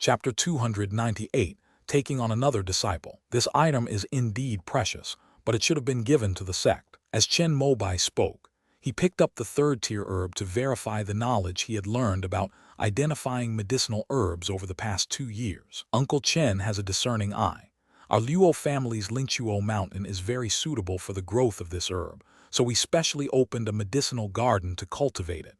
Chapter 298, Taking on Another Disciple. This item is indeed precious, but it should have been given to the sect. As Chen Mobai spoke, he picked up the third-tier herb to verify the knowledge he had learned about identifying medicinal herbs over the past 2 years. Uncle Chen has a discerning eye. Our Luo family's Lingchuo mountain is very suitable for the growth of this herb, so we specially opened a medicinal garden to cultivate it.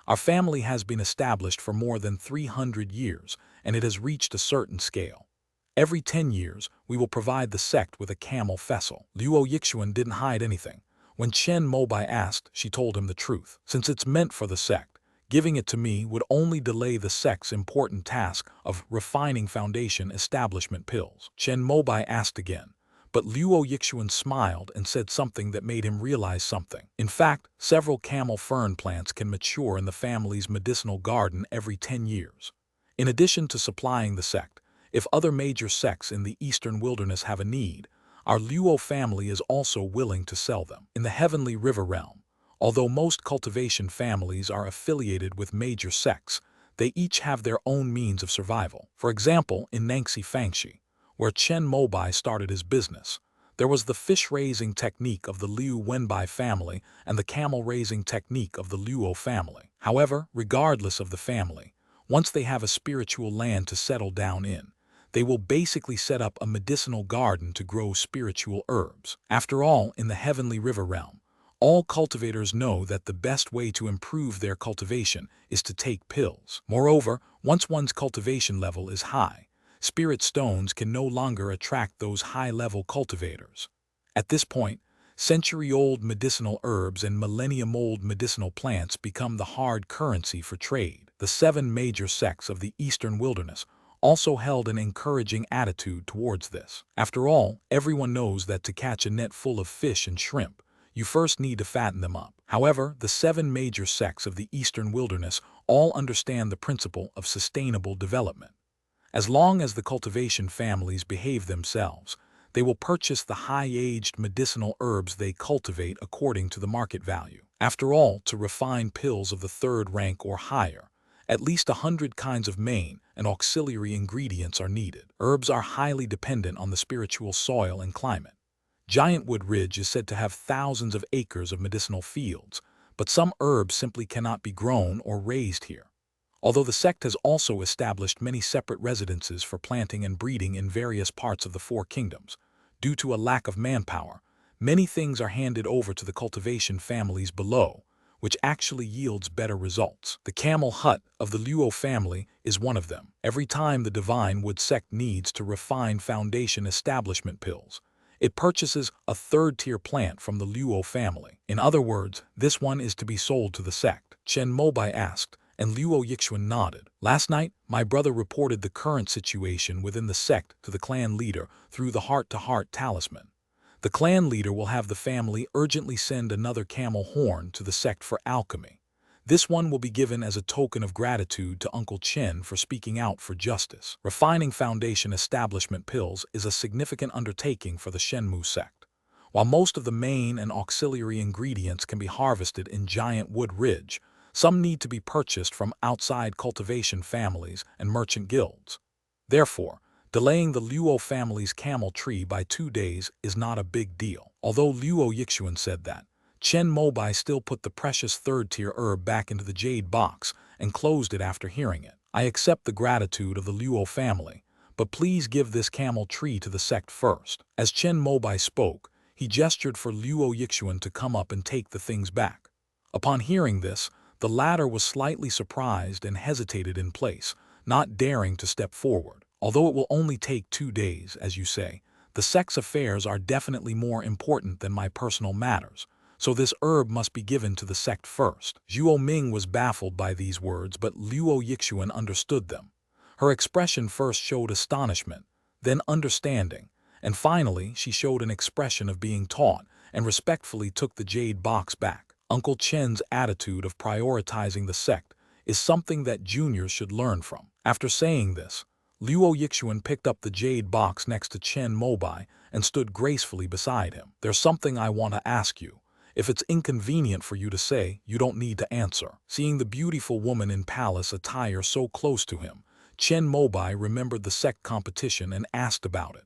Our family has been established for more than 300 years, and it has reached a certain scale. Every 10 years, we will provide the sect with a camel fessel. Luo Yixuan didn't hide anything. When Chen Mobai asked, she told him the truth. Since it's meant for the sect, giving it to me would only delay the sect's important task of refining foundation establishment pills. Chen Mobai asked again, but Luo Yixuan smiled and said something that made him realize something. In fact, several camel fern plants can mature in the family's medicinal garden every 10 years. In addition to supplying the sect, if other major sects in the eastern wilderness have a need, our Luo family is also willing to sell them. In the Heavenly River realm, although most cultivation families are affiliated with major sects, they each have their own means of survival. For example, in Nangxi Fangxi, where Chen Mobai started his business, there was the fish-raising technique of the Liu Wenbai family and the camel-raising technique of the Luo family. However, regardless of the family, once they have a spiritual land to settle down in, they will basically set up a medicinal garden to grow spiritual herbs. After all, in the Heavenly River realm, all cultivators know that the best way to improve their cultivation is to take pills. Moreover, once one's cultivation level is high, spirit stones can no longer attract those high-level cultivators. At this point, century-old medicinal herbs and millennium-old medicinal plants become the hard currency for trade. The 7 major sects of the eastern wilderness also held an encouraging attitude towards this. After all, everyone knows that to catch a net full of fish and shrimp, you first need to fatten them up. However, the 7 major sects of the eastern wilderness all understand the principle of sustainable development. As long as the cultivation families behave themselves, they will purchase the high-aged medicinal herbs they cultivate according to the market value. After all, to refine pills of the 3rd rank or higher, at least 100 kinds of main and auxiliary ingredients are needed. Herbs are highly dependent on the spiritual soil and climate. Giant Wood Ridge is said to have thousands of acres of medicinal fields, but some herbs simply cannot be grown or raised here. Although the sect has also established many separate residences for planting and breeding in various parts of the 4 kingdoms, due to a lack of manpower, many things are handed over to the cultivation families below, which actually yields better results. The camel hut of the Luo family is one of them. Every time the Divine Wood sect needs to refine foundation establishment pills, it purchases a 3rd-tier plant from the Luo family. In other words, this one is to be sold to the sect. Chen Mobai asked, and Luo Yixuan nodded. Last night, my brother reported the current situation within the sect to the clan leader through the heart-to-heart talisman. The clan leader will have the family urgently send another camel horn to the sect for alchemy. This one will be given as a token of gratitude to Uncle Chen for speaking out for justice. Refining foundation establishment pills is a significant undertaking for the Shenmu sect. While most of the main and auxiliary ingredients can be harvested in Giant Wood Ridge, some need to be purchased from outside cultivation families and merchant guilds. Therefore, delaying the Luo family's camel tree by 2 days is not a big deal. Although Luo Yixuan said that, Chen Mobai still put the precious 3rd-tier herb back into the jade box and closed it after hearing it. I accept the gratitude of the Luo family, but please give this camel tree to the sect first. As Chen Mobai spoke, he gestured for Luo Yixuan to come up and take the things back. Upon hearing this, the latter was slightly surprised and hesitated in place, not daring to step forward. Although it will only take 2 days, as you say, the sect's affairs are definitely more important than my personal matters, so this herb must be given to the sect first. Zhuo Ming was baffled by these words, but Luo Yixuan understood them. Her expression first showed astonishment, then understanding, and finally she showed an expression of being taught and respectfully took the jade box back. Uncle Chen's attitude of prioritizing the sect is something that juniors should learn from. After saying this, Luo Yixuan picked up the jade box next to Chen Mobai and stood gracefully beside him. There's something I want to ask you. If it's inconvenient for you to say, you don't need to answer. Seeing the beautiful woman in palace attire so close to him, Chen Mobai remembered the sect competition and asked about it.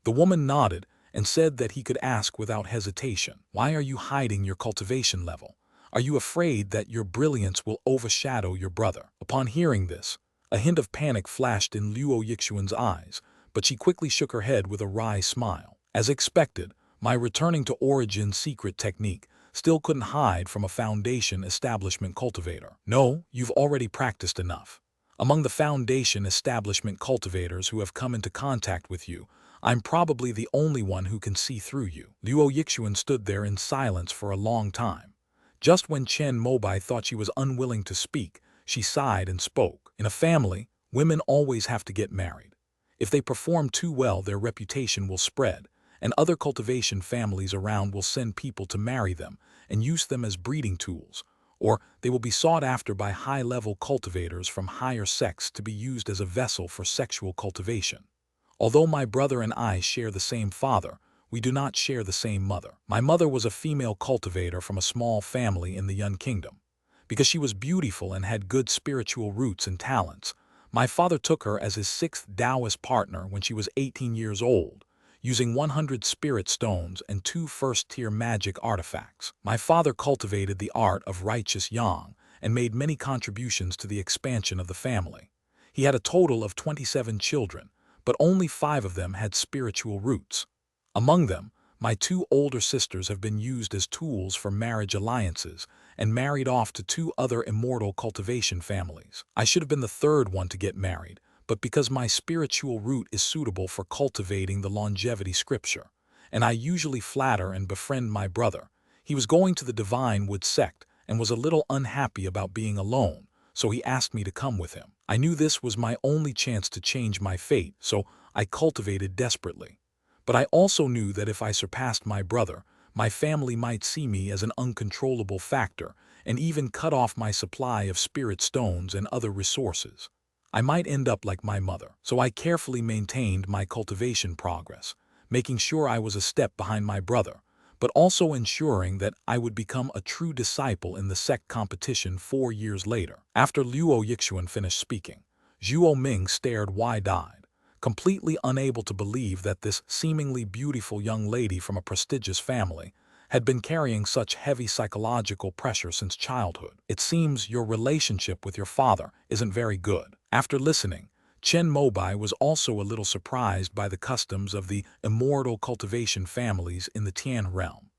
The woman nodded and said that he could ask without hesitation. Why are you hiding your cultivation level? Are you afraid that your brilliance will overshadow your brother? Upon hearing this, a hint of panic flashed in Luo Yixuan's eyes, but she quickly shook her head with a wry smile. As expected, my returning to origin secret technique still couldn't hide from a foundation establishment cultivator. No, you've already practiced enough. Among the foundation establishment cultivators who have come into contact with you, I'm probably the only one who can see through you. Luo Yixuan stood there in silence for a long time. Just when Chen Mobai thought she was unwilling to speak, she sighed and spoke. In a family, women always have to get married. If they perform too well, their reputation will spread, and other cultivation families around will send people to marry them and use them as breeding tools, or they will be sought after by high-level cultivators from higher sects to be used as a vessel for sexual cultivation. Although my brother and I share the same father, we do not share the same mother. My mother was a female cultivator from a small family in the Yun Kingdom. Because she was beautiful and had good spiritual roots and talents, my father took her as his sixth Taoist partner when she was 18 years old, using 100 spirit stones and 2 first-tier magic artifacts. My father cultivated the art of righteous yang and made many contributions to the expansion of the family. He had a total of 27 children, but only 5 of them had spiritual roots. Among them, my 2 older sisters have been used as tools for marriage alliances and married off to 2 other immortal cultivation families. I should have been the 3rd one to get married, but because my spiritual root is suitable for cultivating the longevity scripture, and I usually flatter and befriend my brother, he was going to the Divine Wood sect and was a little unhappy about being alone, so he asked me to come with him. I knew this was my only chance to change my fate, so I cultivated desperately. But I also knew that if I surpassed my brother, my family might see me as an uncontrollable factor and even cut off my supply of spirit stones and other resources. I might end up like my mother, so I carefully maintained my cultivation progress, making sure I was a step behind my brother, but also ensuring that I would become a true disciple in the sect competition 4 years later. After Luo Yixuan finished speaking, Zhuo Ming stared wide-eyed, completely unable to believe that this seemingly beautiful young lady from a prestigious family had been carrying such heavy psychological pressure since childhood. It seems your relationship with your father isn't very good. After listening, Chen Mobai was also a little surprised by the customs of the immortal cultivation families in the Tian realm.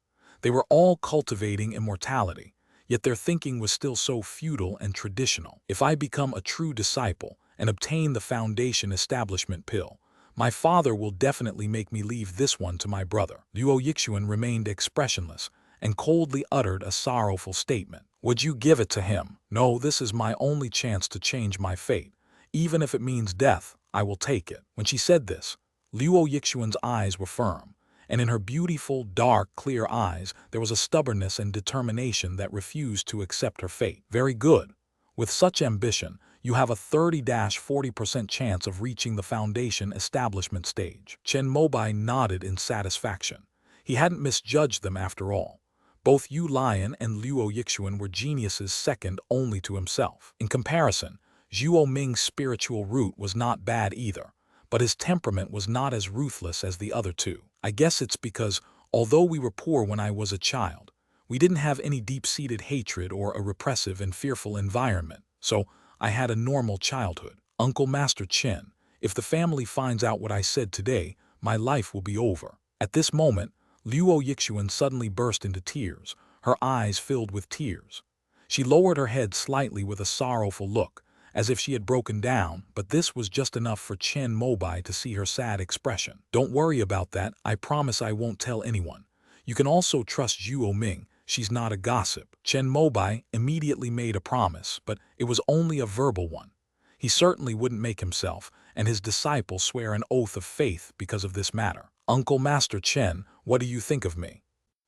They were all cultivating immortality, yet their thinking was still so feudal and traditional. If I become a true disciple and obtain the foundation establishment pill, my father will definitely make me leave this one to my brother. Luo Yixuan remained expressionless and coldly uttered a sorrowful statement. Would you give it to him? No, this is my only chance to change my fate. Even if it means death, I will take it. When she said this, Luo Yixuan's eyes were firm, and in her beautiful, dark, clear eyes there was a stubbornness and determination that refused to accept her fate. Very good. With such ambition, you have a 30–40% chance of reaching the foundation establishment stage. Chen Mobai nodded in satisfaction. He hadn't misjudged them after all. Both Yu Lion and Luo Yixuan were geniuses second only to himself. In comparison, Zhuo Ming's spiritual root was not bad either, but his temperament was not as ruthless as the other 2. I guess it's because, although we were poor when I was a child, we didn't have any deep-seated hatred or a repressive and fearful environment, so I had a normal childhood. Uncle Master Chen, if the family finds out what I said today, my life will be over. At this moment, Luo Yixuan suddenly burst into tears, her eyes filled with tears. She lowered her head slightly with a sorrowful look, as if she had broken down, but this was just enough for Chen Mobai to see her sad expression. Don't worry about that, I promise I won't tell anyone. You can also trust Zhuo Ming, she's not a gossip. Chen Mobai immediately made a promise, but it was only a verbal one. He certainly wouldn't make himself and his disciple swear an oath of faith because of this matter. Uncle Master Chen, what do you think of me?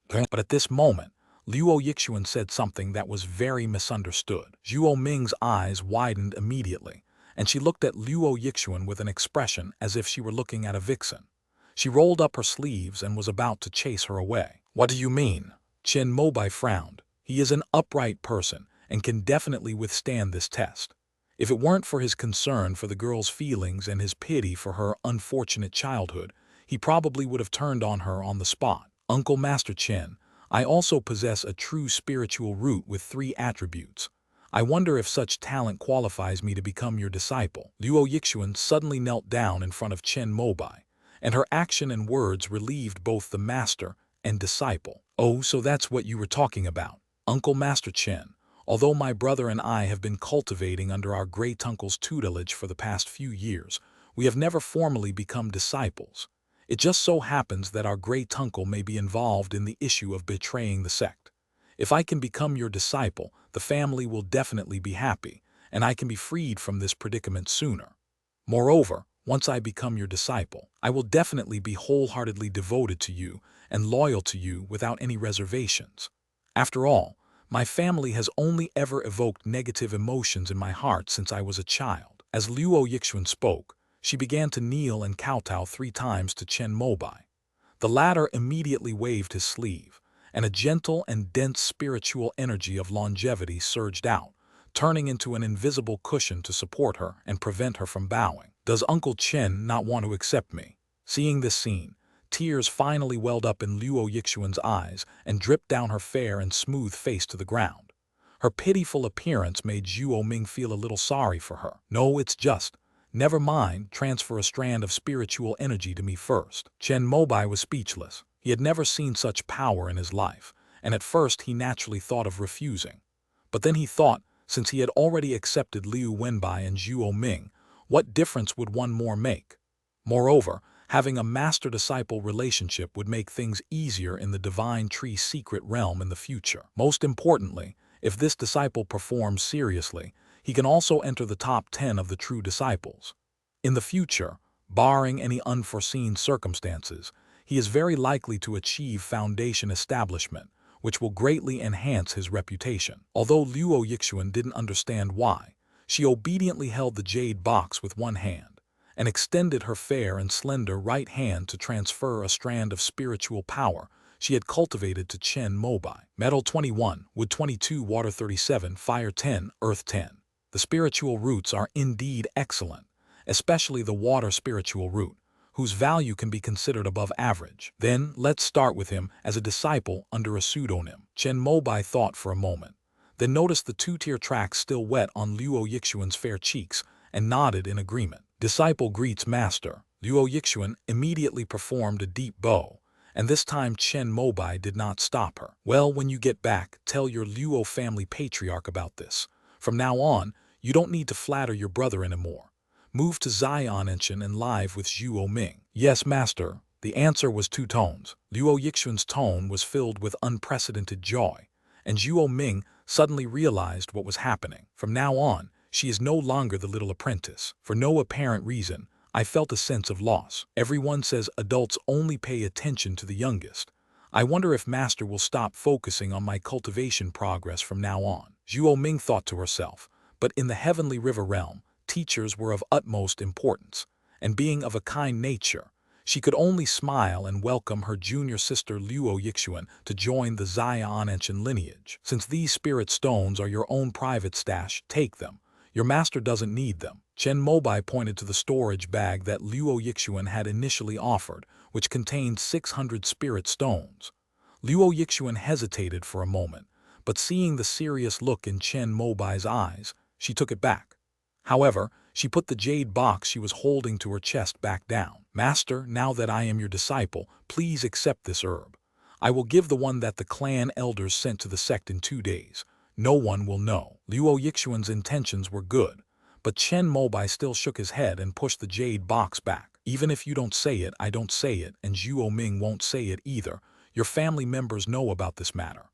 But at this moment, Luo Yixuan said something that was very misunderstood. Zhuo Ming's eyes widened immediately, and she looked at Luo Yixuan with an expression as if she were looking at a vixen. She rolled up her sleeves and was about to chase her away. What do you mean? Chen Mobai frowned. He is an upright person and can definitely withstand this test. If it weren't for his concern for the girl's feelings and his pity for her unfortunate childhood, he probably would have turned on her on the spot. Uncle Master Chen, I also possess a true spiritual root with 3 attributes. I wonder if such talent qualifies me to become your disciple. Luo Yixuan suddenly knelt down in front of Chen Mobai, and her action and words relieved both the master and disciple. Oh, so that's what you were talking about, Uncle Master Chen. Although my brother and I have been cultivating under our great-uncle's tutelage for the past few years, we have never formally become disciples. It just so happens that our great-uncle may be involved in the issue of betraying the sect. If I can become your disciple, the family will definitely be happy, and I can be freed from this predicament sooner. Moreover, once I become your disciple, I will definitely be wholeheartedly devoted to you and loyal to you without any reservations. After all, my family has only ever evoked negative emotions in my heart since I was a child. As Luo Yixuan spoke, she began to kneel and kowtow 3 times to Chen Mobai. The latter immediately waved his sleeve, and a gentle and dense spiritual energy of longevity surged out, turning into an invisible cushion to support her and prevent her from bowing. Does Uncle Chen not want to accept me? Seeing this scene, tears finally welled up in Luo Yixuan's eyes and dripped down her fair and smooth face to the ground. Her pitiful appearance made Zhuo Ming feel a little sorry for her. No, it's just, never mind, transfer a strand of spiritual energy to me first. Chen Mobai was speechless. He had never seen such power in his life, and at first he naturally thought of refusing. But then he thought, since he had already accepted Liu Wenbai and Zhuo Ming, what difference would one more make? Moreover, having a master-disciple relationship would make things easier in the Divine Tree secret realm in the future. Most importantly, if this disciple performs seriously, he can also enter the top 10 of the true disciples. In the future, barring any unforeseen circumstances, he is very likely to achieve foundation establishment, which will greatly enhance his reputation. Although Luo Yixuan didn't understand why, she obediently held the jade box with one hand and extended her fair and slender right hand to transfer a strand of spiritual power she had cultivated to Chen Mobai. Metal 21, Wood 22, Water 37, Fire 10, Earth 10. The spiritual roots are indeed excellent, especially the water spiritual root, whose value can be considered above average. Then, let's start with him as a disciple under a pseudonym. Chen Mobai thought for a moment, then noticed the 2-tier tracks still wet on Luo Yixuan's fair cheeks and nodded in agreement. Disciple greets master. Luo Yixuan immediately performed a deep bow, and this time Chen Mobai did not stop her. Well, when you get back, tell your Luo family patriarch about this. From now on, you don't need to flatter your brother anymore. Move to Zion Ancient and live with Zhuo Ming. Yes, master. The answer was 2 tones. Luo Yixuan's tone was filled with unprecedented joy, and Zhuo Ming suddenly realized what was happening. From now on, she is no longer the little apprentice. For no apparent reason, I felt a sense of loss. Everyone says adults only pay attention to the youngest. I wonder if master will stop focusing on my cultivation progress from now on. Zhuo Ming thought to herself, but in the heavenly river realm, teachers were of utmost importance, and being of a kind nature, she could only smile and welcome her junior sister Luo Yixuan to join the Zion Ancient lineage. Since these spirit stones are your own private stash, take them. Your master doesn't need them. Chen Mobai pointed to the storage bag that Luo Yixuan had initially offered, which contained 600 spirit stones. Luo Yixuan hesitated for a moment, but seeing the serious look in Chen Mobai's eyes, she took it back. However, she put the jade box she was holding to her chest back down. Master, now that I am your disciple, please accept this herb. I will give the one that the clan elders sent to the sect in 2 days. No one will know. Luo Yixuan's intentions were good, but Chen Mobai still shook his head and pushed the jade box back. Even if you don't say it, I don't say it, and Zhuo Ming won't say it either. Your family members know about this matter.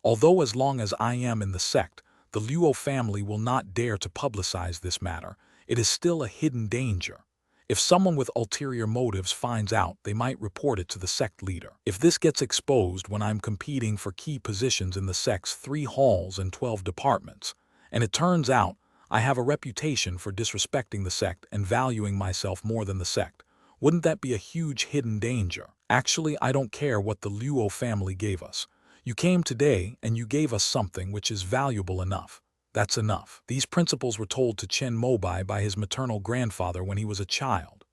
Although as long as I am in the sect, the Luo family will not dare to publicize this matter, it is still a hidden danger. If someone with ulterior motives finds out, they might report it to the sect leader. If this gets exposed when I'm competing for key positions in the sect's 3 halls and 12 departments, and it turns out I have a reputation for disrespecting the sect and valuing myself more than the sect, wouldn't that be a huge hidden danger? Actually, I don't care what the Luo family gave us. You came today and you gave us something which is valuable enough. That's enough. These principles were told to Chen Mobai by his maternal grandfather when he was a child.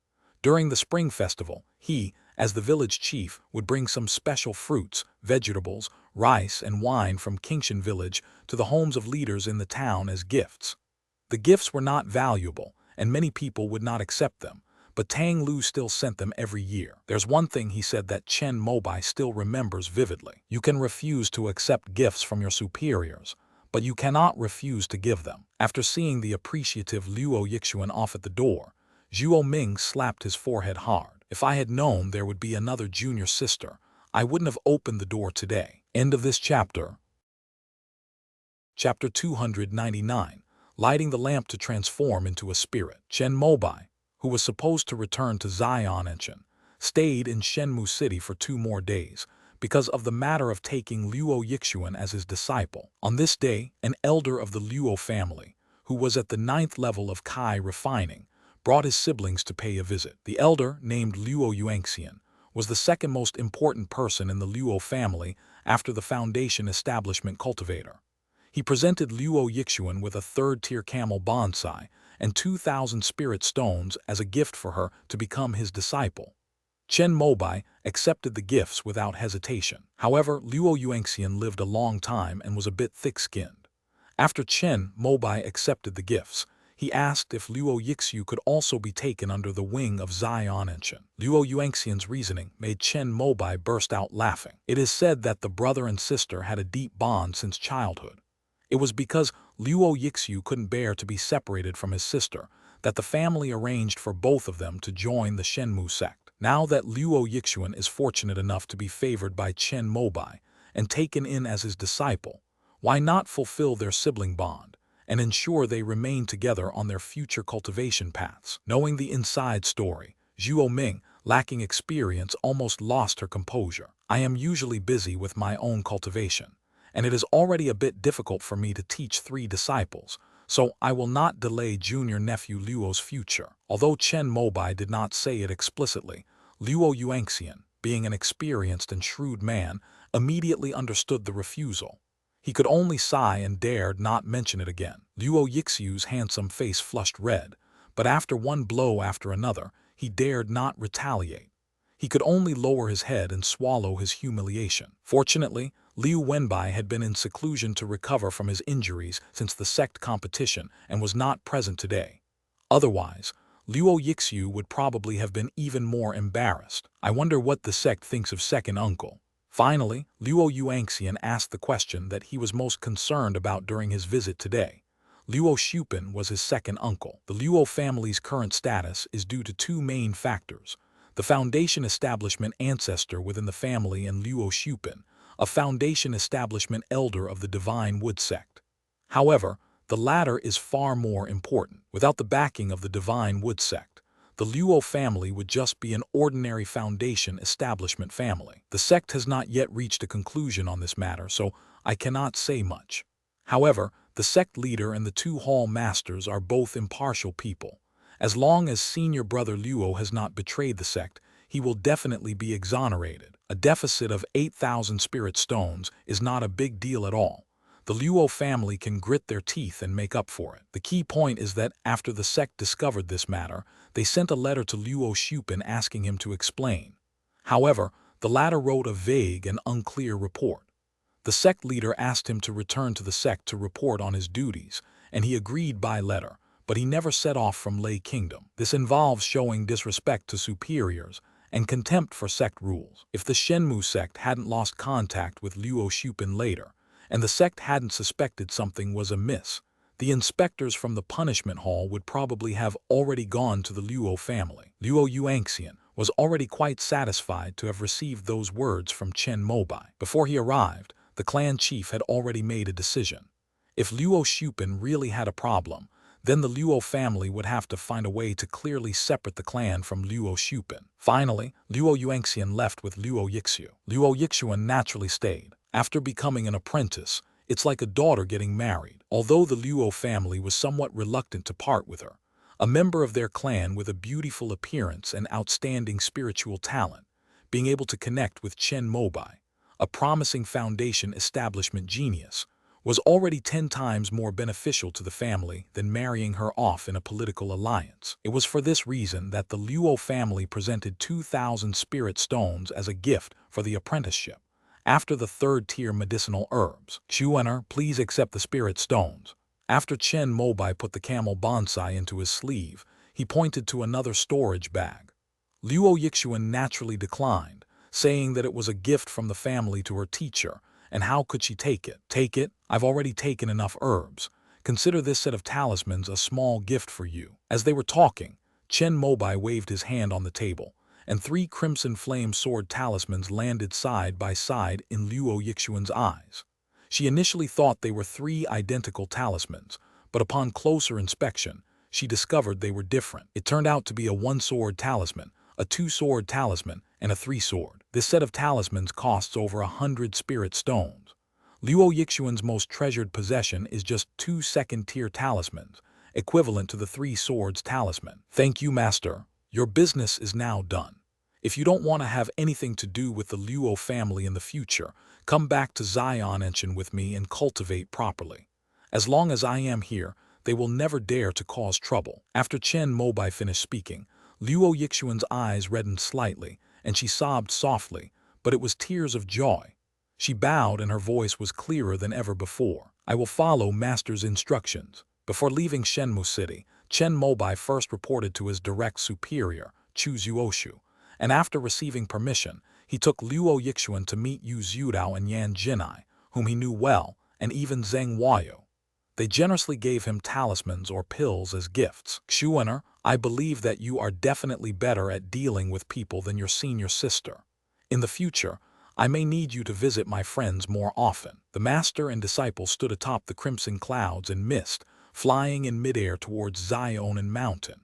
During the spring festival, he, as the village chief, would bring some special fruits, vegetables, rice, and wine from Kingshan village to the homes of leaders in the town as gifts. The gifts were not valuable, and many people would not accept them, but Tang Lu still sent them every year. There's one thing he said that Chen Mobai still remembers vividly. You can refuse to accept gifts from your superiors, but you cannot refuse to give them. After seeing the appreciative Luo Yixuan off at the door, Zhuo Ming slapped his forehead hard. If I had known there would be another junior sister, I wouldn't have opened the door today. End of this chapter. Chapter 299. Lighting the lamp to transform into a spirit. Chen Mobai, who was supposed to return to Xi'an, stayed in Shenmu City for 2 more days because of the matter of taking Luo Yixuan as his disciple. On this day, an elder of the Luo family, who was at the 9th level of Kai refining, brought his siblings to pay a visit. The elder, named Luo Yuanxian, was the second most important person in the Luo family after the foundation establishment cultivator. He presented Luo Yixuan with a 3rd-tier camel bonsai and 2,000 spirit stones as a gift for her to become his disciple. Chen Mobai accepted the gifts without hesitation. However, Luo Yuanxian lived a long time and was a bit thick-skinned. After Chen Mobai accepted the gifts, he asked if Luo Yixu could also be taken under the wing of Xi'an. Luo Yuanxian's reasoning made Chen Mobai burst out laughing. It is said that the brother and sister had a deep bond since childhood. It was because Luo Yixu couldn't bear to be separated from his sister that the family arranged for both of them to join the Shenmu sect. Now that Luo Yixuan is fortunate enough to be favored by Chen Mobai and taken in as his disciple, why not fulfill their sibling bond and ensure they remain together on their future cultivation paths? Knowing the inside story, Zhuo Ming, lacking experience, almost lost her composure. I am usually busy with my own cultivation, and it is already a bit difficult for me to teach 3 disciples, so I will not delay junior nephew Luo's future. Although Chen Mobai did not say it explicitly, Luo Yuanxian, being an experienced and shrewd man, immediately understood the refusal. He could only sigh and dared not mention it again. Luo Yixu's handsome face flushed red, but after one blow after another, he dared not retaliate. He could only lower his head and swallow his humiliation. Fortunately, Liu Wenbai had been in seclusion to recover from his injuries since the sect competition and was not present today. Otherwise, Luo Yixu would probably have been even more embarrassed. I wonder what the sect thinks of second uncle. Finally, Luo Yuanxian asked the question that he was most concerned about during his visit today. Luo Shupin was his second uncle. The Luo family's current status is due to 2 main factors: the foundation establishment ancestor within the family and Luo Shupin, a foundation establishment elder of the Divine Wood sect. However, the latter is far more important. Without the backing of the Divine Wood sect, the Luo family would just be an ordinary foundation establishment family. The sect has not yet reached a conclusion on this matter, so I cannot say much. However, the sect leader and the 2 hall masters are both impartial people. As long as senior brother Luo has not betrayed the sect, he will definitely be exonerated. A deficit of 8,000 spirit stones is not a big deal at all. The Luo family can grit their teeth and make up for it. The key point is that after the sect discovered this matter, they sent a letter to Luo Shupin asking him to explain. However, the latter wrote a vague and unclear report. The sect leader asked him to return to the sect to report on his duties, and he agreed by letter, but he never set off from Lei Kingdom. This involves showing disrespect to superiors and contempt for sect rules. If the Shenmu sect hadn't lost contact with Luo Shupin later, and the sect hadn't suspected something was amiss, the inspectors from the punishment hall would probably have already gone to the Luo family. Luo Yuanxian was already quite satisfied to have received those words from Chen Mobai. Before he arrived, the clan chief had already made a decision. If Luo Shupin really had a problem, then the Luo family would have to find a way to clearly separate the clan from Luo Shupin. Finally, Luo Yuanxian left with Luo Yixu. Luo Yixuan naturally stayed. After becoming an apprentice, it's like a daughter getting married. Although the Luo family was somewhat reluctant to part with her, a member of their clan with a beautiful appearance and outstanding spiritual talent, being able to connect with Chen Mobai, a promising foundation establishment genius, was already 10 times more beneficial to the family than marrying her off in a political alliance. It was for this reason that the Luo family presented 2,000 spirit stones as a gift for the apprenticeship. After the third-tier medicinal herbs, Xuaner, please accept the spirit stones. After Chen Mobai put the camel bonsai into his sleeve, he pointed to another storage bag. Luo Yixuan naturally declined, saying that it was a gift from the family to her teacher, and how could she take it? Take it? I've already taken enough herbs. Consider this set of talismans a small gift for you. As they were talking, Chen Mobai waved his hand on the table, and 3 crimson flame sword talismans landed side by side in Luo Yixuan's eyes. She initially thought they were 3 identical talismans, but upon closer inspection, she discovered they were different. It turned out to be a 1-sword talisman, a 2-sword talisman, and a 3-sword. This set of talismans costs over 100 spirit stones. Luo Yixuan's most treasured possession is just 2 second-tier talismans, equivalent to the 3 swords talisman. Thank you, Master. Your business is now done. If you don't want to have anything to do with the Luo family in the future, come back to Xi'an with me and cultivate properly. As long as I am here, they will never dare to cause trouble. After Chen Mobai finished speaking, Luo Yixuan's eyes reddened slightly, and she sobbed softly, but it was tears of joy. She bowed and her voice was clearer than ever before. I will follow Master's instructions. Before leaving Shenmu City, Chen Mobai first reported to his direct superior, Chu Zuoshu, and after receiving permission, he took Luo Yixuan to meet Yu Zhudao and Yan Jinai, whom he knew well, and even Zheng Huayu. They generously gave him talismans or pills as gifts. Xuaner, I believe that you are definitely better at dealing with people than your senior sister. In the future, I may need you to visit my friends more often. The master and disciple stood atop the crimson clouds and mist, flying in midair towards Xi'an Mountain.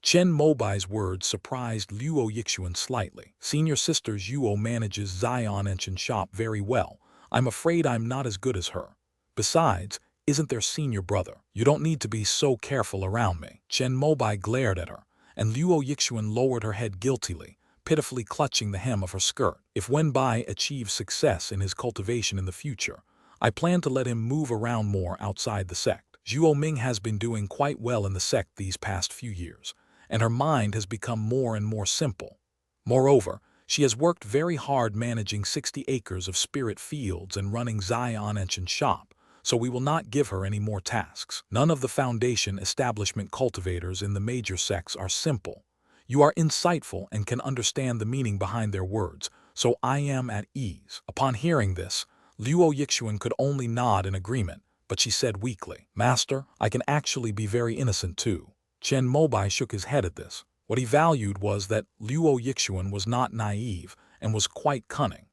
Chen Mobai's words surprised Luo Yixuan slightly. Senior sister Yuo manages Xi'an shop very well. I'm afraid I'm not as good as her. Besides, isn't their senior brother? You don't need to be so careful around me. Chen Mobai glared at her, and Luo Yixuan lowered her head guiltily, pitifully clutching the hem of her skirt. If Wenbai achieves success in his cultivation in the future, I plan to let him move around more outside the sect. Zhuo Ming has been doing quite well in the sect these past few years, and her mind has become more and more simple. Moreover, she has worked very hard managing 60 acres of spirit fields and running Xi'an shop, so we will not give her any more tasks. None of the foundation establishment cultivators in the major sects are simple. You are insightful and can understand the meaning behind their words, so I am at ease. Upon hearing this, Luo Yixuan could only nod in agreement, but she said weakly, Master, I can actually be very innocent too. Chen Mobai shook his head at this. What he valued was that Luo Yixuan was not naive and was quite cunning.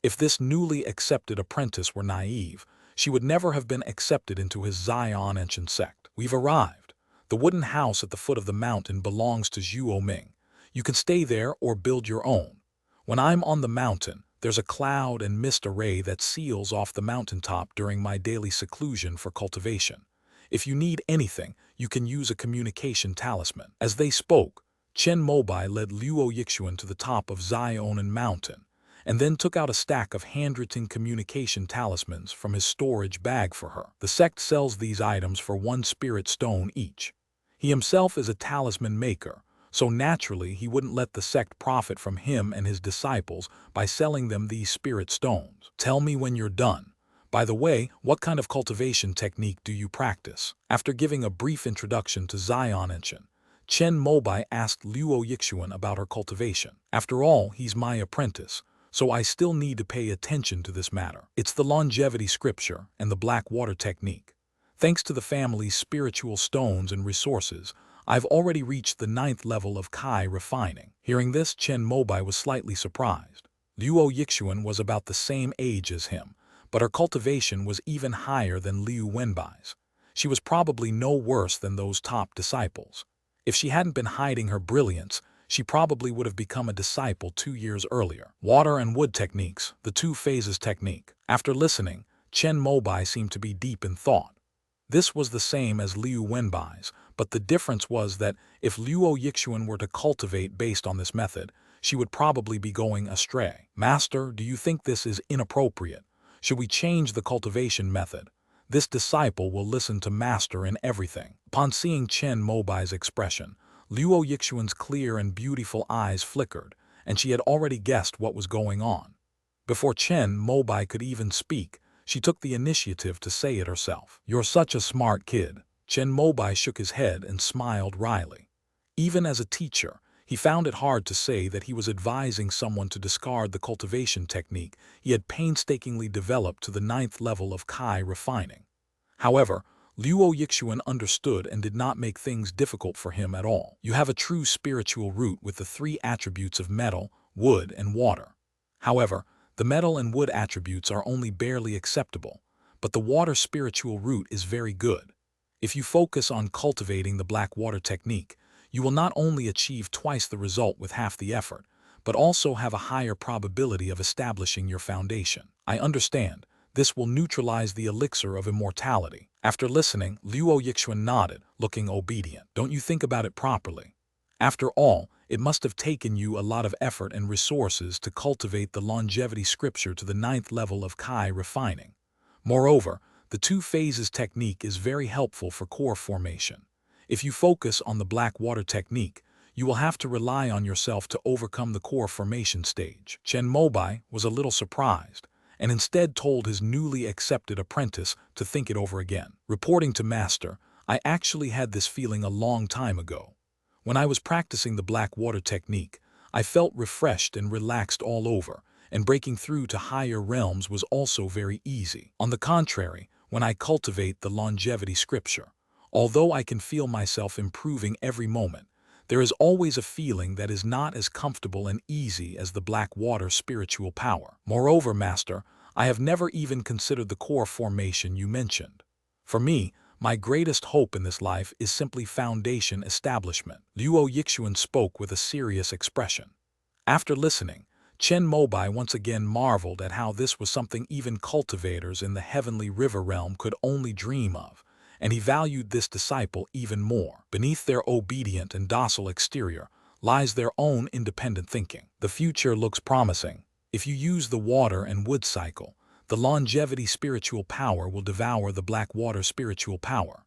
If this newly accepted apprentice were naive, she would never have been accepted into his Xi'an sect. We've arrived. The wooden house at the foot of the mountain belongs to Zhuo Ming. You can stay there or build your own. When I'm on the mountain, there's a cloud and mist array that seals off the mountaintop during my daily seclusion for cultivation. If you need anything, you can use a communication talisman. As they spoke, Chen Mobai led Luo Yixuan to the top of Xi'an Mountain, and then took out a stack of handwritten communication talismans from his storage bag for her. The sect sells these items for 1 spirit stone each. He himself is a talisman maker, so naturally he wouldn't let the sect profit from him and his disciples by selling them these spirit stones. Tell me when you're done. By the way, what kind of cultivation technique do you practice? After giving a brief introduction to Xi'an, Chen Mobai asked Luo Yixuan about her cultivation. After all, he's my apprentice, so I still need to pay attention to this matter. It's the longevity scripture and the black water technique. Thanks to the family's spiritual stones and resources, I've already reached the 9th level of Kai refining. Hearing this, Chen Mobai was slightly surprised. Luo Yixuan was about the same age as him, but her cultivation was even higher than Liu Wenbai's. She was probably no worse than those top disciples. If she hadn't been hiding her brilliance, she probably would have become a disciple 2 years earlier. Water and wood techniques, the 2 phases technique. After listening, Chen Mobai seemed to be deep in thought. This was the same as Liu Wenbai's, but the difference was that if Luo Yixuan were to cultivate based on this method, she would probably be going astray. Master, do you think this is inappropriate? Should we change the cultivation method? This disciple will listen to master in everything. Upon seeing Chen Mobai's expression, Luo Yixuan's clear and beautiful eyes flickered, and she had already guessed what was going on. Before Chen Mobai could even speak, she took the initiative to say it herself. "You're such a smart kid." Chen Mobai shook his head and smiled wryly. Even as a teacher, he found it hard to say that he was advising someone to discard the cultivation technique he had painstakingly developed to the 9th level of Kai refining. However, Luo Yixuan understood and did not make things difficult for him at all. "You have a true spiritual root with the 3 attributes of metal, wood, and water. However, the metal and wood attributes are only barely acceptable, but the water spiritual root is very good. If you focus on cultivating the black water technique, you will not only achieve twice the result with half the effort, but also have a higher probability of establishing your foundation." "I understand. This will neutralize the elixir of immortality." After listening, Luo Yixuan nodded, looking obedient. "Don't you think about it properly? After all, it must have taken you a lot of effort and resources to cultivate the longevity scripture to the 9th level of Kai refining. Moreover, the 2 phases technique is very helpful for core formation. If you focus on the black water technique, you will have to rely on yourself to overcome the core formation stage." Chen Mobai was a little surprised, and instead told his newly accepted apprentice to think it over again. "Reporting to master, I actually had this feeling a long time ago. When I was practicing the black water technique, I felt refreshed and relaxed all over, and breaking through to higher realms was also very easy. On the contrary, when I cultivate the longevity scripture, although I can feel myself improving every moment, there is always a feeling that is not as comfortable and easy as the black water spiritual power. Moreover, master, I have never even considered the core formation you mentioned. For me, my greatest hope in this life is simply foundation establishment." Luo Yixuan spoke with a serious expression. After listening, Chen Mobai once again marveled at how this was something even cultivators in the heavenly river realm could only dream of, and he valued this disciple even more. Beneath their obedient and docile exterior lies their own independent thinking. "The future looks promising. If you use the water and wood cycle, the longevity spiritual power will devour the black water spiritual power.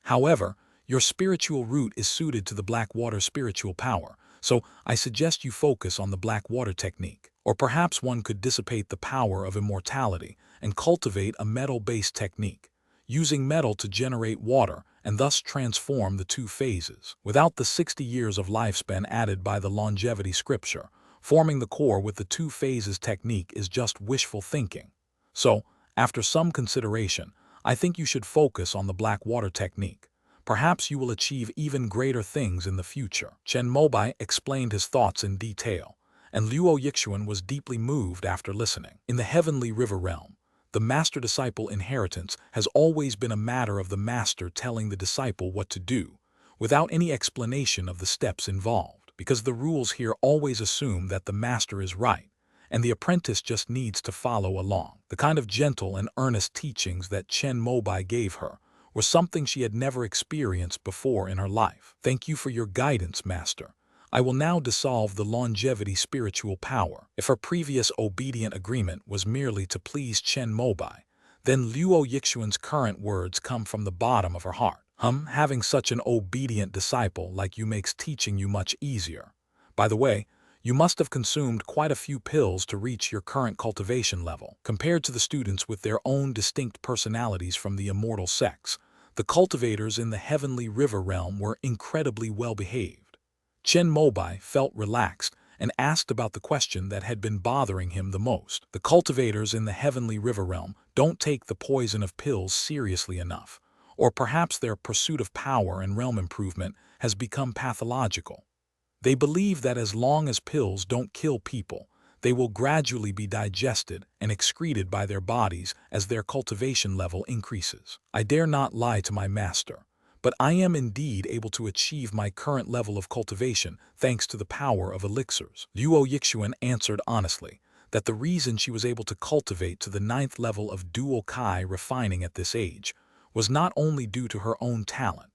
However, your spiritual root is suited to the black water spiritual power, so I suggest you focus on the black water technique. Or perhaps one could dissipate the power of immortality and cultivate a metal-based technique, using metal to generate water and thus transform the 2 phases. Without the 60 years of lifespan added by the longevity scripture, forming the core with the 2 phases technique is just wishful thinking. So, after some consideration, I think you should focus on the black water technique. Perhaps you will achieve even greater things in the future." Chen Mobai explained his thoughts in detail, and Luo Yixuan was deeply moved after listening. In the heavenly river realm, the master-disciple inheritance has always been a matter of the master telling the disciple what to do, without any explanation of the steps involved, because the rules here always assume that the master is right, and the apprentice just needs to follow along. The kind of gentle and earnest teachings that Chen Mobai gave her were something she had never experienced before in her life. "Thank you for your guidance, master. I will now dissolve the longevity spiritual power." If her previous obedient agreement was merely to please Chen Mobai, then Luo Yixuan's current words come from the bottom of her heart. Having such an obedient disciple like you makes teaching you much easier. By the way, you must have consumed quite a few pills to reach your current cultivation level. Compared to the students with their own distinct personalities from the immortal sects, the cultivators in the heavenly river realm were incredibly well behaved. Chen Mobai felt relaxed and asked about the question that had been bothering him the most. "The cultivators in the heavenly river realm don't take the poison of pills seriously enough, or perhaps their pursuit of power and realm improvement has become pathological. They believe that as long as pills don't kill people, they will gradually be digested and excreted by their bodies as their cultivation level increases. I dare not lie to my master, but I am indeed able to achieve my current level of cultivation thanks to the power of elixirs." Luo Yixuan answered honestly that the reason she was able to cultivate to the 9th level of dual Kai refining at this age was not only due to her own talent,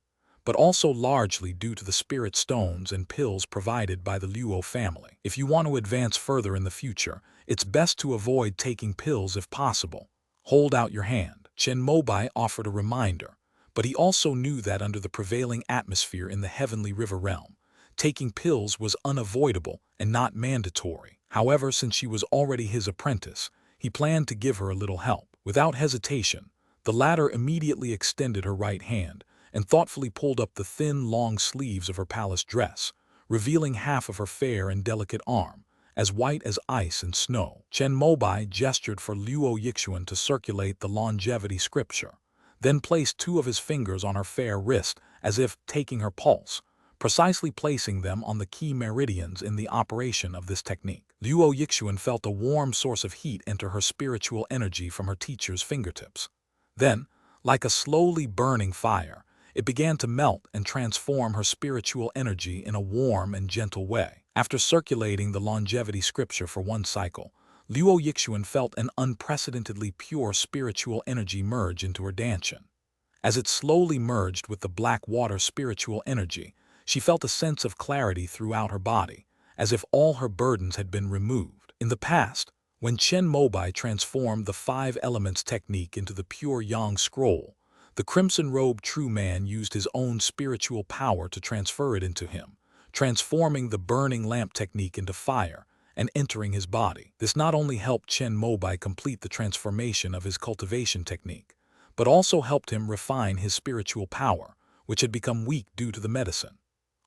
but also largely due to the spirit stones and pills provided by the Luo family. "If you want to advance further in the future, it's best to avoid taking pills if possible. Hold out your hand." Chen Mobai offered a reminder, but he also knew that under the prevailing atmosphere in the heavenly river realm, taking pills was unavoidable and not mandatory. However, since she was already his apprentice, he planned to give her a little help. Without hesitation, the latter immediately extended her right hand and thoughtfully pulled up the thin, long sleeves of her palace dress, revealing half of her fair and delicate arm, as white as ice and snow. Chen Mobai gestured for Luo Yixuan to circulate the longevity scripture, then placed two of his fingers on her fair wrist as if taking her pulse, precisely placing them on the key meridians in the operation of this technique. Luo Yixuan felt a warm source of heat enter her spiritual energy from her teacher's fingertips. Then, like a slowly burning fire, it began to melt and transform her spiritual energy in a warm and gentle way. After circulating the longevity scripture for one cycle, Luo Yixuan felt an unprecedentedly pure spiritual energy merge into her dantian. As it slowly merged with the black water spiritual energy, she felt a sense of clarity throughout her body, as if all her burdens had been removed. In the past, when Chen Mobai transformed the 5 elements technique into the pure Yang scroll, the crimson-robed true man used his own spiritual power to transfer it into him, transforming the burning lamp technique into fire and entering his body. This not only helped Chen Mobai complete the transformation of his cultivation technique, but also helped him refine his spiritual power, which had become weak due to the medicine.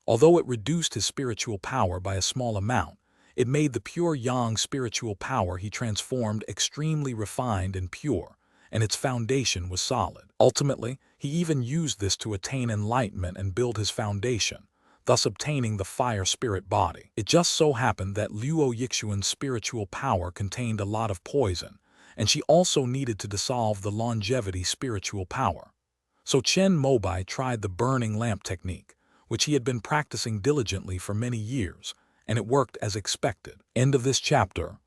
Although it reduced his spiritual power by a small amount, it made the pure Yang spiritual power he transformed extremely refined and pure, and its foundation was solid. Ultimately, he even used this to attain enlightenment and build his foundation, thus obtaining the fire spirit body. It just so happened that Luo Yixuan's spiritual power contained a lot of poison, and she also needed to dissolve the longevity spiritual power. So Chen Mobai tried the burning lamp technique, which he had been practicing diligently for many years, and it worked as expected. End of this chapter.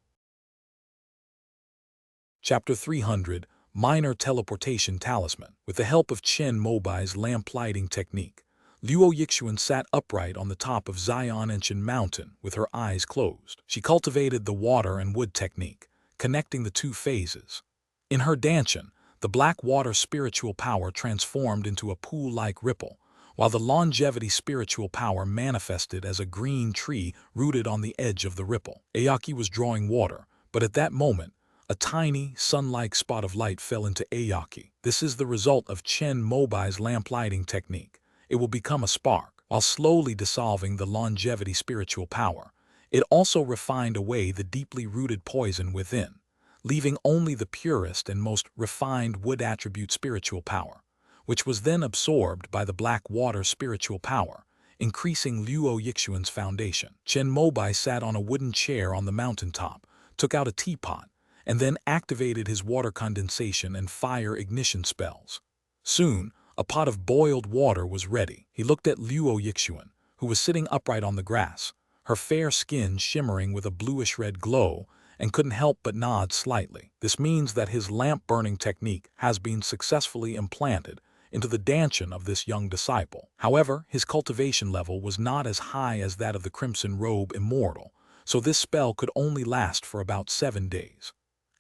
Chapter 300, Minor Teleportation Talisman. With the help of Chen Mobai's lamp-lighting technique, Luo Yixuan sat upright on the top of Xianshan Mountain with her eyes closed. She cultivated the water and wood technique, connecting the two phases. In her dantian, the black water spiritual power transformed into a pool-like ripple, while the longevity spiritual power manifested as a green tree rooted on the edge of the ripple. Ayaki was drawing water, but at that moment, a tiny, sun-like spot of light fell into Ayaki. This is the result of Chen Mobai's lamp-lighting technique. It will become a spark. While slowly dissolving the longevity spiritual power, it also refined away the deeply rooted poison within, leaving only the purest and most refined wood attribute spiritual power, which was then absorbed by the black water spiritual power, increasing Luo Yixuan's foundation. Chen Mobai sat on a wooden chair on the mountaintop, took out a teapot, and then activated his water condensation and fire ignition spells. Soon, a pot of boiled water was ready. He looked at Luo Yixuan, who was sitting upright on the grass, her fair skin shimmering with a bluish-red glow, and couldn't help but nod slightly. This means that his lamp-burning technique has been successfully implanted into the dantian of this young disciple. However, his cultivation level was not as high as that of the Crimson Robe Immortal, so this spell could only last for about 7 days.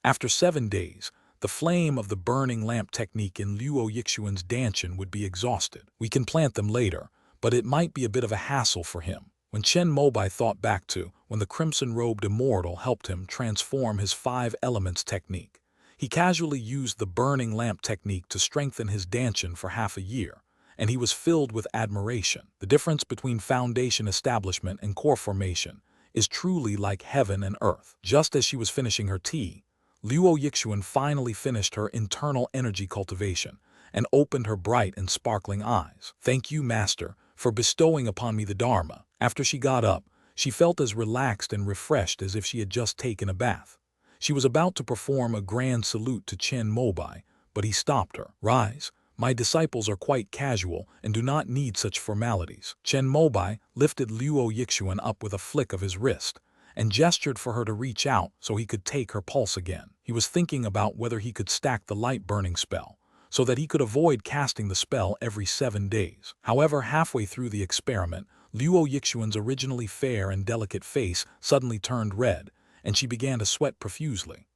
After 7 days, the flame of the burning lamp technique in Luo Yixuan's dantian would be exhausted. We can plant them later, but it might be a bit of a hassle for him. When Chen Mobai thought back to when the crimson-robed immortal helped him transform his 5 elements technique, he casually used the burning lamp technique to strengthen his dantian for half a year, and he was filled with admiration. The difference between foundation establishment and core formation is truly like heaven and earth. Just as she was finishing her tea, Luo Yixuan finally finished her internal energy cultivation and opened her bright and sparkling eyes. "Thank you, Master, for bestowing upon me the Dharma." After she got up, she felt as relaxed and refreshed as if she had just taken a bath. She was about to perform a grand salute to Chen Mobai, but he stopped her. "Rise, my disciples are quite casual and do not need such formalities." Chen Mobai lifted Luo Yixuan up with a flick of his wrist and gestured for her to reach out so he could take her pulse again. He was thinking about whether he could stack the light-burning spell, so that he could avoid casting the spell every 7 days. However, halfway through the experiment, Luo Yixuan's originally fair and delicate face suddenly turned red, and she began to sweat profusely.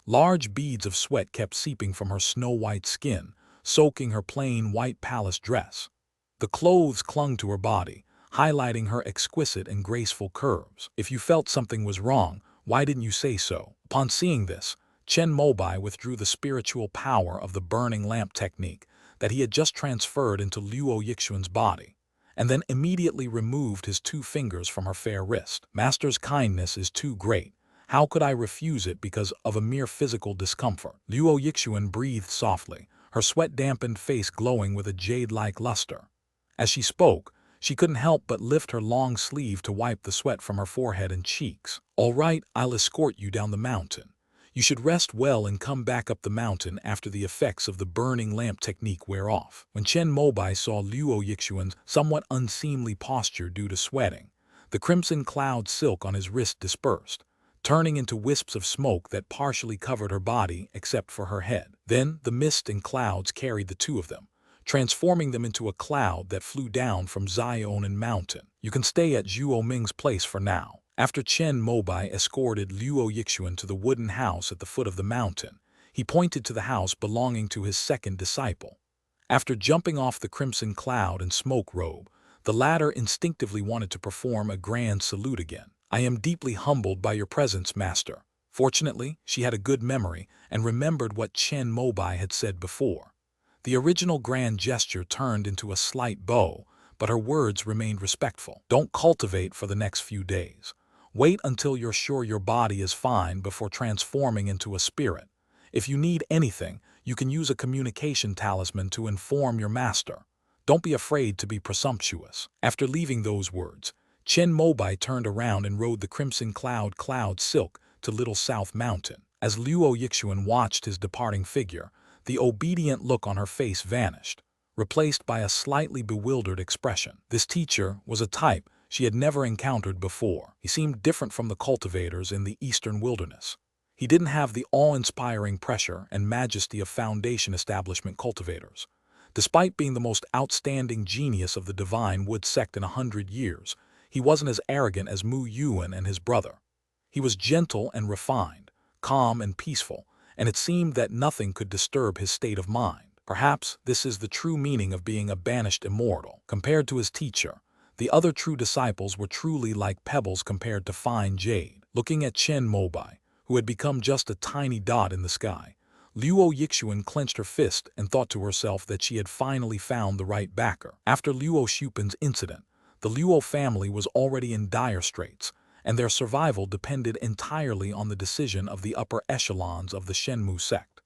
Large beads of sweat kept seeping from her snow-white skin, soaking her plain white palace dress. The clothes clung to her body, highlighting her exquisite and graceful curves. If you felt something was wrong, why didn't you say so? Upon seeing this, Chen Mobai withdrew the spiritual power of the burning lamp technique that he had just transferred into Luo Yixuan's body, and then immediately removed his 2 fingers from her fair wrist. Master's kindness is too great. How could I refuse it because of a mere physical discomfort? Luo Yixuan breathed softly, her sweat-dampened face glowing with a jade-like luster. As she spoke, she couldn't help but lift her long sleeve to wipe the sweat from her forehead and cheeks. "All right, I'll escort you down the mountain. You should rest well and come back up the mountain after the effects of the burning lamp technique wear off." When Chen Mobai saw Luo Yixuan's somewhat unseemly posture due to sweating, the crimson cloud silk on his wrist dispersed, turning into wisps of smoke that partially covered her body except for her head. Then the mist and clouds carried the 2 of them, transforming them into a cloud that flew down from Zionan Mountain. "You can stay at Zhuo Ming's place for now." After Chen Mobai escorted Luo Yixuan to the wooden house at the foot of the mountain, he pointed to the house belonging to his second disciple. After jumping off the crimson cloud and smoke robe, the latter instinctively wanted to perform a grand salute again. "I am deeply humbled by your presence, master." Fortunately, she had a good memory and remembered what Chen Mobai had said before. The original grand gesture turned into a slight bow, but her words remained respectful. "Don't cultivate for the next few days. Wait until you're sure your body is fine before transforming into a spirit. If you need anything, you can use a communication talisman to inform your master. Don't be afraid to be presumptuous." After leaving those words, Chen Mobai turned around and rode the crimson cloud silk to Little South Mountain. As Luo Yixuan watched his departing figure, the obedient look on her face vanished, replaced by a slightly bewildered expression. This teacher was a type she had never encountered before. He seemed different from the cultivators in the eastern wilderness. He didn't have the awe-inspiring pressure and majesty of Foundation establishment cultivators. Despite being the most outstanding genius of the Divine Wood sect in 100 years, he wasn't as arrogant as Mu Yuan and his brother. He was gentle and refined, calm and peaceful, and it seemed that nothing could disturb his state of mind. Perhaps this is the true meaning of being a banished immortal. Compared to his teacher, the other true disciples were truly like pebbles compared to fine jade. Looking at Chen Mobai, who had become just a tiny dot in the sky, Luo Yixuan clenched her fist and thought to herself that she had finally found the right backer. After Luo Xupan's incident, the Luo family was already in dire straits, and their survival depended entirely on the decision of the upper echelons of the Shenmu sect.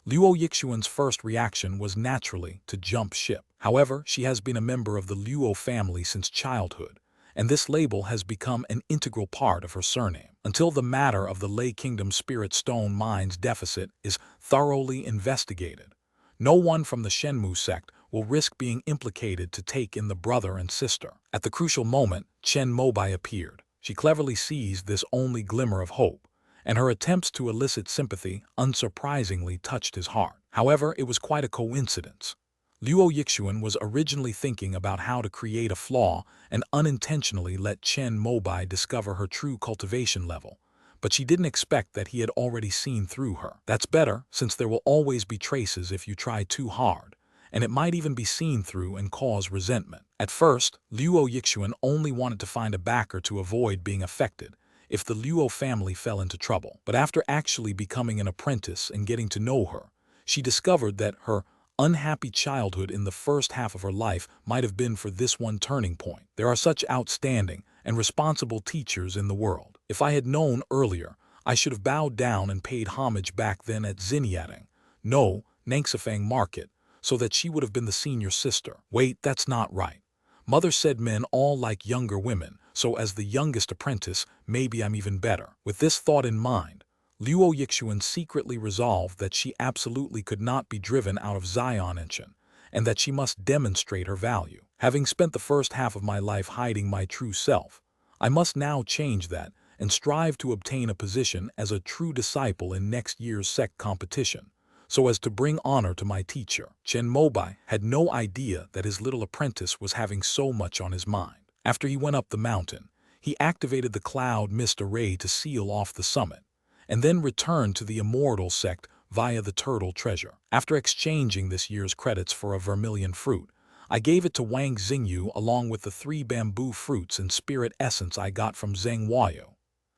Luo Yixuan's first reaction was naturally to jump ship. However, she has been a member of the Luo family since childhood, and this label has become an integral part of her surname. Until the matter of the Lei Kingdom Spirit Stone Mine's deficit is thoroughly investigated, no one from the Shenmu sect will risk being implicated to take in the brother and sister. At the crucial moment, Chen Mobai appeared. She cleverly seized this only glimmer of hope, and her attempts to elicit sympathy unsurprisingly touched his heart. However, it was quite a coincidence. Luo Yixuan was originally thinking about how to create a flaw and unintentionally let Chen Mobai discover her true cultivation level, but she didn't expect that he had already seen through her. That's better, since there will always be traces if you try too hard, and it might even be seen through and cause resentment. At first, Luo Yixuan only wanted to find a backer to avoid being affected if the Luo family fell into trouble. But after actually becoming an apprentice and getting to know her, she discovered that her unhappy childhood in the first half of her life might have been for this one turning point. There are such outstanding and responsible teachers in the world. If I had known earlier, I should have bowed down and paid homage back then at Xinjiang, no, Nangsifang Market, so that she would have been the senior sister. Wait, that's not right. Mother said men all like younger women, so as the youngest apprentice, maybe I'm even better. With this thought in mind, Luo Yixuan secretly resolved that she absolutely could not be driven out of Zionanshan, and that she must demonstrate her value. Having spent the first half of my life hiding my true self, I must now change that and strive to obtain a position as a true disciple in next year's sect competition, so as to bring honor to my teacher. Chen Mobai had no idea that his little apprentice was having so much on his mind. After he went up the mountain, he activated the cloud mist array to seal off the summit, and then returned to the immortal sect via the turtle treasure. After exchanging this year's credits for a vermilion fruit, I gave it to Wang Xingyu along with the 3 bamboo fruits and spirit essence I got from Zheng Huayu.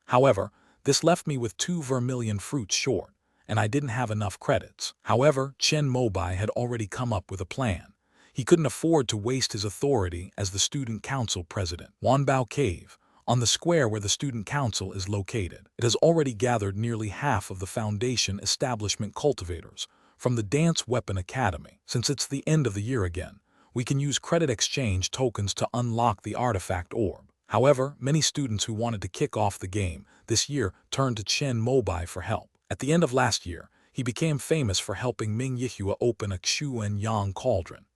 However, this left me with 2 vermilion fruits short, and I didn't have enough credits. However, Chen Mobai had already come up with a plan. He couldn't afford to waste his authority as the student council president. Wanbao Cave, on the square where the student council is located. It has already gathered nearly half of the Foundation establishment cultivators from the Dance Weapon Academy. Since it's the end of the year again, we can use credit exchange tokens to unlock the artifact orb. However, many students who wanted to kick off the game this year turned to Chen Mobai for help. At the end of last year, he became famous for helping Ming Yihua open a Xu and Yang cauldron.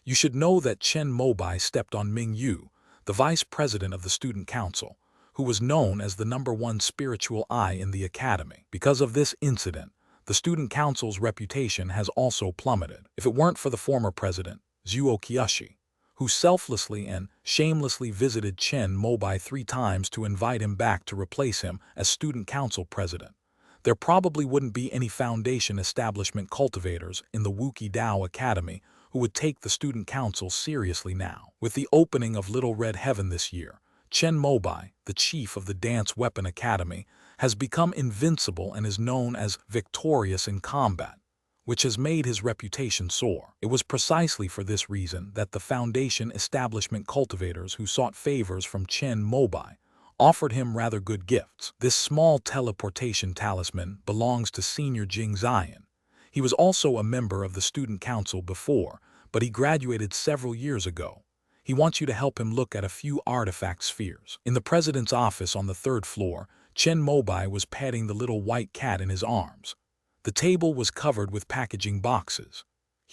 You should know that Chen Mobai stepped on Ming Yu, the vice president of the student council, who was known as the #1 spiritual eye in the academy. Because of this incident, the student council's reputation has also plummeted. If it weren't for the former president, Zhuo Qiushi, who selflessly and shamelessly visited Chen Mobai 3 times to invite him back to replace him as student council president, there probably wouldn't be any Foundation establishment cultivators in the Wuki Dao Academy who would take the student council seriously now. With the opening of Little Red Heaven this year, Chen Mobai, the chief of the Dance Weapon Academy, has become invincible and is known as victorious in combat, which has made his reputation soar. It was precisely for this reason that the Foundation establishment cultivators who sought favors from Chen Mobai offered him rather good gifts. This small teleportation talisman belongs to Senior Jing Zion. He was also a member of the student council before, but he graduated several years ago. He wants you to help him look at a few artifact spheres. In the president's office on the 3rd floor, Chen Mobai was patting the little white cat in his arms. The table was covered with packaging boxes.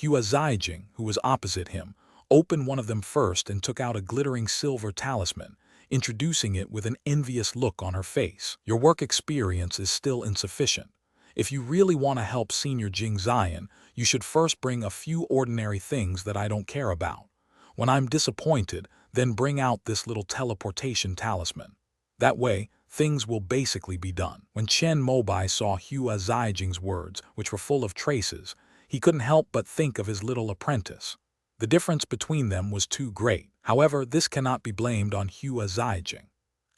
Hua Zijing, who was opposite him, opened one of them first and took out a glittering silver talisman, introducing it with an envious look on her face. Your work experience is still insufficient. If you really want to help Senior Jing Zion, you should first bring a few ordinary things that I don't care about. When I'm disappointed, then bring out this little teleportation talisman. That way, things will basically be done. When Chen Mobai saw Hua Zijing's words, which were full of traces, he couldn't help but think of his little apprentice. The difference between them was too great. However, this cannot be blamed on Hua Zijing.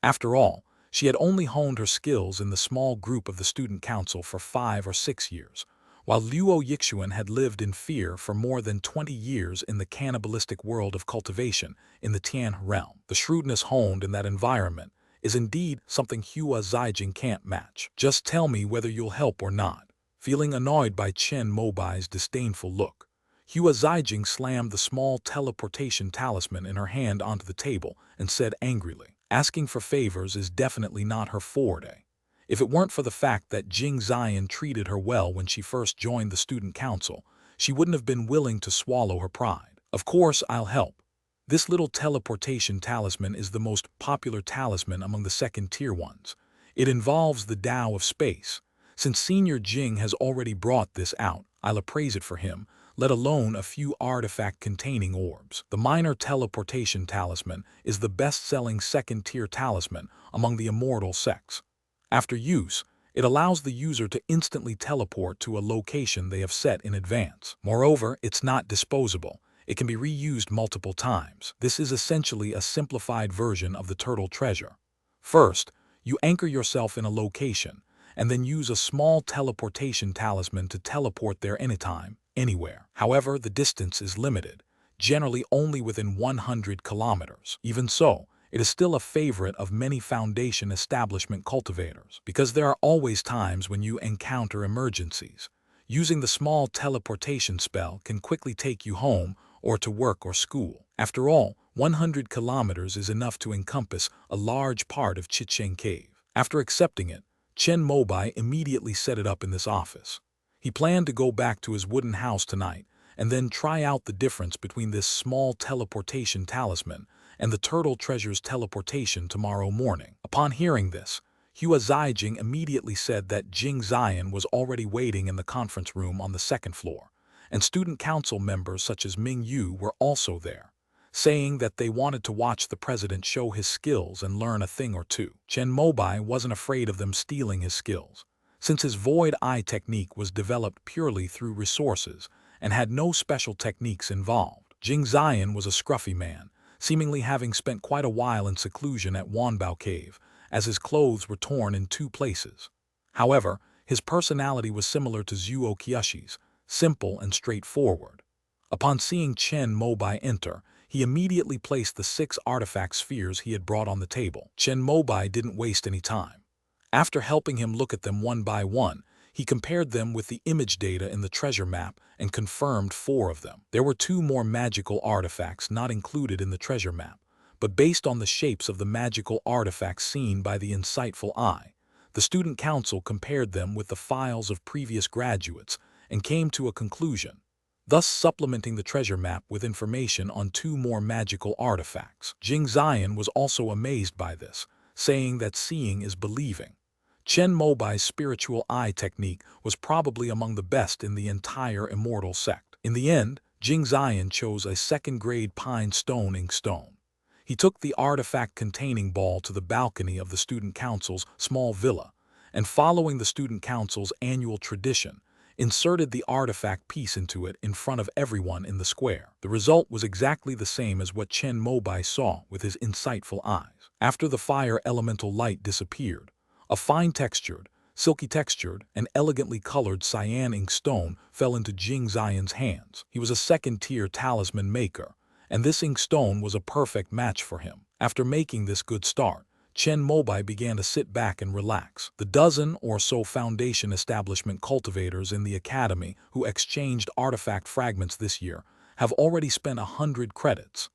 After all, she had only honed her skills in the small group of the student council for 5 or 6 years, while Luo Yixuan had lived in fear for more than 20 years in the cannibalistic world of cultivation in the Tian realm. The shrewdness honed in that environment is indeed something Hua Zijing can't match. Just tell me whether you'll help or not. Feeling annoyed by Chen Mobai's disdainful look, Hua Zijing slammed the small teleportation talisman in her hand onto the table and said angrily, "Asking for favors is definitely not her forte. If it weren't for the fact that Jing Zion treated her well when she first joined the student council, she wouldn't have been willing to swallow her pride. Of course, I'll help. This little teleportation talisman is the most popular talisman among the 2nd-tier ones. It involves the Tao of space. Since Senior Jing has already brought this out, I'll appraise it for him, let alone a few artifact-containing orbs. The minor teleportation talisman is the best-selling 2nd-tier talisman among the immortal sects. After use, it allows the user to instantly teleport to a location they have set in advance. Moreover, it's not disposable. It can be reused multiple times. This is essentially a simplified version of the turtle treasure. First, you anchor yourself in a location, and then use a small teleportation talisman to teleport there anytime, anywhere. However, the distance is limited, generally only within 100 kilometers. Even so, it is still a favorite of many Foundation establishment cultivators, because there are always times when you encounter emergencies. Using the small teleportation spell can quickly take you home or to work or school. After all, 100 kilometers is enough to encompass a large part of Chicheng Cave. After accepting it, Chen Mobai immediately set it up in this office. He planned to go back to his wooden house tonight and then try out the difference between this small teleportation talisman and the turtle treasure's teleportation tomorrow morning. Upon hearing this, Hua Zijing immediately said that Jing Zion was already waiting in the conference room on the 2nd floor, and student council members such as Ming Yu were also there, saying that they wanted to watch the president show his skills and learn a thing or two. Chen Mobai wasn't afraid of them stealing his skills. Since his void eye technique was developed purely through resources and had no special techniques involved. Jing Zion was a scruffy man, seemingly having spent quite a while in seclusion at Wanbao Cave, as his clothes were torn in 2 places. However, his personality was similar to Zuo Kyushi's, simple and straightforward. Upon seeing Chen Mobai enter, he immediately placed the 6 artifact spheres he had brought on the table. Chen Mobai didn't waste any time. After helping him look at them one by one, he compared them with the image data in the treasure map and confirmed 4 of them. There were 2 more magical artifacts not included in the treasure map, but based on the shapes of the magical artifacts seen by the insightful eye, the student council compared them with the files of previous graduates and came to a conclusion, thus supplementing the treasure map with information on 2 more magical artifacts. Jing Zion was also amazed by this, saying that seeing is believing. Chen Mobai's spiritual eye technique was probably among the best in the entire immortal sect. In the end, Jing Zion chose a 2nd-grade pine stone inkstone. He took the artifact-containing ball to the balcony of the student council's small villa, and following the student council's annual tradition, inserted the artifact piece into it in front of everyone in the square. The result was exactly the same as what Chen Mobai saw with his insightful eyes. After the fire elemental light disappeared, a fine-textured, silky-textured, and elegantly colored cyan ink stone fell into Jing Zion's hands. He was a 2nd-tier talisman maker, and this ink stone was a perfect match for him. After making this good start, Chen Mobai began to sit back and relax. The dozen or so foundation establishment cultivators in the academy who exchanged artifact fragments this year have already spent 100 credits.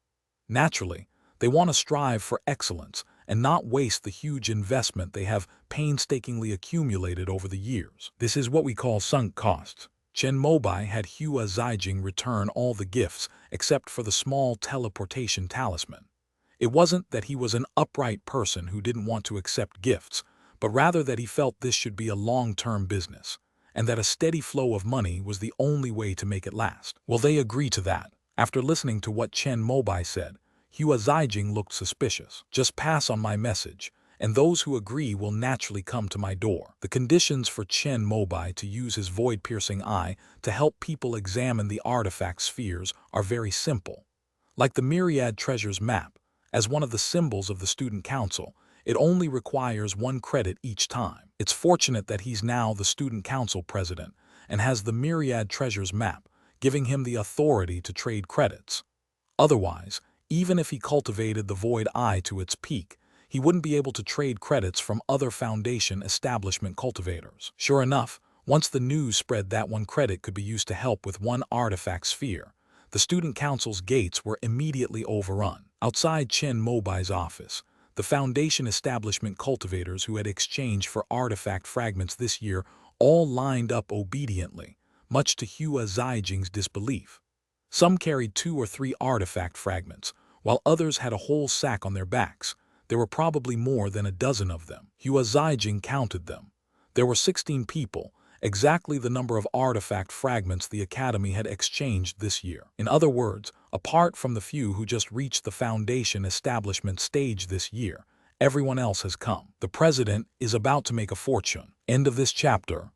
Naturally, they want to strive for excellence and not waste the huge investment they have painstakingly accumulated over the years. This is what we call sunk costs. Chen Mobai had Hua Zijing return all the gifts except for the small teleportation talisman. It wasn't that he was an upright person who didn't want to accept gifts, but rather that he felt this should be a long-term business, and that a steady flow of money was the only way to make it last. Well, they agree to that. After listening to what Chen Mobai said, Hua Zijing looked suspicious. Just pass on my message, and those who agree will naturally come to my door. The conditions for Chen Mobai to use his void-piercing eye to help people examine the artifact spheres are very simple. Like the Myriad Treasures map, as one of the symbols of the student council, it only requires 1 credit each time. It's fortunate that he's now the student council president and has the Myriad Treasures map, giving him the authority to trade credits. Otherwise, even if he cultivated the void eye to its peak, he wouldn't be able to trade credits from other foundation establishment cultivators. Sure enough, once the news spread that 1 credit could be used to help with 1 artifact sphere, the student council's gates were immediately overrun. Outside Chen Mobai's office, the foundation establishment cultivators who had exchanged for artifact fragments this year all lined up obediently, much to Hua Zijing's disbelief. Some carried 2 or 3 artifact fragments, while others had a whole sack on their backs. There were probably more than a dozen of them. Hua Zijing counted them. There were 16 people, exactly the number of artifact fragments the Academy had exchanged this year. In other words, apart from the few who just reached the foundation establishment stage this year, everyone else has come. The president is about to make a fortune. End of this chapter.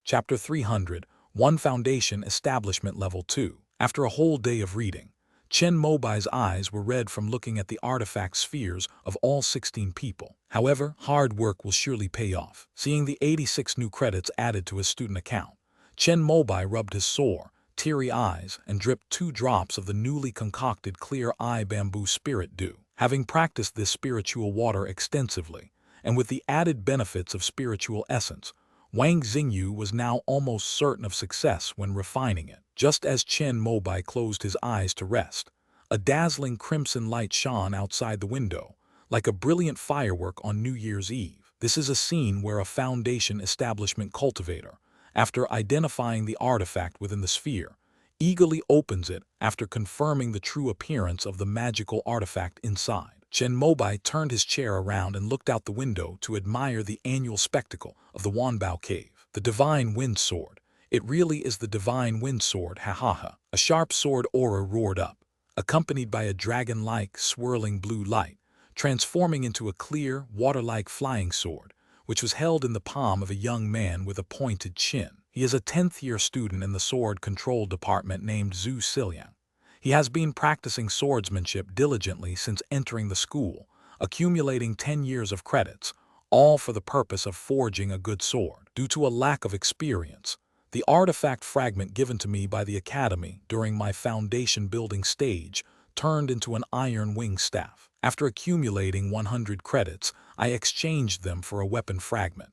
Chapter 300, 1 Foundation Establishment Level 2. After a whole day of reading, Chen Mobai's eyes were red from looking at the artifact spheres of all 16 people. However, hard work will surely pay off. Seeing the 86 new credits added to his student account, Chen Mobai rubbed his sore, teary eyes and dripped 2 drops of the newly concocted clear eye bamboo spirit dew. Having practiced this spiritual water extensively, and with the added benefits of spiritual essence, Wang Xingyu was now almost certain of success when refining it. Just as Chen Mobai closed his eyes to rest, a dazzling crimson light shone outside the window, like a brilliant firework on New Year's Eve. This is a scene where a foundation establishment cultivator, after identifying the artifact within the sphere, eagerly opens it after confirming the true appearance of the magical artifact inside. Chen Mobai turned his chair around and looked out the window to admire the annual spectacle of the Wanbao Cave. The Divine Wind Sword. It really is the Divine Wind Sword, ha ha ha. A sharp sword aura roared up, accompanied by a dragon-like, swirling blue light, transforming into a clear, water-like flying sword, which was held in the palm of a young man with a pointed chin. He is a 10th-year student in the sword control department named Zhu Siliang. He has been practicing swordsmanship diligently since entering the school, accumulating 10 years of credits, all for the purpose of forging a good sword. Due to a lack of experience, the artifact fragment given to me by the academy during my foundation building stage turned into an iron wing staff. After accumulating 100 credits, I exchanged them for a weapon fragment.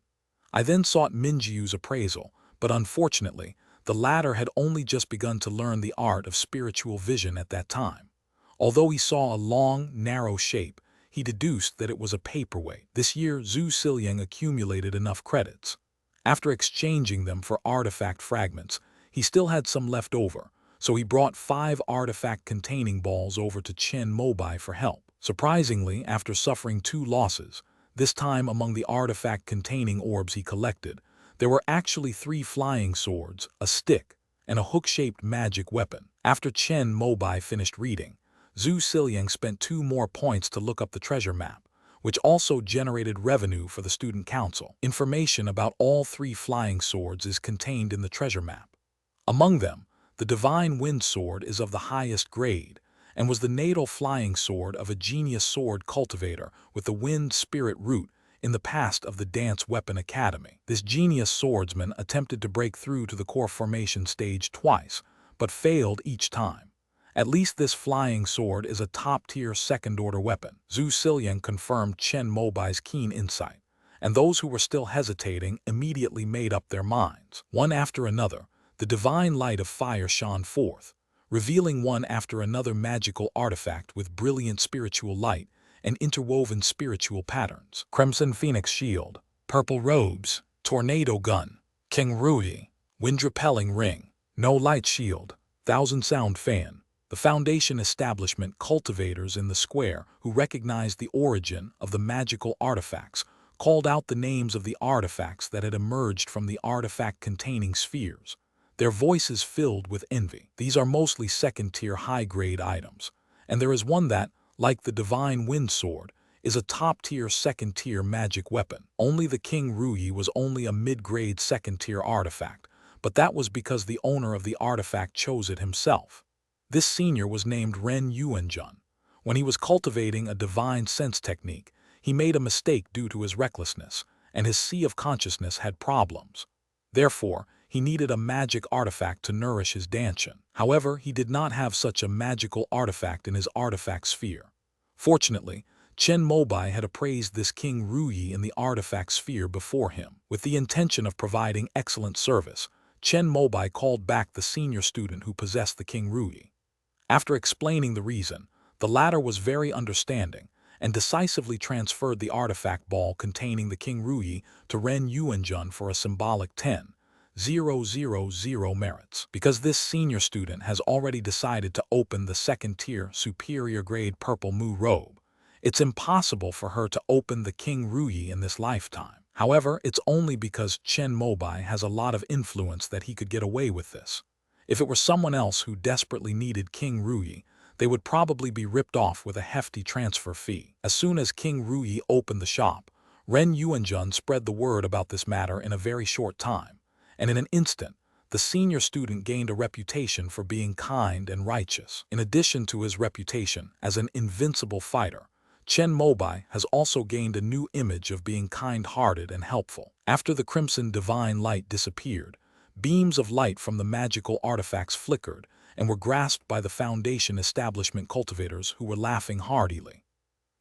I then sought Minjiu's appraisal, but unfortunately, the latter had only just begun to learn the art of spiritual vision at that time. Although he saw a long, narrow shape, he deduced that it was a paperweight. This year, Zhu Siliang accumulated enough credits. After exchanging them for artifact fragments, he still had some left over, so he brought 5 artifact-containing balls over to Chen Mobai for help. Surprisingly, after suffering 2 losses, this time among the artifact-containing orbs he collected, there were actually 3 flying swords, a stick, and a hook-shaped magic weapon. After Chen Mobai finished reading, Zhu Siliang spent 2 more points to look up the treasure map, which also generated revenue for the student council. Information about all 3 flying swords is contained in the treasure map. Among them, the Divine Wind Sword is of the highest grade, and was the natal flying sword of a genius sword cultivator with the Wind Spirit root in the past of the Dance Weapon Academy. This genius swordsman attempted to break through to the core formation stage twice, but failed each time. At least this flying sword is a top-tier second-order weapon. Zhu Siliang confirmed Chen Mobai's keen insight, and those who were still hesitating immediately made up their minds. One after another, the divine light of fire shone forth, revealing one after another magical artifact with brilliant spiritual light and interwoven spiritual patterns. Crimson Phoenix Shield, Purple Robes, Tornado Gun, King Rui, Wind-Repelling Ring, No Light Shield, Thousand Sound Fan. The Foundation establishment cultivators in the square who recognized the origin of the magical artifacts called out the names of the artifacts that had emerged from the artifact-containing spheres. Their voices filled with envy. These are mostly second-tier high-grade items, and there is one that, like the Divine Wind Sword, is a top-tier second-tier magic weapon. Only the King Rui was only a mid-grade second-tier artifact, but that was because the owner of the artifact chose it himself. This senior was named Ren Yuanjun. When he was cultivating a divine sense technique, he made a mistake due to his recklessness, and his sea of consciousness had problems. Therefore, he needed a magic artifact to nourish his Danshan. However, he did not have such a magical artifact in his artifact sphere. Fortunately, Chen Mobai had appraised this King Rui in the artifact sphere before him. With the intention of providing excellent service, Chen Mobai called back the senior student who possessed the King Rui. After explaining the reason, the latter was very understanding and decisively transferred the artifact ball containing the King Rui to Ren Yuanjun for a symbolic 10,000 merits. Because this senior student has already decided to open the second-tier superior-grade Purple Mu robe, it's impossible for her to open the King Rui in this lifetime. However, it's only because Chen Mobai has a lot of influence that he could get away with this. If it were someone else who desperately needed King Rui, they would probably be ripped off with a hefty transfer fee. As soon as King Rui opened the shop, Ren Yuanjun spread the word about this matter in a very short time, and in an instant, the senior student gained a reputation for being kind and righteous. In addition to his reputation as an invincible fighter, Chen Mobai has also gained a new image of being kind-hearted and helpful. After the crimson divine light disappeared, beams of light from the magical artifacts flickered and were grasped by the Foundation establishment cultivators who were laughing heartily.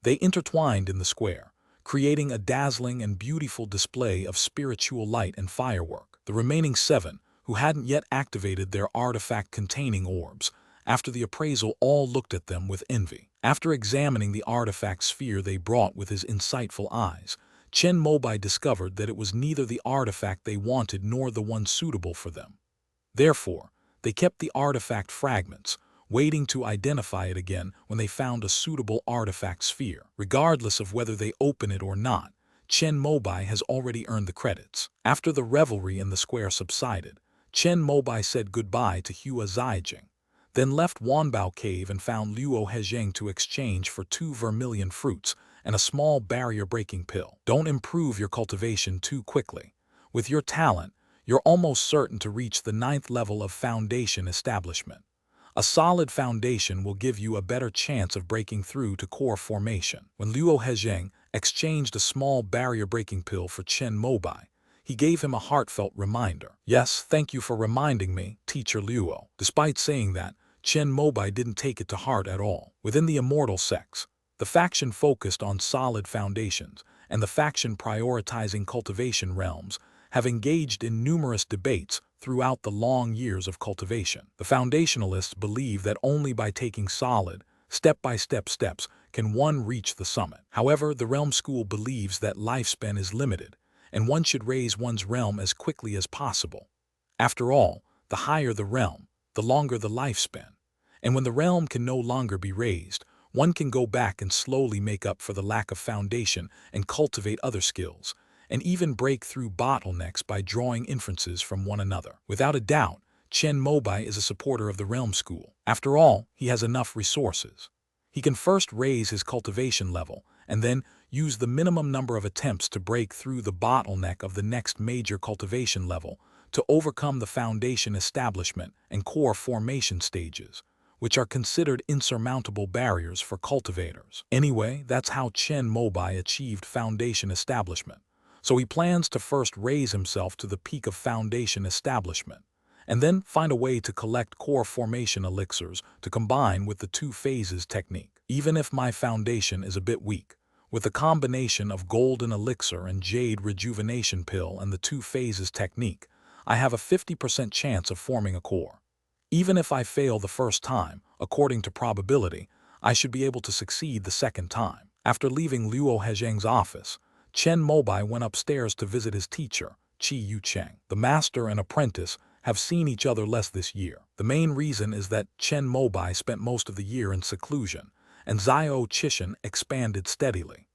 They intertwined in the square, creating a dazzling and beautiful display of spiritual light and firework. The remaining 7, who hadn't yet activated their artifact-containing orbs, after the appraisal all looked at them with envy. After examining the artifact sphere they brought with his insightful eyes, Chen Mobai discovered that it was neither the artifact they wanted nor the one suitable for them. Therefore, they kept the artifact fragments, waiting to identify it again when they found a suitable artifact sphere. Regardless of whether they open it or not, Chen Mobai has already earned the credits. After the revelry in the square subsided, Chen Mobai said goodbye to Hua Zijing, then left Wanbao Cave and found Luo Hezheng to exchange for 2 vermilion fruits and a small barrier-breaking pill. Don't improve your cultivation too quickly. With your talent, you're almost certain to reach the 9th level of foundation establishment. A solid foundation will give you a better chance of breaking through to core formation. When Luo Hezheng exchanged a small barrier-breaking pill for Chen Mobai, he gave him a heartfelt reminder. Yes, thank you for reminding me, Teacher Luo. Despite saying that, Chen Mobai didn't take it to heart at all. Within the immortal sects, the faction focused on solid foundations, and the faction prioritizing cultivation realms have engaged in numerous debates throughout the long years of cultivation. The foundationalists believe that only by taking solid, step-by-step steps can one reach the summit. However, the realm school believes that lifespan is limited, and one should raise one's realm as quickly as possible. After all, the higher the realm, the longer the lifespan. And when the realm can no longer be raised, one can go back and slowly make up for the lack of foundation and cultivate other skills, and even break through bottlenecks by drawing inferences from one another. Without a doubt, Chen Mobai is a supporter of the realm school. After all, he has enough resources. He can first raise his cultivation level, and then use the minimum number of attempts to break through the bottleneck of the next major cultivation level to overcome the foundation establishment and core formation stages, which are considered insurmountable barriers for cultivators. Anyway, that's how Chen Mobai achieved foundation establishment. So he plans to first raise himself to the peak of foundation establishment, and then find a way to collect core formation elixirs to combine with the 2 phases technique. Even if my foundation is a bit weak, with the combination of golden elixir and jade rejuvenation pill and the 2 phases technique, I have a 50% chance of forming a core. Even if I fail the first time, according to probability, I should be able to succeed the second time. After leaving Luo Hezheng's office, Chen Mobai went upstairs to visit his teacher, Qi Yucheng. The master and apprentice have seen each other less this year. The main reason is that Chen Mobai spent most of the year in seclusion, and Zhao Chishan expanded steadily.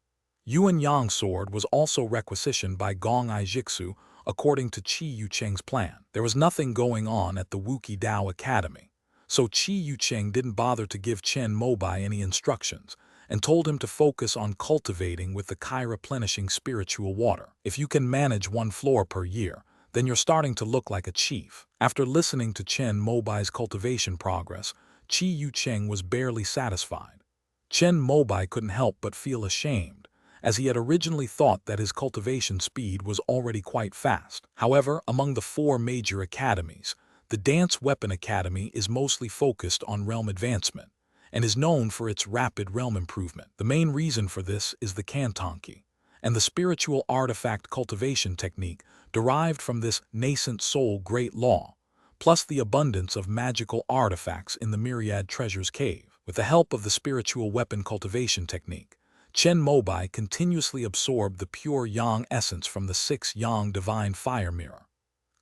Yuan Yang sword was also requisitioned by Gong Ai Jixu according to Qi Yucheng's plan. There was nothing going on at the Wuki Dao Academy, so Qi Yucheng didn't bother to give Chen Mobai any instructions, and told him to focus on cultivating with the Kai-replenishing spiritual water. If you can manage 1 floor per year, then you're starting to look like a chief. After listening to Chen Mobai's cultivation progress, Qi Yucheng was barely satisfied. Chen Mobai couldn't help but feel ashamed, as he had originally thought that his cultivation speed was already quite fast. However, among the 4 major academies, the Dance Weapon Academy is mostly focused on realm advancement, and is known for its rapid realm improvement. The main reason for this is the Kantonki, and the spiritual artifact cultivation technique derived from this nascent soul great law, plus the abundance of magical artifacts in the Myriad Treasures Cave. With the help of the spiritual weapon cultivation technique, Chen Mobai continuously absorbed the pure yang essence from the 6 yang divine fire mirror.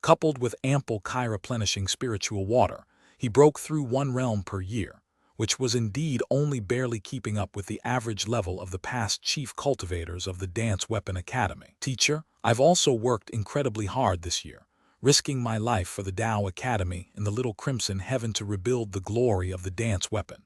Coupled with ample Kai-replenishing spiritual water, he broke through 1 realm per year, which was indeed only barely keeping up with the average level of the past chief cultivators of the Dance Weapon Academy. Teacher, I've also worked incredibly hard this year, risking my life for the Dao Academy in the Little Crimson Heaven to rebuild the glory of the dance weapon.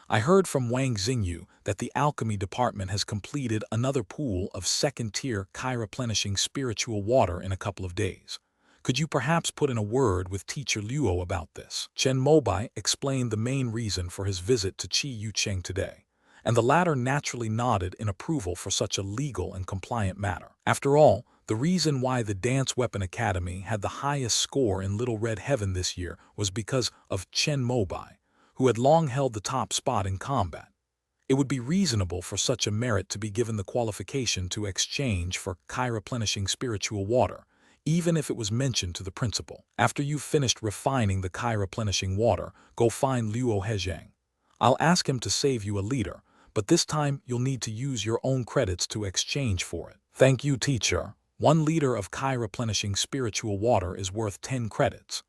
I heard from Wang Xingyu that the alchemy department has completed another pool of 2nd-tier Kai-replenishing spiritual water in a couple of days. Could you perhaps put in a word with Teacher Luo about this? Chen Mobai explained the main reason for his visit to Qi Yucheng today, and the latter naturally nodded in approval for such a legal and compliant matter. After all, the reason why the Dance Weapon Academy had the highest score in Little Red Heaven this year was because of Chen Mobai, who had long held the top spot in combat. It would be reasonable for such a merit to be given the qualification to exchange for Kai-replenishing spiritual water, even if it was mentioned to the principal. After you've finished refining the Kai-replenishing water, go find Luo Hezheng. I'll ask him to save you a liter, but this time you'll need to use your own credits to exchange for it. Thank you, teacher. 1 liter of Kai-replenishing spiritual water is worth 10 credits.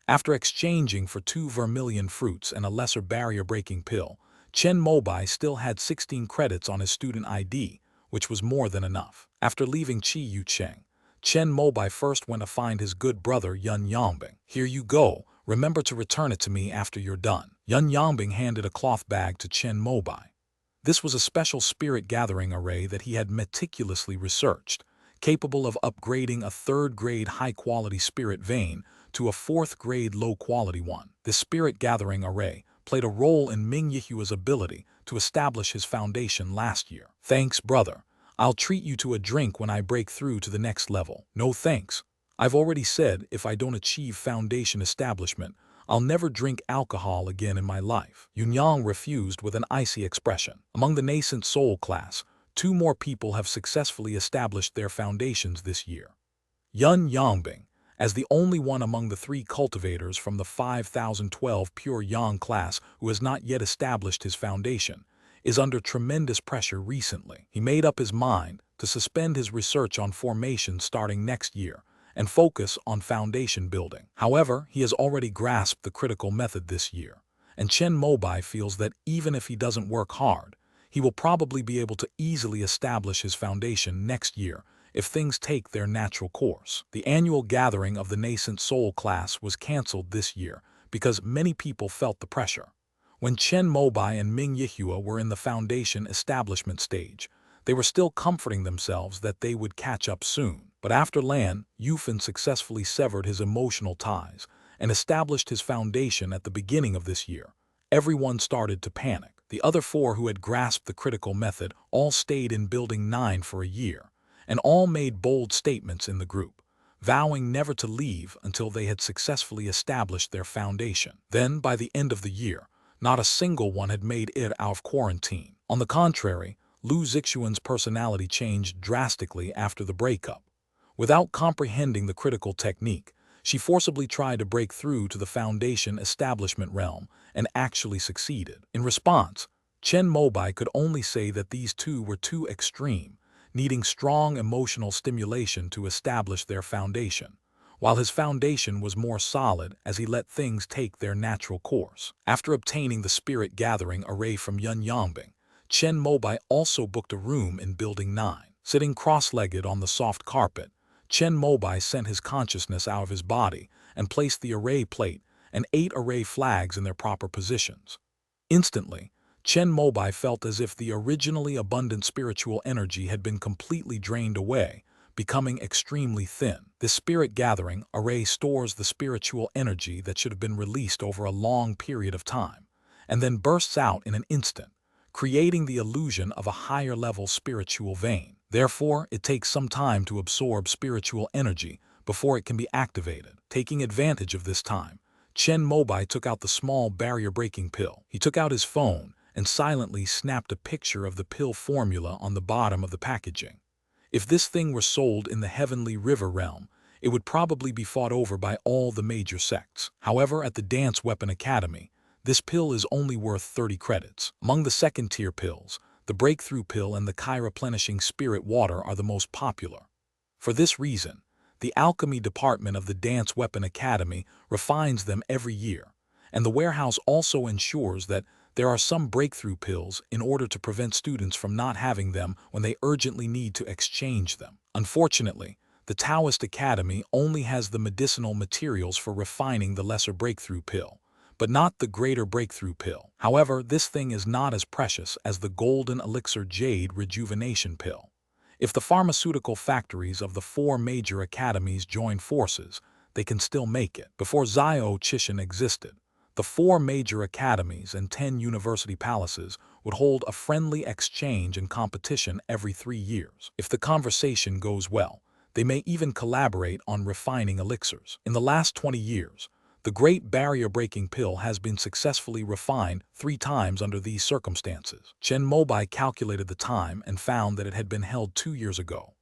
After exchanging for 2 vermilion fruits and a lesser barrier-breaking pill, Chen Mobai still had 16 credits on his student ID, which was more than enough. After leaving Qi Yucheng, Chen Mobai first went to find his good brother Yun Yangbing. Here you go, remember to return it to me after you're done. Yun Yangbing handed a cloth bag to Chen Mobai. This was a special spirit gathering array that he had meticulously researched, capable of upgrading a third-grade high-quality spirit vein to a fourth-grade low-quality one. This spirit gathering array played a role in Ming Yihua's ability to establish his foundation last year. Thanks, brother. I'll treat you to a drink when I break through to the next level. No thanks. I've already said if I don't achieve foundation establishment, I'll never drink alcohol again in my life. Yunyang refused with an icy expression. Among the nascent soul class, 2 more people have successfully established their foundations this year. Yun Yangbing, as the only one among the 3 cultivators from the 5012 pure Yang class who has not yet established his foundation, is under tremendous pressure recently. He made up his mind to suspend his research on formation starting next year and focus on foundation building. However, he has already grasped the critical method this year, and Chen Mobai feels that even if he doesn't work hard, he will probably be able to easily establish his foundation next year if things take their natural course. The annual gathering of the nascent soul class was cancelled this year because many people felt the pressure. When Chen Mobai and Ming Yihua were in the foundation establishment stage, they were still comforting themselves that they would catch up soon. But after Lan Yufan successfully severed his emotional ties and established his foundation at the beginning of this year, everyone started to panic. The other 4 who had grasped the critical method all stayed in Building 9 for a year, and all made bold statements in the group, vowing never to leave until they had successfully established their foundation. Then, by the end of the year, not a single one had made it out of quarantine. On the contrary, Lu Zixuan's personality changed drastically after the breakup. Without comprehending the critical technique, she forcibly tried to break through to the foundation establishment realm and actually succeeded. In response, Chen Mobai could only say that these 2 were too extreme, needing strong emotional stimulation to establish their foundation, while his foundation was more solid as he let things take their natural course. After obtaining the spirit gathering array from Yun Yangbing, Chen Mobai also booked a room in Building 9. Sitting cross-legged on the soft carpet, Chen Mobai sent his consciousness out of his body and placed the array plate and 8 array flags in their proper positions. Instantly, Chen Mobai felt as if the originally abundant spiritual energy had been completely drained away, becoming extremely thin. This spirit gathering array stores the spiritual energy that should have been released over a long period of time, and then bursts out in an instant, creating the illusion of a higher-level spiritual vein. Therefore, it takes some time to absorb spiritual energy before it can be activated. Taking advantage of this time, Chen Mobai took out the small barrier-breaking pill. He took out his phone and silently snapped a picture of the pill formula on the bottom of the packaging. If this thing were sold in the Heavenly River realm, it would probably be fought over by all the major sects. However, at the Dance Weapon Academy, this pill is only worth 30 credits. Among the second-tier pills, the Breakthrough Pill and the Chi-Replenishing Spirit Water are the most popular. For this reason, the Alchemy Department of the Dance Weapon Academy refines them every year, and the warehouse also ensures that there are some breakthrough pills in order to prevent students from not having them when they urgently need to exchange them. Unfortunately, the Taoist Academy only has the medicinal materials for refining the lesser breakthrough pill, but not the greater breakthrough pill. However, this thing is not as precious as the golden elixir jade rejuvenation pill. If the pharmaceutical factories of the 4 major academies join forces, they can still make it. Before Zio Chishan existed, the 4 major academies and 10 university palaces would hold a friendly exchange and competition every 3 years. If the conversation goes well, they may even collaborate on refining elixirs. In the last 20 years, the Great Barrier-Breaking Pill has been successfully refined 3 times under these circumstances. Chen Mobai calculated the time and found that it had been held 2 years ago.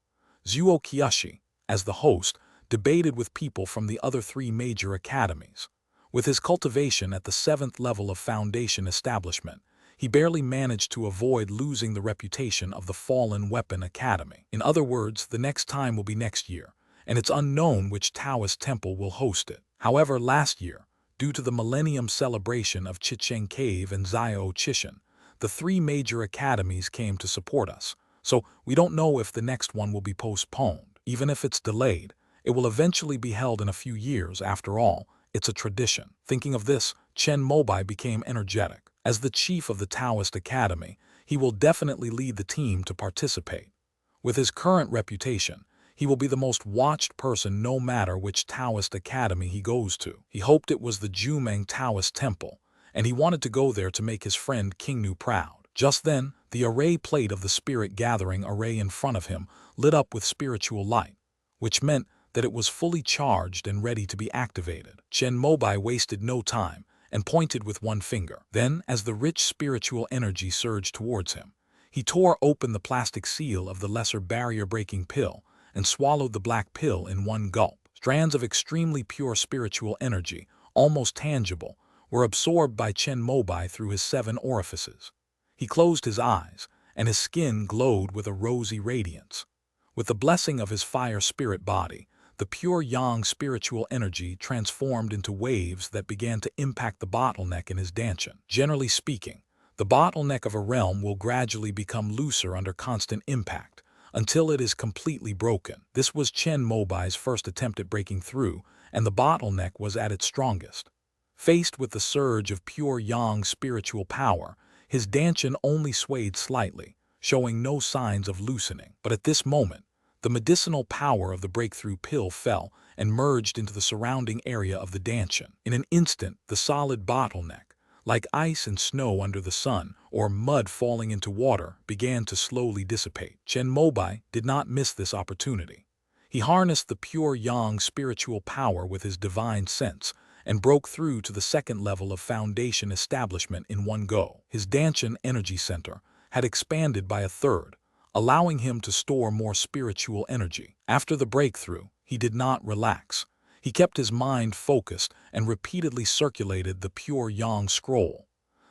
Zuo Kiyoshi, as the host, debated with people from the other 3 major academies. With his cultivation at the 7th level of foundation establishment, he barely managed to avoid losing the reputation of the Fallen Weapon Academy. In other words, the next time will be next year, and it's unknown which Taoist temple will host it. However, last year, due to the Millennium celebration of Chicheng Cave and Zio Chishan, the 3 major academies came to support us, so we don't know if the next one will be postponed. Even if it's delayed, it will eventually be held in a few years. After all, it's a tradition. Thinking of this, Chen Mobai became energetic. As the chief of the Taoist Academy, he he will definitely lead the team to participate. With his current reputation, he will be the most watched person no matter which Taoist academy he goes to. He hoped it was the Jumeng Taoist temple, and he wanted to go there to make his friend King Nu proud. Just then, the array plate of the spirit gathering array in front of him lit up with spiritual light, which meant that it was fully charged and ready to be activated. Chen Mobai wasted no time and pointed with one finger. Then, as the rich spiritual energy surged towards him, he tore open the plastic seal of the lesser barrier-breaking pill and swallowed the black pill in one gulp. Strands of extremely pure spiritual energy, almost tangible, were absorbed by Chen Mobai through his 7 orifices. He closed his eyes, and his skin glowed with a rosy radiance. With the blessing of his fire spirit body, the pure yang spiritual energy transformed into waves that began to impact the bottleneck in his dantian. Generally speaking, the bottleneck of a realm will gradually become looser under constant impact, until it is completely broken. This was Chen Mobai's first attempt at breaking through, and the bottleneck was at its strongest. Faced with the surge of pure yang spiritual power, his dantian only swayed slightly, showing no signs of loosening. But at this moment, the medicinal power of the breakthrough pill fell and merged into the surrounding area of the dantian. In an instant, the solid bottleneck, like ice and snow under the sun, or mud falling into water, began to slowly dissipate. Chen Mobai did not miss this opportunity. He harnessed the pure yang spiritual power with his divine sense and broke through to the second level of foundation establishment in one go. His dantian energy center had expanded by a third, allowing him to store more spiritual energy. After the breakthrough, he did not relax. He kept his mind focused and repeatedly circulated the pure yang scroll.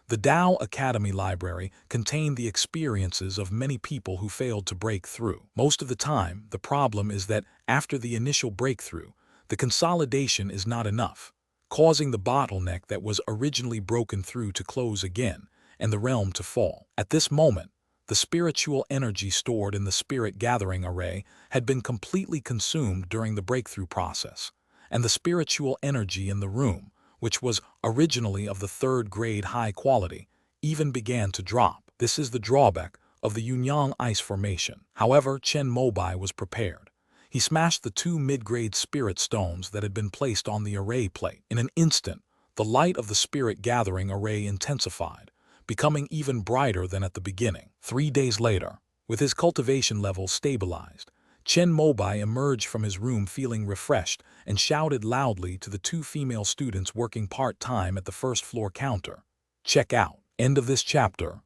The Tao Academy library contained the experiences of many people who failed to break through. Most of the time, the problem is that after the initial breakthrough, the consolidation is not enough, causing the bottleneck that was originally broken through to close again and the realm to fall. At this moment, the spiritual energy stored in the spirit gathering array had been completely consumed during the breakthrough process, and the spiritual energy in the room, which was originally of the 3rd grade high quality, even began to drop. This is the drawback of the Yunyang ice formation. However, Chen Mobai was prepared. He smashed the 2 mid-grade spirit stones that had been placed on the array plate. In an instant, the light of the spirit gathering array intensified, becoming even brighter than at the beginning. 3 days later, with his cultivation level stabilized, Chen Mobai emerged from his room feeling refreshed and shouted loudly to the 2 female students working part-time at the first-floor counter, "Check out." End of this chapter.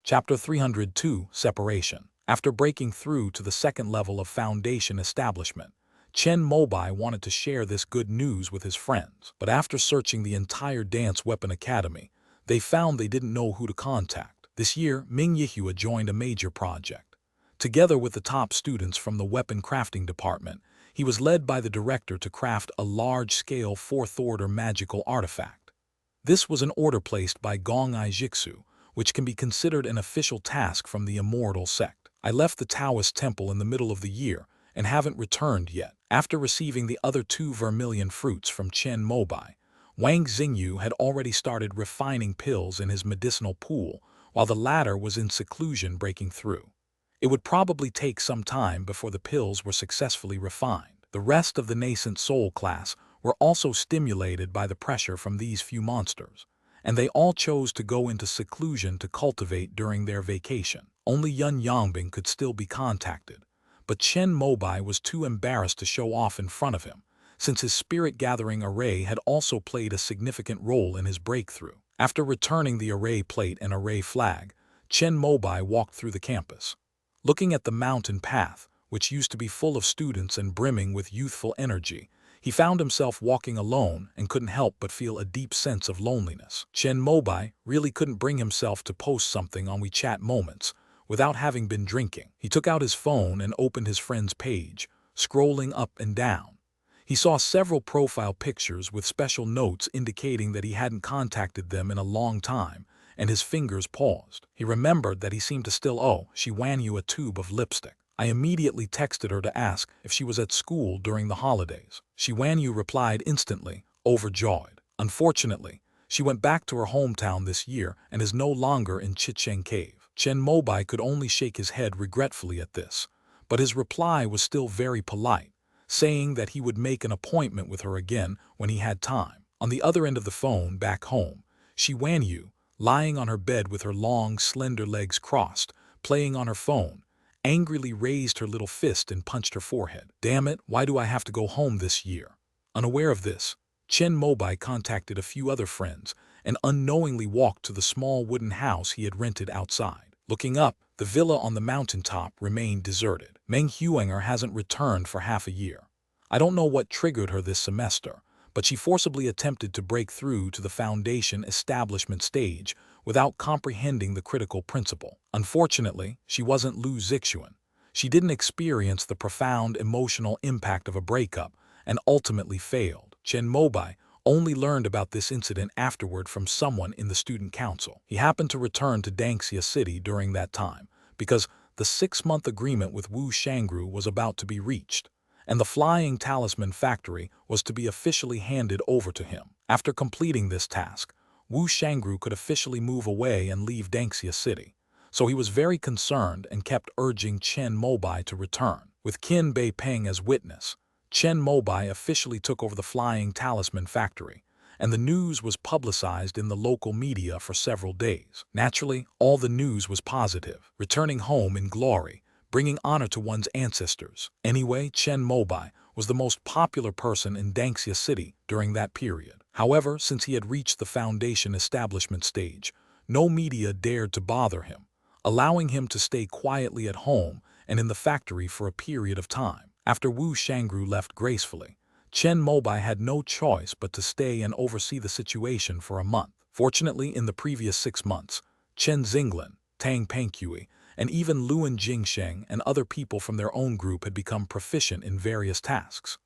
Chapter 302, Separation. After breaking through to the second level of foundation establishment, Chen Mobai wanted to share this good news with his friends. But after searching the entire Dance Weapon Academy, they found they didn't know who to contact. This year, Ming Yihua joined a major project. Together with the top students from the weapon crafting department, he was led by the director to craft a large-scale 4th-order magical artifact. This was an order placed by Gongai Jixu, which can be considered an official task from the immortal sect. I left the Taoist temple in the middle of the year and haven't returned yet. After receiving the other 2 vermilion fruits from Chen Mobai, Wang Xingyu had already started refining pills in his medicinal pool, while the latter was in seclusion breaking through. It would probably take some time before the pills were successfully refined. The rest of the nascent soul class were also stimulated by the pressure from these few monsters, and they all chose to go into seclusion to cultivate during their vacation. Only Yun Yangbing could still be contacted, but Chen Mobai was too embarrassed to show off in front of him, since his spirit-gathering array had also played a significant role in his breakthrough. After returning the array plate and array flag, Chen Mobai walked through the campus. Looking at the mountain path, which used to be full of students and brimming with youthful energy, he found himself walking alone and couldn't help but feel a deep sense of loneliness. Chen Mobai really couldn't bring himself to post something on WeChat Moments without having been drinking. He took out his phone and opened his friend's page, scrolling up and down. He saw several profile pictures with special notes indicating that he hadn't contacted them in a long time, and his fingers paused. He remembered that he seemed to still owe Shi Wanyu a tube of lipstick. I immediately texted her to ask if she was at school during the holidays. Shi Wanyu replied instantly, overjoyed. Unfortunately, She went back to her hometown this year and is no longer in Chicheng Cave. Chen Mobai could only shake his head regretfully at this, but his reply was still very polite, saying that he would make an appointment with her again when he had time. On the other end of the phone, back home, Shi Wanyu, lying on her bed with her long, slender legs crossed, playing on her phone, angrily raised her little fist and punched her forehead. Damn it, why do I have to go home this year? Unaware of this, Chen Mobai contacted a few other friends and unknowingly walked to the small wooden house he had rented outside. Looking up, the villa on the mountaintop remained deserted. Meng Huinger hasn't returned for half a year. I don't know what triggered her this semester, but she forcibly attempted to break through to the foundation establishment stage without comprehending the critical principle. Unfortunately, she wasn't Lu Zixuan. She didn't experience the profound emotional impact of a breakup and ultimately failed. Chen Mobai only learned about this incident afterward from someone in the student council. He happened to return to Dangxia City during that time because the 6-month agreement with Wu Shangru was about to be reached, and the flying talisman factory was to be officially handed over to him. After completing this task, Wu Shangru could officially move away and leave Dangxia City, so he was very concerned and kept urging Chen Mobai to return. With Qin Bei Peng as witness, Chen Mobai officially took over the flying talisman factory, and the news was publicized in the local media for several days. Naturally, all the news was positive, returning home in glory, bringing honor to one's ancestors. Anyway, Chen Mobai was the most popular person in Dangxia City during that period. However, since he had reached the foundation establishment stage, no media dared to bother him, allowing him to stay quietly at home and in the factory for a period of time. After Wu Shangru left gracefully, Chen Mobai had no choice but to stay and oversee the situation for a month. Fortunately, in the previous 6 months, Chen Xinglan, Tang Pengqi, and even Luan Jingsheng and other people from their own group had become proficient in various tasks.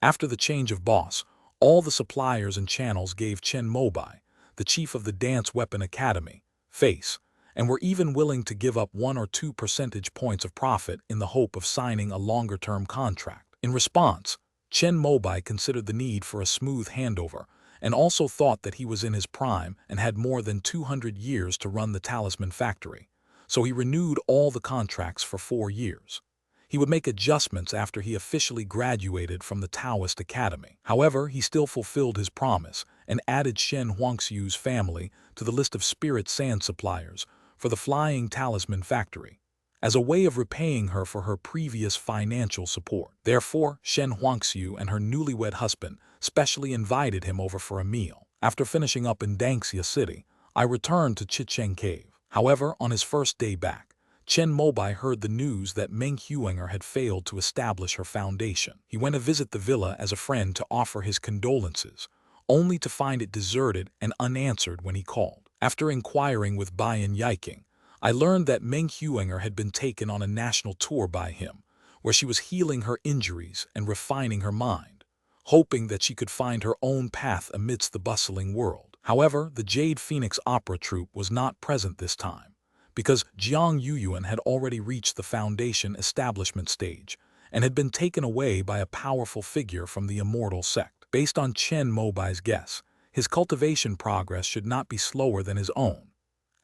After the change of boss, all the suppliers and channels gave Chen Mobai, the chief of the Dance Weapon Academy, face, and were even willing to give up 1 or 2 percentage points of profit in the hope of signing a longer-term contract. In response, Chen Mobai considered the need for a smooth handover and also thought that he was in his prime and had more than 200 years to run the talisman factory, so he renewed all the contracts for 4 years. He would make adjustments after he officially graduated from the Taoist Academy. However, he still fulfilled his promise and added Shen Huangxiu's family to the list of spirit sand suppliers for the flying talisman factory, as a way of repaying her for her previous financial support. Therefore, Shen Huangxiu and her newlywed husband specially invited him over for a meal. After finishing up in Dangxia City, I returned to Chicheng Cave. However, on his first day back, Chen Mobai heard the news that Meng Huinger had failed to establish her foundation. He went to visit the villa as a friend to offer his condolences, only to find it deserted and unanswered when he called. After inquiring with Bayan Yiking, I learned that Meng Huinger had been taken on a national tour by him, where she was healing her injuries and refining her mind, hoping that she could find her own path amidst the bustling world. However, the Jade Phoenix Opera Troupe was not present this time, because Jiang Yuyuan had already reached the foundation establishment stage and had been taken away by a powerful figure from the immortal sect. Based on Chen Mobai's guess, his cultivation progress should not be slower than his own.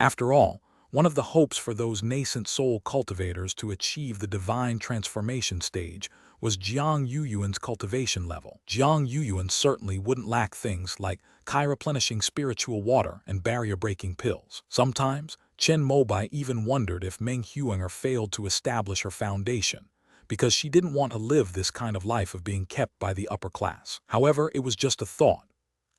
After all, one of the hopes for those nascent soul cultivators to achieve the divine transformation stage was Jiang Yuyuan's cultivation level. Jiang Yuyuan certainly wouldn't lack things like replenishing spiritual water and barrier-breaking pills. Sometimes, Chen Mobai even wondered if Meng Huinger failed to establish her foundation, because she didn't want to live this kind of life of being kept by the upper class. However, it was just a thought.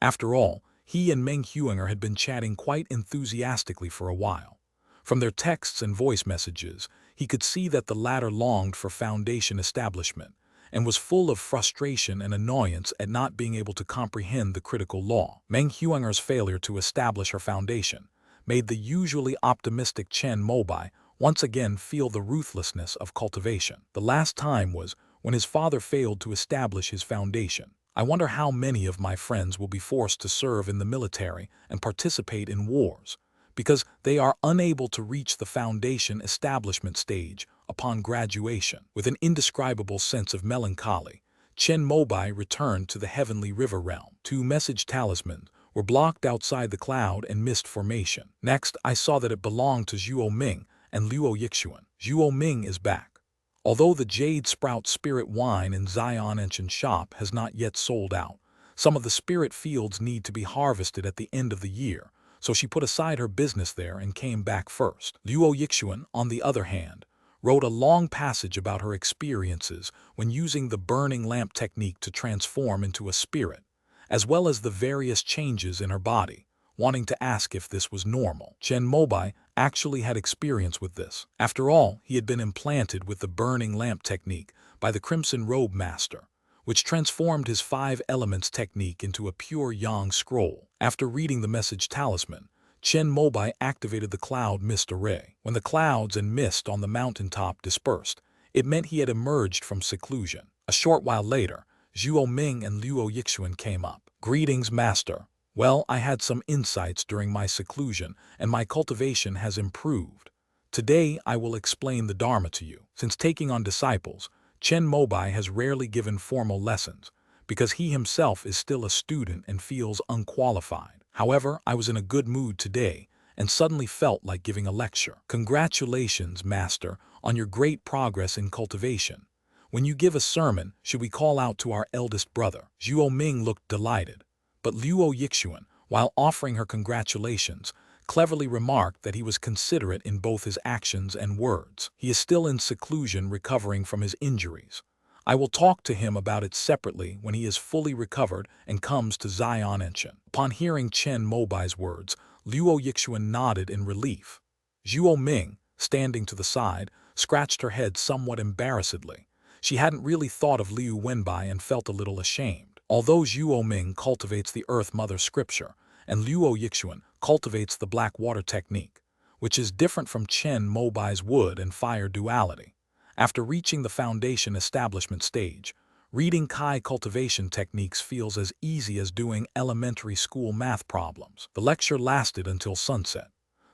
After all, he and Meng Huinger had been chatting quite enthusiastically for a while. From their texts and voice messages, he could see that the latter longed for foundation establishment and was full of frustration and annoyance at not being able to comprehend the critical law. Meng Huinger's failure to establish her foundation made the usually optimistic Chen Mobai once again feel the ruthlessness of cultivation. The last time was when his father failed to establish his foundation. I wonder how many of my friends will be forced to serve in the military and participate in wars, because they are unable to reach the foundation establishment stage upon graduation. With an indescribable sense of melancholy, Chen Mobai returned to the heavenly river realm. 2 message talismans were blocked outside the cloud and mist formation. Next, I saw that it belonged to Zhuo Ming and Luo Yixuan. Zhuo Ming is back. Although the Jade Sprout Spirit Wine in Zion Ancient Shop has not yet sold out, some of the spirit fields need to be harvested at the end of the year, so she put aside her business there and came back first. Luo Yixuan, on the other hand, wrote a long passage about her experiences when using the burning lamp technique to transform into a spirit, as well as the various changes in her body, wanting to ask if this was normal. Chen Mobai actually had experience with this. After all, he had been implanted with the burning lamp technique by the Crimson Robe Master, which transformed his 5 elements technique into a pure yang scroll. After reading the message talisman, Chen Mobai activated the cloud mist array. When the clouds and mist on the mountaintop dispersed, it meant he had emerged from seclusion. A short while later, Zhuo Ming and Luo Yixuan came up. "Greetings, Master. Well, I had some insights during my seclusion, and my cultivation has improved. Today, I will explain the Dharma to you." Since taking on disciples, Chen Mobai has rarely given formal lessons, because he himself is still a student and feels unqualified. However, I was in a good mood today, and suddenly felt like giving a lecture. "Congratulations, Master, on your great progress in cultivation. When you give a sermon, should we call out to our eldest brother?" Zhuo Ming looked delighted, but Luo Yixuan, while offering her congratulations, cleverly remarked that he was considerate in both his actions and words. "He is still in seclusion recovering from his injuries. I will talk to him about it separately when he is fully recovered and comes to Zion Ancient." Upon hearing Chen Mobai's words, Luo Yixuan nodded in relief. Zhuo Ming, standing to the side, scratched her head somewhat embarrassedly. She hadn't really thought of Liu Wenbai and felt a little ashamed. Although Zhuo Ming cultivates the Earth Mother scripture, and Luo Yixuan cultivates the Black Water technique, which is different from Chen Mobai's wood and fire duality. After reaching the foundation establishment stage, reading Kai cultivation techniques feels as easy as doing elementary school math problems. The lecture lasted until sunset.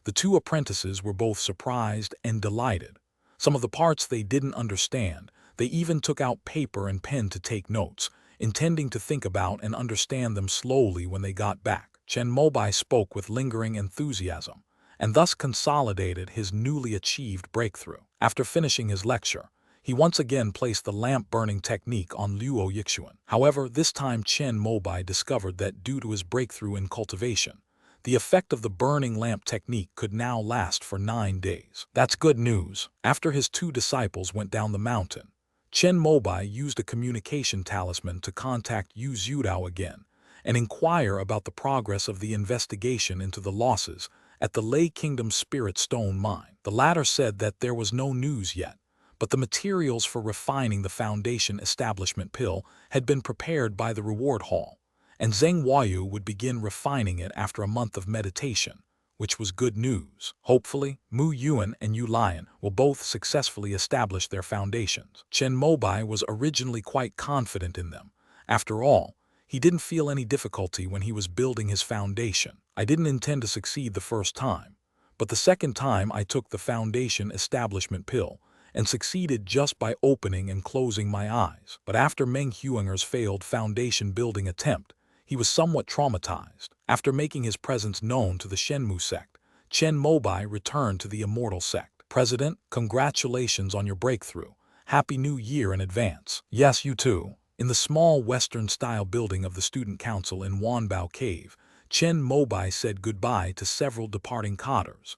The 2 apprentices were both surprised and delighted. Some of the parts they didn't understand, they even took out paper and pen to take notes, intending to think about and understand them slowly when they got back. Chen Mobai spoke with lingering enthusiasm, and thus consolidated his newly achieved breakthrough. After finishing his lecture, he once again placed the lamp-burning technique on Luo Yixuan. However, this time Chen Mobai discovered that due to his breakthrough in cultivation, the effect of the burning lamp technique could now last for 9 days. That's good news. After his 2 disciples went down the mountain, Chen Mobai used a communication talisman to contact Yu Zhudao again and inquire about the progress of the investigation into the losses at the Lei Kingdom Spirit Stone Mine. The latter said that there was no news yet, but the materials for refining the Foundation Establishment Pill had been prepared by the Reward Hall, and Zheng Huayu would begin refining it after a month of meditation, which was good news. Hopefully, Mu Yuan and Yu Lion will both successfully establish their foundations. Chen Mobai was originally quite confident in them. After all, he didn't feel any difficulty when he was building his foundation. "I didn't intend to succeed the first time, but the second time I took the Foundation Establishment Pill and succeeded just by opening and closing my eyes." But after Meng Huanger's failed foundation building attempt, he was somewhat traumatized. After making his presence known to the Shenmu sect, Chen Mobai returned to the Immortal sect. "President, congratulations on your breakthrough. Happy New Year in advance." "Yes, you too." In the small Western-style building of the Student Council in Wanbao Cave, Chen Mobai said goodbye to several departing cadres.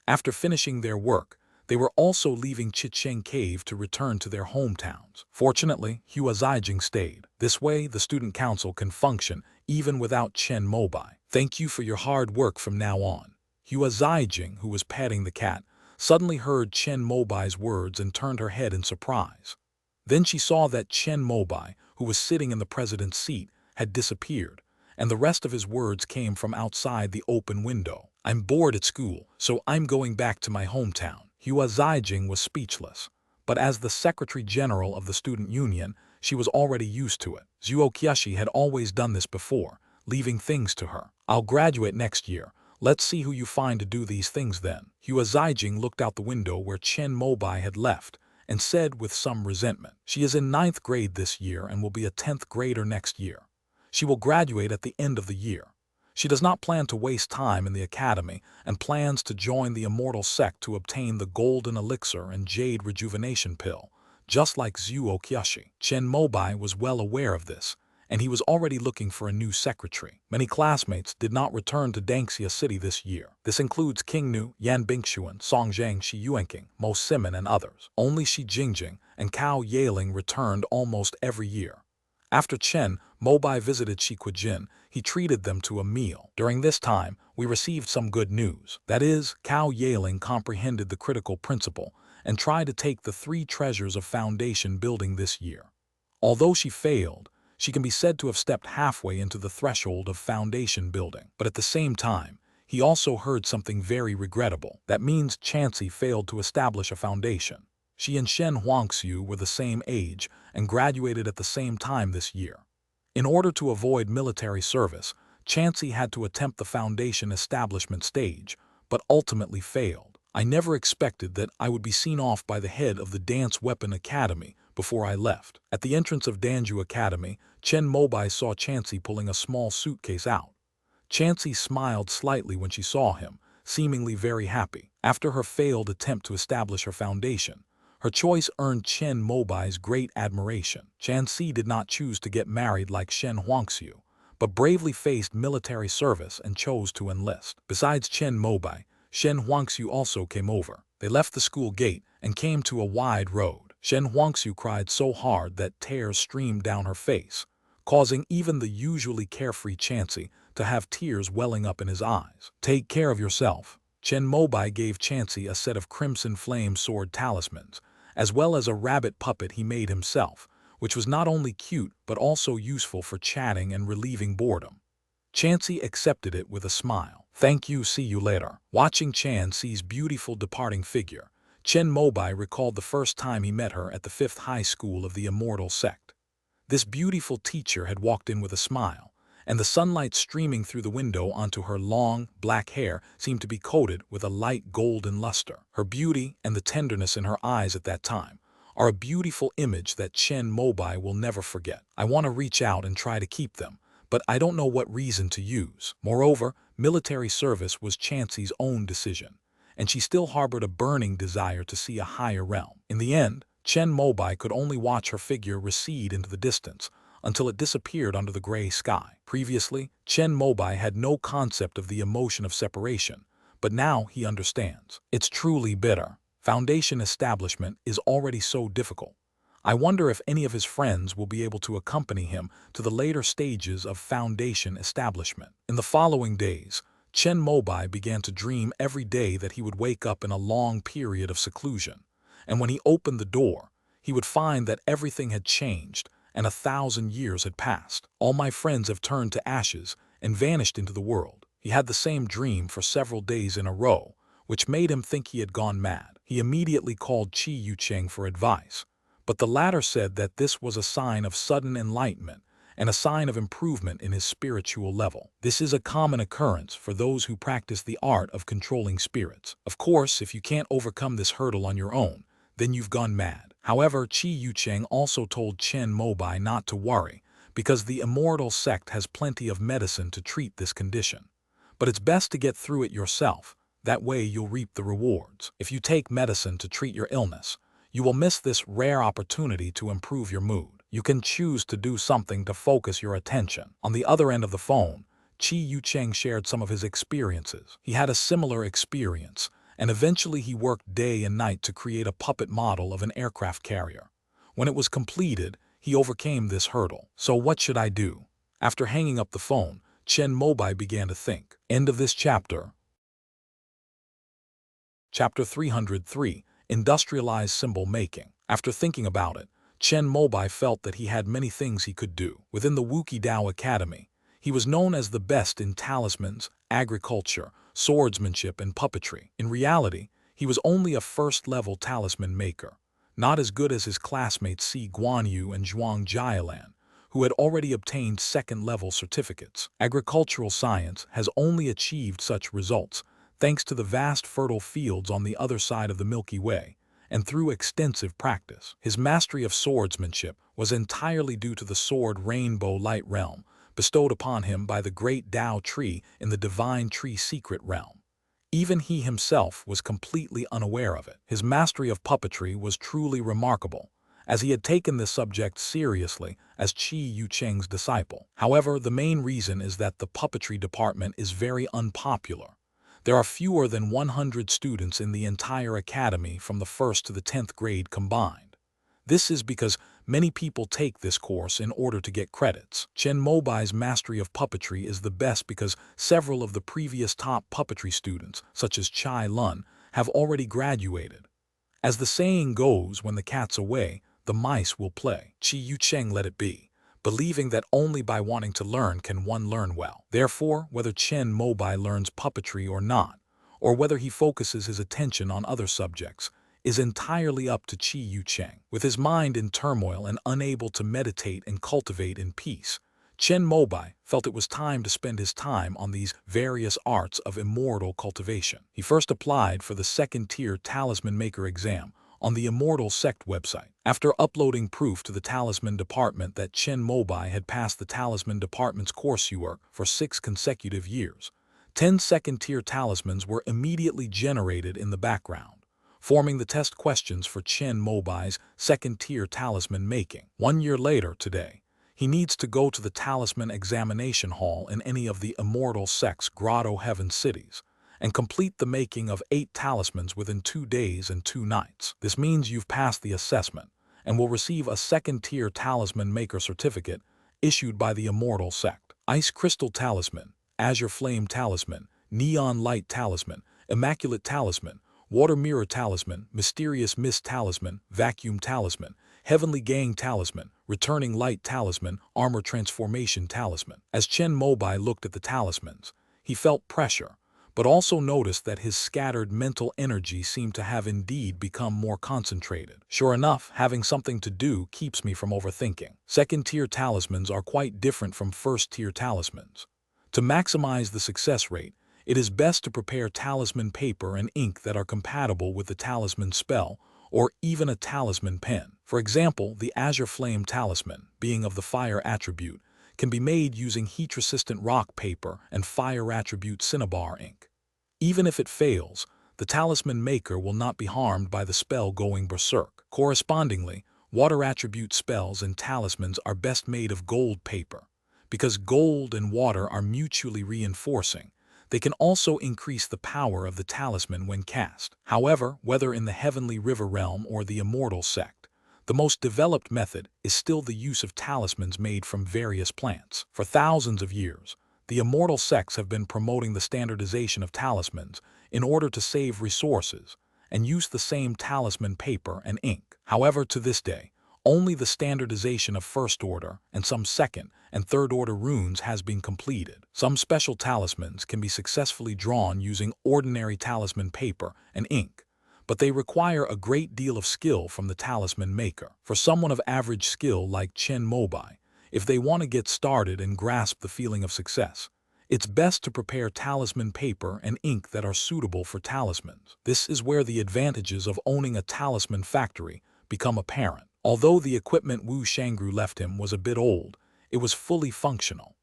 After finishing their work, they were also leaving Chicheng Cave to return to their hometowns. Fortunately, Hua Zijing stayed. This way, the Student Council can function even without Chen Mobai. "Thank you for your hard work from now on." Hua Zijing, who was petting the cat, suddenly heard Chen Mobai's words and turned her head in surprise. Then she saw that Chen Mobai, who was sitting in the president's seat, had disappeared, and the rest of his words came from outside the open window. "I'm bored at school, so I'm going back to my hometown." Hua Zijing was speechless, but as the Secretary General of the Student Union, she was already used to it. Zhuo Qiushi had always done this before, leaving things to her. "I'll graduate next year. Let's see who you find to do these things then." Hua Zijing looked out the window where Chen Mobai had left and said with some resentment, "She is in 9th grade this year and will be a 10th grader next year. She will graduate at the end of the year. She does not plan to waste time in the academy and plans to join the immortal sect to obtain the golden elixir and jade rejuvenation pill, just like Zuo Kyashi. Chen Mobai was well aware of this, and he was already looking for a new secretary. Many classmates did not return to Dangxia City this year. This includes King Nu, Yan Bingshuan, Song Zhang, Shi Yuanqing, Mo Simon, and others. Only Shi Jingjing and Cao Yaling returned almost every year. After Chen Mobai visited Shi Qijin, he treated them to a meal. During this time, we received some good news. That is, Cao Yaling comprehended the critical principle and tried to take the 3 treasures of foundation building this year. Although she failed, she can be said to have stepped halfway into the threshold of foundation building. But at the same time, he also heard something very regrettable. That means Chansey failed to establish a foundation. She and Shen Huangxiu were the same age and graduated at the same time this year. In order to avoid military service, Chansey had to attempt the foundation establishment stage, but ultimately failed. I never expected that I would be seen off by the head of the Dance Weapon Academy before I left. At the entrance of Danju Academy, Chen Mobai saw Chansey pulling a small suitcase out. Chansey smiled slightly when she saw him, seemingly very happy. After her failed attempt to establish her foundation, her choice earned Chen Mobai's great admiration. Chansey did not choose to get married like Shen Huangxiu, but bravely faced military service and chose to enlist. Besides Chen Mobai, Shen Huangxiu also came over. They left the school gate and came to a wide road. Shen Huangxiu cried so hard that tears streamed down her face, causing even the usually carefree Chansey to have tears welling up in his eyes. Take care of yourself. Chen Mobai gave Chansey a set of crimson flame sword talismans, as well as a rabbit puppet he made himself, which was not only cute but also useful for chatting and relieving boredom. Chansey accepted it with a smile. Thank you, see you later. Watching Chansey's beautiful departing figure, Chen Mobai recalled the first time he met her at the 5th high school of the immortal sect. This beautiful teacher had walked in with a smile, and the sunlight streaming through the window onto her long, black hair seemed to be coated with a light golden luster. Her beauty and the tenderness in her eyes at that time are a beautiful image that Chen Mobai will never forget. I want to reach out and try to keep them, but I don't know what reason to use. Moreover, military service was Chansey's own decision, and she still harbored a burning desire to see a higher realm. In the end, Chen Mobai could only watch her figure recede into the distance until it disappeared under the gray sky. Previously, Chen Mobai had no concept of the emotion of separation, but now he understands. It's truly bitter. Foundation establishment is already so difficult. I wonder if any of his friends will be able to accompany him to the later stages of foundation establishment. In the following days, Chen Mobai began to dream every day that he would wake up in a long period of seclusion, and when he opened the door, he would find that everything had changed and 1,000 years had passed. All my friends have turned to ashes and vanished into the world. He had the same dream for several days in a row, which made him think he had gone mad. He immediately called Qi Yucheng for advice, but the latter said that this was a sign of sudden enlightenment and a sign of improvement in his spiritual level. This is a common occurrence for those who practice the art of controlling spirits. Of course, if you can't overcome this hurdle on your own, then you've gone mad. However, Qi Yucheng also told Chen Mobai not to worry, because the immortal sect has plenty of medicine to treat this condition. But it's best to get through it yourself. That way you'll reap the rewards. If you take medicine to treat your illness, you will miss this rare opportunity to improve your mood. You can choose to do something to focus your attention. On the other end of the phone, Qi Yucheng shared some of his experiences. He had a similar experience, and eventually he worked day and night to create a puppet model of an aircraft carrier. When it was completed, he overcame this hurdle. So what should I do? After hanging up the phone, Chen Mobai began to think. End of this chapter. Chapter 303, Industrialized Symbol Making. After thinking about it, Chen Mobai felt that he had many things he could do. Within the Wukidao Academy, he was known as the best in talismans, agriculture, swordsmanship, and puppetry. In reality, he was only a first-level talisman maker, not as good as his classmates Si Guanyu and Zhuang Jialan, who had already obtained second-level certificates. Agricultural science has only achieved such results thanks to the vast fertile fields on the other side of the Milky Way, and through extensive practice. His mastery of swordsmanship was entirely due to the sword Rainbow Light Realm, bestowed upon him by the great Tao tree in the divine tree secret realm. Even he himself was completely unaware of it. His mastery of puppetry was truly remarkable, as he had taken this subject seriously as Qi Yucheng's disciple. However, the main reason is that the puppetry department is very unpopular. There are fewer than 100 students in the entire academy from the 1st to the 10th grade combined. This is because many people take this course in order to get credits. Chen Mobai's mastery of puppetry is the best because several of the previous top puppetry students, such as Chai Lun, have already graduated. As the saying goes, when the cat's away, the mice will play. Qi Yucheng let it be, believing that only by wanting to learn can one learn well. Therefore, whether Chen Mobai learns puppetry or not, or whether he focuses his attention on other subjects, is entirely up to Qi Yucheng. With his mind in turmoil and unable to meditate and cultivate in peace, Chen Mobai felt it was time to spend his time on these various arts of immortal cultivation. He first applied for the second-tier talisman maker exam on the Immortal Sect website. After uploading proof to the talisman department that Chen Mobai had passed the talisman department's coursework for 6 consecutive years, 10 second-tier talismans were immediately generated in the background, forming the test questions for Chen Mobai's second-tier talisman making. 1 year later today, he needs to go to the talisman examination hall in any of the Immortal Sect's Grotto Heaven cities and complete the making of 8 talismans within 2 days and 2 nights. This means you've passed the assessment and will receive a second-tier talisman maker certificate issued by the Immortal Sect. Ice Crystal Talisman, Azure Flame Talisman, Neon Light Talisman, Immaculate Talisman, Water Mirror Talisman, Mysterious Mist Talisman, Vacuum Talisman, Heavenly Gang Talisman, Returning Light Talisman, Armor Transformation Talisman. As Chen Mobai looked at the talismans, he felt pressure, but also noticed that his scattered mental energy seemed to have indeed become more concentrated. Sure enough, having something to do keeps me from overthinking. Second-tier talismans are quite different from first-tier talismans. To maximize the success rate, it is best to prepare talisman paper and ink that are compatible with the talisman spell, or even a talisman pen. For example, the Azure Flame Talisman, being of the fire attribute, can be made using heat-resistant rock paper and fire attribute cinnabar ink. Even if it fails, the talisman maker will not be harmed by the spell going berserk. Correspondingly, water attribute spells and talismans are best made of gold paper. Because gold and water are mutually reinforcing, they can also increase the power of the talisman when cast. However, whether in the Heavenly River realm or the Immortal Sect, the most developed method is still the use of talismans made from various plants. For thousands of years, the Immortal Sects have been promoting the standardization of talismans in order to save resources and use the same talisman paper and ink. However, to this day, only the standardization of first-order and some second- and third-order runes has been completed. Some special talismans can be successfully drawn using ordinary talisman paper and ink, but they require a great deal of skill from the talisman maker. For someone of average skill like Chen Mobai, if they want to get started and grasp the feeling of success, it's best to prepare talisman paper and ink that are suitable for talismans. This is where the advantages of owning a talisman factory become apparent. Although the equipment Wu Shangru left him was a bit old, it was fully functional.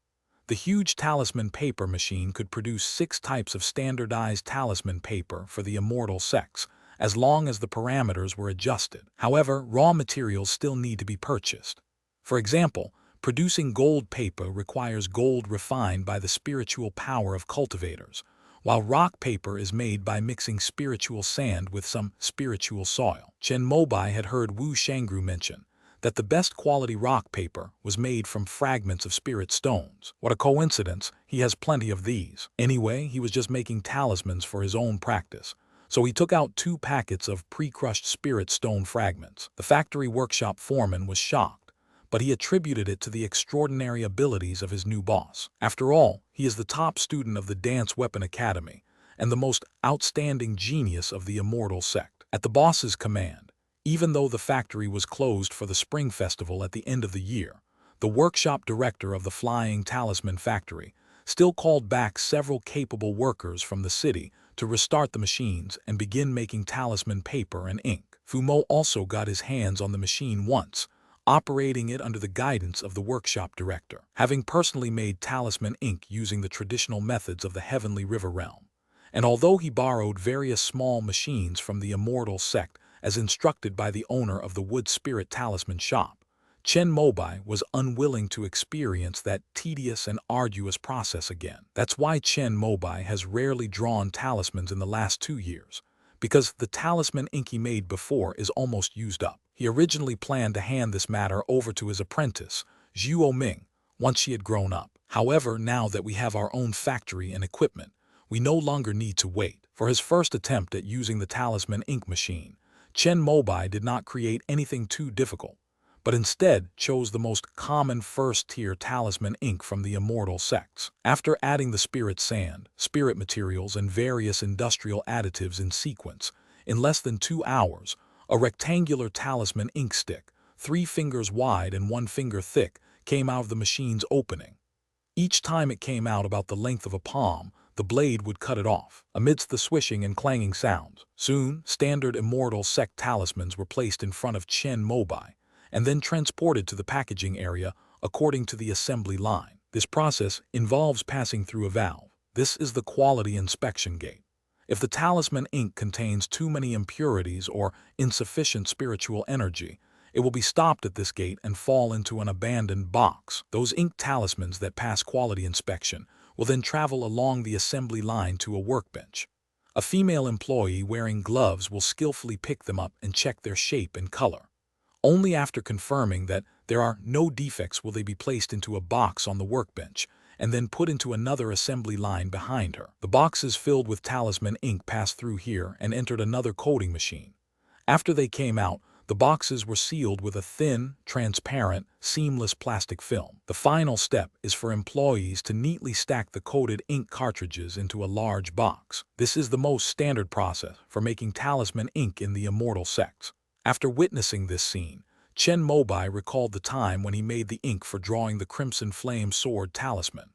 The huge talisman paper machine could produce 6 types of standardized talisman paper for the Immortal Sects, as long as the parameters were adjusted. However, raw materials still need to be purchased. For example, producing gold paper requires gold refined by the spiritual power of cultivators, while rock paper is made by mixing spiritual sand with some spiritual soil. Chen Mobai had heard Wu Shangru mention that the best quality rock paper was made from fragments of spirit stones. What a coincidence, he has plenty of these. Anyway, he was just making talismans for his own practice, so he took out 2 packets of pre-crushed spirit stone fragments. The factory workshop foreman was shocked, but he attributed it to the extraordinary abilities of his new boss. After all, he is the top student of the Dance Weapon Academy and the most outstanding genius of the Immortal Sect. At the boss's command, even though the factory was closed for the Spring Festival at the end of the year, the workshop director of the Flying Talisman Factory still called back several capable workers from the city to restart the machines and begin making talisman paper and ink. Fu Mo also got his hands on the machine once, operating it under the guidance of the workshop director, having personally made talisman ink using the traditional methods of the heavenly river realm. And although he borrowed various small machines from the immortal sect as instructed by the owner of the wood spirit talisman shop, Chen Mobai was unwilling to experience that tedious and arduous process again. That's why Chen Mobai has rarely drawn talismans in the last 2 years, because the talisman ink he made before is almost used up. He originally planned to hand this matter over to his apprentice, Zhuo Ming, once she had grown up. However, now that we have our own factory and equipment, we no longer need to wait. For his first attempt at using the talisman ink machine, Chen Mobai did not create anything too difficult, but instead chose the most common first-tier talisman ink from the immortal sects. After adding the spirit sand, spirit materials, and various industrial additives in sequence, in less than 2 hours, a rectangular talisman ink stick, 3 fingers wide and 1 finger thick, came out of the machine's opening. Each time it came out about the length of a palm, the blade would cut it off, amidst the swishing and clanging sounds. Soon, standard immortal sect talismans were placed in front of Chen Mobai, and then transported to the packaging area according to the assembly line. This process involves passing through a valve. This is the quality inspection gate. If the talisman ink contains too many impurities or insufficient spiritual energy, it will be stopped at this gate and fall into an abandoned box. Those ink talismans that pass quality inspection will then travel along the assembly line to a workbench. A female employee wearing gloves will skillfully pick them up and check their shape and color. Only after confirming that there are no defects will they be placed into a box on the workbench and then put into another assembly line behind her. The boxes filled with talisman ink passed through here and entered another coating machine. After they came out, the boxes were sealed with a thin, transparent, seamless plastic film. The final step is for employees to neatly stack the coated ink cartridges into a large box. This is the most standard process for making talisman ink in the immortal sects. After witnessing this scene, Chen Mobai recalled the time when he made the ink for drawing the Crimson Flame Sword talisman.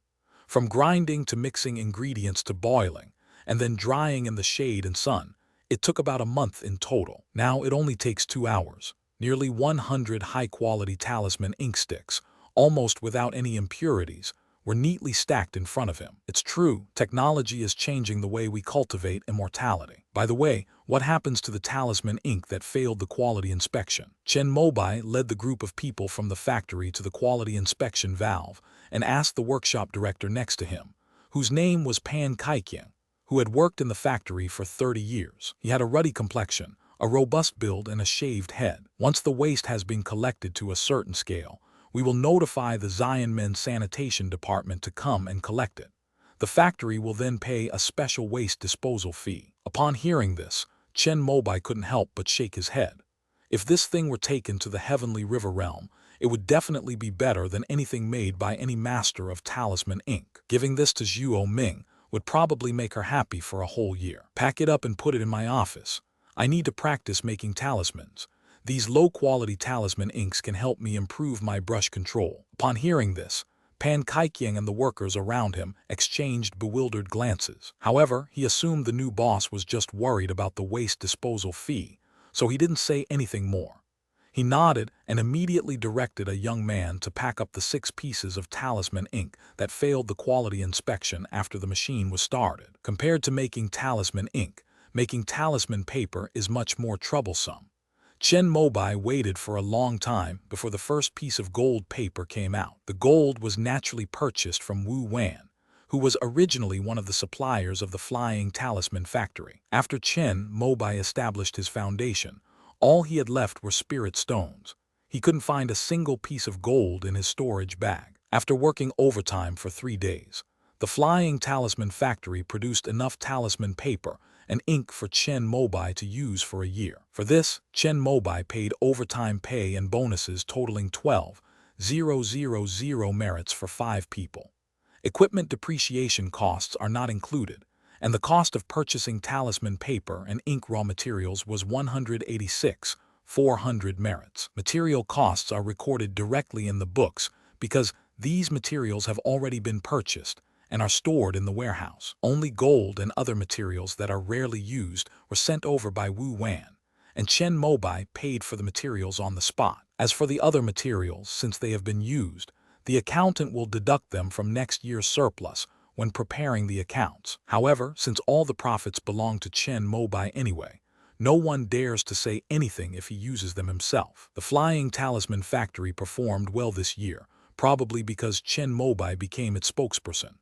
From grinding to mixing ingredients to boiling, and then drying in the shade and sun, it took about a month in total. Now it only takes 2 hours. Nearly 100 high-quality talisman ink sticks, almost without any impurities, were neatly stacked in front of him. It's true, technology is changing the way we cultivate immortality. By the way, what happens to the talisman ink that failed the quality inspection? Chen Mobai led the group of people from the factory to the quality inspection valve and asked the workshop director next to him, whose name was Pan Kaikyang, who had worked in the factory for 30 years. He had a ruddy complexion, a robust build, and a shaved head. Once the waste has been collected to a certain scale, we will notify the Xianmen sanitation department to come and collect it. The factory will then pay a special waste disposal fee. Upon hearing this, Chen Mobai couldn't help but shake his head. If this thing were taken to the heavenly river realm, it would definitely be better than anything made by any master of talisman ink. Giving this to Zhuo Ming would probably make her happy for a whole year. Pack it up and put it in my office. I need to practice making talismans. These low-quality talisman inks can help me improve my brush control. Upon hearing this, Pan Kaikyang and the workers around him exchanged bewildered glances. However, he assumed the new boss was just worried about the waste disposal fee, so he didn't say anything more. He nodded and immediately directed a young man to pack up the 6 pieces of talisman ink that failed the quality inspection after the machine was started. Compared to making talisman ink, making talisman paper is much more troublesome. Chen Mobai waited for a long time before the first piece of gold paper came out. The gold was naturally purchased from Wu Wan, who was originally one of the suppliers of the Flying Talisman Factory. After Chen Mobai established his foundation, all he had left were spirit stones. He couldn't find a single piece of gold in his storage bag. After working overtime for 3 days, the Flying Talisman Factory produced enough talisman paper and ink for Chen Mobai to use for a year. For this, Chen Mobai paid overtime pay and bonuses totaling 12,000 merits for 5 people. Equipment depreciation costs are not included, and the cost of purchasing talisman paper and ink raw materials was 186,400 merits. Material costs are recorded directly in the books because these materials have already been purchased and are stored in the warehouse. Only gold and other materials that are rarely used were sent over by Wu Wan, and Chen Mobai paid for the materials on the spot. As for the other materials, since they have been used, the accountant will deduct them from next year's surplus when preparing the accounts. However, since all the profits belong to Chen Mobai anyway, no one dares to say anything if he uses them himself. The flying talisman factory performed well this year, probably because Chen Mobai became its spokesperson.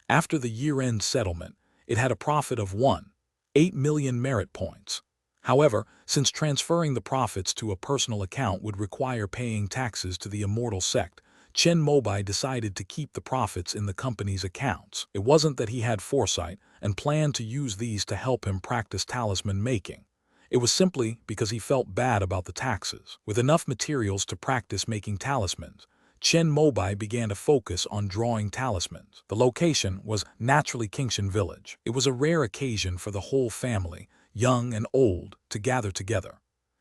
After the year-end settlement, it had a profit of 1.8 million merit points. However, since transferring the profits to a personal account would require paying taxes to the immortal sect, Chen Mobai decided to keep the profits in the company's accounts. It wasn't that he had foresight and planned to use these to help him practice talisman making. It was simply because he felt bad about the taxes. With enough materials to practice making talismans, Chen Mobai began to focus on drawing talismans. The location was naturally Qingshan village. It was a rare occasion for the whole family, young and old, to gather together.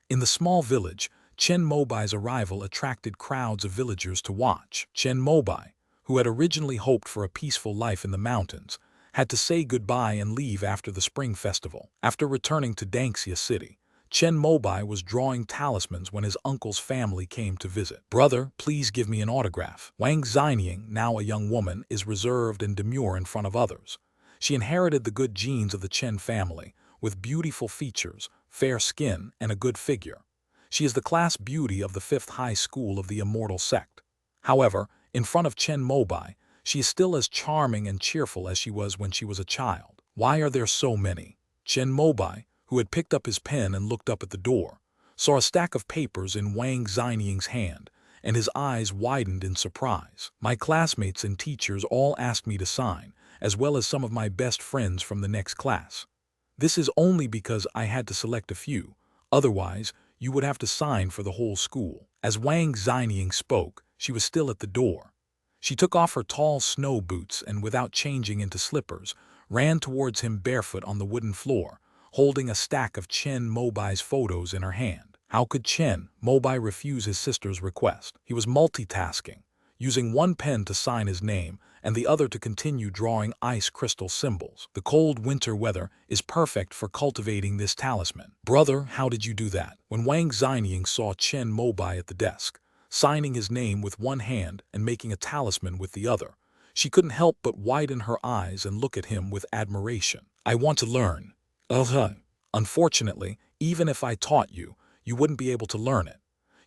In the small village, Chen Mobai's arrival attracted crowds of villagers to watch. Chen Mobai, who had originally hoped for a peaceful life in the mountains, had to say goodbye and leave after the spring festival. After returning to Danxia City, Chen Mobai was drawing talismans when his uncle's family came to visit. "Brother, please give me an autograph." Wang Xinying, now a young woman, is reserved and demure in front of others. She inherited the good genes of the Chen family, with beautiful features, fair skin, and a good figure. She is the class beauty of the 5th high school of the immortal sect. However, in front of Chen Mobai, she is still as charming and cheerful as she was when she was a child. "Why are there so many?" Chen Mobai, who had picked up his pen and looked up at the door, saw a stack of papers in Wang Xinying's hand, and his eyes widened in surprise. "My classmates and teachers all asked me to sign, as well as some of my best friends from the next class. This is only because I had to select a few, otherwise you would have to sign for the whole school." As Wang Xinying spoke, she was still at the door. She took off her tall snow boots and, without changing into slippers, ran towards him barefoot on the wooden floor, holding a stack of Chen Mobai's photos in her hand. How could Chen Mobai refuse his sister's request? He was multitasking, using one pen to sign his name and the other to continue drawing ice crystal symbols. "The cold winter weather is perfect for cultivating this talisman." "Brother, how did you do that?" When Wang Xinying saw Chen Mobai at the desk, signing his name with one hand and making a talisman with the other, she couldn't help but widen her eyes and look at him with admiration. "I want to learn." "Unfortunately, even if I taught you, you wouldn't be able to learn it.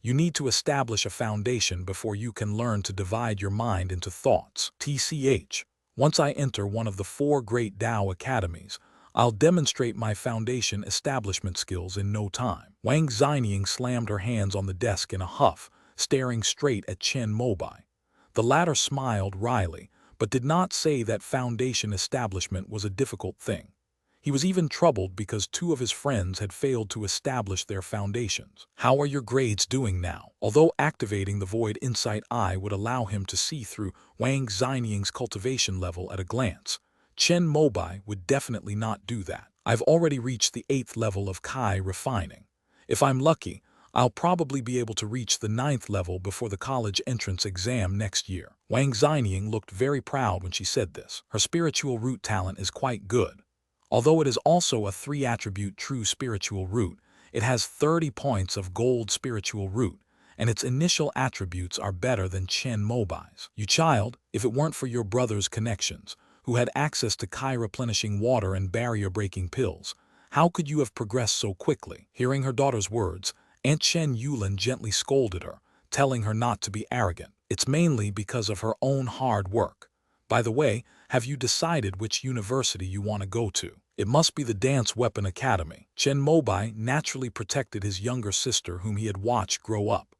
You need to establish a foundation before you can learn to divide your mind into thoughts. TCH. Once I enter one of the 4 great Tao academies, I'll demonstrate my foundation establishment skills in no time." Wang Xinying slammed her hands on the desk in a huff, staring straight at Chen Mobai. The latter smiled wryly, but did not say that foundation establishment was a difficult thing. He was even troubled because 2 of his friends had failed to establish their foundations. "How are your grades doing now?" Although activating the Void Insight Eye would allow him to see through Wang Xinying's cultivation level at a glance, Chen Mobai would definitely not do that. "I've already reached the 8th level of Kai refining. If I'm lucky, I'll probably be able to reach the 9th level before the college entrance exam next year." Wang Xinying looked very proud when she said this. Her spiritual root talent is quite good. Although it is also a 3-attribute true spiritual root, it has 30 points of gold spiritual root, and its initial attributes are better than Chen Mobai's. "You child, if it weren't for your brother's connections, who had access to Kai-replenishing water and barrier-breaking pills, how could you have progressed so quickly?" Hearing her daughter's words, Aunt Chen Yulin gently scolded her, telling her not to be arrogant. "It's mainly because of her own hard work. By the way, have you decided which university you want to go to?" "It must be the Dance Weapon Academy." Chen Mobai naturally protected his younger sister whom he had watched grow up.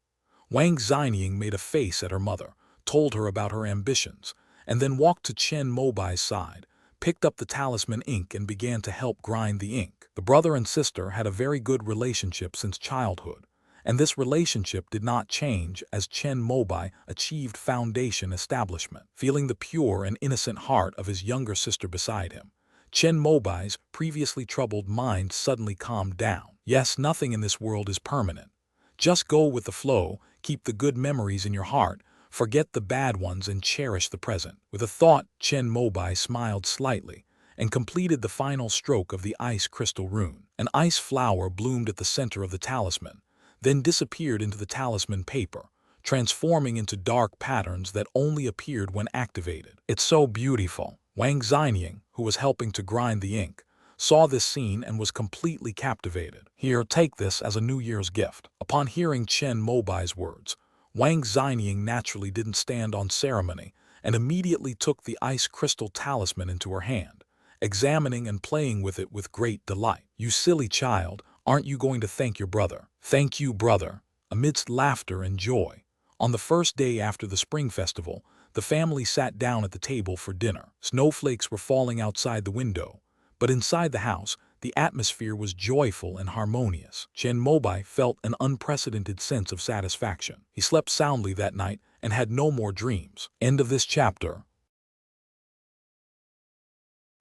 Wang Xinying made a face at her mother, told her about her ambitions, and then walked to Chen Mobai's side, picked up the talisman ink and began to help grind the ink. The brother and sister had a very good relationship since childhood, and this relationship did not change as Chen Mobai achieved foundation establishment. Feeling the pure and innocent heart of his younger sister beside him, Chen Mobai's previously troubled mind suddenly calmed down. Yes, nothing in this world is permanent. Just go with the flow, keep the good memories in your heart, forget the bad ones and cherish the present. With a thought, Chen Mobai smiled slightly and completed the final stroke of the ice crystal rune. An ice flower bloomed at the center of the talisman. then disappeared into the talisman paper, transforming into dark patterns that only appeared when activated. It's so beautiful. Wang Xinying, who was helping to grind the ink, saw this scene and was completely captivated. Here, take this as a New Year's gift. Upon hearing Chen Mobai's words, Wang Xinying naturally didn't stand on ceremony and immediately took the ice crystal talisman into her hand, examining and playing with it with great delight. "You silly child, aren't you going to thank your brother?" "Thank you, brother." Amidst laughter and joy, on the first day after the Spring Festival, the family sat down at the table for dinner. Snowflakes were falling outside the window, but inside the house, the atmosphere was joyful and harmonious. Chen Mobai felt an unprecedented sense of satisfaction. He slept soundly that night and had no more dreams. End of this chapter.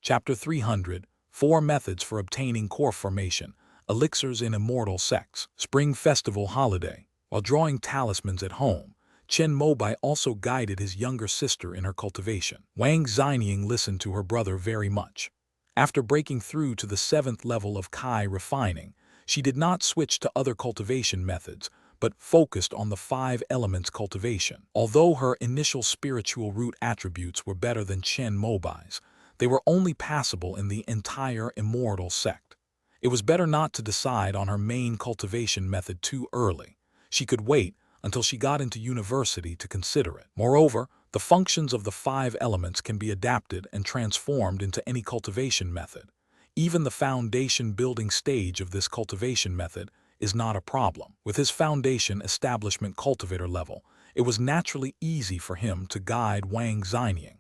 Chapter 300, 4 Methods for Obtaining Core Formation, Elixirs in Immortal Sects. Spring Festival Holiday. While drawing talismans at home, Chen Mobai also guided his younger sister in her cultivation. Wang Xinying listened to her brother very much. After breaking through to the 7th level of Kai refining, she did not switch to other cultivation methods, but focused on the 5 elements cultivation. Although her initial spiritual root attributes were better than Chen Mobai's, they were only passable in the entire immortal sect. It was better not to decide on her main cultivation method too early. She could wait until she got into university to consider it. Moreover, the functions of the 5 elements can be adapted and transformed into any cultivation method. Even the foundation building stage of this cultivation method is not a problem. With his foundation establishment cultivator level, it was naturally easy for him to guide Wang Xinying.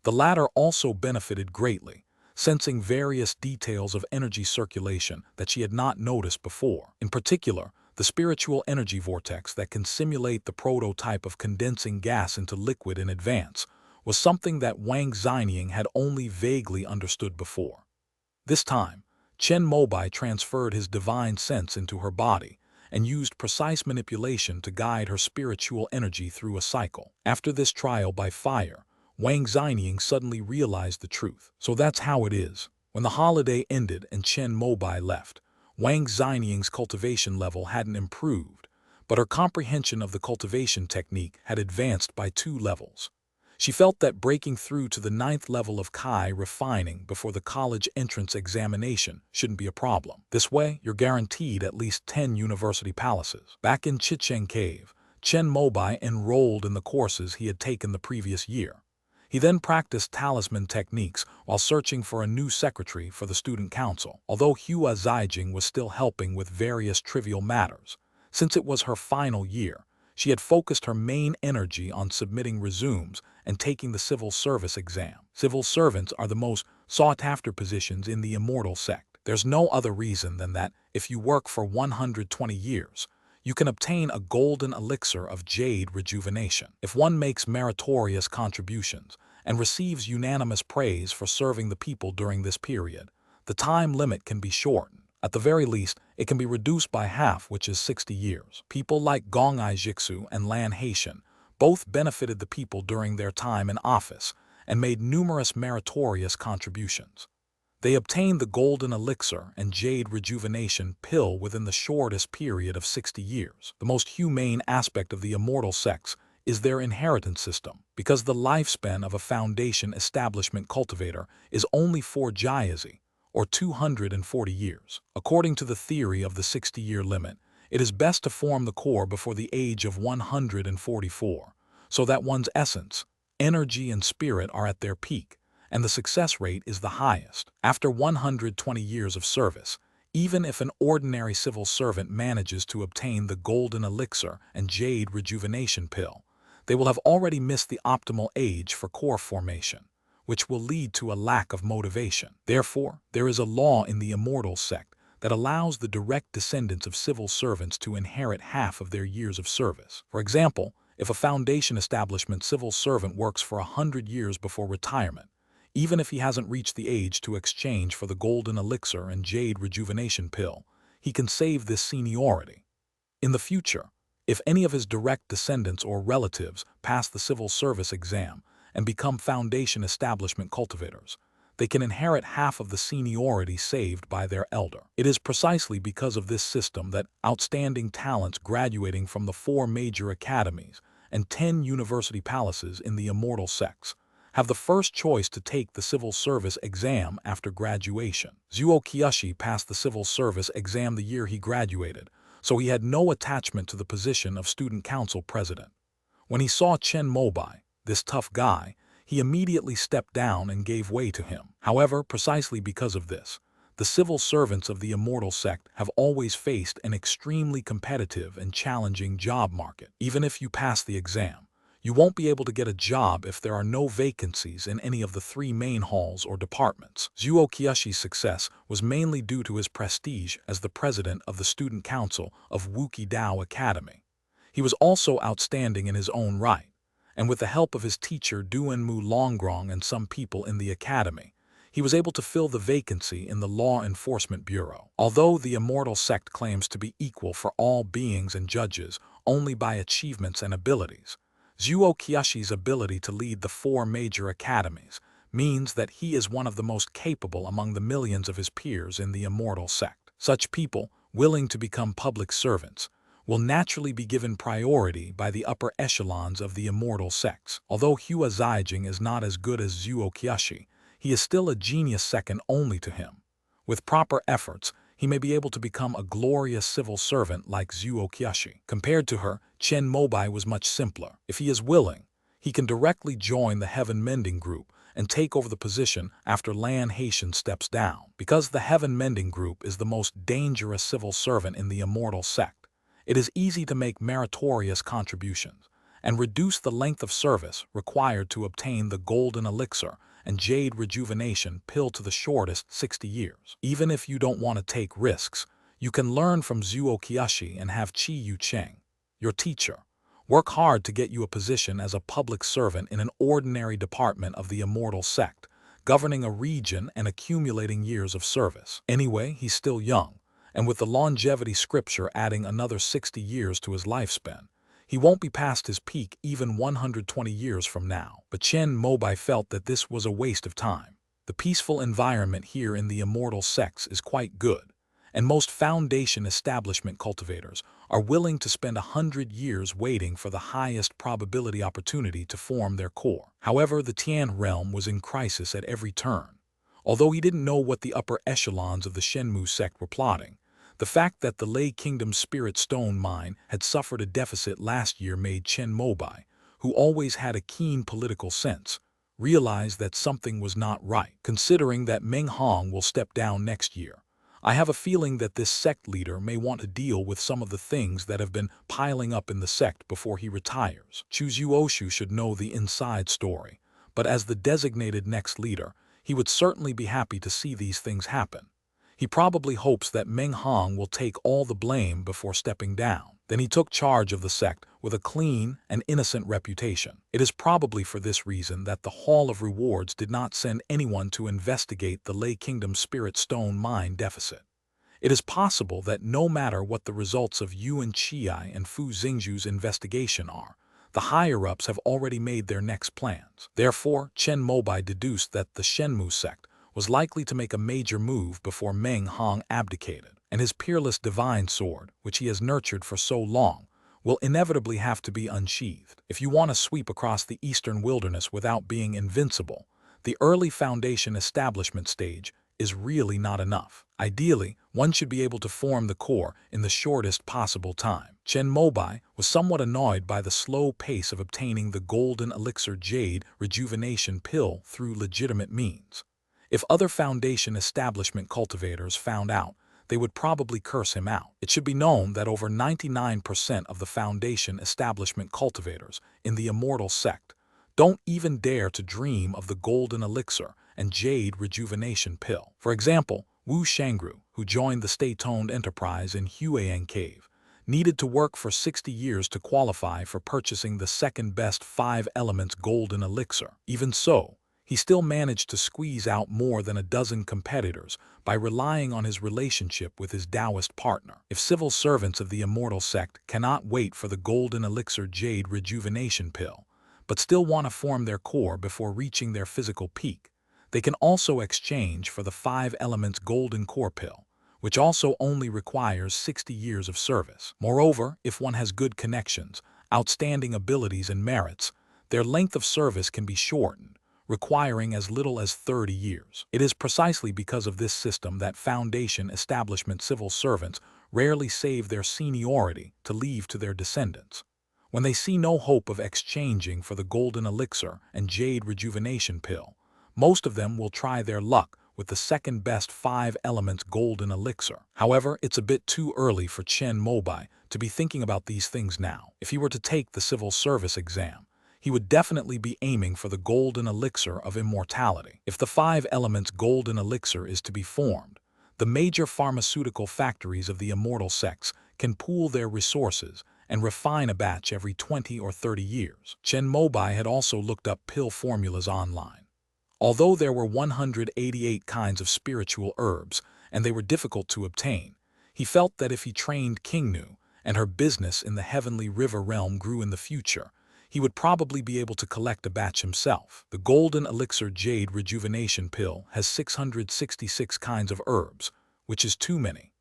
The latter also benefited greatly, sensing various details of energy circulation that she had not noticed before. In particular, the spiritual energy vortex that can simulate the prototype of condensing gas into liquid in advance was something that Wang Xinying had only vaguely understood before. This time, Chen Mobai transferred his divine sense into her body and used precise manipulation to guide her spiritual energy through a cycle. After this trial by fire, Wang Xinying suddenly realized the truth. So that's how it is. When the holiday ended and Chen Mobai left, Wang Xinying's cultivation level hadn't improved, but her comprehension of the cultivation technique had advanced by 2 levels. She felt that breaking through to the 9th level of Kai refining before the college entrance examination shouldn't be a problem. This way, you're guaranteed at least 10 university palaces. Back in Chicheng Cave, Chen Mobai enrolled in the courses he had taken the previous year. He then practiced talisman techniques while searching for a new secretary for the student council. Although Hua Zijing was still helping with various trivial matters, since it was her final year, she had focused her main energy on submitting resumes and taking the civil service exam. Civil servants are the most sought-after positions in the immortal sect. There's no other reason than that if you work for 120 years, you can obtain a golden elixir of jade rejuvenation. If one makes meritorious contributions and receives unanimous praise for serving the people during this period, the time limit can be shortened. At the very least, it can be reduced by half, which is 60 years. People like Gongai Jixu and Lan Haitian both benefited the people during their time in office and made numerous meritorious contributions. They obtained the golden elixir and jade rejuvenation pill within the shortest period of 60 years. The most humane aspect of the immortal sects is their inheritance system, because the lifespan of a foundation establishment cultivator is only 4 Jiazi, or 240 years. According to the theory of the 60-year limit, it is best to form the core before the age of 144, so that one's essence, energy, and spirit are at their peak, and the success rate is the highest. After 120 years of service, even if an ordinary civil servant manages to obtain the golden elixir and jade rejuvenation pill, they will have already missed the optimal age for core formation, which will lead to a lack of motivation. Therefore, there is a law in the immortal sect that allows the direct descendants of civil servants to inherit half of their years of service. For example, if a foundation establishment civil servant works for 100 years before retirement, even if he hasn't reached the age to exchange for the golden elixir and jade rejuvenation pill, he can save this seniority. In the future, if any of his direct descendants or relatives pass the civil service exam and become foundation establishment cultivators, they can inherit half of the seniority saved by their elder. It is precisely because of this system that outstanding talents graduating from the 4 major academies and 10 university palaces in the immortal sects have the first choice to take the civil service exam after graduation. Zuo Kiyoshi passed the civil service exam the year he graduated, so he had no attachment to the position of student council president. When he saw Chen Mobai, this tough guy, he immediately stepped down and gave way to him. However, precisely because of this, the civil servants of the immortal sect have always faced an extremely competitive and challenging job market. Even if you pass the exam, you won't be able to get a job if there are no vacancies in any of the 3 main halls or departments. Zuo Kiyoshi's success was mainly due to his prestige as the president of the student council of Wuki Dao Academy. He was also outstanding in his own right, and with the help of his teacher Duanmu Longrong and some people in the academy, he was able to fill the vacancy in the Law Enforcement Bureau. Although the immortal sect claims to be equal for all beings and judges only by achievements and abilities, Zuo Kiyoshi's ability to lead the 4 major academies means that he is one of the most capable among the millions of his peers in the immortal sect. Such people, willing to become public servants, will naturally be given priority by the upper echelons of the immortal sects. Although Hua Zijing is not as good as Zuo Kiyoshi, he is still a genius second only to him. With proper efforts, he may be able to become a glorious civil servant like Zuo Kiyoshi. Compared to her, Chen Mobai was much simpler. If he is willing, he can directly join the Heaven Mending Group and take over the position after Lan Haitian steps down. Because the Heaven Mending Group is the most dangerous civil servant in the immortal sect, it is easy to make meritorious contributions and reduce the length of service required to obtain the golden elixir and jade rejuvenation pill to the shortest 60 years. Even if you don't want to take risks, you can learn from Zuo Kiyoshi and have Chi Yu Cheng, your teacher, work hard to get you a position as a public servant in an ordinary department of the immortal sect, governing a region and accumulating years of service. Anyway, he's still young, and with the longevity scripture adding another 60 years to his lifespan, he won't be past his peak even 120 years from now. But Chen Mobai felt that this was a waste of time. The peaceful environment here in the immortal sects is quite good, and most foundation establishment cultivators are willing to spend 100 years waiting for the highest probability opportunity to form their core. However, the Tian realm was in crisis at every turn. Although he didn't know what the upper echelons of the Shenmu sect were plotting, the fact that the Lei Kingdom's Spirit Stone mine had suffered a deficit last year made Chen Mobai, who always had a keen political sense, realize that something was not right. Considering that Meng Hong will step down next year, I have a feeling that this sect leader may want to deal with some of the things that have been piling up in the sect before he retires. Chu Zuoshu should know the inside story, but as the designated next leader, he would certainly be happy to see these things happen. He probably hopes that Meng Hong will take all the blame before stepping down. Then he took charge of the sect with a clean and innocent reputation. It is probably for this reason that the Hall of Rewards did not send anyone to investigate the Lei Kingdom Spirit Stone mine deficit. It is possible that no matter what the results of Yuan Chiai and Fu Xingzhu's investigation are, the higher-ups have already made their next plans. Therefore, Chen Mobai deduced that the Shenmu sect was likely to make a major move before Meng Hong abdicated, and his peerless divine sword, which he has nurtured for so long, will inevitably have to be unsheathed. If you want to sweep across the eastern wilderness without being invincible, the early foundation establishment stage is really not enough. Ideally, one should be able to form the core in the shortest possible time. Chen Mobai was somewhat annoyed by the slow pace of obtaining the golden elixir jade rejuvenation pill through legitimate means. If other foundation establishment cultivators found out, they would probably curse him out. It should be known that over 99% of the foundation establishment cultivators in the immortal sect don't even dare to dream of the golden elixir and jade rejuvenation pill. For example, Wu Shangru, who joined the state-owned enterprise in Huayang Cave, needed to work for 60 years to qualify for purchasing the second-best 5 elements golden elixir. Even so, he still managed to squeeze out more than a dozen competitors by relying on his relationship with his Taoist partner. If civil servants of the immortal sect cannot wait for the golden elixir jade rejuvenation pill, but still want to form their core before reaching their physical peak, They can also exchange for the 5 elements golden core pill, which also only requires 60 years of service. Moreover, if one has good connections, outstanding abilities and merits, their length of service can be shortened, requiring as little as 30 years. It is precisely because of this system that Foundation establishment civil servants rarely save their seniority to leave to their descendants. When they see no hope of exchanging for the golden elixir and jade rejuvenation pill, most of them will try their luck with the second best 5 elements golden elixir. However, it's a bit too early for Chen Mobai to be thinking about these things now. If he were to take the civil service exam, he would definitely be aiming for the golden elixir of immortality. If the 5 elements golden elixir is to be formed, the major pharmaceutical factories of the immortal sects can pool their resources and refine a batch every 20 or 30 years. Chen Mobai had also looked up pill formulas online. Although there were 188 kinds of spiritual herbs and they were difficult to obtain, he felt that if he trained Kingnu and her business in the heavenly river realm grew in the future, he would probably be able to collect a batch himself. The golden elixir jade rejuvenation pill has 666 kinds of herbs, which is too many.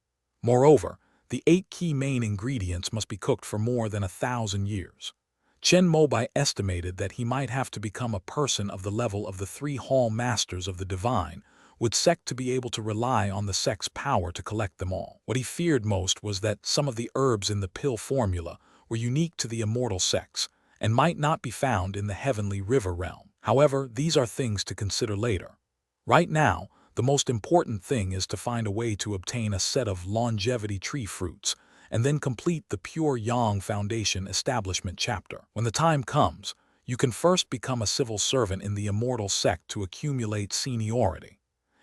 Moreover, the 8 key main ingredients must be cooked for more than 1,000 years. Chen Mobai estimated that he might have to become a person of the level of the 3 hall masters of the divine, would sect to be able to rely on the sect's power to collect them all. What he feared most was that some of the herbs in the pill formula were unique to the immortal sects and might not be found in the heavenly river realm. However, these are things to consider later. Right now, the most important thing is to find a way to obtain a set of longevity tree fruits and then complete the Pure Yang Foundation establishment chapter. When the time comes, you can first become a civil servant in the immortal sect to accumulate seniority.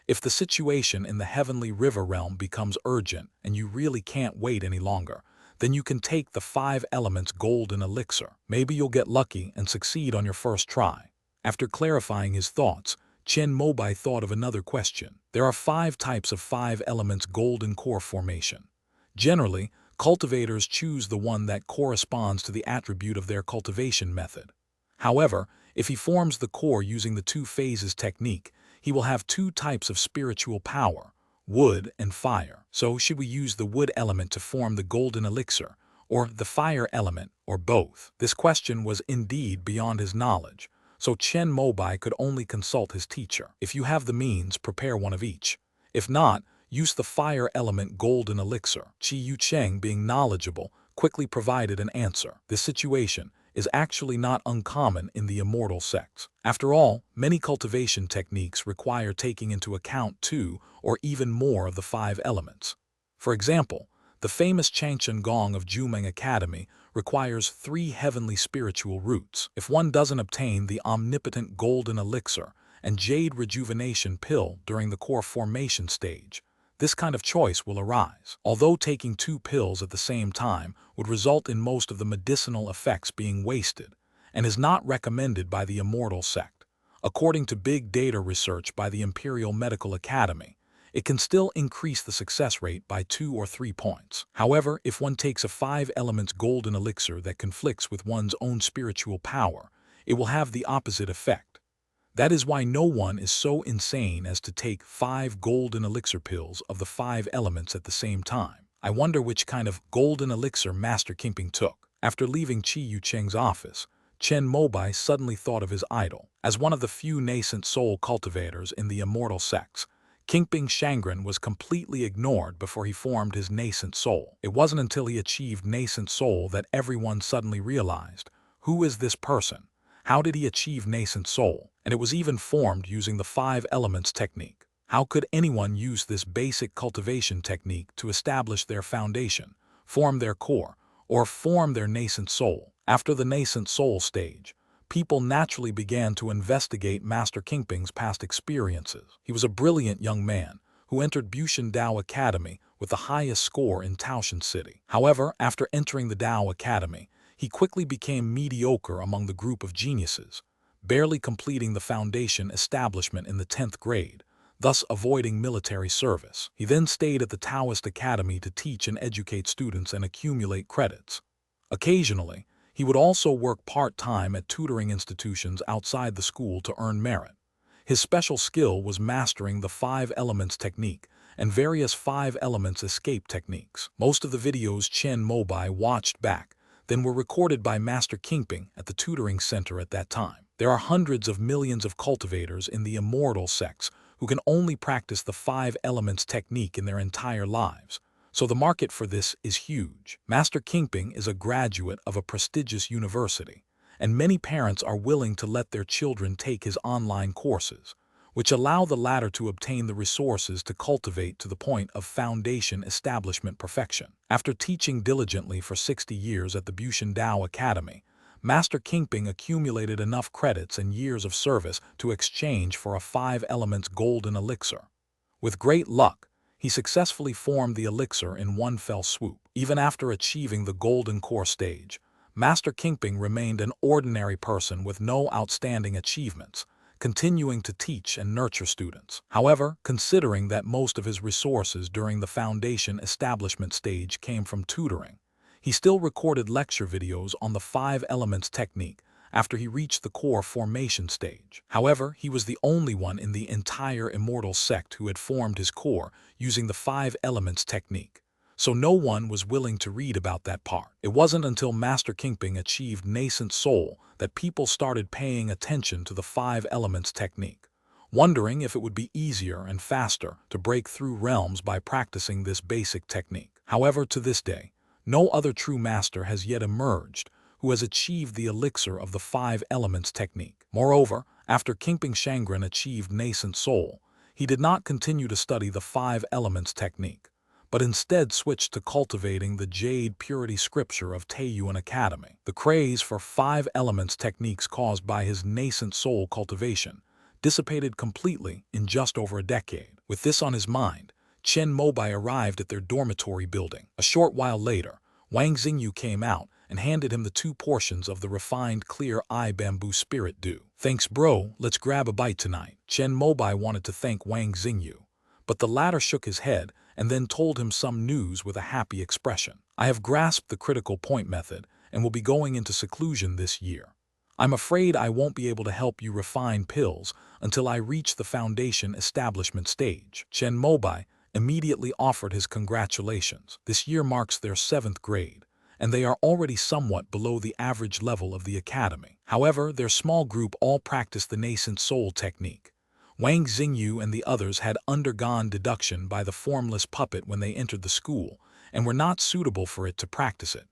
If the situation in the heavenly river realm becomes urgent and you really can't wait any longer, then you can take the 5 elements golden elixir. Maybe you'll get lucky and succeed on your first try. After clarifying his thoughts, Chen Mobai thought of another question. There are 5 types of 5 elements golden core formation. Generally, cultivators choose the one that corresponds to the attribute of their cultivation method. However, if he forms the core using the 2 phases technique, he will have 2 types of spiritual power, wood and fire. So should we use the wood element to form the golden elixir, or the fire element, or both? This question was indeed beyond his knowledge, so Chen Mobai could only consult his teacher. If you have the means, prepare one of each. If not, use the fire element golden elixir. Qi Yucheng, being knowledgeable, quickly provided an answer. This situation is actually not uncommon in the immortal sects. After all, many cultivation techniques require taking into account 2 or even more of the 5 elements. For example, the famous Changchun Gong of Jumeng Academy requires 3 heavenly spiritual roots. If one doesn't obtain the omnipotent golden elixir and jade rejuvenation pill during the core formation stage, this kind of choice will arise. Although taking 2 pills at the same time would result in most of the medicinal effects being wasted, and is not recommended by the immortal sect, according to big data research by the Imperial Medical Academy, it can still increase the success rate by 2 or 3 points. However, if one takes a 5 elements golden elixir that conflicts with one's own spiritual power, it will have the opposite effect. That is why no one is so insane as to take 5 golden elixir pills of the 5 elements at the same time. I wonder which kind of golden elixir Master Kingping took. After leaving Qi Yucheng's office, Chen Mobai suddenly thought of his idol. As one of the few nascent soul cultivators in the immortal sects, Kingping Shangren was completely ignored before he formed his nascent soul. It wasn't until he achieved nascent soul that everyone suddenly realized, who is this person? How did he achieve nascent soul? And it was even formed using the 5 elements technique. How could anyone use this basic cultivation technique to establish their foundation, form their core, or form their nascent soul? After the nascent soul stage, people naturally began to investigate Master Kingping's past experiences. He was a brilliant young man who entered Bushan Dao Academy with the highest score in Taoshan City. However, after entering the Dao Academy, he quickly became mediocre among the group of geniuses, barely completing the foundation establishment in the 10th grade, thus avoiding military service. He then stayed at the Taoist Academy to teach and educate students and accumulate credits. Occasionally, he would also work part-time at tutoring institutions outside the school to earn merit. His special skill was mastering the 5 elements technique and various 5 elements escape techniques. Most of the videos Chen Mobai watched back then were recorded by Master Kingping at the tutoring center at that time. There are hundreds of millions of cultivators in the immortal sects who can only practice the 5 elements technique in their entire lives. So the market for this is huge. Master Kingping is a graduate of a prestigious university, and many parents are willing to let their children take his online courses, which allow the latter to obtain the resources to cultivate to the point of foundation establishment perfection. After teaching diligently for 60 years at the Bushan Dao Academy, Master Kingping accumulated enough credits and years of service to exchange for a 5 elements golden elixir. With great luck, he successfully formed the elixir in one fell swoop. Even after achieving the golden core stage, Master Kingping remained an ordinary person with no outstanding achievements, continuing to teach and nurture students. However, considering that most of his resources during the foundation establishment stage came from tutoring, he still recorded lecture videos on the 5 elements technique after he reached the core formation stage. However, he was the only one in the entire immortal sect who had formed his core using the 5 elements technique, so no one was willing to read about that part. It wasn't until Master Kingping achieved nascent soul that people started paying attention to the 5 elements technique, wondering if it would be easier and faster to break through realms by practicing this basic technique. However, to this day, no other true master has yet emerged who has achieved the elixir of the 5 elements technique. Moreover, after Kingping Shangren achieved nascent soul, he did not continue to study the 5 elements technique, but instead switched to cultivating the Jade Purity Scripture of Taiyuan Academy. The craze for 5 elements techniques caused by his nascent soul cultivation dissipated completely in just over a decade. With this on his mind, Chen Mobai arrived at their dormitory building. A short while later, Wang Xingyu came out and handed him the 2 portions of the refined clear eye bamboo spirit dew. "Thanks bro, let's grab a bite tonight." Chen Mobai wanted to thank Wang Xingyu, but the latter shook his head and then told him some news with a happy expression. "I have grasped the critical point method and will be going into seclusion this year. I'm afraid I won't be able to help you refine pills until I reach the foundation establishment stage." Chen Mobai immediately offered his congratulations. This year marks their 7th grade, and they are already somewhat below the average level of the academy. However, their small group all practiced the nascent soul technique. Wang Xingyu and the others had undergone deduction by the formless puppet when they entered the school and were not suitable for it to practice it.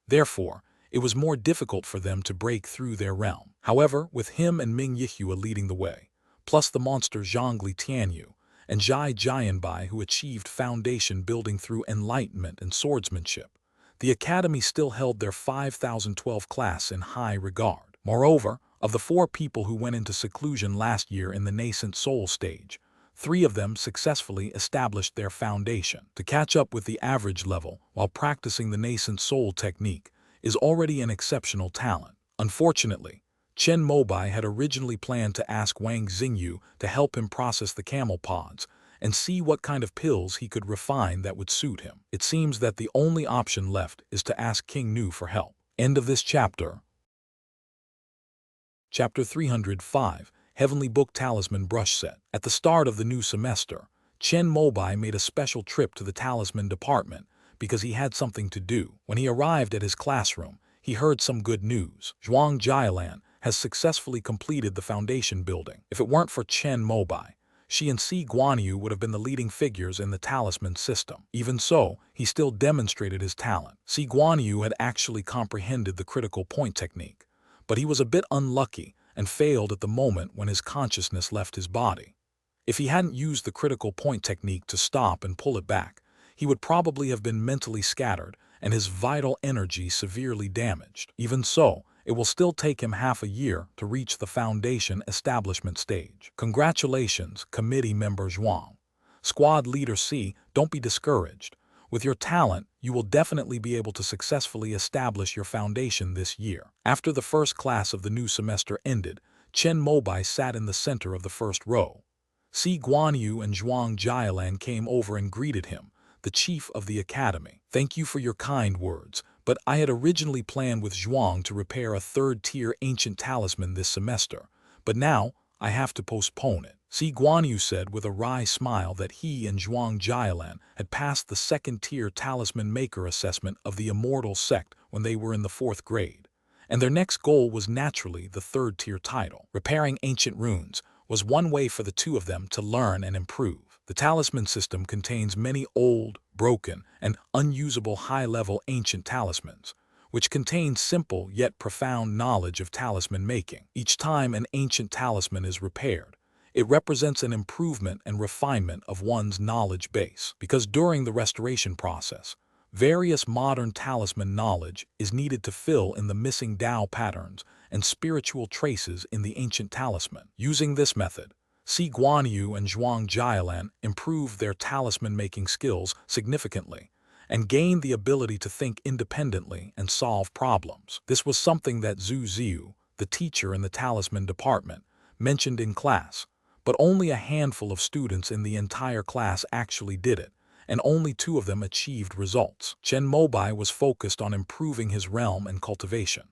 Therefore, it was more difficult for them to break through their realm. However, with him and Ming Yihua leading the way, plus the monster Zhongli Tianyu and Zhai Jianbai who achieved foundation building through enlightenment and swordsmanship, the academy still held their 5012 class in high regard. Moreover, of the 4 people who went into seclusion last year in the nascent soul stage, 3 of them successfully established their foundation. To catch up with the average level while practicing the nascent soul technique is already an exceptional talent. Unfortunately, Chen Mobai had originally planned to ask Wang Xingyu to help him process the camel pods and see what kind of pills he could refine that would suit him. It seems that the only option left is to ask King Nu for help. End of this chapter. Chapter 305, Heavenly Book Talisman Brush Set. At the start of the new semester, Chen Mobai made a special trip to the talisman department because he had something to do. When he arrived at his classroom, he heard some good news. Zhuang Jialan has successfully completed the foundation building. If it weren't for Chen Mobai, she and Si Guanyu would have been the leading figures in the talisman system. Even so, he still demonstrated his talent. Si Guanyu had actually comprehended the critical point technique, but he was a bit unlucky and failed at the moment when his consciousness left his body. If he hadn't used the critical point technique to stop and pull it back, he would probably have been mentally scattered and his vital energy severely damaged. Even so, it will still take him half a year to reach the foundation establishment stage. Congratulations, committee member Zhuang. Squad leader C, don't be discouraged. With your talent, you will definitely be able to successfully establish your foundation this year. After the first class of the new semester ended, Chen Mobai sat in the center of the first row. Si Guanyu and Zhuang Jialan came over and greeted him, the chief of the academy. "Thank you for your kind words, but I had originally planned with Zhuang to repair a 3rd-tier ancient talisman this semester, but now I have to postpone it. Si Guanyu said with a wry smile that he and Zhuang Jialan had passed the second-tier talisman maker assessment of the immortal sect when they were in the 4th grade, and their next goal was naturally the 3rd-tier title. Repairing ancient runes was one way for the two of them to learn and improve. The talisman system contains many old, broken, and unusable high-level ancient talismans, which contains simple yet profound knowledge of talisman making. Each time an ancient talisman is repaired, it represents an improvement and refinement of one's knowledge base, because during the restoration process, various modern talisman knowledge is needed to fill in the missing Tao patterns and spiritual traces in the ancient talisman. Using this method, Si Guanyu and Zhuang Jialan improved their talisman-making skills significantly and gained the ability to think independently and solve problems. This was something that Zhu Ziyu, the teacher in the talisman department, mentioned in class, but only a handful of students in the entire class actually did it, and only 2 of them achieved results. Chen Mobai was focused on improving his realm and cultivation.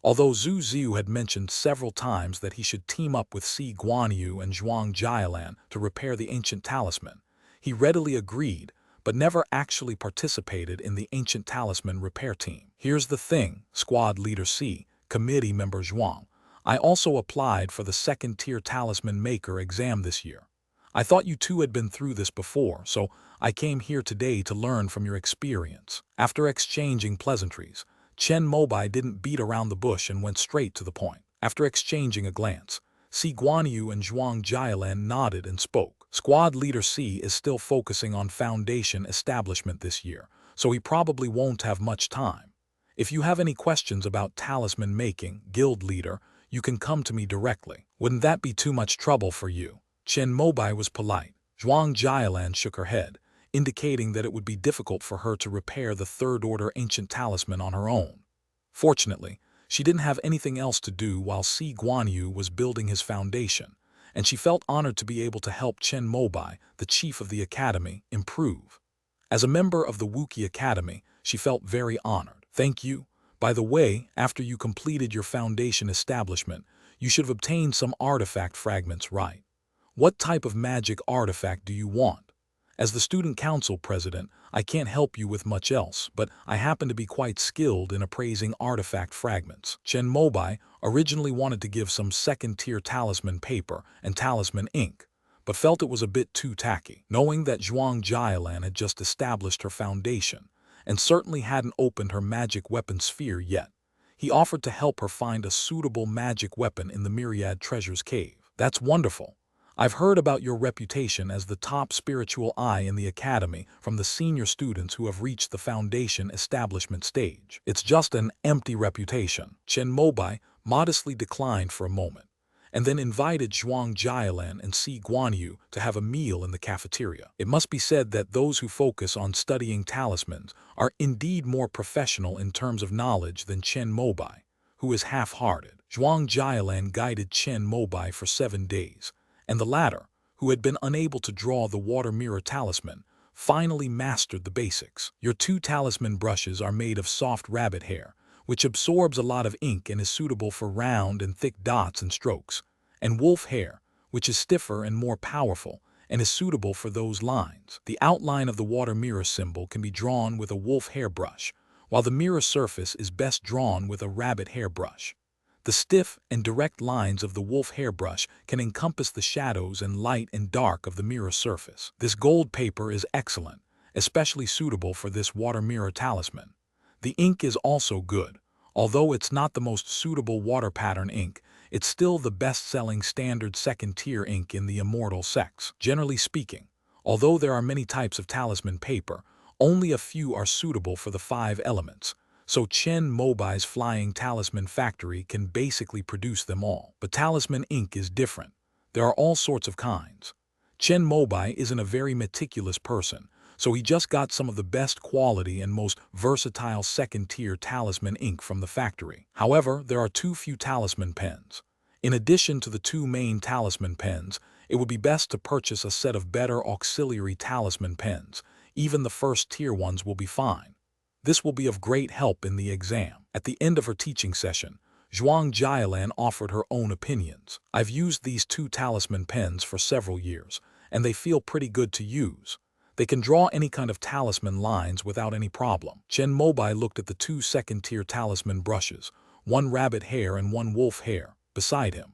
Although Zhu Ziyu had mentioned several times that he should team up with Si Guanyu and Zhuang Jialan to repair the ancient talisman, he readily agreed, but never actually participated in the ancient talisman repair team. Here's the thing, Squad Leader C, Committee Member Zhuang. I also applied for the 2nd-tier talisman maker exam this year. I thought you two had been through this before, so I came here today to learn from your experience. After exchanging pleasantries, Chen Mobai didn't beat around the bush and went straight to the point. After exchanging a glance, Si Guanyu and Zhuang Jialan nodded and spoke. Squad Leader C is still focusing on foundation establishment this year, so he probably won't have much time. If you have any questions about talisman making, Guild Leader, you can come to me directly. Wouldn't that be too much trouble for you? Chen Mobai was polite. Zhuang Jialan shook her head, indicating that it would be difficult for her to repair the 3rd-order ancient talisman on her own. Fortunately, she didn't have anything else to do while Si Guanyu was building his foundation, and she felt honored to be able to help Chen Mobai, the chief of the academy, improve. As a member of the Wookiee Academy, she felt very honored. Thank you. By the way, after you completed your foundation establishment, you should have obtained some artifact fragments, right? What type of magic artifact do you want? As the student council president, I can't help you with much else, but I happen to be quite skilled in appraising artifact fragments. Chen Mobai originally wanted to give some 2nd-tier talisman paper and talisman ink, but felt it was a bit too tacky. Knowing that Zhuang Jialan had just established her foundation and certainly hadn't opened her magic weapon sphere yet, he offered to help her find a suitable magic weapon in the Myriad Treasures Cave. That's wonderful. I've heard about your reputation as the top spiritual eye in the academy from the senior students who have reached the foundation establishment stage. It's just an empty reputation. Chen Mobai modestly declined for a moment, and then invited Zhuang Jialan and Si Guanyu to have a meal in the cafeteria. It must be said that those who focus on studying talismans are indeed more professional in terms of knowledge than Chen Mobai, who is half-hearted. Zhuang Jialan guided Chen Mobai for 7 days, and the latter, who had been unable to draw the water mirror talisman, finally mastered the basics. Your 2 talisman brushes are made of soft rabbit hair, which absorbs a lot of ink and is suitable for round and thick dots and strokes, and wolf hair, which is stiffer and more powerful and is suitable for those lines. The outline of the water mirror symbol can be drawn with a wolf hair brush, while the mirror surface is best drawn with a rabbit hair brush. The stiff and direct lines of the wolf hairbrush can encompass the shadows and light and dark of the mirror surface. This gold paper is excellent, especially suitable for this water mirror talisman. The ink is also good. Although it's not the most suitable water pattern ink, it's still the best-selling standard 2nd-tier ink in the immortal sects. Generally speaking, although there are many types of talisman paper, only a few are suitable for the 5 elements. So Chen Mobai's flying talisman factory can basically produce them all. But talisman ink is different. There are all sorts of kinds. Chen Mobai isn't a very meticulous person, so he just got some of the best quality and most versatile 2nd-tier talisman ink from the factory. However, there are too few talisman pens. In addition to the 2 main talisman pens, it would be best to purchase a set of better auxiliary talisman pens. Even the 1st-tier ones will be fine. This will be of great help in the exam. At the end of her teaching session, Zhuang Jialan offered her own opinions. I've used these 2 talisman pens for several years, and they feel pretty good to use. They can draw any kind of talisman lines without any problem. Chen Mobai looked at the 2 second-tier talisman brushes, one rabbit hair and one wolf hair, beside him.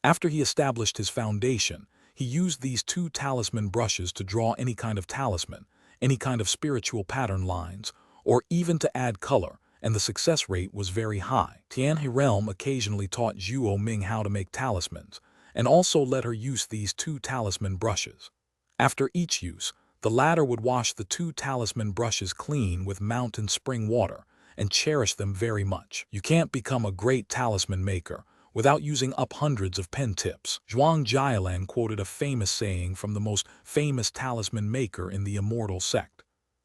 After he established his foundation, he used these 2 talisman brushes to draw any kind of talisman, any kind of spiritual pattern lines, or even to add color, and the success rate was very high. Tianhe Realm occasionally taught Zhuo Ming how to make talismans, and also let her use these 2 talisman brushes. After each use, the latter would wash the 2 talisman brushes clean with mountain spring water and cherish them very much. You can't become a great talisman maker without using up hundreds of pen tips. Zhuang Jialan quoted a famous saying from the most famous talisman maker in the immortal sect.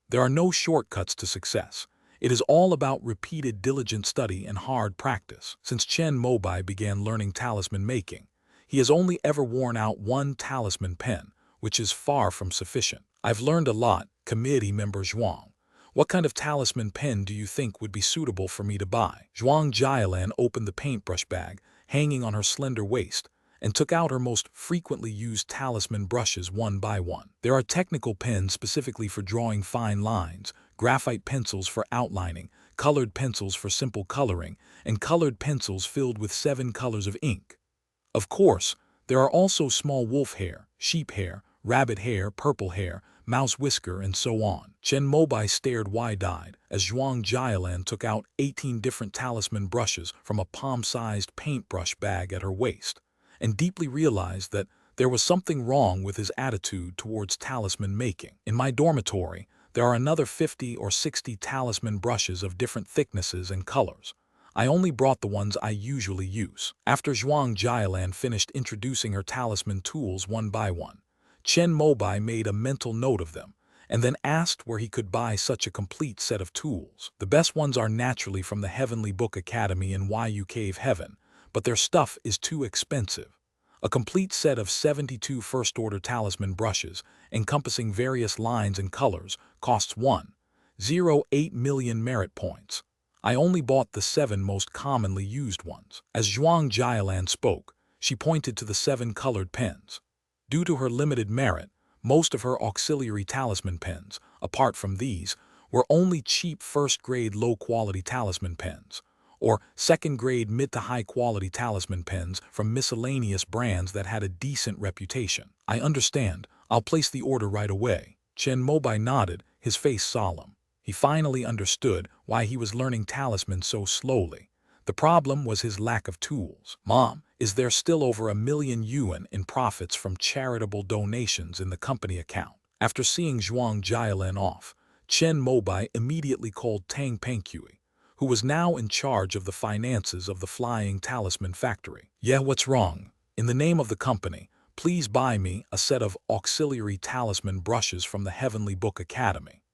There are no shortcuts to success. It is all about repeated diligent study and hard practice. Since Chen Mobai began learning talisman making, he has only ever worn out 1 talisman pen, which is far from sufficient. I've learned a lot, committee member Zhuang. What kind of talisman pen do you think would be suitable for me to buy? Zhuang Jialan opened the paintbrush bag, hanging on her slender waist, and took out her most frequently used talisman brushes one by one. There are technical pens specifically for drawing fine lines, graphite pencils for outlining, colored pencils for simple coloring, and colored pencils filled with 7 colors of ink. Of course, there are also small wolf hair, sheep hair, rabbit hair, purple hair, mouse whisker, and so on. Chen Mobai stared wide-eyed as Zhuang Jialan took out 18 different talisman brushes from a palm-sized paintbrush bag at her waist, and deeply realized that there was something wrong with his attitude towards talisman making. In my dormitory, there are another 50 or 60 talisman brushes of different thicknesses and colors. I only brought the ones I usually use. After Zhuang Jialan finished introducing her talisman tools one by one, Chen Mobai made a mental note of them, and then asked where he could buy such a complete set of tools. The best ones are naturally from the Heavenly Book Academy in Yu Cave Heaven, but their stuff is too expensive. A complete set of 72 first-order talisman brushes, encompassing various lines and colors, costs 1.08 million merit points. I only bought the 7 most commonly used ones. As Zhuang Jialan spoke, she pointed to the 7 colored pens. Due to her limited merit, most of her auxiliary talisman pens, apart from these, were only cheap first-grade low-quality talisman pens, or second-grade mid-to-high-quality talisman pens from miscellaneous brands that had a decent reputation. I understand. I'll place the order right away. Chen Mobai nodded, his face solemn. He finally understood why he was learning talisman so slowly. The problem was his lack of tools. Mom, is there still over 1 million yuan in profits from charitable donations in the company account? After seeing Zhuang Jialan off, Chen Mobai immediately called Tang Pengqi, who was now in charge of the finances of the flying talisman factory. Yeah, what's wrong? In the name of the company, please buy me a set of auxiliary talisman brushes from the Heavenly Book Academy.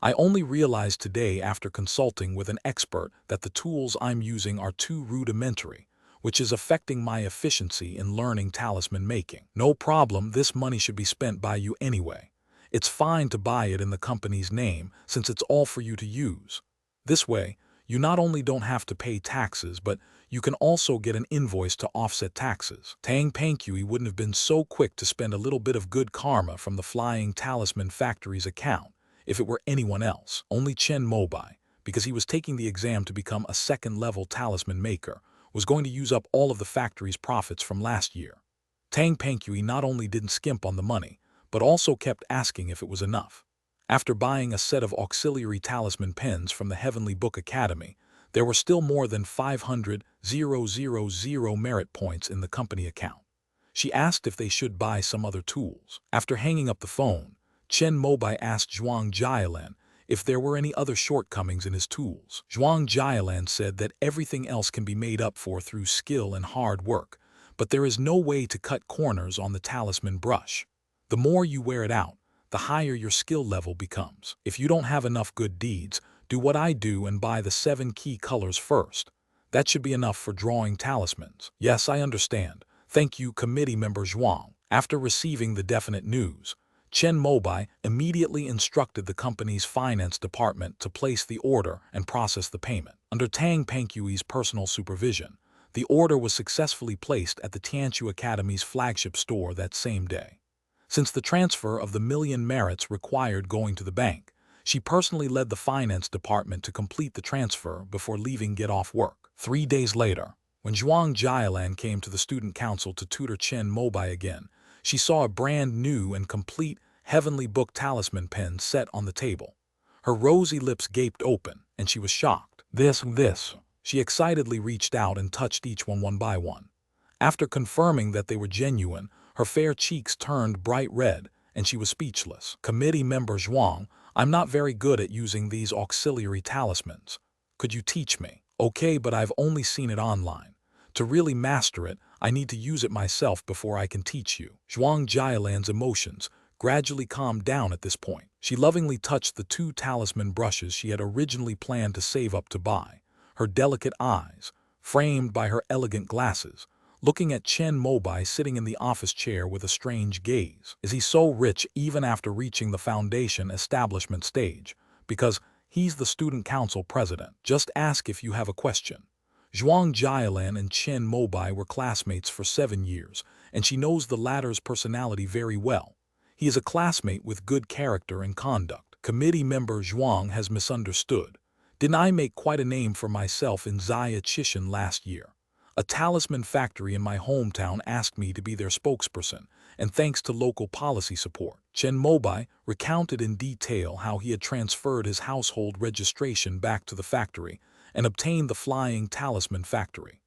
I only realized today after consulting with an expert that the tools I'm using are too rudimentary, which is affecting my efficiency in learning talisman making. No problem, this money should be spent by you anyway. It's fine to buy it in the company's name since it's all for you to use. This way, you not only don't have to pay taxes, but you can also get an invoice to offset taxes. Tang Pengqi wouldn't have been so quick to spend a little bit of good karma from the flying talisman factory's account if it were anyone else. Only Chen Mobai, because he was taking the exam to become a second-level talisman maker, was going to use up all of the factory's profits from last year. Tang Pengqi not only didn't skimp on the money, but also kept asking if it was enough. After buying a set of auxiliary talisman pens from the Heavenly Book Academy, there were still more than 500,000 merit points in the company account. She asked if they should buy some other tools. After hanging up the phone, Chen Mobai asked Zhuang Jialan if there were any other shortcomings in his tools. Zhuang Jialan said that everything else can be made up for through skill and hard work, but there is no way to cut corners on the talisman brush. The more you wear it out, the higher your skill level becomes. If you don't have enough good deeds, do what I do and buy the 7 key colors first. That should be enough for drawing talismans. Yes, I understand. Thank you, committee member Zhuang. After receiving the definite news, Chen Mobai immediately instructed the company's finance department to place the order and process the payment. Under Tang Pengqi's personal supervision, The order was successfully placed at the Tianchu Academy's flagship store that same day. Since the transfer of the million merits required going to the bank, she personally led the finance department to complete the transfer before leaving get off work. 3 days later, when Zhuang Jialan came to the student council to tutor Chen Mobai again, she saw a brand new and complete heavenly book talisman pen set on the table. Her rosy lips gaped open, and she was shocked. This. She excitedly reached out and touched each one by one. After confirming that they were genuine, her fair cheeks turned bright red, and she was speechless. Committee member Zhuang, I'm not very good at using these auxiliary talismans. Could you teach me? Okay, but I've only seen it online. To really master it, I need to use it myself before I can teach you. Zhuang Jialan's emotions gradually calmed down at this point. She lovingly touched the 2 talisman brushes she had originally planned to save up to buy. Her delicate eyes, framed by her elegant glasses, looking at Chen Mobai sitting in the office chair with a strange gaze. Is he so rich even after reaching the foundation establishment stage? Because he's the student council president. Just ask if you have a question. Zhuang Jialan and Chen Mobai were classmates for 7 years, and she knows the latter's personality very well. He is a classmate with good character and conduct. Committee member Zhuang has misunderstood. Didn't I make quite a name for myself in Zaya Chishan last year? A talisman factory in my hometown asked me to be their spokesperson, and thanks to local policy support, Chen Mobai recounted in detail how he had transferred his household registration back to the factory and obtained the flying talisman factory.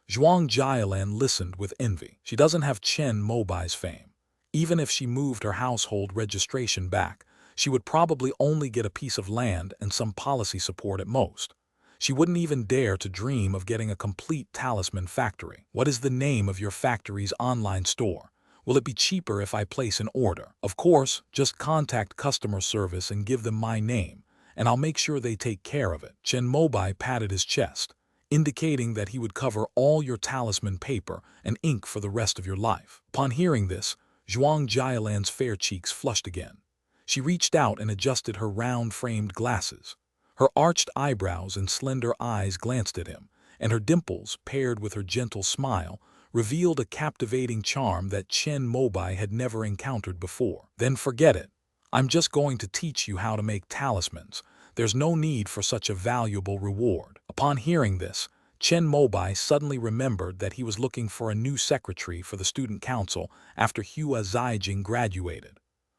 Zhuang Jialan listened with envy. She doesn't have Chen Mobai's fame. Even if she moved her household registration back, she would probably only get a piece of land and some policy support at most. She wouldn't even dare to dream of getting a complete talisman factory. What is the name of your factory's online store? Will it be cheaper if I place an order? Of course, just contact customer service and give them my name, and I'll make sure they take care of it. Chen Mobai patted his chest, indicating that he would cover all your talisman paper and ink for the rest of your life. Upon hearing this, Zhuang Jialan's fair cheeks flushed again. She reached out and adjusted her round-framed glasses. Her arched eyebrows and slender eyes glanced at him, and her dimples, paired with her gentle smile, revealed a captivating charm that Chen Mobai had never encountered before. Then forget it. I'm just going to teach you how to make talismans. There's no need for such a valuable reward. Upon hearing this, Chen Mobai suddenly remembered that he was looking for a new secretary for the student council after Hua Zijing graduated.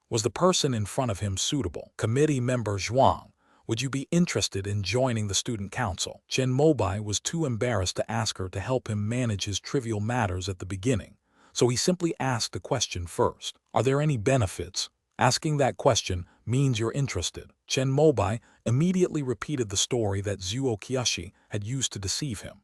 Was the person in front of him suitable? Committee member Zhuang, would you be interested in joining the student council? Chen Mobai was too embarrassed to ask her to help him manage his trivial matters at the beginning, so he simply asked the question first. Are there any benefits? Asking that question means you're interested. Chen Mobai immediately repeated the story that Zuo Kiyoshi had used to deceive him.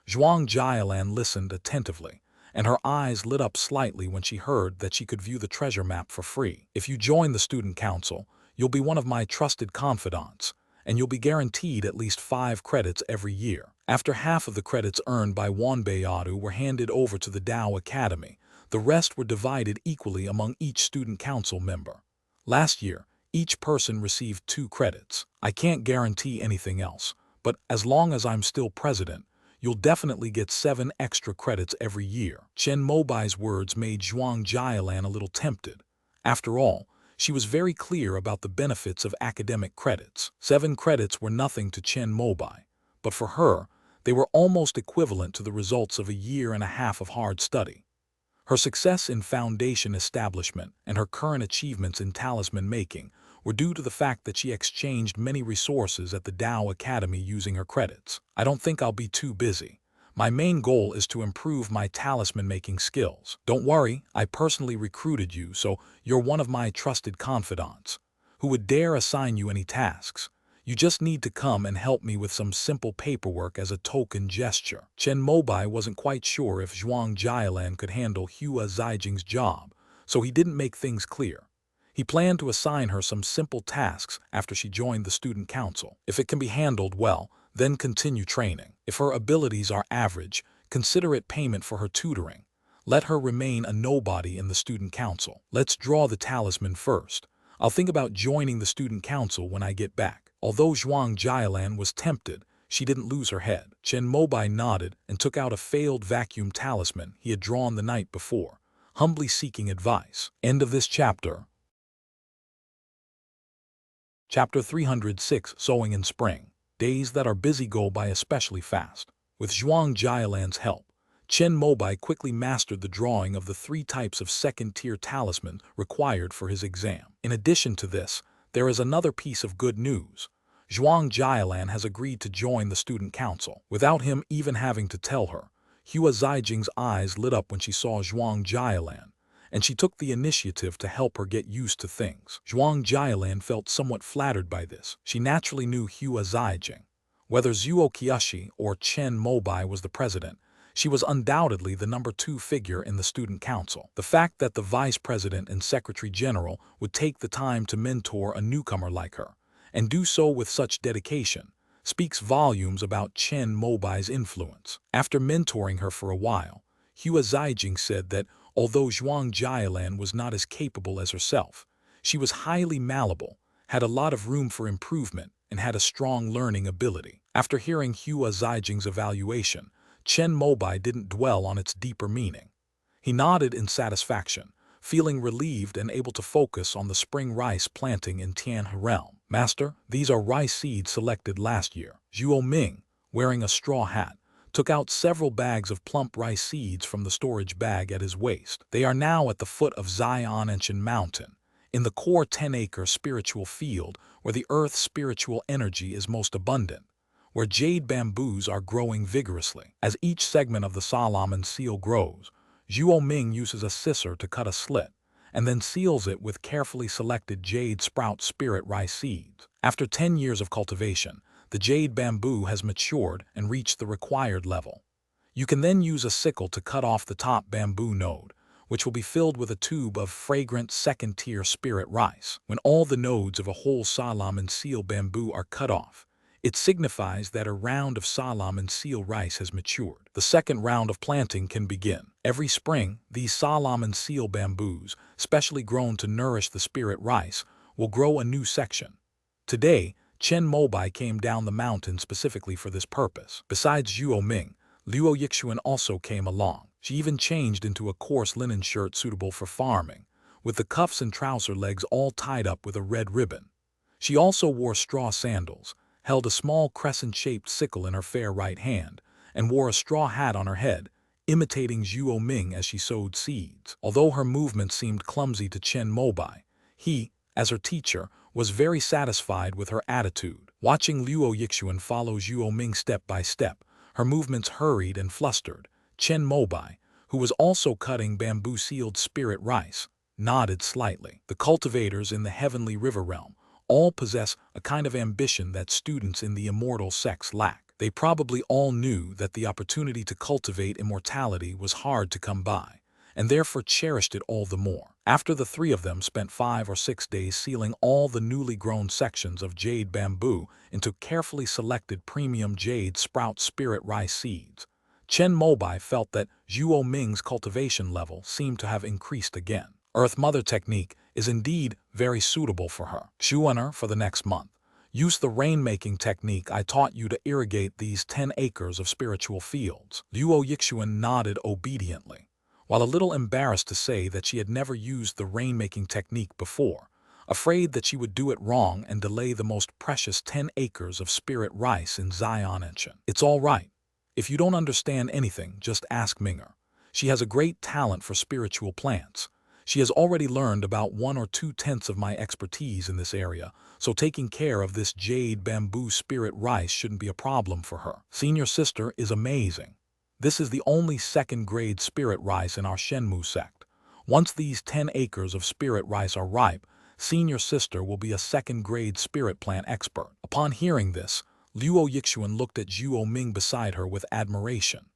Zhuang Jialan listened attentively, and her eyes lit up slightly when she heard that she could view the treasure map for free. If you join the student council, you'll be one of my trusted confidants, and you'll be guaranteed at least 5 credits every year. After half of the credits earned by Wanbayadu were handed over to the Dao Academy, the rest were divided equally among each student council member. Last year, each person received 2 credits. I can't guarantee anything else, but as long as I'm still president, you'll definitely get 7 extra credits every year. Chen Mobai's words made Zhuang Jialan a little tempted. After all, she was very clear about the benefits of academic credits. 7 credits were nothing to Chen Mobai, but for her, they were almost equivalent to the results of a year and a half of hard study. Her success in foundation establishment and her current achievements in talisman making were due to the fact that she exchanged many resources at the Dao Academy using her credits. I don't think I'll be too busy. My main goal is to improve my talisman making skills. Don't worry, I personally recruited you, so you're one of my trusted confidants. Who would dare assign you any tasks? You just need to come and help me with some simple paperwork as a token gesture. Chen Mobai wasn't quite sure if Zhuang Jialan could handle Hua Zijing's job, so he didn't make things clear. He planned to assign her some simple tasks after she joined the student council. If it can be handled well, then continue training. If her abilities are average, consider it payment for her tutoring. Let her remain a nobody in the student council. Let's draw the talisman first. I'll think about joining the student council when I get back. Although Zhuang Jialan was tempted, she didn't lose her head. Chen Mobai nodded and took out a failed vacuum talisman he had drawn the night before, humbly seeking advice. End of this chapter. Chapter 306, Sowing in Spring. Days that are busy go by especially fast. With Zhuang Jialan's help, Chen Mobai quickly mastered the drawing of the 3 types of second-tier talisman required for his exam. In addition to this, there is another piece of good news. Zhuang Jialan has agreed to join the student council. Without him even having to tell her, Hua Zijing's eyes lit up when she saw Zhuang Jialan, and she took the initiative to help her get used to things. Zhuang Jialan felt somewhat flattered by this. She naturally knew Hua Zijing. Whether Zhuo Qiushi or Chen Mobai was the president, she was undoubtedly the number 2 figure in the student council. The fact that the vice president and secretary general would take the time to mentor a newcomer like her, and do so with such dedication, speaks volumes about Chen Mobai's influence. After mentoring her for a while, Hua Zijing said that although Zhuang Jialan was not as capable as herself, she was highly malleable, had a lot of room for improvement, and had a strong learning ability. After hearing Hua Zijing's evaluation, Chen Mobai didn't dwell on its deeper meaning. He nodded in satisfaction, feeling relieved and able to focus on the spring rice planting in Tianhe realm. Master, these are rice seeds selected last year. Zhuo Ming, wearing a straw hat, took out several bags of plump rice seeds from the storage bag at his waist. They are now at the foot of Xianshan Mountain, in the core 10-acre spiritual field where the earth's spiritual energy is most abundant, where jade bamboos are growing vigorously. As each segment of the Solomon seal grows, Zhuo Ming uses a scissor to cut a slit, and then seals it with carefully selected jade sprout spirit rice seeds. After 10 years of cultivation, the jade bamboo has matured and reached the required level. You can then use a sickle to cut off the top bamboo node, which will be filled with a tube of fragrant second-tier spirit rice. When all the nodes of a whole Solomon seal bamboo are cut off, it signifies that a round of Solomon seal rice has matured. The second round of planting can begin. Every spring, these Solomon seal bamboos, specially grown to nourish the spirit rice, will grow a new section. Today, Chen Mobai came down the mountain specifically for this purpose. Besides Zhuo Ming, Luo Yixuan also came along. She even changed into a coarse linen shirt suitable for farming, with the cuffs and trouser legs all tied up with a red ribbon. She also wore straw sandals, held a small crescent-shaped sickle in her fair right hand, and wore a straw hat on her head, imitating Zhuo Ming as she sowed seeds. Although her movements seemed clumsy to Chen Mobai, he, as her teacher, was very satisfied with her attitude. Watching Luo Yixuan follow Zhuo Ming step by step, her movements hurried and flustered, Chen Mobai, who was also cutting bamboo-sealed spirit rice, nodded slightly. The cultivators in the heavenly river realm all possess a kind of ambition that students in the immortal sects lack. They probably all knew that the opportunity to cultivate immortality was hard to come by, and therefore cherished it all the more. After the 3 of them spent 5 or 6 days sealing all the newly grown sections of jade bamboo into carefully selected premium jade sprout spirit rice seeds, Chen Mobai felt that Zhuo Ming's cultivation level seemed to have increased again. Earth Mother technique is indeed very suitable for her. Shuaner, for the next month, use the rainmaking technique I taught you to irrigate these 10 acres of spiritual fields. Luo Yixuan nodded obediently, while a little embarrassed to say that she had never used the rainmaking technique before, afraid that she would do it wrong and delay the most precious 10 acres of spirit rice in Xianshan. It's all right. If you don't understand anything, just ask Minger. She has a great talent for spiritual plants. She has already learned about 1 or 2/10 of my expertise in this area, so taking care of this jade bamboo spirit rice shouldn't be a problem for her. Senior sister is amazing. This is the only second-grade spirit rice in our Shenmu sect. Once these 10 acres of spirit rice are ripe, senior sister will be a second-grade spirit plant expert. Upon hearing this, Luo Yixuan looked at Zhuo Ming beside her with admiration.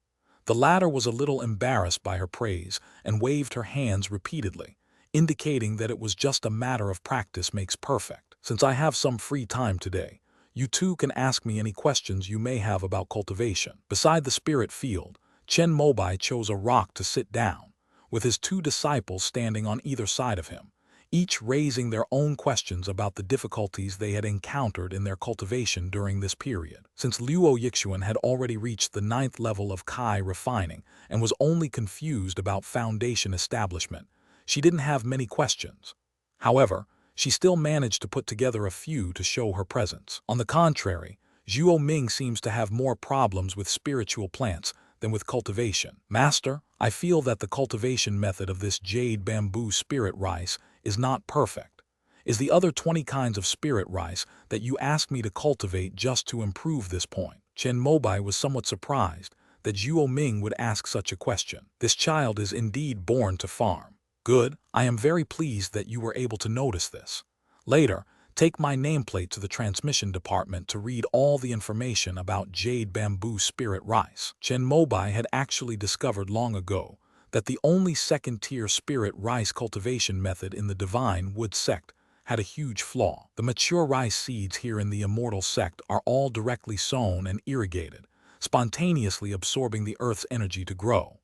The latter was a little embarrassed by her praise and waved her hands repeatedly, indicating that it was just a matter of practice makes perfect. Since I have some free time today, you two can ask me any questions you may have about cultivation. Beside the spirit field, Chen Mobai chose a rock to sit down, with his 2 disciples standing on either side of him, each raising their own questions about the difficulties they had encountered in their cultivation during this period. Since Luo Yixuan had already reached the 9th level of Kai refining and was only confused about foundation establishment, she didn't have many questions. However, she still managed to put together a few to show her presence. On the contrary, Zhuo Ming seems to have more problems with spiritual plants than with cultivation. Master, I feel that the cultivation method of this jade bamboo spirit rice is not perfect. Is the other 20 kinds of spirit rice that you asked me to cultivate just to improve this point? Chen Mobai was somewhat surprised that Zhuo Ming would ask such a question. This child is indeed born to farm. Good, I am very pleased that you were able to notice this. Later, take my nameplate to the transmission department to read all the information about jade bamboo spirit rice. Chen Mobai had actually discovered long ago that the only second-tier spirit rice cultivation method in the Divine Wood sect had a huge flaw. The mature rice seeds here in the immortal sect are all directly sown and irrigated, spontaneously absorbing the earth's energy to grow.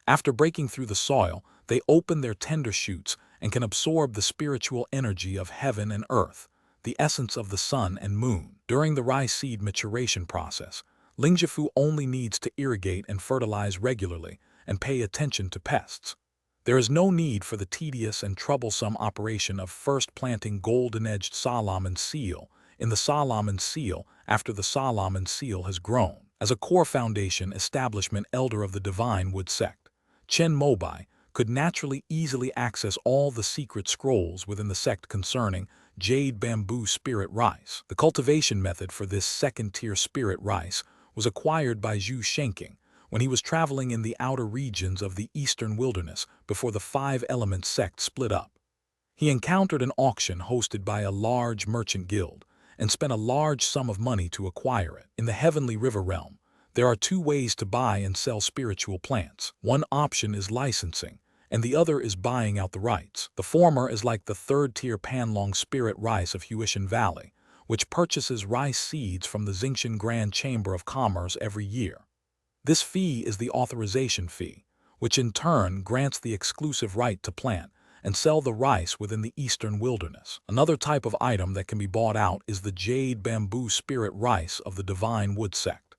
After breaking through the soil, they open their tender shoots and can absorb the spiritual energy of heaven and earth, the essence of the sun and moon. During the rice seed maturation process, Lingjifu only needs to irrigate and fertilize regularly and pay attention to pests. There is no need for the tedious and troublesome operation of first planting golden-edged Solomon seal in the Solomon seal after the Solomon seal has grown. As a core foundation establishment elder of the Divine Wood sect, Chen Mobai could naturally easily access all the secret scrolls within the sect concerning jade bamboo spirit rice. The cultivation method for this second-tier spirit rice was acquired by Zhu Shenking when he was traveling in the outer regions of the eastern wilderness before the 5-element sect split up. He encountered an auction hosted by a large merchant guild and spent a large sum of money to acquire it. In the Heavenly River realm, there are 2 ways to buy and sell spiritual plants. One option is licensing, and the other is buying out the rights. The former is like the 3rd-tier Panlong spirit rice of Huishan Valley, which purchases rice seeds from the Xingshan Grand Chamber of Commerce every year. This fee is the authorization fee, which in turn grants the exclusive right to plant and sell the rice within the eastern wilderness. Another type of item that can be bought out is the jade bamboo spirit rice of the Divine Wood sect.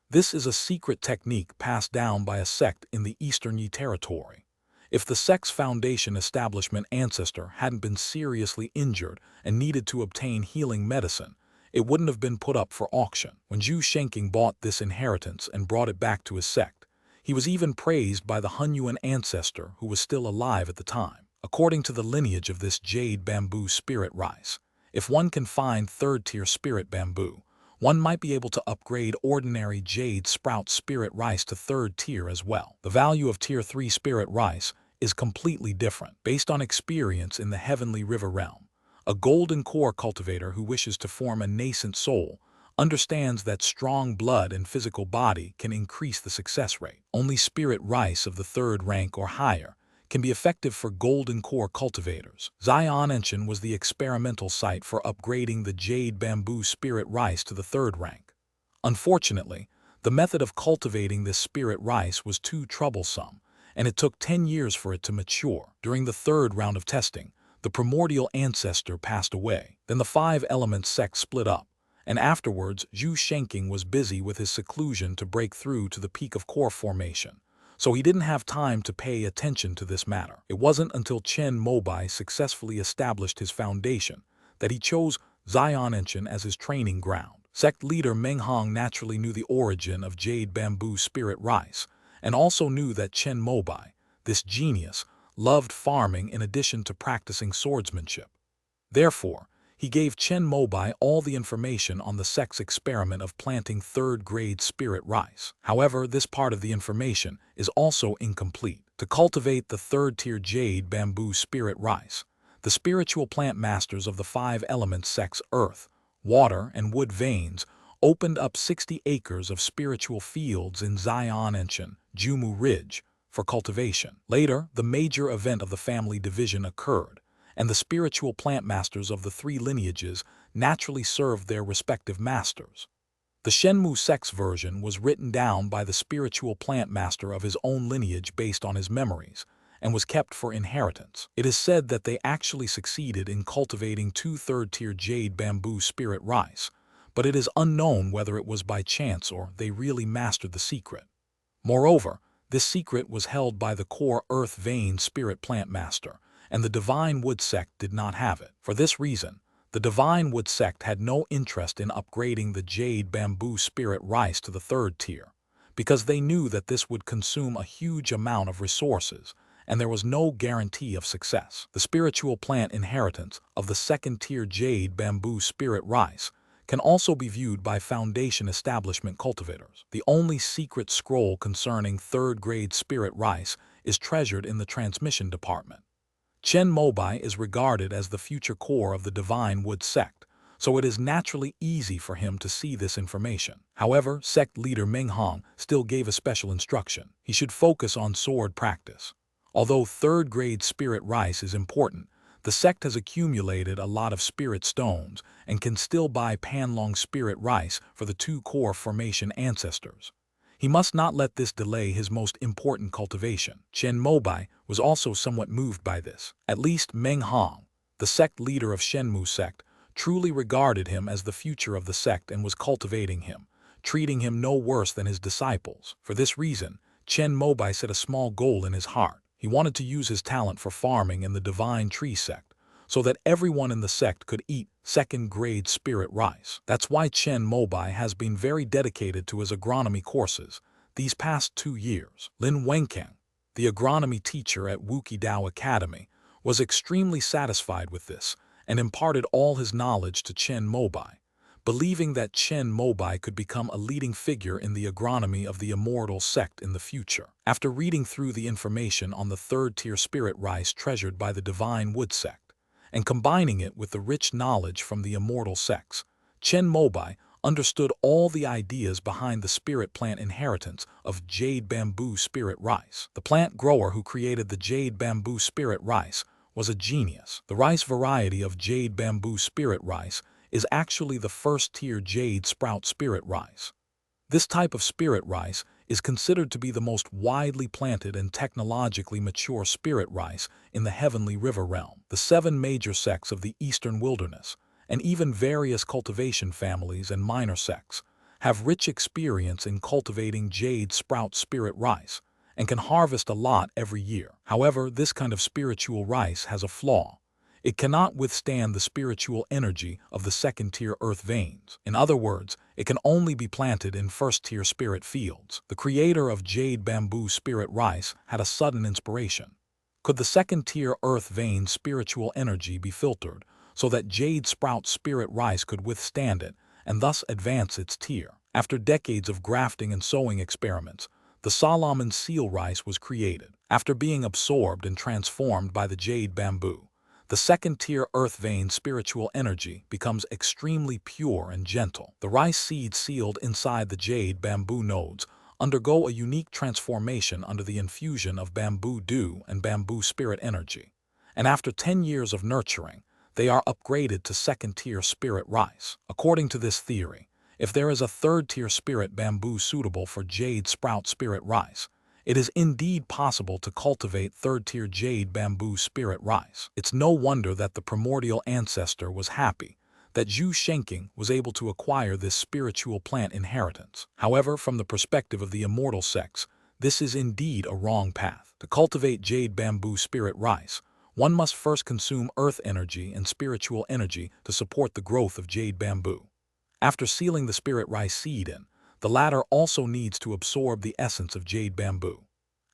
This is a secret technique passed down by a sect in the Eastern Yi territory. If the sect's foundation establishment ancestor hadn't been seriously injured and needed to obtain healing medicine, it wouldn't have been put up for auction. When Zhu Shenking bought this inheritance and brought it back to his sect, he was even praised by the Hunyuan ancestor who was still alive at the time. According to the lineage of this jade bamboo spirit rice, if one can find 3rd-tier spirit bamboo, one might be able to upgrade ordinary jade sprout spirit rice to 3rd tier as well. The value of tier 3 spirit rice is completely different. Based on experience in the Heavenly River realm, a golden core cultivator who wishes to form a nascent soul understands that strong blood and physical body can increase the success rate. Only spirit rice of the 3rd rank or higher can be effective for golden core cultivators. Xianenshan was the experimental site for upgrading the jade bamboo spirit rice to the 3rd rank. Unfortunately, the method of cultivating this spirit rice was too troublesome, and it took 10 years for it to mature. During the 3rd round of testing, the primordial ancestor passed away. Then the 5-element sect split up, and afterwards Zhu Shenking was busy with his seclusion to break through to the peak of core formation, so he didn't have time to pay attention to this matter. It wasn't until Chen Mobai successfully established his foundation that he chose Xianenshan as his training ground. Sect leader Meng Hong naturally knew the origin of jade bamboo spirit rice, and also knew that Chen Mobai, this genius, loved farming in addition to practicing swordsmanship. Therefore, he gave Chen Mobai all the information on the sect's experiment of planting 3rd-grade spirit rice. However, this part of the information is also incomplete. To cultivate the 3rd-tier jade bamboo spirit rice, the spiritual plant masters of the 5-element sects earth, water, and wood veins opened up 60 acres of spiritual fields in Xianenshan, Jumu Ridge, for cultivation. Later, the major event of the family division occurred, and the spiritual plant masters of the 3 lineages naturally served their respective masters. The Shenmu sect's version was written down by the spiritual plant master of his own lineage based on his memories, and was kept for inheritance. It is said that they actually succeeded in cultivating 2 third-tier jade bamboo spirit rice, but it is unknown whether it was by chance or they really mastered the secret. Moreover, this secret was held by the core earth vein spirit plant master, and the Divine Wood sect did not have it. For this reason, the Divine Wood sect had no interest in upgrading the jade bamboo spirit rice to the 3rd tier, because they knew that this would consume a huge amount of resources, and there was no guarantee of success. The spiritual plant inheritance of the 2nd tier jade bamboo spirit rice can also be viewed by Foundation establishment cultivators. The only secret scroll concerning 3rd grade spirit rice is treasured in the transmission department. Chen Mobai is regarded as the future core of the Divine Wood sect, so it is naturally easy for him to see this information. However, sect leader Meng Hong still gave a special instruction. He should focus on sword practice. Although 3rd grade spirit rice is important, the sect has accumulated a lot of spirit stones and can still buy Panlong spirit rice for the 2 core formation ancestors. He must not let this delay his most important cultivation. Chen Mobai was also somewhat moved by this. At least Meng Hong, the sect leader of Shenmu sect, truly regarded him as the future of the sect and was cultivating him, treating him no worse than his disciples. For this reason, Chen Mobai set a small goal in his heart. He wanted to use his talent for farming in the Divine Tree sect, so that everyone in the sect could eat 2nd grade spirit rice. That's why Chen Mobai has been very dedicated to his agronomy courses these past 2 years. Lin Wenkang, the agronomy teacher at Wukidao Academy, was extremely satisfied with this and imparted all his knowledge to Chen Mobai, believing that Chen Mobai could become a leading figure in the agronomy of the immortal sect in the future. After reading through the information on the 3rd tier spirit rice treasured by the Divine Wood sect, and combining it with the rich knowledge from the immortal sects, Chen Mobai understood all the ideas behind the spirit plant inheritance of jade bamboo spirit rice. The plant grower who created the jade bamboo spirit rice was a genius. The rice variety of jade bamboo spirit rice is actually the 1st tier jade sprout spirit rice. This type of spirit rice is considered to be the most widely planted and technologically mature spirit rice in the Heavenly River realm. The 7 major sects of the Eastern Wilderness, and even various cultivation families and minor sects, have rich experience in cultivating jade sprout spirit rice and can harvest a lot every year. However, this kind of spiritual rice has a flaw. It cannot withstand the spiritual energy of the 2nd tier earth veins. In other words, it can only be planted in 1st tier spirit fields. The creator of jade bamboo spirit rice had a sudden inspiration. Could the 2nd tier earth vein spiritual energy be filtered so that jade sprout spirit rice could withstand it and thus advance its tier? After decades of grafting and sowing experiments, the Solomon seal rice was created. After being absorbed and transformed by the jade bamboo, the 2nd tier earth vein spiritual energy becomes extremely pure and gentle. The rice seeds sealed inside the jade bamboo nodes undergo a unique transformation under the infusion of bamboo dew and bamboo spirit energy, and after 10 years of nurturing, they are upgraded to 2nd tier spirit rice. According to this theory, if there is a 3rd tier spirit bamboo suitable for jade sprout spirit rice, it is indeed possible to cultivate 3rd tier jade bamboo spirit rice. It's no wonder that the primordial ancestor was happy that Zhu Shenking was able to acquire this spiritual plant inheritance. However, from the perspective of the immortal sects, this is indeed a wrong path. To cultivate jade bamboo spirit rice, one must first consume earth energy and spiritual energy to support the growth of jade bamboo. After sealing the spirit rice seed in, the latter also needs to absorb the essence of jade bamboo.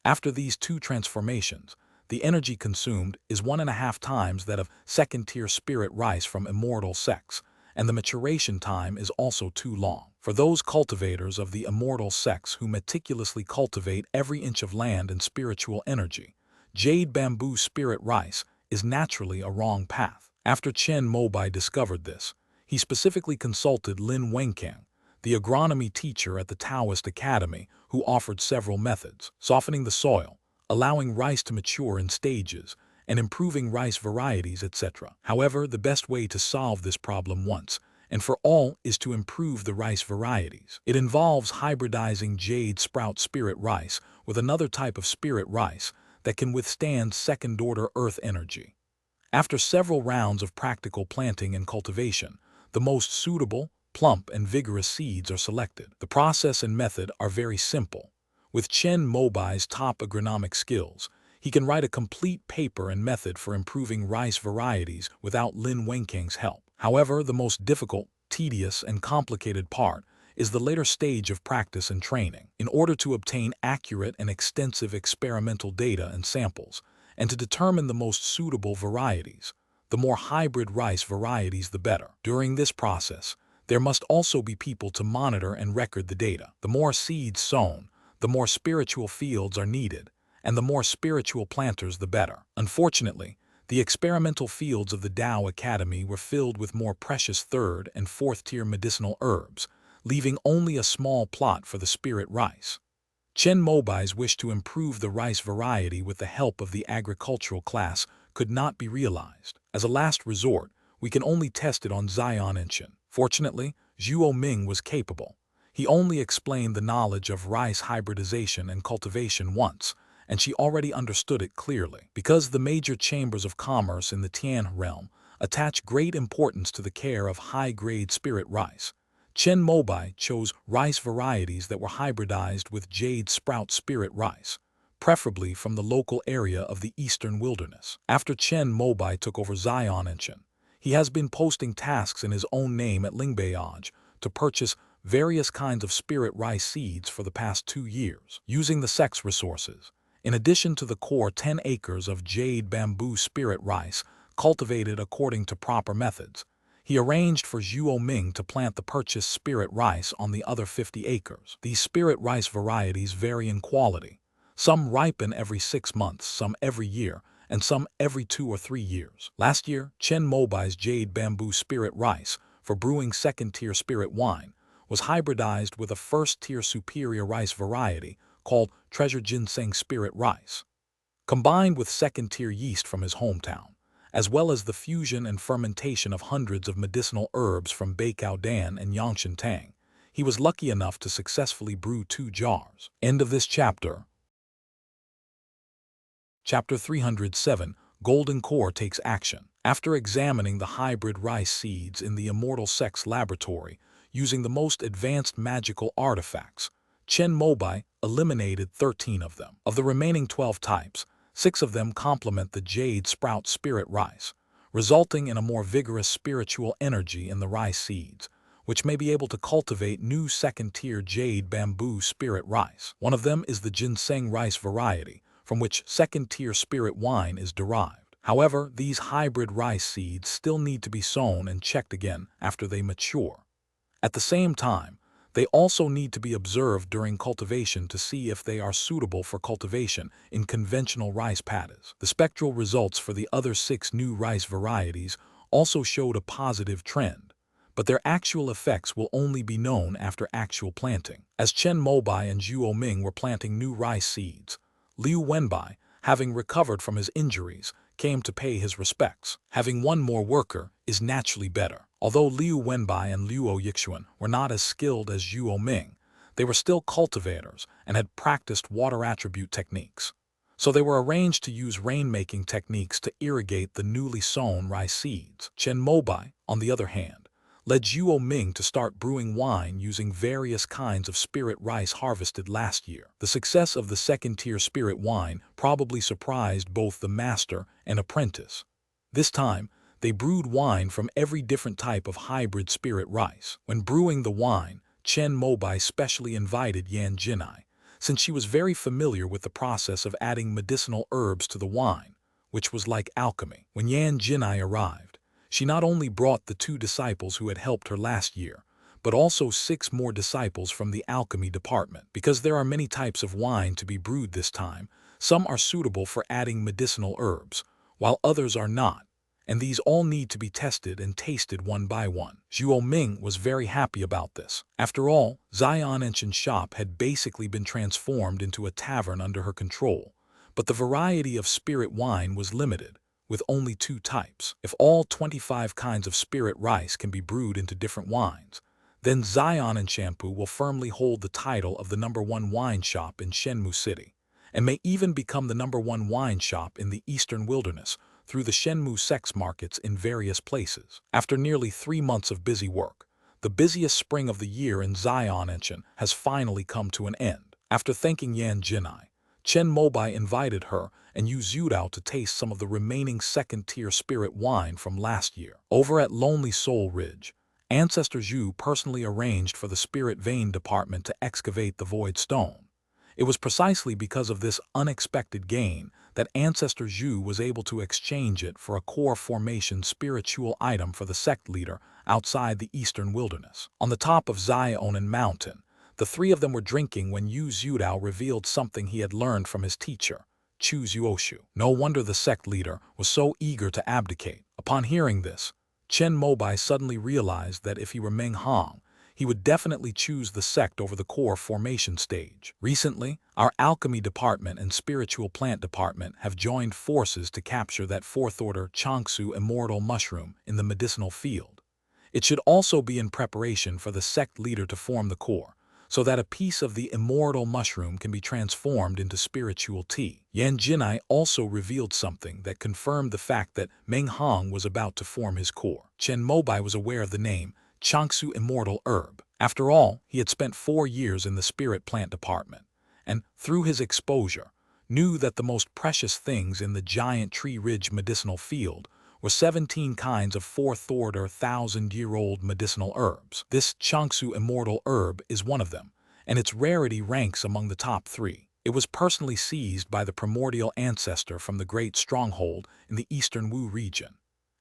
After these 2 transformations, the energy consumed is 1.5 times that of 2nd tier spirit rice from immortal sects, and the maturation time is also too long. For those cultivators of the immortal sects who meticulously cultivate every inch of land and spiritual energy, jade bamboo spirit rice is naturally a wrong path. After Chen Mobai discovered this, he specifically consulted Lin Wenkang, the agronomy teacher at the Taoist Academy, who offered several methods: softening the soil, allowing rice to mature in stages, and improving rice varieties, etc. However, the best way to solve this problem once and for all is to improve the rice varieties. It involves hybridizing jade sprout spirit rice with another type of spirit rice that can withstand second-order earth energy. After several rounds of practical planting and cultivation, the most suitable, plump, and vigorous seeds are selected. The process and method are very simple. With Chen Mobai's top agronomic skills, he can write a complete paper and method for improving rice varieties without Lin Wenkang's help. However, the most difficult, tedious, and complicated part is the later stage of practice and training. In order to obtain accurate and extensive experimental data and samples, and to determine the most suitable varieties, the more hybrid rice varieties the better. During this process, there must also be people to monitor and record the data. The more seeds sown, the more spiritual fields are needed, and the more spiritual planters the better. Unfortunately, the experimental fields of the Tao Academy were filled with more precious third and fourth-tier medicinal herbs, leaving only a small plot for the spirit rice. Chen Mobai's wish to improve the rice variety with the help of the agricultural class could not be realized. As a last resort, we can only test it on Zion Enchen. Fortunately, Zhuo Ming was capable. He only explained the knowledge of rice hybridization and cultivation once, and she already understood it clearly. Because the major chambers of commerce in the Tian realm attach great importance to the care of high-grade spirit rice, Chen Mobai chose rice varieties that were hybridized with jade sprout spirit rice, preferably from the local area of the eastern wilderness. After Chen Mobai took over Zion Enchen, he has been posting tasks in his own name at Lingbeiyaj to purchase various kinds of spirit rice seeds for the past 2 years. Using the sect's resources, in addition to the core 10 acres of jade bamboo spirit rice cultivated according to proper methods, he arranged for Zhuo Ming to plant the purchased spirit rice on the other 50 acres. These spirit rice varieties vary in quality. Some ripen every 6 months, some every year, and some every 2 or 3 years. Last year, Chen Mobai's jade bamboo spirit rice for brewing second-tier spirit wine was hybridized with a first-tier superior rice variety called Treasure Ginseng spirit rice. Combined with second-tier yeast from his hometown, as well as the fusion and fermentation of hundreds of medicinal herbs from Beikao Dan and Yangshan Tang, he was lucky enough to successfully brew 2 jars. End of this chapter. Chapter 307, Golden Core takes action. After examining the hybrid rice seeds in the Immortal Sects laboratory using the most advanced magical artifacts, Chen Mobai eliminated 13 of them. Of the remaining 12 types, 6 of them complement the jade sprout spirit rice, resulting in a more vigorous spiritual energy in the rice seeds, which may be able to cultivate new second-tier jade bamboo spirit rice. One of them is the ginseng rice variety, from which second-tier spirit wine is derived. However, these hybrid rice seeds still need to be sown and checked again after they mature. At the same time, they also need to be observed during cultivation to see if they are suitable for cultivation in conventional rice paddies. The spectral results for the other 6 new rice varieties also showed a positive trend, but their actual effects will only be known after actual planting. As Chen Mobai and Zhuo Ming were planting new rice seeds, Liu Wenbai, having recovered from his injuries, came to pay his respects. Having one more worker is naturally better. Although Liu Wenbai and Liu Yixuan were not as skilled as Zhuo Ming, they were still cultivators and had practiced water attribute techniques. So they were arranged to use rainmaking techniques to irrigate the newly sown rice seeds. Chen Mobai, on the other hand, led Zhuo Ming to start brewing wine using various kinds of spirit rice harvested last year. The success of the second-tier spirit wine probably surprised both the master and apprentice. This time, they brewed wine from every different type of hybrid spirit rice. When brewing the wine, Chen Mobai specially invited Yan Jinai, since she was very familiar with the process of adding medicinal herbs to the wine, which was like alchemy. When Yan Jinai arrived, she not only brought the 2 disciples who had helped her last year, but also 6 more disciples from the alchemy department. Because there are many types of wine to be brewed this time, some are suitable for adding medicinal herbs, while others are not, and these all need to be tested and tasted one by one. Zhuo Ming was very happy about this. After all, Zion Enchen's shop had basically been transformed into a tavern under her control, but the variety of spirit wine was limited, with only 2 types. If all 25 kinds of spirit rice can be brewed into different wines, then Zion and Shampoo will firmly hold the title of the #1 wine shop in Shenmu City, and may even become the #1 wine shop in the eastern wilderness through the Shenmu sex markets in various places. After nearly 3 months of busy work, the busiest spring of the year in Xi'an has finally come to an end. After thanking Yan Jinai, Chen Mobai invited her and Yu Zhudao to taste some of the remaining second-tier spirit wine from last year. Over at Lonely Soul Ridge, Ancestor Zhu personally arranged for the Spirit Vein Department to excavate the Void Stone. It was precisely because of this unexpected gain that Ancestor Zhu was able to exchange it for a core formation spiritual item for the sect leader outside the eastern wilderness. On the top of Xi'an Mountain, the three of them were drinking when Yu Zhudao revealed something he had learned from his teacher, Chu Zuoshu. No wonder the sect leader was so eager to abdicate. Upon hearing this, Chen Mobai suddenly realized that if he were Meng Hong, he would definitely choose the sect over the core formation stage. Recently, our alchemy department and spiritual plant department have joined forces to capture that fourth-order Changsu immortal mushroom in the medicinal field. It should also be in preparation for the sect leader to form the core, so that a piece of the immortal mushroom can be transformed into spiritual tea. Yan Jinai also revealed something that confirmed the fact that Meng Hong was about to form his core. Chen Mobai was aware of the name Changsu immortal herb. After all, he had spent 4 years in the spirit plant department, and through his exposure, knew that the most precious things in the giant tree ridge medicinal field were 17 kinds of fourth-order 1,000-year-old medicinal herbs. This Changsu immortal herb is one of them, and its rarity ranks among the top 3. It was personally seized by the primordial ancestor from the great stronghold in the eastern Wu region.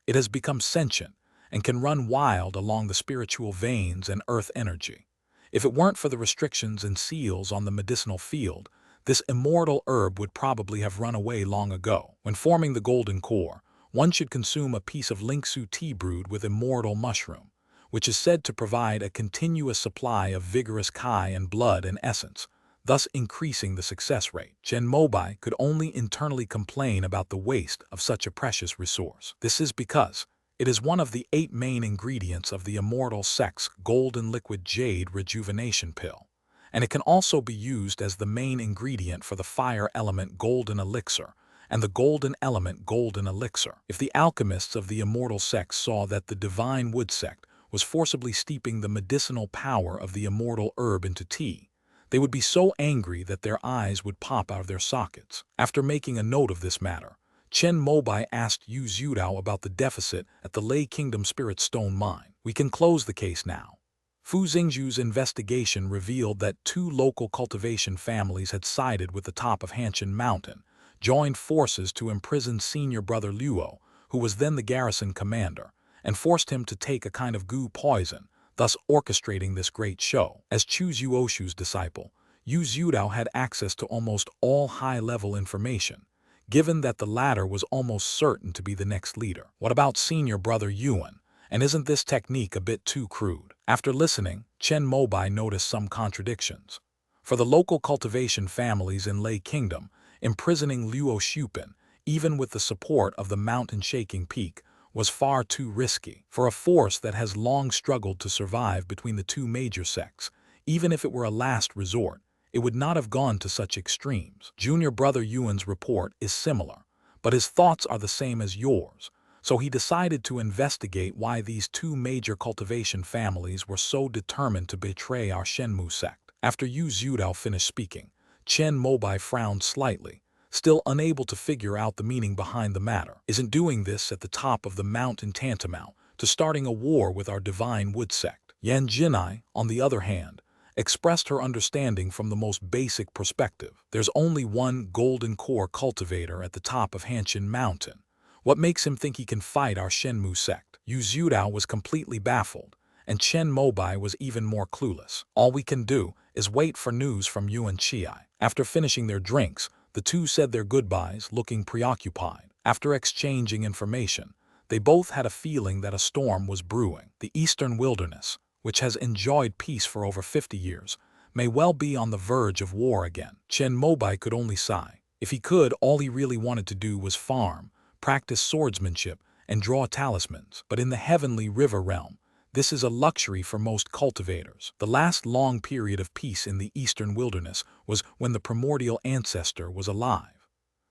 It has become sentient and can run wild along the spiritual veins and earth energy. If it weren't for the restrictions and seals on the medicinal field, this immortal herb would probably have run away long ago. When forming the golden core, one should consume a piece of Lingsu tea brewed with immortal mushroom, which is said to provide a continuous supply of vigorous Kai and blood and essence, thus increasing the success rate. Chen Mobai could only internally complain about the waste of such a precious resource. This is because it is one of the 8 main ingredients of the immortal sect's golden liquid jade rejuvenation pill, and it can also be used as the main ingredient for the fire element golden elixir and the golden element golden elixir. If the alchemists of the immortal sect saw that the divine wood sect was forcibly steeping the medicinal power of the immortal herb into tea, they would be so angry that their eyes would pop out of their sockets. After making a note of this matter, Chen Mobai asked Yu Zhudao about the deficit at the Lei Kingdom Spirit Stone Mine. We can close the case now. Fu Xingzhu's investigation revealed that 2 local cultivation families had sided with the top of Hanshin Mountain, joined forces to imprison senior brother Luo, who was then the garrison commander, and forced him to take a kind of goo poison, thus orchestrating this great show. As Chu Zuoshu's disciple, Yu Zhudao had access to almost all high-level information, given that the latter was almost certain to be the next leader. What about senior brother Yuan? And isn't this technique a bit too crude? After listening, Chen Mobai noticed some contradictions. For the local cultivation families in Lei Kingdom, imprisoning Luo Shupin, even with the support of the mountain-shaking peak, was far too risky. For a force that has long struggled to survive between the 2 major sects, even if it were a last resort, it would not have gone to such extremes. Junior brother Yuan's report is similar, but his thoughts are the same as yours, so he decided to investigate why these 2 major cultivation families were so determined to betray our Shenmu sect. After Yu Zhudao finished speaking, Chen Mobai frowned slightly, still unable to figure out the meaning behind the matter. Isn't doing this at the top of the mountain tantamount to starting a war with our divine wood sect? Yan Jinai, on the other hand, expressed her understanding from the most basic perspective. There's only one golden core cultivator at the top of Hanshin Mountain. What makes him think he can fight our Shenmu sect? Yu Zhudao was completely baffled, and Chen Mobai was even more clueless. All we can do is wait for news from Yuan Chiai. After finishing their drinks, the 2 said their goodbyes, looking preoccupied. After exchanging information, they both had a feeling that a storm was brewing. The eastern wilderness, which has enjoyed peace for over 50 years, may well be on the verge of war again. Chen Mobai could only sigh. If he could, all he really wanted to do was farm, practice swordsmanship, and draw talismans. But in the heavenly river realm, This is a luxury for most cultivators. The last long period of peace in the eastern wilderness was when the primordial ancestor was alive.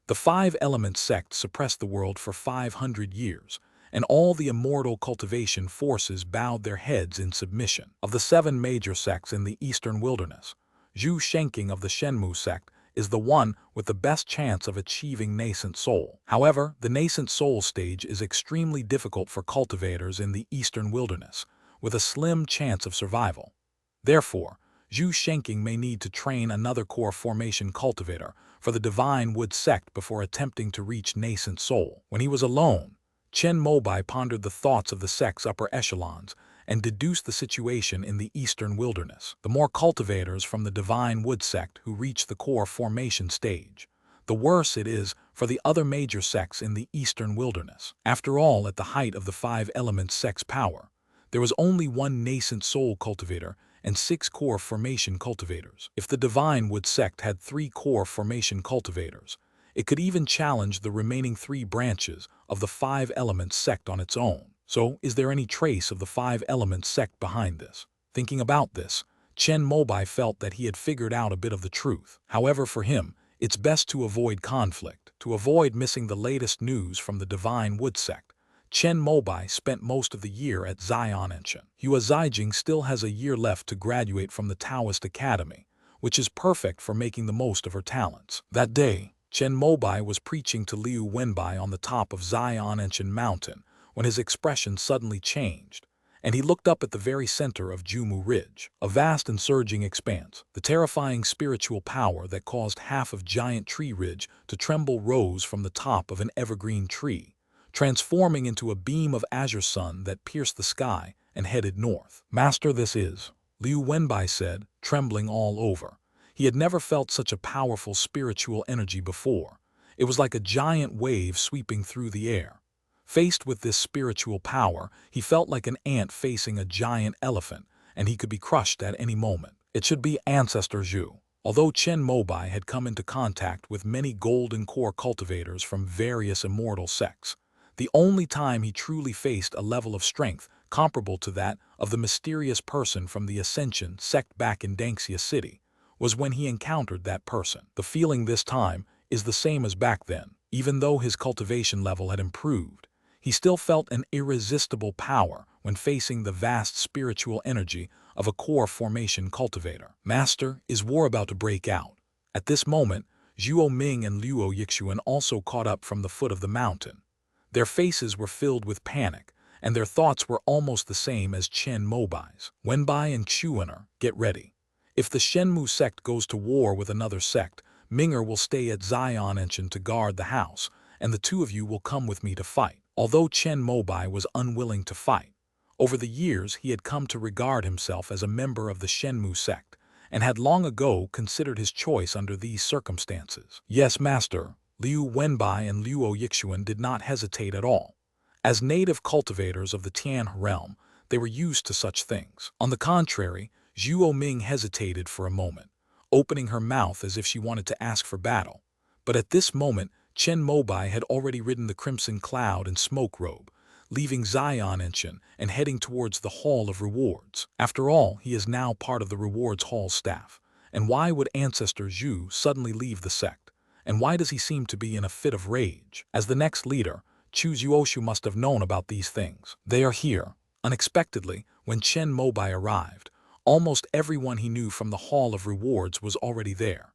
The five element sect suppressed the world for 500 years, and all the immortal cultivation forces bowed their heads in submission. Of the seven major sects in the eastern wilderness, Zhu Shenking of the Shenmu sect is the one with the best chance of achieving nascent soul. However, the nascent soul stage is extremely difficult for cultivators in the eastern wilderness, with a slim chance of survival. Therefore, Zhu Shenking may need to train another core formation cultivator for the Divine Wood sect before attempting to reach nascent soul. When he was alone, Chen Mobai pondered the thoughts of the sect's upper echelons and deduced the situation in the eastern wilderness. The more cultivators from the Divine Wood sect who reach the core formation stage, the worse it is for the other major sects in the eastern wilderness. After all, at the height of the five elements sect's power, there was only one nascent soul cultivator and 6 core formation cultivators. If the Divine Wood sect had 3 core formation cultivators, it could even challenge the remaining 3 branches of the 5 elements sect on its own. So, is there any trace of the 5 elements sect behind this? Thinking about this, Chen Mobai felt that he had figured out a bit of the truth. However, for him, it's best to avoid conflict, to avoid missing the latest news from the Divine Wood sect. Chen Mobai spent most of the year at Xian'anchen. Hua Zijing still has a year left to graduate from the Taoist Academy, which is perfect for making the most of her talents. That day, Chen Mobai was preaching to Liu Wenbai on the top of Xian'anchen Mountain when his expression suddenly changed, and he looked up at the very center of Jumu Ridge, a vast and surging expanse. The terrifying spiritual power that caused half of Giant Tree Ridge to tremble rose from the top of an evergreen tree, transforming into a beam of azure sun that pierced the sky and headed north. "Master, this is," Liu Wenbai said, trembling all over. He had never felt such a powerful spiritual energy before. It was like a giant wave sweeping through the air. Faced with this spiritual power, he felt like an ant facing a giant elephant, and he could be crushed at any moment. It should be Ancestor Zhu. Although Chen Mobai had come into contact with many golden core cultivators from various immortal sects, the only time he truly faced a level of strength comparable to that of the mysterious person from the Ascension sect back in Dangxia City was when he encountered that person. The feeling this time is the same as back then. Even though his cultivation level had improved, he still felt an irresistible power when facing the vast spiritual energy of a core formation cultivator. "Master, is war about to break out?" At this moment, Zhuo Ming and Luo Yixuan also caught up from the foot of the mountain. Their faces were filled with panic, and their thoughts were almost the same as Chen Mobai's. "Wenbai and Xuaner, get ready. If the Shenmu sect goes to war with another sect, Ming'er will stay at Xian'anchen to guard the house, and the two of you will come with me to fight." Although Chen Mobai was unwilling to fight, over the years he had come to regard himself as a member of the Shenmu sect, and had long ago considered his choice under these circumstances. "Yes, master." Liu Wenbai and Luo Yixuan did not hesitate at all. As native cultivators of the Tian realm, they were used to such things. On the contrary, Zhuo Ming hesitated for a moment, opening her mouth as if she wanted to ask for battle. But at this moment, Chen Mobai had already ridden the crimson cloud and smoke robe, leaving Xian'anchen and heading towards the Hall of Rewards. After all, he is now part of the Rewards Hall staff. And why would Ancestor Zhu suddenly leave the sect? And why does he seem to be in a fit of rage? As the next leader, Chu Zuoshu must have known about these things. "They are here." Unexpectedly, when Chen Mobai arrived, almost everyone he knew from the Hall of Rewards was already there.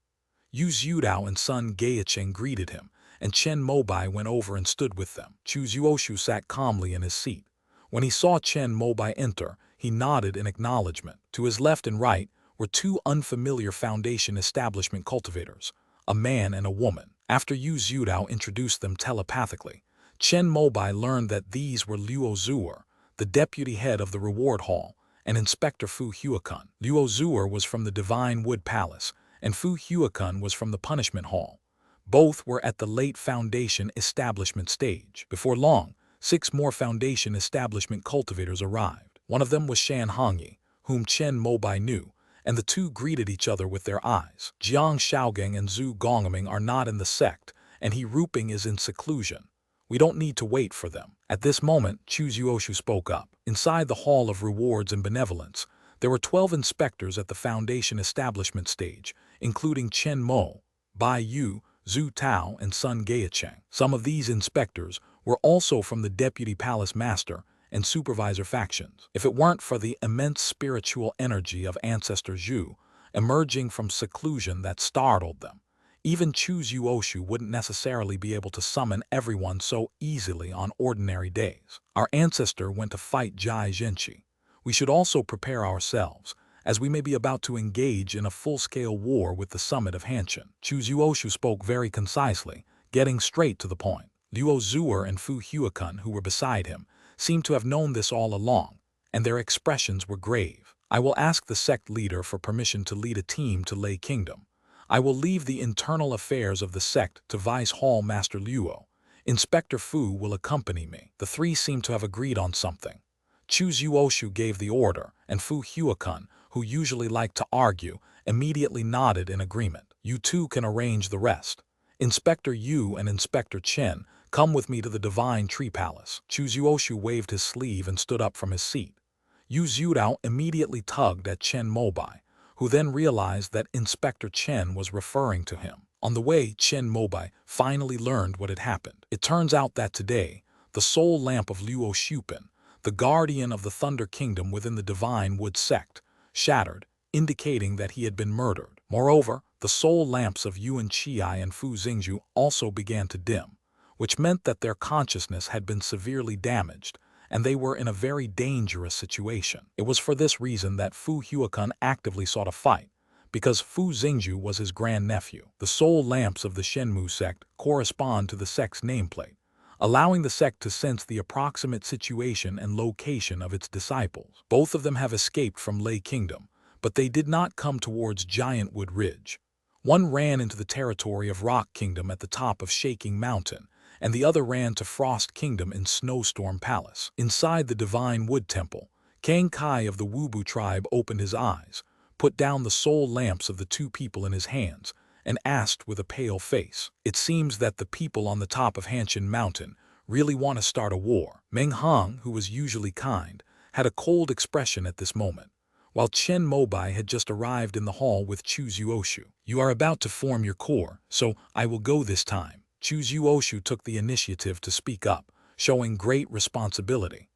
Yu Zhudao and Sun Gaicheng greeted him, and Chen Mobai went over and stood with them. Chu Zuoshu sat calmly in his seat. When he saw Chen Mobai enter, he nodded in acknowledgement. To his left and right were 2 unfamiliar Foundation establishment cultivators, a man and a woman. After Yu Zhudao introduced them telepathically, Chen Mobai learned that these were Luo Zuer, the deputy head of the Reward Hall, and Inspector Fu Huakun. Luo Zuer was from the Divine Wood Palace, and Fu Huakun was from the Punishment Hall. Both were at the late Foundation establishment stage. Before long, 6 more Foundation establishment cultivators arrived. One of them was Shan Hongyi, whom Chen Mobai knew, and the two greeted each other with their eyes. "Jiang Shaogang and Zhu Gongming are not in the sect, and He Ruping is in seclusion. We don't need to wait for them." At this moment, Chu Zuoshu spoke up. Inside the Hall of Rewards and Benevolence, there were 12 inspectors at the Foundation establishment stage, including Chen Mo, Bai Yu, Zhu Tao, and Sun Gaicheng. Some of these inspectors were also from the Deputy Palace Master and Supervisor factions. If it weren't for the immense spiritual energy of Ancestor Zhu emerging from seclusion that startled them, even Chu Zuoshu wouldn't necessarily be able to summon everyone so easily on ordinary days. Our ancestor went to fight Jai Zhenqi. We should also prepare ourselves, as we may be about to engage in a full-scale war with the summit of Hanshin. Chu Zuoshu spoke very concisely, getting straight to the point. Luo Zuer and Fu Huakun, who were beside him, seemed to have known this all along, and their expressions were grave. I will ask the sect leader for permission to lead a team to Lei Kingdom. I will leave the internal affairs of the sect to Vice Hall Master Luo. Inspector Fu will accompany me. The three seem to have agreed on something. Chu Zuoshu gave the order, and Fu Huakun, who usually liked to argue, immediately nodded in agreement. You two can arrange the rest. Inspector Yu and Inspector Chen, come with me to the Divine Tree Palace. Chu Zuoshu waved his sleeve and stood up from his seat. Yu Zhudao immediately tugged at Chen Mobai, who then realized that Inspector Chen was referring to him. On the way, Chen Mobai finally learned what had happened. It turns out that today, the soul lamp of Luo Shupin, the guardian of the Thunder Kingdom within the Divine Wood sect, shattered, indicating that he had been murdered. Moreover, the soul lamps of Yuan Qiai and Fu Xingzhu also began to dim, which meant that their consciousness had been severely damaged, and they were in a very dangerous situation. It was for this reason that Fu Huakun actively sought a fight, because Fu Xingzhu was his grandnephew. The soul lamps of the Shenmu sect correspond to the sect's nameplate, allowing the sect to sense the approximate situation and location of its disciples. Both of them have escaped from Lei Kingdom, but they did not come towards Giantwood Ridge. One ran into the territory of Rock Kingdom at the top of Shaking Mountain, and the other ran to Frost Kingdom in Snowstorm Palace. Inside the Divine Wood Temple, Kang Kai of the Wubu tribe opened his eyes, put down the soul lamps of the two people in his hands, and asked with a pale face, "It seems that the people on the top of Hanshin Mountain really want to start a war." Meng Hong, who was usually kind, had a cold expression at this moment, while Chen Mobai had just arrived in the hall with Chu Zuoshu. "You are about to form your corps, so I will go this time." Chu Zuoshu took the initiative to speak up, showing great responsibility.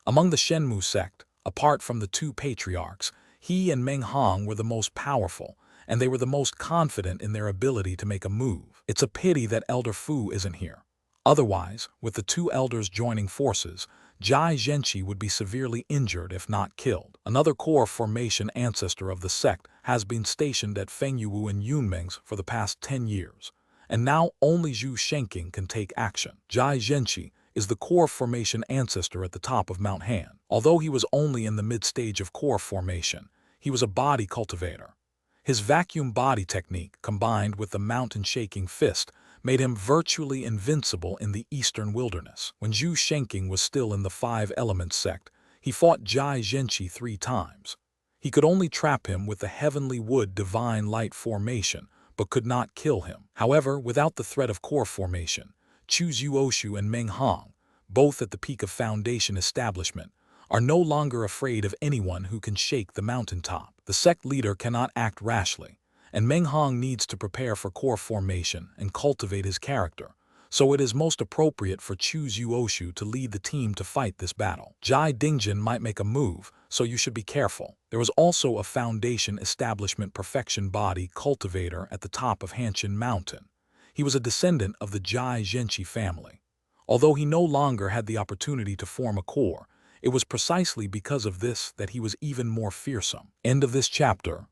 Among the Shenmu sect, apart from the two patriarchs, he and Meng Hong were the most powerful, and they were the most confident in their ability to make a move. It's a pity that Elder Fu isn't here. Otherwise, with the two elders joining forces, Jai Zhenqi would be severely injured if not killed. Another core formation ancestor of the sect has been stationed at Fengyuwu and Yunmeng's for the past 10 years. And now only Zhu Shenking can take action. Jai Zhenqi is the core formation ancestor at the top of Mount Han. Although he was only in the mid-stage of core formation, he was a body cultivator. His vacuum body technique, combined with the mountain-shaking fist, made him virtually invincible in the eastern wilderness. When Zhu Shenking was still in the Five Elements sect, he fought Jai Zhenqi 3 times. He could only trap him with the Heavenly Wood Divine Light formation, but could not kill him. However, without the threat of core formation, Chu Zuoshu and Meng Hong, both at the peak of Foundation establishment, are no longer afraid of anyone who can shake the mountaintop. The sect leader cannot act rashly, and Meng Hong needs to prepare for core formation and cultivate his character, so it is most appropriate for Chu Zuoshu to lead the team to fight this battle. Jai Dingjin might make a move, so you should be careful. There was also a Foundation Establishment Perfection Body cultivator at the top of Hanshin Mountain. He was a descendant of the Jai Zhenqi family. Although he no longer had the opportunity to form a core, it was precisely because of this that he was even more fearsome. End of this chapter.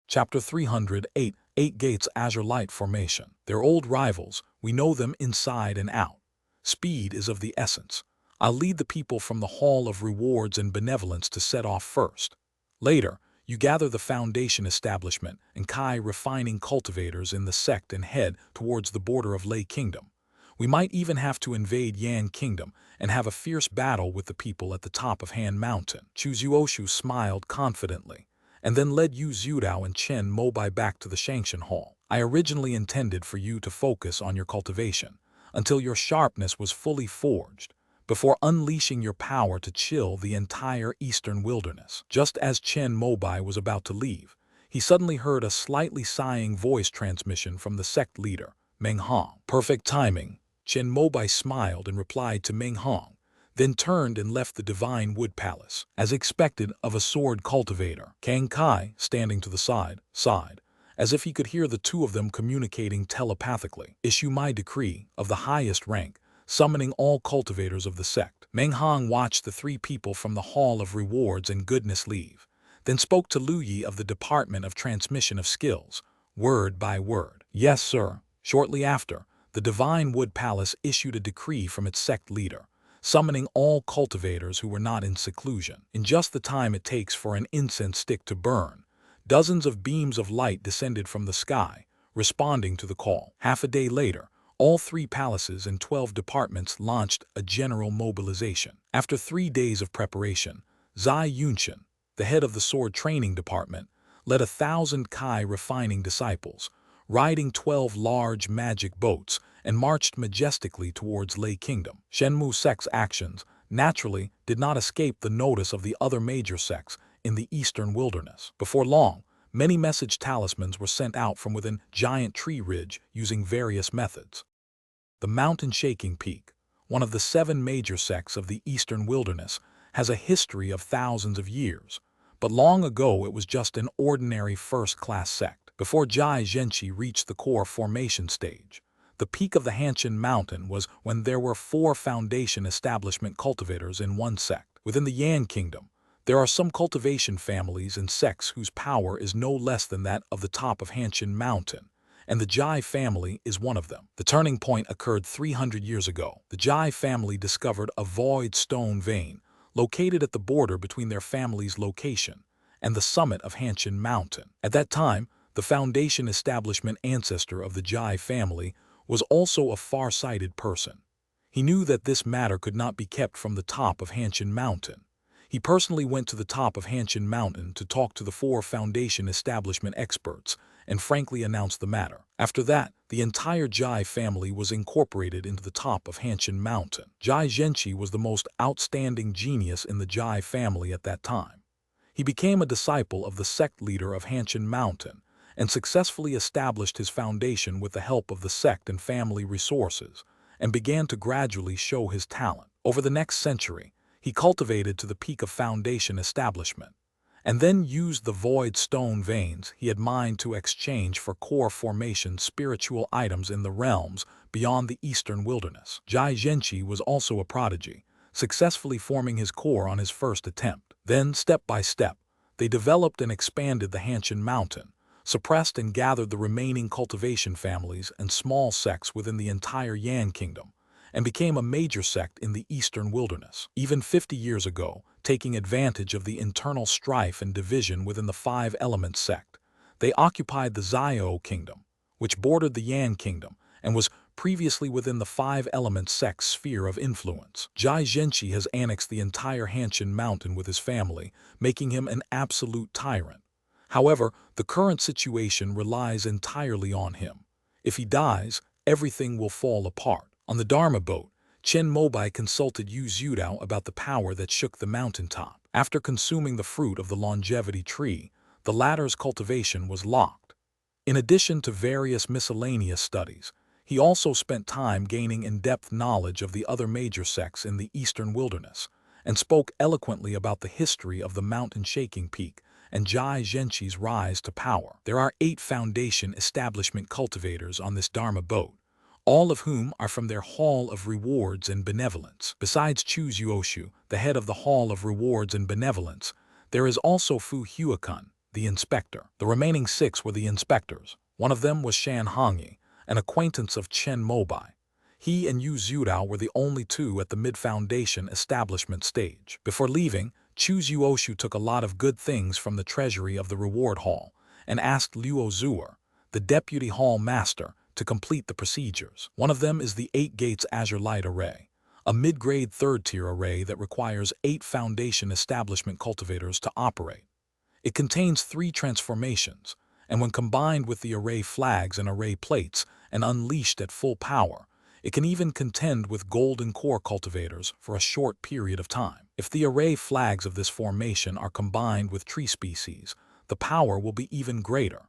Chapter 308, 8 Gates Azure Light Formation. They're old rivals, we know them inside and out. Speed is of the essence. I'll lead the people from the Hall of Rewards and Benevolence to set off first. Later, you gather the Foundation Establishment and Kai refining cultivators in the sect and head towards the border of Lei Kingdom. We might even have to invade Yan Kingdom and have a fierce battle with the people at the top of Han Mountain. Chu Zuoshu smiled confidently, and then led Yu Zhudao and Chen Mobai back to the Shangshan Hall. I originally intended for you to focus on your cultivation, until your sharpness was fully forged, before unleashing your power to chill the entire eastern wilderness. Just as Chen Mobai was about to leave, he suddenly heard a slightly sighing voice transmission from the sect leader, Meng Hong. Perfect timing. Chen Mobai smiled and replied to Meng Hong, then turned and left the divine wood palace. As expected of a sword cultivator, Kang Kai, standing to the side, sighed, as if he could hear the two of them communicating telepathically. Issue my decree, of the highest rank, summoning all cultivators of the sect. Meng Hong watched the three people from the Hall of Rewards and Goodness leave, then spoke to Lu Yi of the Department of Transmission of Skills, word by word. Yes, sir. Shortly after, the Divine Wood Palace issued a decree from its sect leader, summoning all cultivators who were not in seclusion. In just the time it takes for an incense stick to burn, dozens of beams of light descended from the sky, responding to the call. Half a day later, all 3 palaces and 12 departments launched a general mobilization. After 3 days of preparation, Zai Yunxian, the head of the sword training department, led 1,000 Kai refining disciples, riding 12 large magic boats, and marched majestically towards Lei Kingdom. Shenmu sect's actions, naturally, did not escape the notice of the other major sects in the eastern wilderness. Before long, many message talismans were sent out from within Giant Tree Ridge using various methods. The mountain-shaking peak, one of the 7 major sects of the eastern wilderness, has a history of thousands of years, but long ago it was just an ordinary first-class sect. Before Jai Zhenqi reached the core formation stage, the peak of the Hanshan Mountain was when there were 4 foundation establishment cultivators in one sect. Within the Yan Kingdom, there are some cultivation families and sects whose power is no less than that of the top of Hanshan Mountain, and the Jai family is one of them. The turning point occurred 300 years ago. The Jai family discovered a void stone vein located at the border between their family's location and the summit of Hanshan Mountain. At that time, the foundation establishment ancestor of the Jai family was also a far-sighted person. He knew that this matter could not be kept from the top of Hanshan Mountain. He personally went to the top of Hanshan Mountain to talk to the 4 foundation establishment experts and frankly announced the matter. After that, the entire Jai family was incorporated into the top of Hanshan Mountain. Jai Zhenqi was the most outstanding genius in the Jai family at that time. He became a disciple of the sect leader of Hanshan Mountain and successfully established his foundation with the help of the sect and family resources, and began to gradually show his talent. Over the next century, he cultivated to the peak of foundation establishment, and then used the void stone veins he had mined to exchange for core formation spiritual items in the realms beyond the eastern wilderness. Jai Zhenqi was also a prodigy, successfully forming his core on his first attempt. Then, step by step, they developed and expanded the Hanshan Mountain, suppressed and gathered the remaining cultivation families and small sects within the entire Yan Kingdom, and became a major sect in the eastern wilderness. Even 50 years ago, taking advantage of the internal strife and division within the 5 Elements sect, they occupied the Xiao Kingdom, which bordered the Yan Kingdom and was previously within the 5 Elements sect's sphere of influence. Jai Zhenqi has annexed the entire Hanshan Mountain with his family, making him an absolute tyrant. However, the current situation relies entirely on him. If he dies, everything will fall apart. On the Dharma boat, Chen Mobai consulted Yu Zhudao about the power that shook the mountaintop. After consuming the fruit of the longevity tree, the latter's cultivation was locked. In addition to various miscellaneous studies, he also spent time gaining in-depth knowledge of the other major sects in the eastern wilderness, and spoke eloquently about the history of the mountain-shaking peak and Jai Zhenqi's rise to power. There are 8 foundation establishment cultivators on this Dharma boat, all of whom are from their Hall of Rewards and Benevolence. Besides Chu Zuoshu, the head of the Hall of Rewards and Benevolence, there is also Fu Huakun, the inspector. The remaining 6 were the inspectors. One of them was Shan Hongyi, an acquaintance of Chen Mobai. He and Yu Zhudao were the only 2 at the mid-foundation establishment stage. Before leaving, Chu Zuoshu took a lot of good things from the treasury of the reward hall and asked Luo Zuer, the deputy hall master, to complete the procedures. One of them is the 8 Gates Azure Light Array, a mid-grade 3rd-tier array that requires 8 foundation establishment cultivators to operate. It contains 3 transformations, and when combined with the array flags and array plates and unleashed at full power, It can even contend with golden core cultivators for a short period of time. If the array flags of this formation are combined with tree species, the power will be even greater.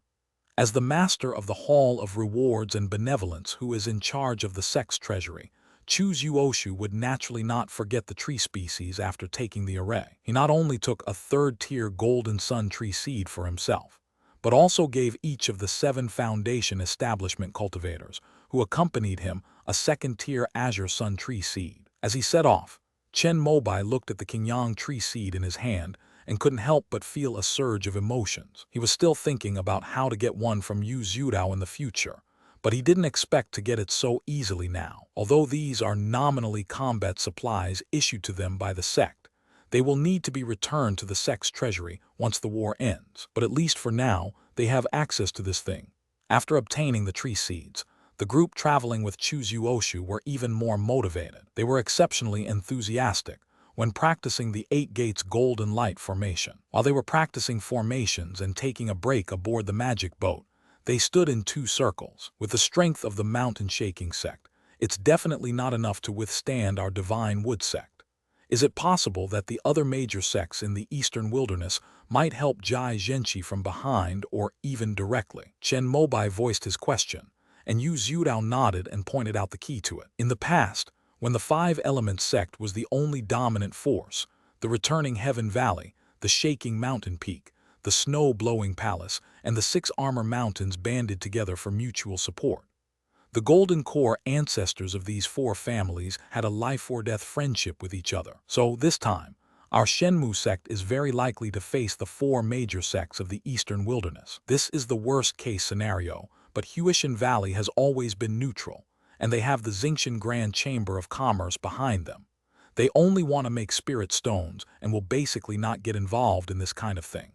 As the master of the Hall of Rewards and Benevolence who is in charge of the sect's treasury, Chu Yuoshu would naturally not forget the tree species after taking the array. He not only took a third-tier Golden Sun tree seed for himself, but also gave each of the 7 Foundation Establishment cultivators who accompanied him a second-tier Azure Sun tree seed. As he set off, Chen Mobai looked at the Qingyang tree seed in his hand and couldn't help but feel a surge of emotions. He was still thinking about how to get one from Yu Zhudao in the future, but he didn't expect to get it so easily now. Although these are nominally combat supplies issued to them by the sect, they will need to be returned to the sect's treasury once the war ends. But at least for now, they have access to this thing. After obtaining the tree seeds, the group traveling with Chu Yuoshu were even more motivated. They were exceptionally enthusiastic when practicing the 8 Gates Golden Light formation. While they were practicing formations and taking a break aboard the magic boat, they stood in 2 circles. With the strength of the mountain-shaking sect, it's definitely not enough to withstand our divine wood sect. Is it possible that the other major sects in the eastern wilderness might help Jai Zhenqi from behind or even directly? Chen Mobai voiced his question, and Yu Zhudao nodded and pointed out the key to it. In the past, when the 5-element sect was the only dominant force, the returning Heaven Valley, the shaking mountain peak, the snow-blowing palace, and the 6 armor mountains banded together for mutual support. The Golden Core ancestors of these 4 families had a life-or-death friendship with each other. So this time, our Shenmu sect is very likely to face the 4 major sects of the eastern wilderness. This is the worst-case scenario, but Huishan Valley has always been neutral, and they have the Xingqian Grand Chamber of Commerce behind them. They only want to make spirit stones and will basically not get involved in this kind of thing.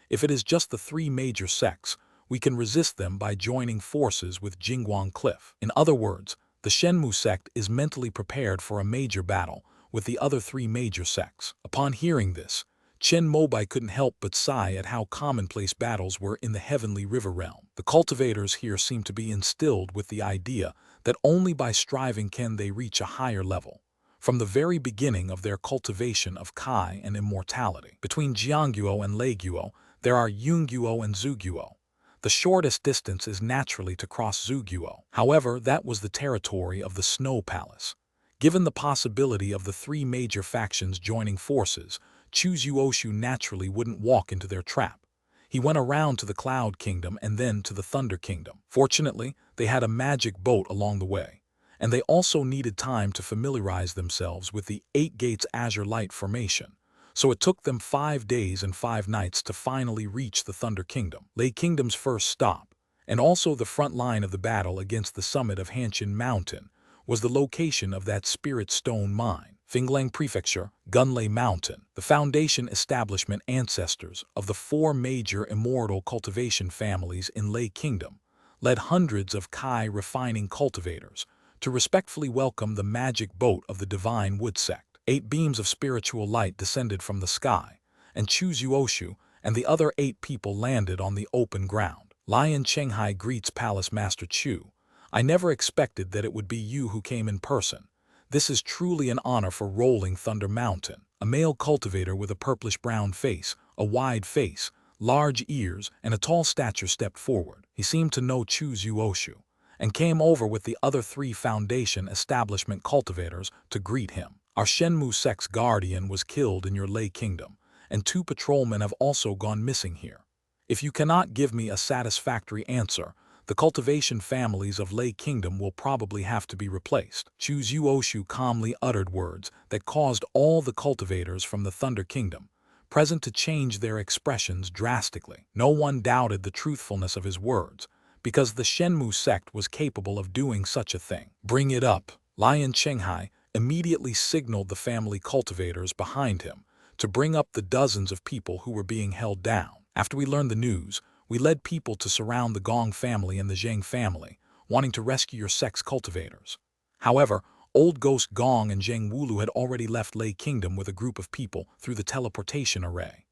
If it is just the 3 major sects, we can resist them by joining forces with Jingguang Cliff. In other words, the Shenmu sect is mentally prepared for a major battle with the other 3 major sects. Upon hearing this, Chen Mobai couldn't help but sigh at how commonplace battles were in the Heavenly River realm. The cultivators here seem to be instilled with the idea that only by striving can they reach a higher level. From the very beginning of their cultivation of Kai and immortality. Between Jiangguo and Leiguo, there are Yungguo and Zhuguo. The shortest distance is naturally to cross Zhuguo. However, that was the territory of the Snow Palace. Given the possibility of the 3 major factions joining forces, Chu Yuoshu naturally wouldn't walk into their trap. He went around to the Cloud Kingdom and then to the Thunder Kingdom. Fortunately, they had a magic boat along the way, and they also needed time to familiarize themselves with the 8 Gates Azure Light formation. So it took them 5 days and 5 nights to finally reach the Thunder Kingdom, Lei Kingdom's first stop, and also the front line of the battle against the summit of Hanshin Mountain, was the location of that Spirit Stone mine. Finglang Prefecture, Gunlei Mountain. The Foundation Establishment ancestors of the 4 major immortal cultivation families in Lei Kingdom led hundreds of Kai refining cultivators to respectfully welcome the magic boat of the Divine Wood Sect. 8 beams of spiritual light descended from the sky, and Chu Yuoshu and the other 8 people landed on the open ground. Lion Chenghai greets Palace Master Chu. I never expected that it would be you who came in person. This is truly an honor for Rolling Thunder Mountain. A male cultivator with a purplish-brown face, a wide face, large ears, and a tall stature stepped forward. He seemed to know Chu Yuoshu, and came over with the other 3 Foundation Establishment cultivators to greet him. Our Shenmu sect's guardian was killed in your Lei Kingdom, and 2 patrolmen have also gone missing here. If you cannot give me a satisfactory answer, the cultivation families of Lei Kingdom will probably have to be replaced. Chu Yuoshu calmly uttered words that caused all the cultivators from the Thunder Kingdom present to change their expressions drastically. No one doubted the truthfulness of his words, because the Shenmu sect was capable of doing such a thing. Bring it up. Lion Chenghai immediately signaled the family cultivators behind him to bring up the dozens of people who were being held down. After we learned the news, we led people to surround the Gong family and the Zheng family, wanting to rescue your sect's cultivators. However, Old Ghost Gong and Zheng Wulu had already left Lei Kingdom with a group of people through the teleportation array.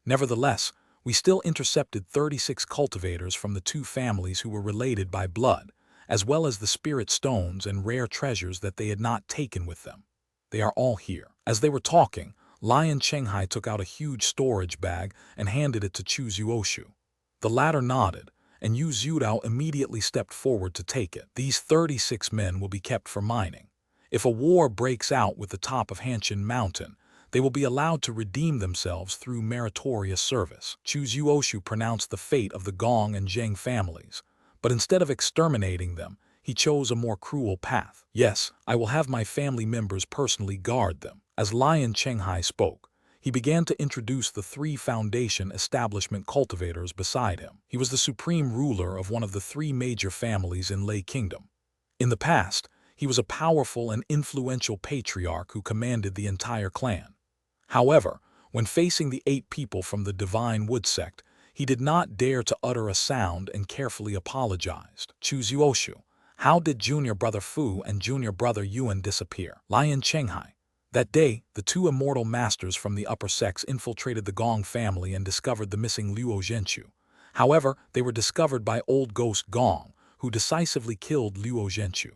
Nevertheless, we still intercepted 36 cultivators from the 2 families who were related by blood, as well as the spirit stones and rare treasures that they had not taken with them. They are all here. As they were talking, Lion Chenghai took out a huge storage bag and handed it to Chu Zuoshu. The latter nodded, and Yu Zhudao immediately stepped forward to take it. These 36 men will be kept for mining. If a war breaks out with the top of Hanshin Mountain, they will be allowed to redeem themselves through meritorious service. Chu Zuoshu pronounced the fate of the Gong and Zheng families, but instead of exterminating them, he chose a more cruel path. Yes, I will have my family members personally guard them. As Lion Chenghai spoke, he began to introduce the 3 foundation establishment cultivators beside him. He was the supreme ruler of one of the 3 major families in Lei Kingdom. In the past, he was a powerful and influential patriarch who commanded the entire clan. However, when facing the 8 people from the Divine Wood sect, he did not dare to utter a sound and carefully apologized. Chu Zuoshu, how did junior brother Fu and junior brother Yuan disappear? Lion Chenghai. That day, the 2 immortal masters from the upper sects infiltrated the Gong family and discovered the missing Luo Zhenchu. However, they were discovered by old ghost Gong, who decisively killed Luo Zhenchu.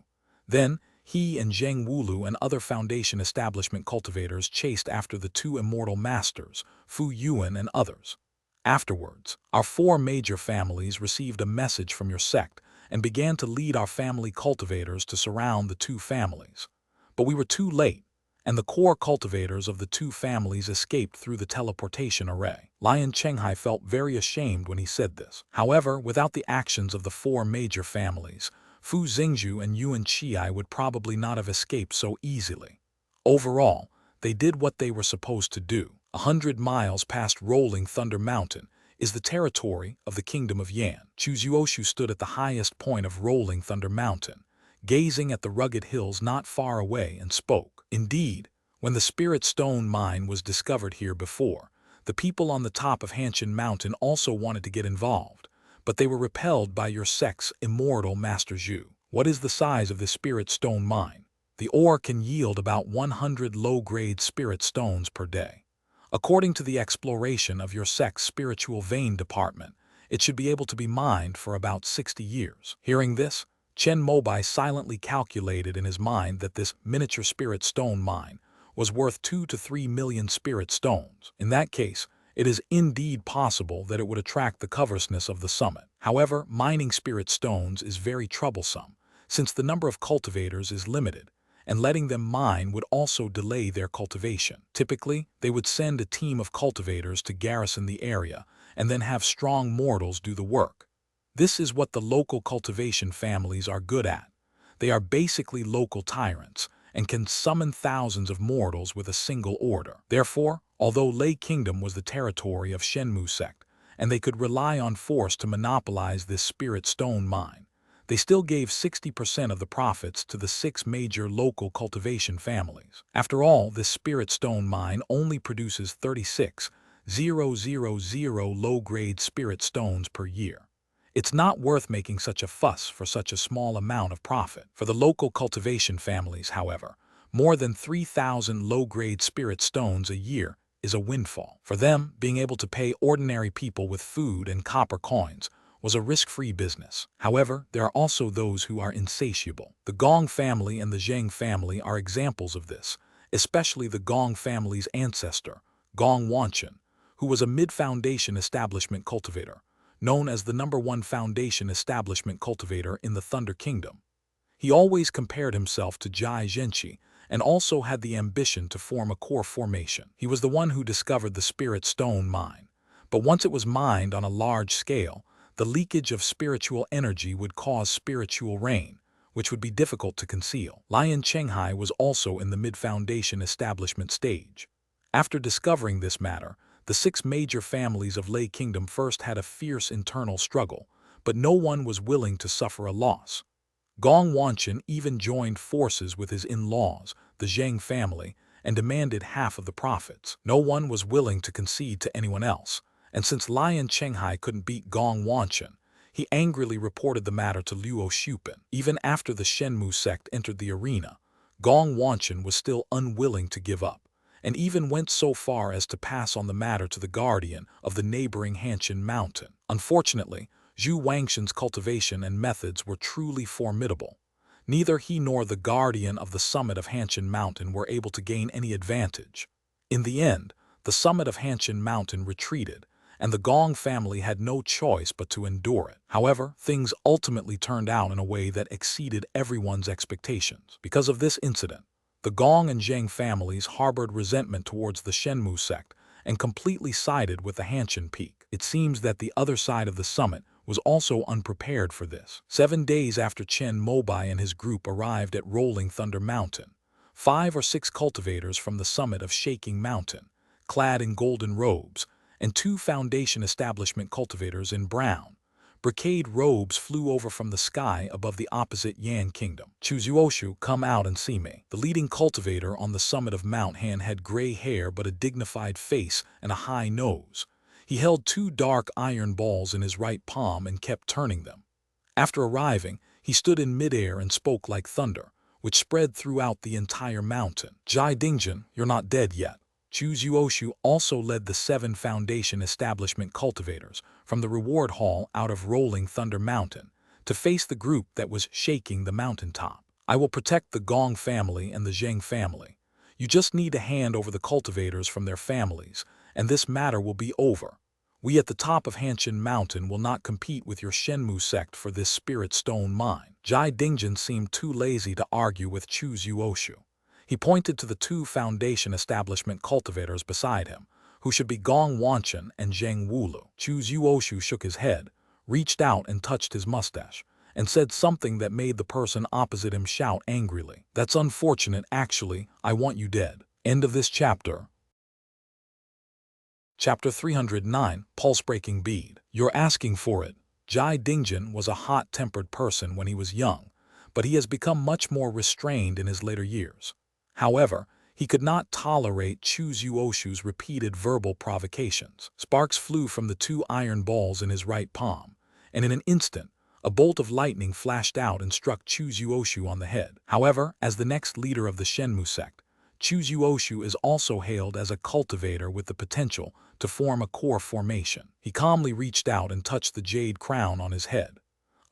Then, he and Zheng Wulu and other foundation establishment cultivators chased after the 2 immortal masters, Fu Yuan and others. Afterwards, our 4 major families received a message from your sect and began to lead our family cultivators to surround the 2 families. But we were too late, and the core cultivators of the 2 families escaped through the teleportation array. Lion Chenghai felt very ashamed when he said this. However, without the actions of the 4 major families, Fu Xingzhu and Yuan Qiai would probably not have escaped so easily. Overall, they did what they were supposed to do. 100 miles past Rolling Thunder Mountain is the territory of the Kingdom of Yan. Chu Zuoshu stood at the highest point of Rolling Thunder Mountain, gazing at the rugged hills not far away, and spoke. Indeed, when the Spirit Stone mine was discovered here before, the people on the top of Hanshin Mountain also wanted to get involved, but they were repelled by your sect's immortal Master Zhu. What is the size of the Spirit Stone mine? The ore can yield about 100 low-grade spirit stones per day. According to the exploration of your sect's spiritual vein department, it should be able to be mined for about 60 years. Hearing this, Chen Mobai silently calculated in his mind that this miniature spirit stone mine was worth 2 to 3 million spirit stones. In that case, it is indeed possible that it would attract the covetousness of the summit. However, mining spirit stones is very troublesome, since the number of cultivators is limited, and letting them mine would also delay their cultivation. Typically, they would send a team of cultivators to garrison the area, and then have strong mortals do the work. This is what the local cultivation families are good at. They are basically local tyrants, and can summon thousands of mortals with a single order. Therefore, although Lei Kingdom was the territory of Shenmu sect, and they could rely on force to monopolize this spirit stone mine, they still gave 60% of the profits to the 6 major local cultivation families. After all, this spirit stone mine only produces 36,000 low-grade spirit stones per year. It's not worth making such a fuss for such a small amount of profit. For the local cultivation families, however, more than 3,000 low-grade spirit stones a year is a windfall. For them, being able to pay ordinary people with food and copper coins was a risk-free business. However, there are also those who are insatiable. The Gong family and the Zheng family are examples of this, especially the Gong family's ancestor, Gong Wanchen, who was a mid-foundation establishment cultivator, known as the #1 foundation establishment cultivator in the Thunder Kingdom. He always compared himself to Jai Zhenqi and also had the ambition to form a core formation. He was the one who discovered the spirit stone mine, but once it was mined on a large scale, the leakage of spiritual energy would cause spiritual rain, which would be difficult to conceal. Lion Chenghai was also in the mid-foundation establishment stage. After discovering this matter, the 6 major families of Lei Kingdom first had a fierce internal struggle, but no one was willing to suffer a loss. Gong Wanchen even joined forces with his in-laws, the Zheng family, and demanded half of the profits. No one was willing to concede to anyone else, and since Lion Chenghai couldn't beat Gong Wanchen, he angrily reported the matter to Luo Shupin. Even after the Shenmu sect entered the arena, Gong Wanchen was still unwilling to give up, and even went so far as to pass on the matter to the guardian of the neighboring Hanshin Mountain. Unfortunately, Zhu Wangshan's cultivation and methods were truly formidable. Neither he nor the guardian of the summit of Hanshan Mountain were able to gain any advantage. In the end, the summit of Hanshan Mountain retreated, and the Gong family had no choice but to endure it. However, things ultimately turned out in a way that exceeded everyone's expectations. Because of this incident, the Gong and Zheng families harbored resentment towards the Shenmu sect and completely sided with the Hanshan peak. It seems that the other side of the summit was also unprepared for this. 7 days after Chen Mobai and his group arrived at Rolling Thunder Mountain, 5 or 6 cultivators from the summit of Shaking Mountain, clad in golden robes, and 2 foundation establishment cultivators in brown, brocade robes flew over from the sky above the opposite Yan kingdom. Chuzuoshu, come out and see me. The leading cultivator on the summit of Mount Han had gray hair but a dignified face and a high nose. He held 2 dark iron balls in his right palm and kept turning them. After arriving, he stood in midair and spoke like thunder, which spread throughout the entire mountain. Jai Dingjin, you're not dead yet. Chuzuoshu also led the 7 foundation establishment cultivators from the reward hall out of Rolling Thunder Mountain to face the group that was shaking the mountaintop. I will protect the Gong family and the Zheng family. You just need to hand over the cultivators from their families, and this matter will be over. We at the top of Hanshan Mountain will not compete with your Shenmu sect for this spirit stone mine. Jai Dingjin seemed too lazy to argue with Chuzuoshu. He pointed to the 2 foundation establishment cultivators beside him, who should be Gong Wanshan and Zheng Wulu. Chuzuoshu shook his head, reached out and touched his mustache, and said something that made the person opposite him shout angrily. That's unfortunate, actually, I want you dead. End of this chapter. Chapter 309, Pulse-Breaking Bead. You're asking for it. Jai Dingjin was a hot-tempered person when he was young, but he has become much more restrained in his later years. However, he could not tolerate Chuzuoshu's repeated verbal provocations. Sparks flew from the 2 iron balls in his right palm, and in an instant, a bolt of lightning flashed out and struck Chuzuoshu on the head. However, as the next leader of the Shenmu sect, Chuzuoshu is also hailed as a cultivator with the potential to form a core formation. He calmly reached out and touched the jade crown on his head.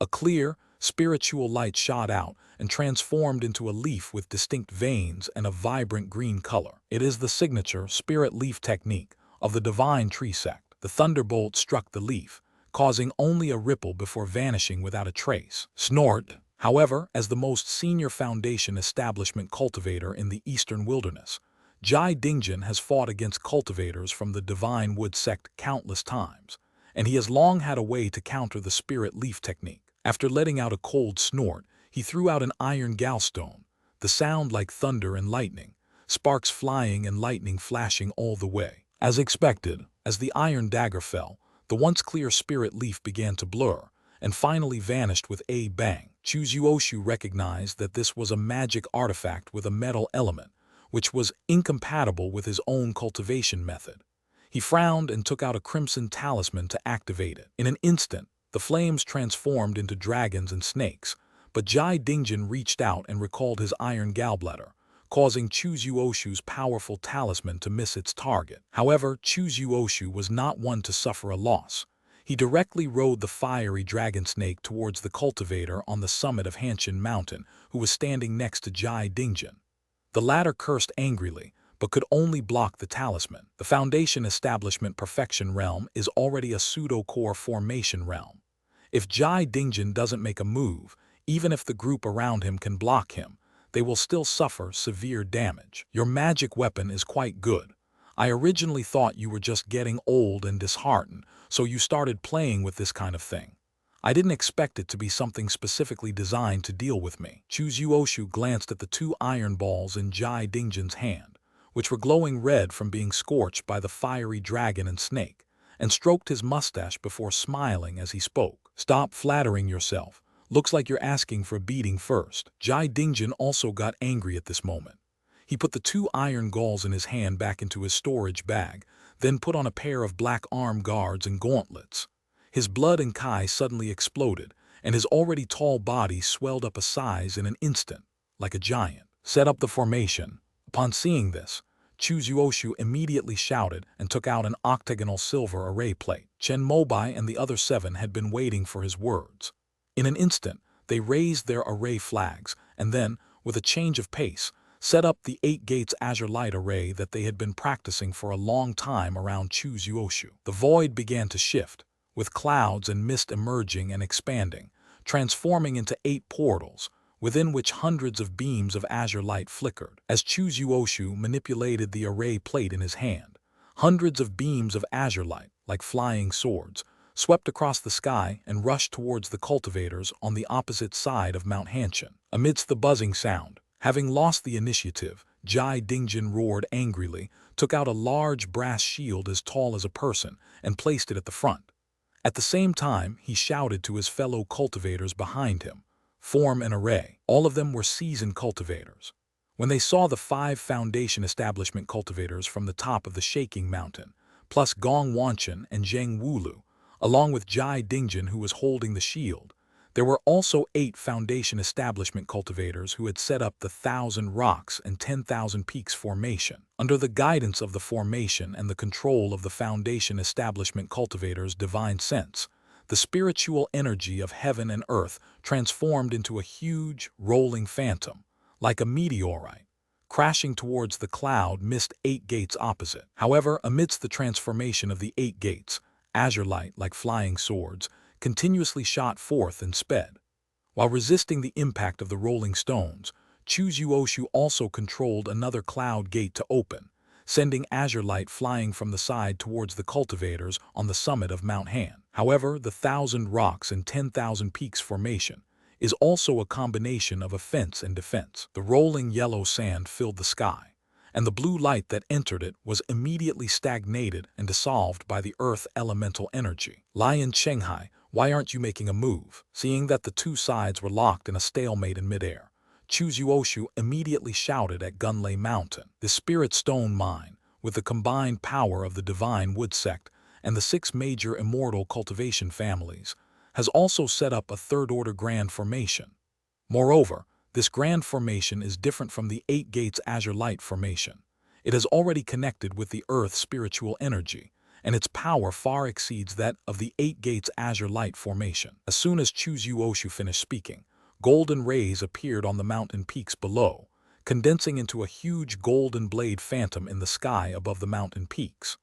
A clear, spiritual light shot out and transformed into a leaf with distinct veins and a vibrant green color. It is the signature spirit leaf technique of the divine tree sect. The thunderbolt struck the leaf, causing only a ripple before vanishing without a trace. Snort. However, as the most senior foundation establishment cultivator in the eastern wilderness, Jai Dingjin has fought against cultivators from the Divine Wood sect countless times, and he has long had a way to counter the spirit leaf technique. After letting out a cold snort, he threw out an iron gallstone, the sound like thunder and lightning, sparks flying and lightning flashing all the way. As expected, as the iron dagger fell, the once clear spirit leaf began to blur, and finally vanished with a bang. Chuzuoshu recognized that this was a magic artifact with a metal element, which was incompatible with his own cultivation method. He frowned and took out a crimson talisman to activate it. In an instant, the flames transformed into dragons and snakes, but Jai Dingjin reached out and recalled his iron gallbladder, causing Chuzuoshu's powerful talisman to miss its target. However, Chuzuoshu was not one to suffer a loss. He directly rode the fiery dragon snake towards the cultivator on the summit of Hanshan Mountain, who was standing next to Jai Dingjin. The latter cursed angrily, but could only block the talisman. The Foundation Establishment Perfection Realm is already a pseudo-core formation realm. If Jai Dingjin doesn't make a move, even if the group around him can block him, they will still suffer severe damage. Your magic weapon is quite good. I originally thought you were just getting old and disheartened, so you started playing with this kind of thing. I didn't expect it to be something specifically designed to deal with me. Chuzuoshu glanced at the 2 iron balls in Jai Dingjin's hand, which were glowing red from being scorched by the fiery dragon and snake, and stroked his mustache before smiling as he spoke. Stop flattering yourself. Looks like you're asking for a beating first. Jai Dingjin also got angry at this moment. He put the 2 iron galls in his hand back into his storage bag, then put on a pair of black arm guards and gauntlets. His blood and kai suddenly exploded, and his already tall body swelled up a size in an instant, like a giant. Set up the formation. Upon seeing this, Chu Zuoshu immediately shouted and took out an octagonal silver array plate. Chen Mobai and the other 7 had been waiting for his words. In an instant, they raised their array flags and then, with a change of pace, set up the 8 gates azure light array that they had been practicing for a long time around Chu Zuoshu. The void began to shift, with clouds and mist emerging and expanding, transforming into 8 portals, within which hundreds of beams of azure light flickered. As Chu Zuoshu manipulated the array plate in his hand, hundreds of beams of azure light, like flying swords, swept across the sky and rushed towards the cultivators on the opposite side of Mount Hanshan. Amidst the buzzing sound, having lost the initiative, Jai Dingjin roared angrily, took out a large brass shield as tall as a person, and placed it at the front. At the same time, he shouted to his fellow cultivators behind him, "Form an array." All of them were seasoned cultivators. When they saw the 5 foundation establishment cultivators from the top of the shaking mountain, plus Gong Wanchen and Zheng Wulu, along with Jai Dingjin who was holding the shield, there were also 8 foundation establishment cultivators who had set up the 1,000 Rocks and 10,000 Peaks formation. Under the guidance of the formation and the control of the foundation establishment cultivators' divine sense, the spiritual energy of heaven and earth transformed into a huge, rolling phantom, like a meteorite, crashing towards the cloud mist 8 gates opposite. However, amidst the transformation of the 8 gates, azure light, like flying swords, continuously shot forth and sped. While resisting the impact of the rolling stones, Chu Zuoshu also controlled another cloud gate to open, sending azure light flying from the side towards the cultivators on the summit of Mount Han. However, the 1,000 Rocks and 10,000 Peaks formation is also a combination of offense and defense. The rolling yellow sand filled the sky, and the blue light that entered it was immediately stagnated and dissolved by the earth elemental energy. Lion Chenghai, why aren't you making a move? Seeing that the 2 sides were locked in a stalemate in midair, Chu Zuoshu immediately shouted at Gunlei Mountain. The spirit stone mine, with the combined power of the divine wood sect and the 6 major immortal cultivation families, has also set up a third-order grand formation. Moreover, this grand formation is different from the 8 gates azure light formation. It has already connected with the earth's spiritual energy, and its power far exceeds that of the 8 gates azure light formation. As soon as Chu Zuoshu finished speaking, golden rays appeared on the mountain peaks below, condensing into a huge golden blade phantom in the sky above the mountain peaks.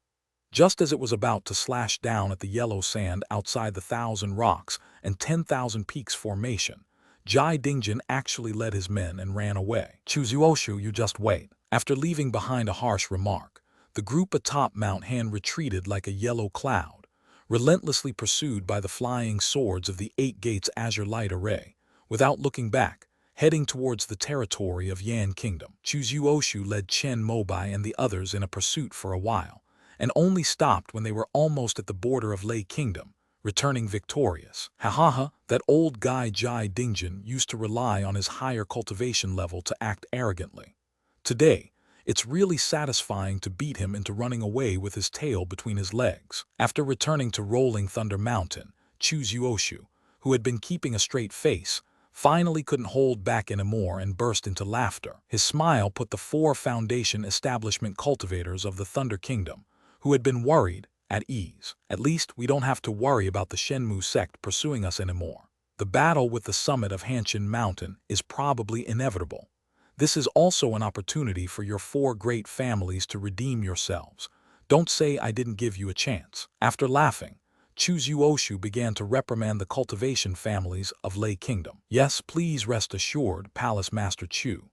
Just as it was about to slash down at the yellow sand outside the 1,000 Rocks and 10,000 Peaks formation, Jai Dingjin actually led his men and ran away. Chu Zuoshu, you just wait. After leaving behind a harsh remark, the group atop Mount Han retreated like a yellow cloud, relentlessly pursued by the flying swords of the 8 gates azure light array, without looking back, heading towards the territory of Yan Kingdom. Chu Zuoshu led Chen Mobai and the others in a pursuit for a while, and only stopped when they were almost at the border of Lei Kingdom, returning victorious. Ha, that old guy Jai Dingjin used to rely on his higher cultivation level to act arrogantly. Today, it's really satisfying to beat him into running away with his tail between his legs. After returning to Rolling Thunder Mountain, Chu Zuoshu, who had been keeping a straight face, finally couldn't hold back anymore and burst into laughter. His smile put the 4 foundation establishment cultivators of the Thunder Kingdom, who had been worried, at ease. At least we don't have to worry about the Shenmu sect pursuing us anymore. The battle with the summit of Hanshan Mountain is probably inevitable. This is also an opportunity for your 4 great families to redeem yourselves. Don't say I didn't give you a chance. After laughing, Chu Zuoshu began to reprimand the cultivation families of Lei Kingdom. Yes, please rest assured, Palace Master Chu.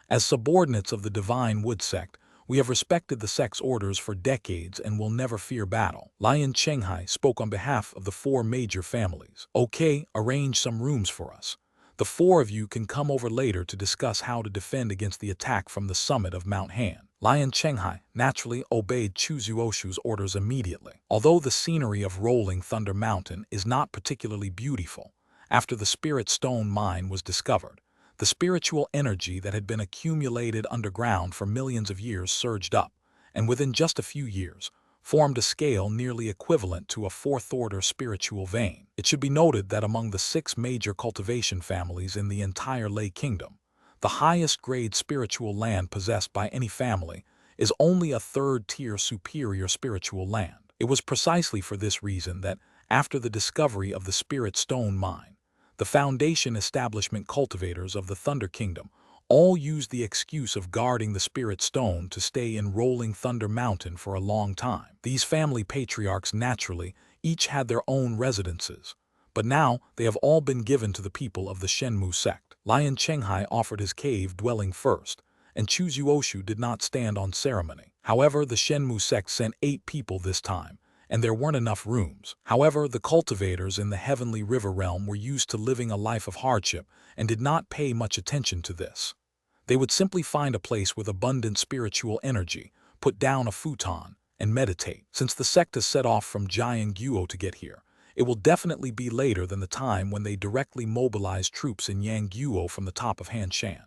As subordinates of the Divine Wood Sect, we have respected the sect's orders for decades and will never fear battle. Lion Chenghai spoke on behalf of the 4 major families. Okay, arrange some rooms for us. The 4 of you can come over later to discuss how to defend against the attack from the summit of Mount Han. Lion Chenghai naturally obeyed Chu Zuoshu's orders immediately. Although the scenery of Rolling Thunder Mountain is not particularly beautiful, after the Spirit Stone mine was discovered, the spiritual energy that had been accumulated underground for millions of years surged up, and within just a few years, formed a scale nearly equivalent to a 4th-order spiritual vein. It should be noted that among the 6 major cultivation families in the entire Lei Kingdom, the highest-grade spiritual land possessed by any family is only a third-tier superior spiritual land. It was precisely for this reason that, after the discovery of the Spirit Stone mine, the Foundation establishment cultivators of the Thunder Kingdom all used the excuse of guarding the Spirit Stone to stay in Rolling Thunder Mountain for a long time. These family patriarchs naturally each had their own residences, but now they have all been given to the people of the Shenmu sect. Lion Chenghai offered his cave dwelling first, and Chu Zuoshu did not stand on ceremony. However, the Shenmu sect sent 8 people this time, and there weren't enough rooms. However, the cultivators in the Heavenly River realm were used to living a life of hardship and did not pay much attention to this. They would simply find a place with abundant spiritual energy, put down a futon, and meditate. Since the sect has set off from Jiangguo to get here, it will definitely be later than the time when they directly mobilize troops in Yangguo from the top of Hanshan.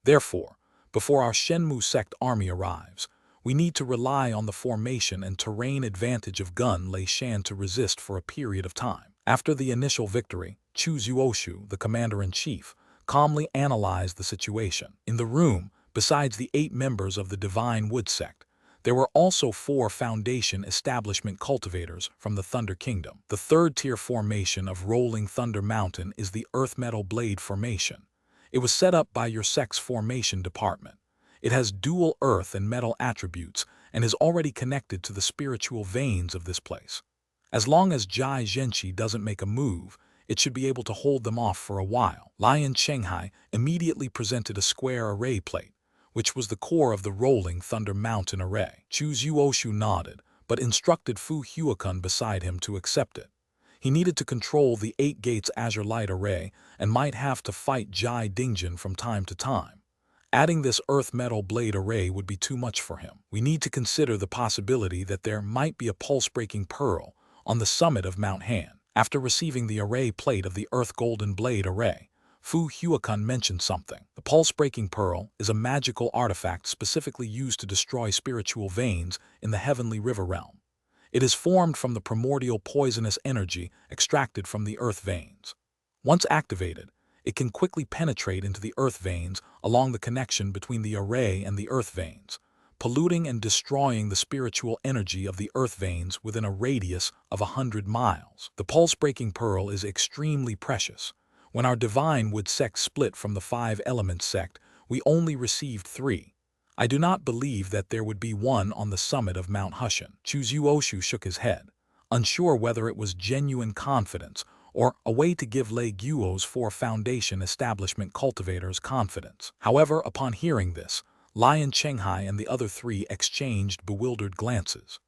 Therefore, before our Shenmu sect army arrives, we need to rely on the formation and terrain advantage of Gun Lei Shan to resist for a period of time. After the initial victory, Chu Zuoshu, the commander-in-chief, calmly analyzed the situation. In the room, besides the 8 members of the Divine Wood sect, there were also 4 Foundation establishment cultivators from the Thunder Kingdom. The third-tier formation of Rolling Thunder Mountain is the Earth Metal Blade Formation. It was set up by your sect's formation department. It has dual earth and metal attributes and is already connected to the spiritual veins of this place. As long as Jai Zhenqi doesn't make a move, it should be able to hold them off for a while. Lion Chenghai immediately presented a square array plate, which was the core of the Rolling Thunder Mountain array. Chu Zuoshu nodded, but instructed Fu Huakun beside him to accept it. He needed to control the 8 Gates Azure Light array and might have to fight Jai Dingjin from time to time. Adding this Earth Metal Blade array would be too much for him. We need to consider the possibility that there might be a pulse-breaking pearl on the summit of Mount Han. After receiving the array plate of the Earth Golden Blade array, Fu Huakun mentioned something. The pulse-breaking pearl is a magical artifact specifically used to destroy spiritual veins in the Heavenly River realm. It is formed from the primordial poisonous energy extracted from the earth veins. Once activated, it can quickly penetrate into the earth veins along the connection between the array and the earth veins, polluting and destroying the spiritual energy of the earth veins within a radius of 100 miles. The pulse-breaking pearl is extremely precious. When our Divine Wood sect split from the 5 Elements sect, we only received 3. I do not believe that there would be one on the summit of Mount Hushan. Chu Zuoshu shook his head, unsure whether it was genuine confidence or a way to give Lei Guo's 4 Foundation establishment cultivators confidence. However, upon hearing this, Lion Chenghai and the other 3 exchanged bewildered glances.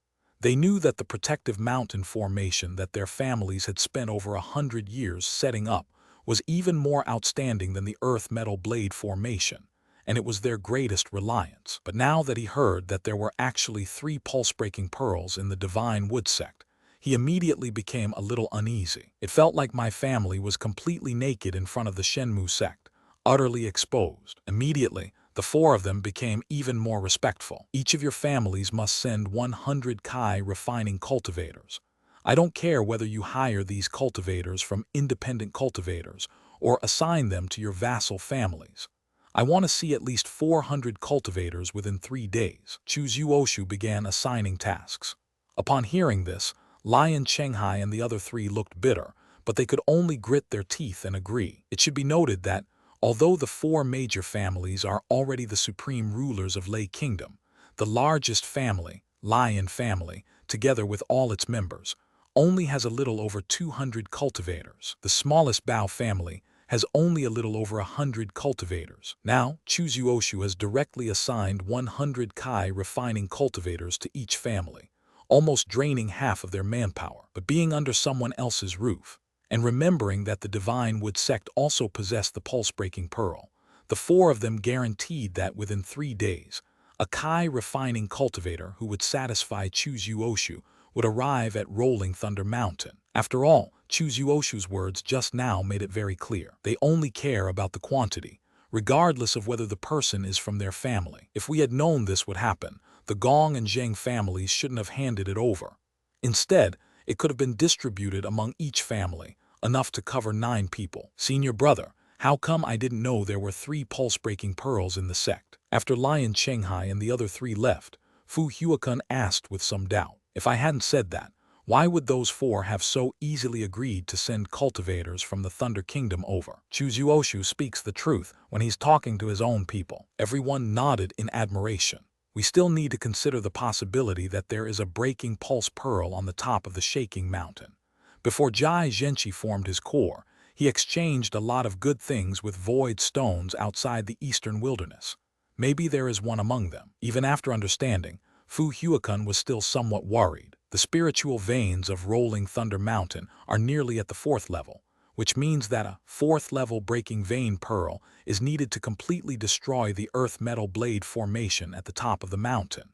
They knew that the protective mountain formation that their families had spent over 100 years setting up was even more outstanding than the Earth Metal Blade Formation, and it was their greatest reliance. But now that he heard that there were actually 3 pulse-breaking pearls in the Divine Wood sect, he immediately became a little uneasy. It felt like my family was completely naked in front of the Shenmu sect, utterly exposed. Immediately, the 4 of them became even more respectful. Each of your families must send 100 Kai refining cultivators. I don't care whether you hire these cultivators from independent cultivators or assign them to your vassal families. I want to see at least 400 cultivators within 3 days. Chu Zuoshu began assigning tasks. Upon hearing this, Lion Chenghai and the other 3 looked bitter, but they could only grit their teeth and agree. It should be noted that, although the 4 major families are already the supreme rulers of Lei Kingdom, the largest family, Lion Family, together with all its members, only has a little over 200 cultivators. The smallest Bao family has only a little over 100 cultivators. Now, Chu Zuoshu has directly assigned 100 Kai refining cultivators to each family, almost draining half of their manpower. But being under someone else's roof, and remembering that the Divine Wood sect also possessed the pulse-breaking pearl, the 4 of them guaranteed that within 3 days, a Kai refining cultivator who would satisfy Chu Zuoshu would arrive at Rolling Thunder Mountain. After all, Chu Zuoshu's words just now made it very clear. They only care about the quantity, regardless of whether the person is from their family. If we had known this would happen, the Gong and Zheng families shouldn't have handed it over. Instead, it could have been distributed among each family, enough to cover 9 people. Senior brother, How come I didn't know there were 3 pulse-breaking pearls in the sect? After Lion Shanghai and the other 3 left, Fu Huakun asked with some doubt. If I hadn't said that, why would those 4 have so easily agreed to send cultivators from the Thunder Kingdom over? Chu Zuoshu speaks the truth when he's talking to his own people. Everyone nodded in admiration. We still need to consider the possibility that there is a breaking pulse pearl on the top of the shaking mountain. Before Jai Zhenshi formed his core, he exchanged a lot of good things with void stones outside the eastern wilderness. Maybe there is one among them. Even after understanding, Fu Huakun was still somewhat worried. The spiritual veins of Rolling Thunder Mountain are nearly at the 4th level, which means that a 4th level breaking vein pearl is needed to completely destroy the earth metal blade formation at the top of the mountain.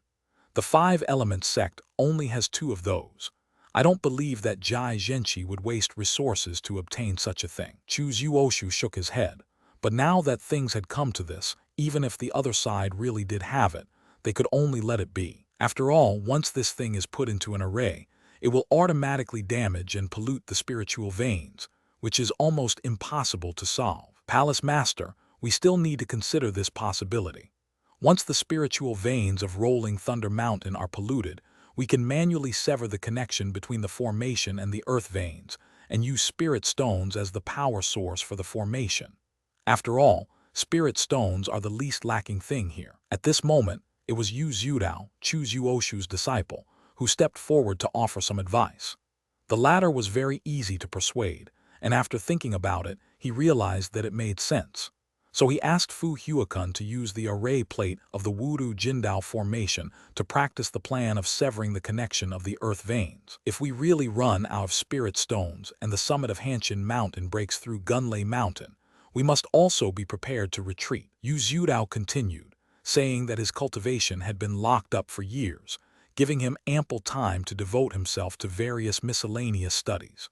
The 5 Elements sect only has 2 of those. I don't believe that Jai Zhenshi would waste resources to obtain such a thing. Chu Zuoshu shook his head. But now that things had come to this, even if the other side really did have it, they could only let it be. After all, once this thing is put into an array, it will automatically damage and pollute the spiritual veins, which is almost impossible to solve. Palace Master, we still need to consider this possibility. Once the spiritual veins of Rolling Thunder Mountain are polluted, we can manually sever the connection between the formation and the earth veins, and use spirit stones as the power source for the formation. After all, spirit stones are the least lacking thing here. At this moment, it was Yu Zhudao, Chu Zuoshu's disciple, who stepped forward to offer some advice. The latter was very easy to persuade, and after thinking about it, he realized that it made sense. So he asked Fu Huakun to use the array plate of the Wudu Jindao formation to practice the plan of severing the connection of the earth veins. If we really run out of spirit stones and the summit of Hanshin Mountain breaks through Gunlei Mountain, we must also be prepared to retreat. Yu Zhudao continued, saying that his cultivation had been locked up for years, giving him ample time to devote himself to various miscellaneous studies.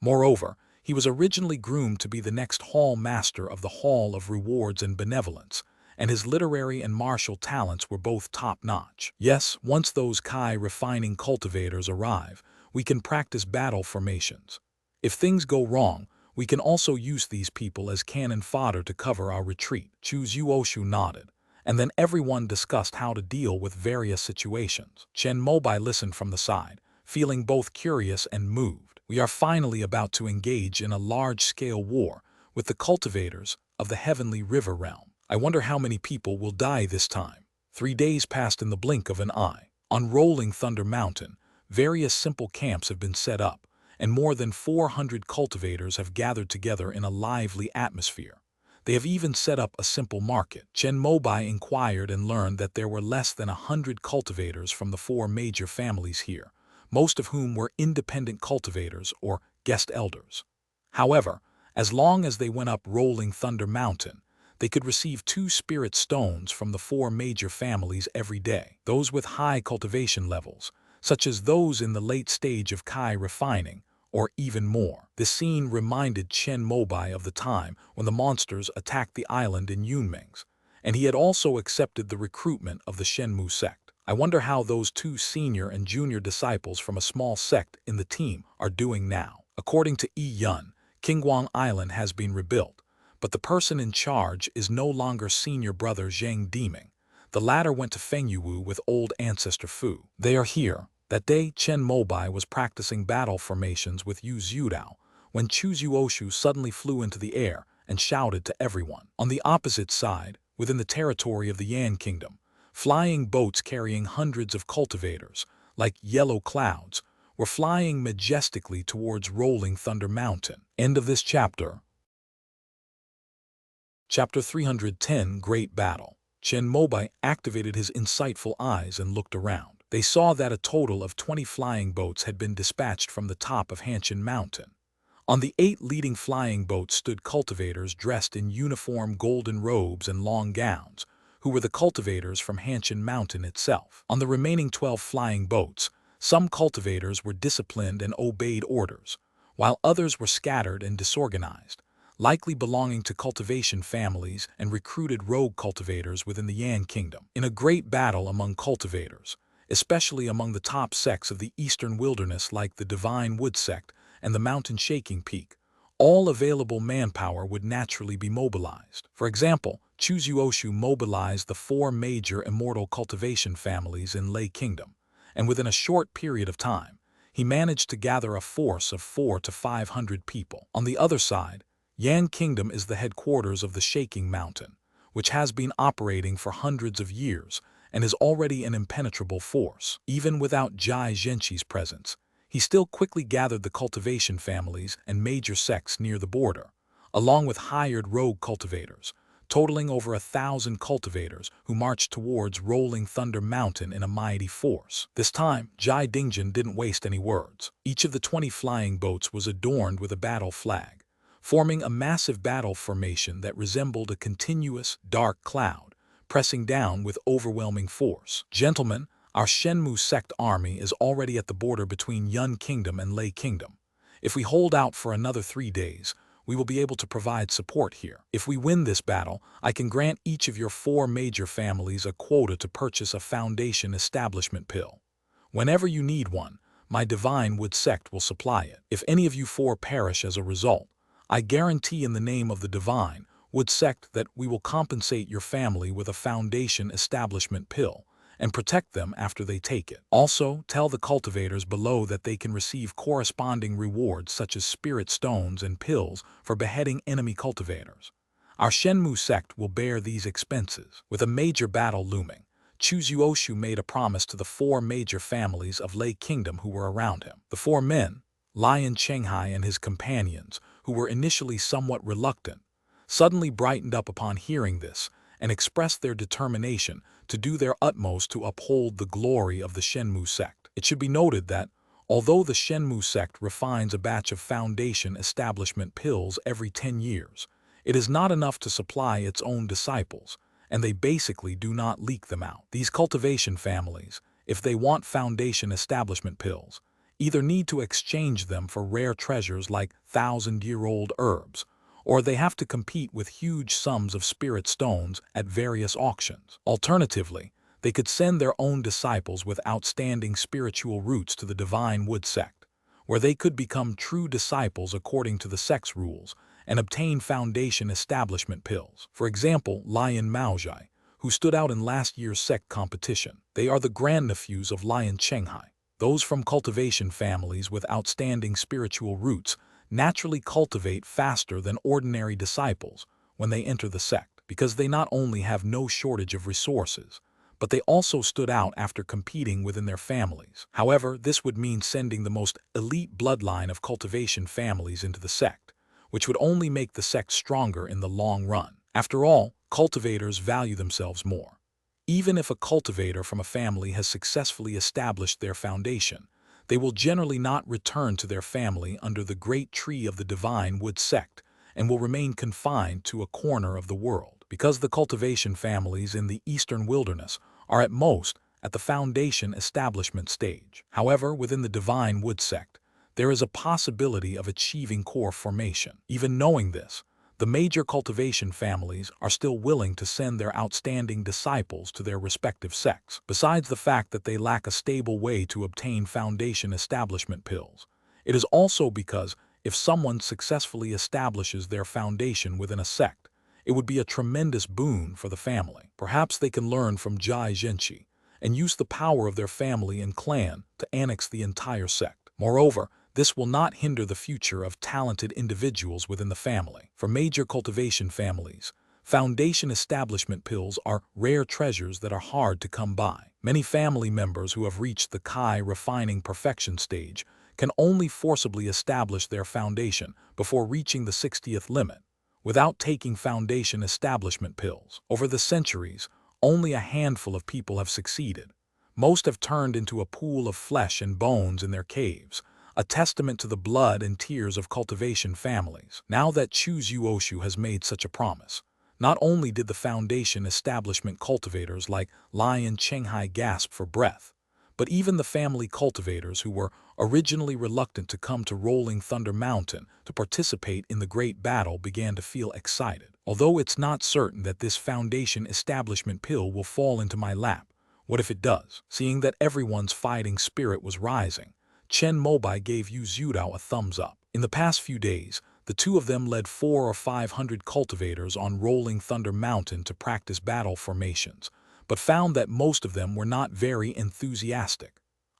Moreover, he was originally groomed to be the next hall master of the Hall of Rewards and Benevolence, and his literary and martial talents were both top-notch. Yes, once those Kai refining cultivators arrive, we can practice battle formations. If things go wrong, we can also use these people as cannon fodder to cover our retreat. Chu Zuoshu nodded, and then everyone discussed how to deal with various situations. Chen Mobai listened from the side, feeling both curious and moved. We are finally about to engage in a large-scale war with the cultivators of the Heavenly River Realm. I wonder how many people will die this time. 3 days passed in the blink of an eye. On Rolling Thunder Mountain, various simple camps have been set up, and more than 400 cultivators have gathered together in a lively atmosphere. They have even set up a simple market. Chen Mobai inquired and learned that there were less than 100 cultivators from the 4 major families here, most of whom were independent cultivators or guest elders. However, as long as they went up Rolling Thunder Mountain, they could receive 2 spirit stones from the 4 major families every day. Those with high cultivation levels, such as those in the late stage of Kai refining, or even more. This scene reminded Chen Mobai of the time when the monsters attacked the island in Yunming's, and he had also accepted the recruitment of the Shenmu sect. I wonder how those 2 senior and junior disciples from a small sect in the team are doing now. According to Yi Yun, Qingguang Island has been rebuilt, but the person in charge is no longer senior brother Zhang Diming. The latter went to Fengyuwu with old ancestor Fu. They are here. That day, Chen Mobai was practicing battle formations with Yu Zhudao when Chu Zuoshu suddenly flew into the air and shouted to everyone. On the opposite side, within the territory of the Yan Kingdom, flying boats carrying hundreds of cultivators, like yellow clouds, were flying majestically towards Rolling Thunder Mountain. End of this chapter. Chapter 310, Great Battle. Chen Mobai activated his insightful eyes and looked around. They saw that a total of 20 flying boats had been dispatched from the top of Hanshin Mountain. On the 8 leading flying boats stood cultivators dressed in uniform golden robes and long gowns, who were the cultivators from Hanshin Mountain itself. On the remaining 12 flying boats, some cultivators were disciplined and obeyed orders, while others were scattered and disorganized, likely belonging to cultivation families and recruited rogue cultivators within the Yan Kingdom. In a great battle among cultivators, especially among the top sects of the eastern wilderness like the Divine Wood sect and the Mountain Shaking Peak, all available manpower would naturally be mobilized. For example, Chu Zuoshu mobilized the 4 major immortal cultivation families in Lei Kingdom, and within a short period of time, he managed to gather a force of 400 to 500 people. On the other side, Yang Kingdom is the headquarters of the Shaking Mountain, which has been operating for hundreds of years and is already an impenetrable force. Even without Jai Zhenqi's presence, he still quickly gathered the cultivation families and major sects near the border, along with hired rogue cultivators, totaling over 1,000 cultivators who marched towards Rolling Thunder Mountain in a mighty force. This time, Jai Dingjin didn't waste any words. Each of the 20 flying boats was adorned with a battle flag, forming a massive battle formation that resembled a continuous, dark cloud, pressing down with overwhelming force. Gentlemen, our Shenmu sect army is already at the border between Yun Kingdom and Lei Kingdom. If we hold out for another 3 days, we will be able to provide support here. If we win this battle, I can grant each of your 4 major families a quota to purchase a foundation establishment pill. Whenever you need one, my Divine Wood sect will supply it. If any of you 4 perish as a result, I guarantee in the name of the Divine Wood sect that we will compensate your family with a foundation establishment pill and protect them after they take it. Also, tell the cultivators below that they can receive corresponding rewards such as spirit stones and pills for beheading enemy cultivators. Our Shenmu sect will bear these expenses. With a major battle looming, Chu Zuoshu made a promise to the 4 major families of Lei Kingdom who were around him. The 4 men, Lion Chenghai and his companions, who were initially somewhat reluctant, suddenly brightened up upon hearing this and expressed their determination to do their utmost to uphold the glory of the Shenmu sect. It should be noted that, although the Shenmu sect refines a batch of foundation establishment pills every 10 years, it is not enough to supply its own disciples, and they basically do not leak them out. These cultivation families, if they want foundation establishment pills, either need to exchange them for rare treasures like 1,000-year-old herbs, or they have to compete with huge sums of spirit stones at various auctions. Alternatively, they could send their own disciples with outstanding spiritual roots to the Divine Wood sect, where they could become true disciples according to the sect's rules and obtain foundation establishment pills. For example, Lion Maozhai, who stood out in last year's sect competition. They are the grandnephews of Lion Chenghai. Those from cultivation families with outstanding spiritual roots naturally cultivate faster than ordinary disciples when they enter the sect, because they not only have no shortage of resources, but they also stood out after competing within their families. However, this would mean sending the most elite bloodline of cultivation families into the sect, which would only make the sect stronger in the long run. After all, cultivators value themselves more. Even if a cultivator from a family has successfully established their foundation, they will generally not return to their family under the great tree of the Divine Wood sect and will remain confined to a corner of the world, because the cultivation families in the eastern wilderness are at most at the foundation establishment stage. However, within the Divine Wood sect, there is a possibility of achieving core formation. Even knowing this, the major cultivation families are still willing to send their outstanding disciples to their respective sects. Besides the fact that they lack a stable way to obtain foundation establishment pills, it is also because if someone successfully establishes their foundation within a sect, it would be a tremendous boon for the family. Perhaps they can learn from Jai Zhenqi and use the power of their family and clan to annex the entire sect. Moreover, this will not hinder the future of talented individuals within the family. For major cultivation families, foundation establishment pills are rare treasures that are hard to come by. Many family members who have reached the Kai refining perfection stage can only forcibly establish their foundation before reaching the 60th limit, without taking foundation establishment pills. Over the centuries, only a handful of people have succeeded. Most have turned into a pool of flesh and bones in their caves, a testament to the blood and tears of cultivation families. Now that Chu Zuoshu has made such a promise, not only did the foundation establishment cultivators like Lion Chenghai gasp for breath, but even the family cultivators who were originally reluctant to come to Rolling Thunder Mountain to participate in the great battle began to feel excited. Although it's not certain that this foundation establishment pill will fall into my lap, what if it does? Seeing that everyone's fighting spirit was rising, Chen Mobai gave Yu Zhudao a thumbs up. In the past few days, The two of them led 400 or 500 cultivators on Rolling Thunder Mountain to practice battle formations, but found that most of them were not very enthusiastic.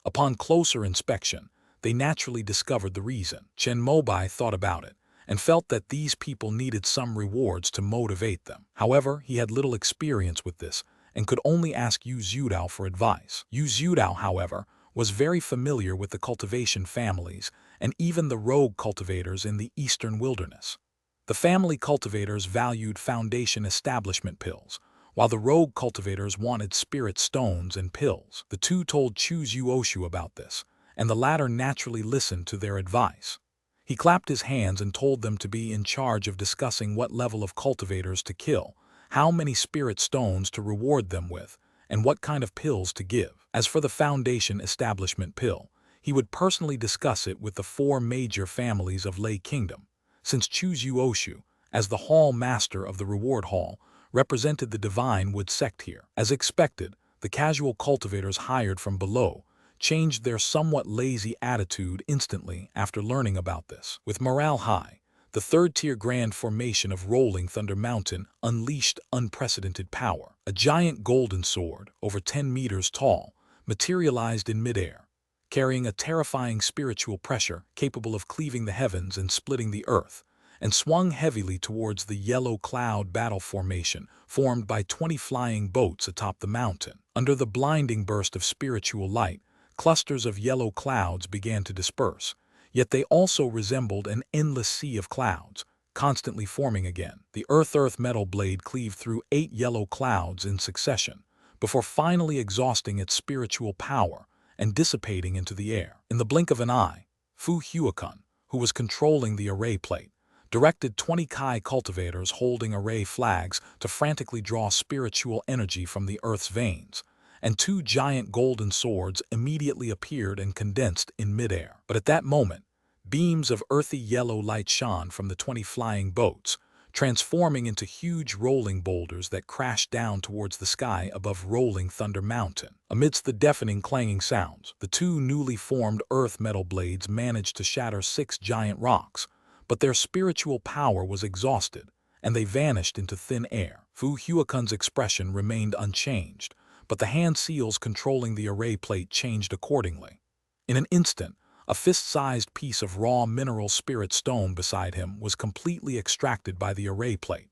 Upon closer inspection, they naturally discovered the reason. Chen Mobai thought about it and felt that these people needed some rewards to motivate them. However, he had little experience with this and could only ask Yu Zhudao for advice. Yu Zhudao, however, was very familiar with the cultivation families and even the rogue cultivators in the eastern wilderness. The family cultivators valued foundation establishment pills, while the rogue cultivators wanted spirit stones and pills. The two told Chu Zuoshu about this, and the latter naturally listened to their advice. He clapped his hands and told them to be in charge of discussing what level of cultivators to kill, how many spirit stones to reward them with, and what kind of pills to give. As for the foundation establishment pill, he would personally discuss it with the 4 major families of Lei Kingdom, since Chu Zuoshu, as the hall master of the reward hall, represented the divine wood sect here. As expected, the casual cultivators hired from below changed their somewhat lazy attitude instantly after learning about this. With morale high, the third-tier grand formation of Rolling Thunder Mountain unleashed unprecedented power. A giant golden sword, over 10 meters tall, materialized in midair, carrying a terrifying spiritual pressure capable of cleaving the heavens and splitting the earth, and swung heavily towards the yellow cloud battle formation formed by 20 flying boats atop the mountain. Under the blinding burst of spiritual light, clusters of yellow clouds began to disperse, yet they also resembled an endless sea of clouds, constantly forming again. The earth metal blade cleaved through 8 yellow clouds in succession, before finally exhausting its spiritual power and dissipating into the air. In the blink of an eye, Fu Huakun, who was controlling the array plate, directed 20 Kai cultivators holding array flags to frantically draw spiritual energy from the earth's veins, and 2 giant golden swords immediately appeared and condensed in midair. But at that moment, beams of earthy yellow light shone from the 20 flying boats, transforming into huge rolling boulders that crashed down towards the sky above Rolling Thunder Mountain. Amidst the deafening clanging sounds, the 2 newly formed earth metal blades managed to shatter 6 giant rocks, but their spiritual power was exhausted, and they vanished into thin air. Fu Huakun's expression remained unchanged, but the hand seals controlling the array plate changed accordingly. In an instant, a fist-sized piece of raw mineral spirit stone beside him was completely extracted by the array plate.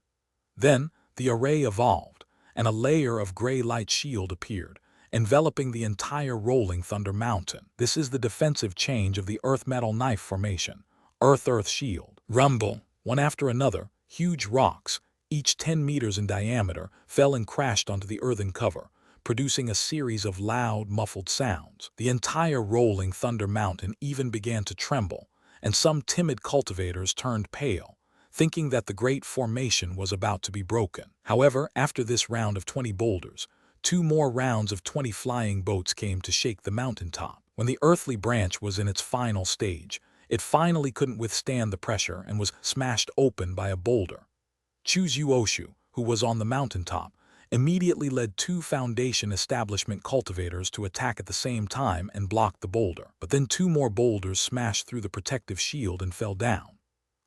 Then, the array evolved, and a layer of gray light shield appeared, enveloping the entire Rolling Thunder Mountain. This is the defensive change of the earth metal knife formation. Earth shield. Rumble. One after another, huge rocks, each 10 meters in diameter, fell and crashed onto the earthen cover, producing a series of loud, muffled sounds. The entire Rolling Thunder Mountain even began to tremble, and some timid cultivators turned pale, thinking that the great formation was about to be broken. However, after this round of 20 boulders, 2 more rounds of 20 flying boats came to shake the mountaintop. When the earthly branch was in its final stage, it finally couldn't withstand the pressure and was smashed open by a boulder. Chu Zuoshu, who was on the mountaintop, immediately led 2 foundation establishment cultivators to attack at the same time and block the boulder. But then 2 more boulders smashed through the protective shield and fell down.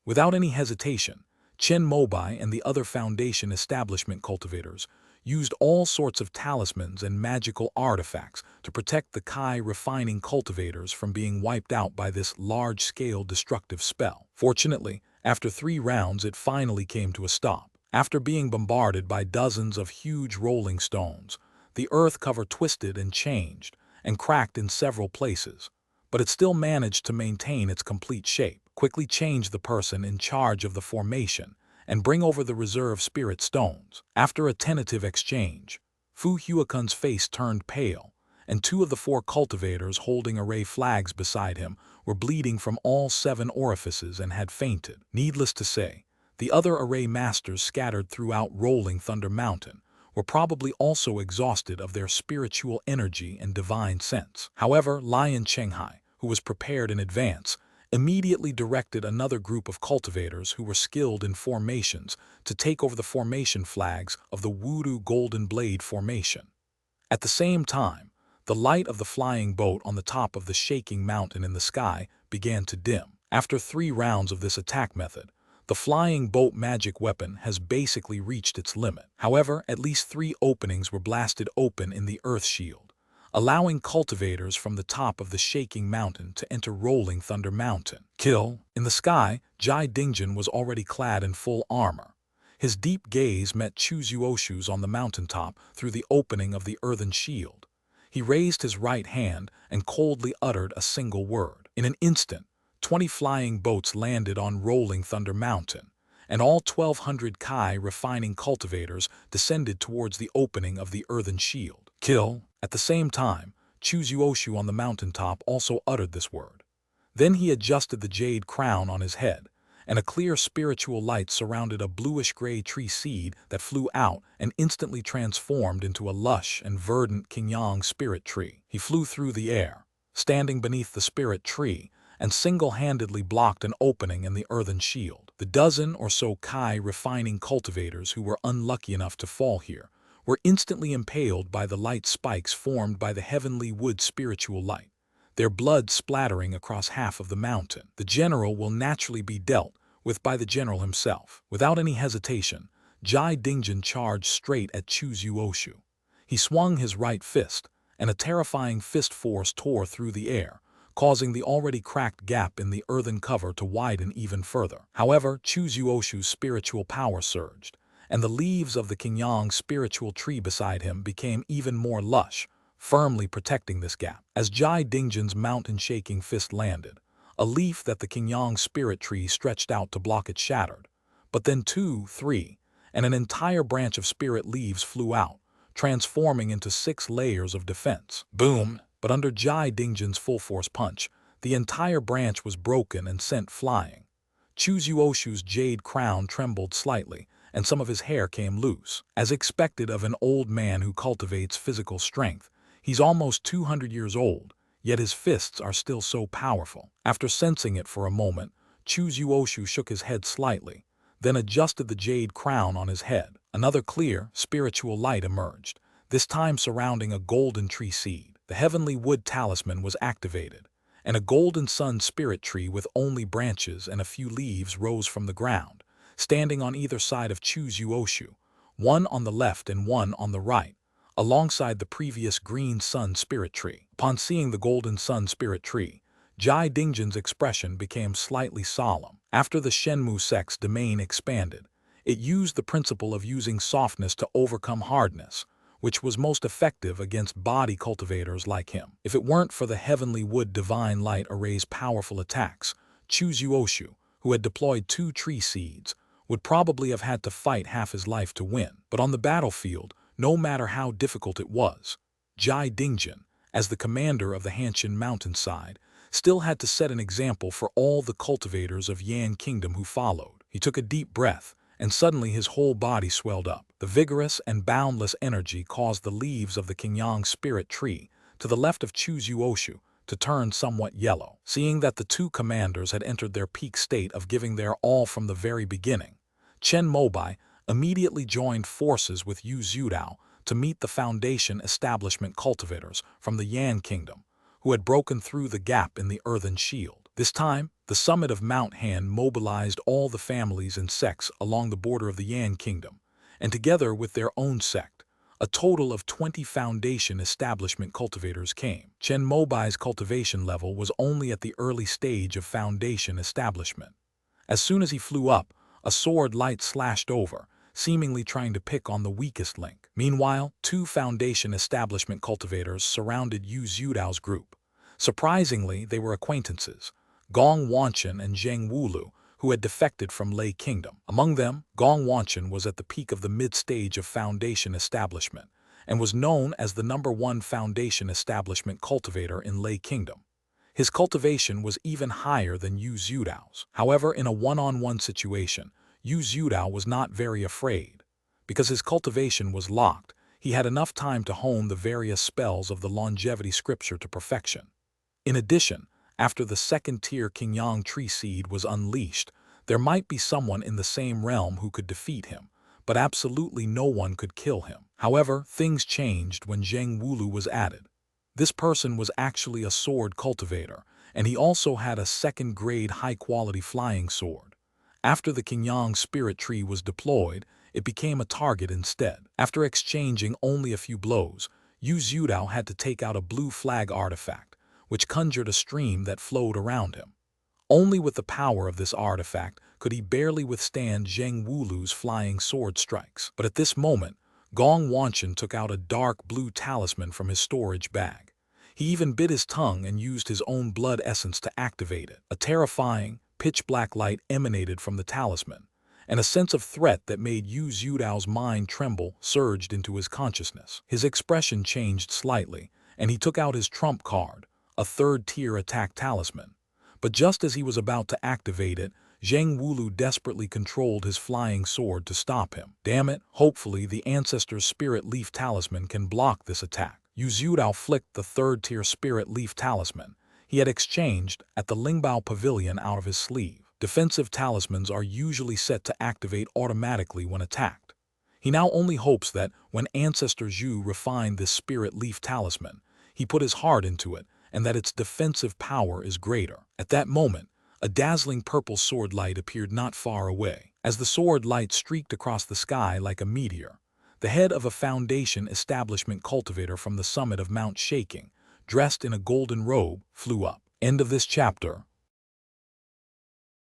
Without any hesitation, Chen Mobai and the other foundation establishment cultivators used all sorts of talismans and magical artifacts to protect the Kai refining cultivators from being wiped out by this large-scale destructive spell. Fortunately, after 3 rounds it finally came to a stop. After being bombarded by dozens of huge rolling stones, the earth cover twisted and changed and cracked in several places, but it still managed to maintain its complete shape. Quickly change the person in charge of the formation and bring over the reserve spirit stones. After a tentative exchange, Fu Huakun's face turned pale, and 2 of the 4 cultivators holding array flags beside him were bleeding from all 7 orifices and had fainted. Needless to say, the other array masters scattered throughout Rolling Thunder Mountain were probably also exhausted of their spiritual energy and divine sense. However, Lion Chenghai, who was prepared in advance, immediately directed another group of cultivators who were skilled in formations to take over the formation flags of the Wudu Golden Blade Formation. At the same time, the light of the flying boat on the top of the shaking mountain in the sky began to dim. After 3 rounds of this attack method, The flying boat magic weapon has basically reached its limit. However, at least 3 openings were blasted open in the earth shield, allowing cultivators from the top of the shaking mountain to enter rolling Thunder Mountain. Kill. In the sky, Jai Dingjin was already clad in full armor. His deep gaze met Chu Zuoshu's on the mountaintop through the opening of the earthen shield. He raised his right hand and coldly uttered a single word. In an instant, 20 flying boats landed on rolling Thunder Mountain, and all 1,200 Kai refining cultivators descended towards the opening of the earthen shield. Kill. At the same time, Chu Zuoshu on the mountaintop also uttered this word. Then he adjusted the jade crown on his head, and a clear spiritual light surrounded a bluish-gray tree seed that flew out and instantly transformed into a lush and verdant Qingyang spirit tree. He flew through the air, standing beneath the spirit tree, and single-handedly blocked an opening in the earthen shield. The dozen or so Kai refining cultivators who were unlucky enough to fall here were instantly impaled by the light spikes formed by the heavenly wood spiritual light, their blood splattering across half of the mountain. The general will naturally be dealt with by the general himself. Without any hesitation, Jai Dingjin charged straight at Chu Zuoshu. He swung his right fist, and a terrifying fist force tore through the air, causing the already cracked gap in the earthen cover to widen even further. However, Chu Zuoshu's spiritual power surged, and the leaves of the Qingyang spiritual tree beside him became even more lush, firmly protecting this gap. As Jai Dingjin's mountain-shaking fist landed, a leaf that the Qingyang spirit tree stretched out to block it shattered. But then 2, 3, and an entire branch of spirit leaves flew out, transforming into 6 layers of defense. Boom! But under Jai Dingjin's full-force punch, the entire branch was broken and sent flying. Chu Zuoshu's jade crown trembled slightly, and some of his hair came loose. As expected of an old man who cultivates physical strength, he's almost 200 years old, yet his fists are still so powerful. After sensing it for a moment, Chu Zuoshu shook his head slightly, then adjusted the jade crown on his head. Another clear, spiritual light emerged, this time surrounding a golden tree seed. The heavenly wood talisman was activated, and a golden sun spirit tree with only branches and a few leaves rose from the ground, standing on either side of Chu Zuoshu, one on the left and one on the right, alongside the previous green sun spirit tree. Upon seeing the golden sun spirit tree, Jai Dingjin's expression became slightly solemn. After the Shenmu sect's domain expanded, it used the principle of using softness to overcome hardness, which was most effective against body cultivators like him. If it weren't for the heavenly wood divine light array's powerful attacks, Chu Zuoshu, who had deployed 2 tree seeds, would probably have had to fight half his life to win. But on the battlefield, no matter how difficult it was, Jai Dingjin, as the commander of the Hanshin mountainside, still had to set an example for all the cultivators of Yan Kingdom who followed. He took a deep breath, and suddenly his whole body swelled up. The vigorous and boundless energy caused the leaves of the Qingyang spirit tree to the left of Chu Zuoshu to turn somewhat yellow. Seeing that the 2 commanders had entered their peak state of giving their all from the very beginning, Chen Mobai immediately joined forces with Yu Zhudao to meet the Foundation establishment cultivators from the Yan Kingdom, who had broken through the gap in the earthen shield. This time, the summit of Mount Han mobilized all the families and sects along the border of the Yan Kingdom, and together with their own sect, a total of 20 Foundation establishment cultivators came. Chen Mobai's cultivation level was only at the early stage of Foundation establishment. As soon as he flew up, a sword light slashed over, seemingly trying to pick on the weakest link. Meanwhile, 2 Foundation establishment cultivators surrounded Yu Zhudao's group. Surprisingly, they were acquaintances, Gong Wanchen and Zheng Wulu, who had defected from Lei Kingdom. Among them, Gong Wanchen was at the peak of the mid-stage of Foundation establishment, and was known as the #1 Foundation establishment cultivator in Lei Kingdom. His cultivation was even higher than Yu Zhudao's. However, in a one-on-one situation, Yu Zhudao was not very afraid. Because his cultivation was locked, he had enough time to hone the various spells of the longevity scripture to perfection. In addition, after the second-tier Qingyang tree seed was unleashed, there might be someone in the same realm who could defeat him, but absolutely no one could kill him. However, things changed when Zheng Wulu was added. This person was actually a sword cultivator, and he also had a second-grade high-quality flying sword. After the Qingyang spirit tree was deployed, it became a target instead. After exchanging only a few blows, Yu Zhudao had to take out a blue flag artifact, which conjured a stream that flowed around him. Only with the power of this artifact could he barely withstand Zheng Wulu's flying sword strikes. But at this moment, Gong Wanchen took out a dark blue talisman from his storage bag. He even bit his tongue and used his own blood essence to activate it. A terrifying, pitch-black light emanated from the talisman, and a sense of threat that made Yu Zhudao's mind tremble surged into his consciousness. His expression changed slightly, and he took out his trump card, a third-tier attack talisman. But just as he was about to activate it, Zheng Wulu desperately controlled his flying sword to stop him. Damn it, hopefully the Ancestor's Spirit Leaf Talisman can block this attack. Yu Zhudao flicked the third-tier Spirit Leaf Talisman he had exchanged at the Lingbao Pavilion out of his sleeve. Defensive talismans are usually set to activate automatically when attacked. He now only hopes that when Ancestor Zhu refined this Spirit Leaf Talisman, he put his heart into it, and that its defensive power is greater. At that moment, a dazzling purple sword light appeared not far away. As the sword light streaked across the sky like a meteor, the head of a Foundation establishment cultivator from the summit of Mount Shaking, dressed in a golden robe, flew up. End of this chapter.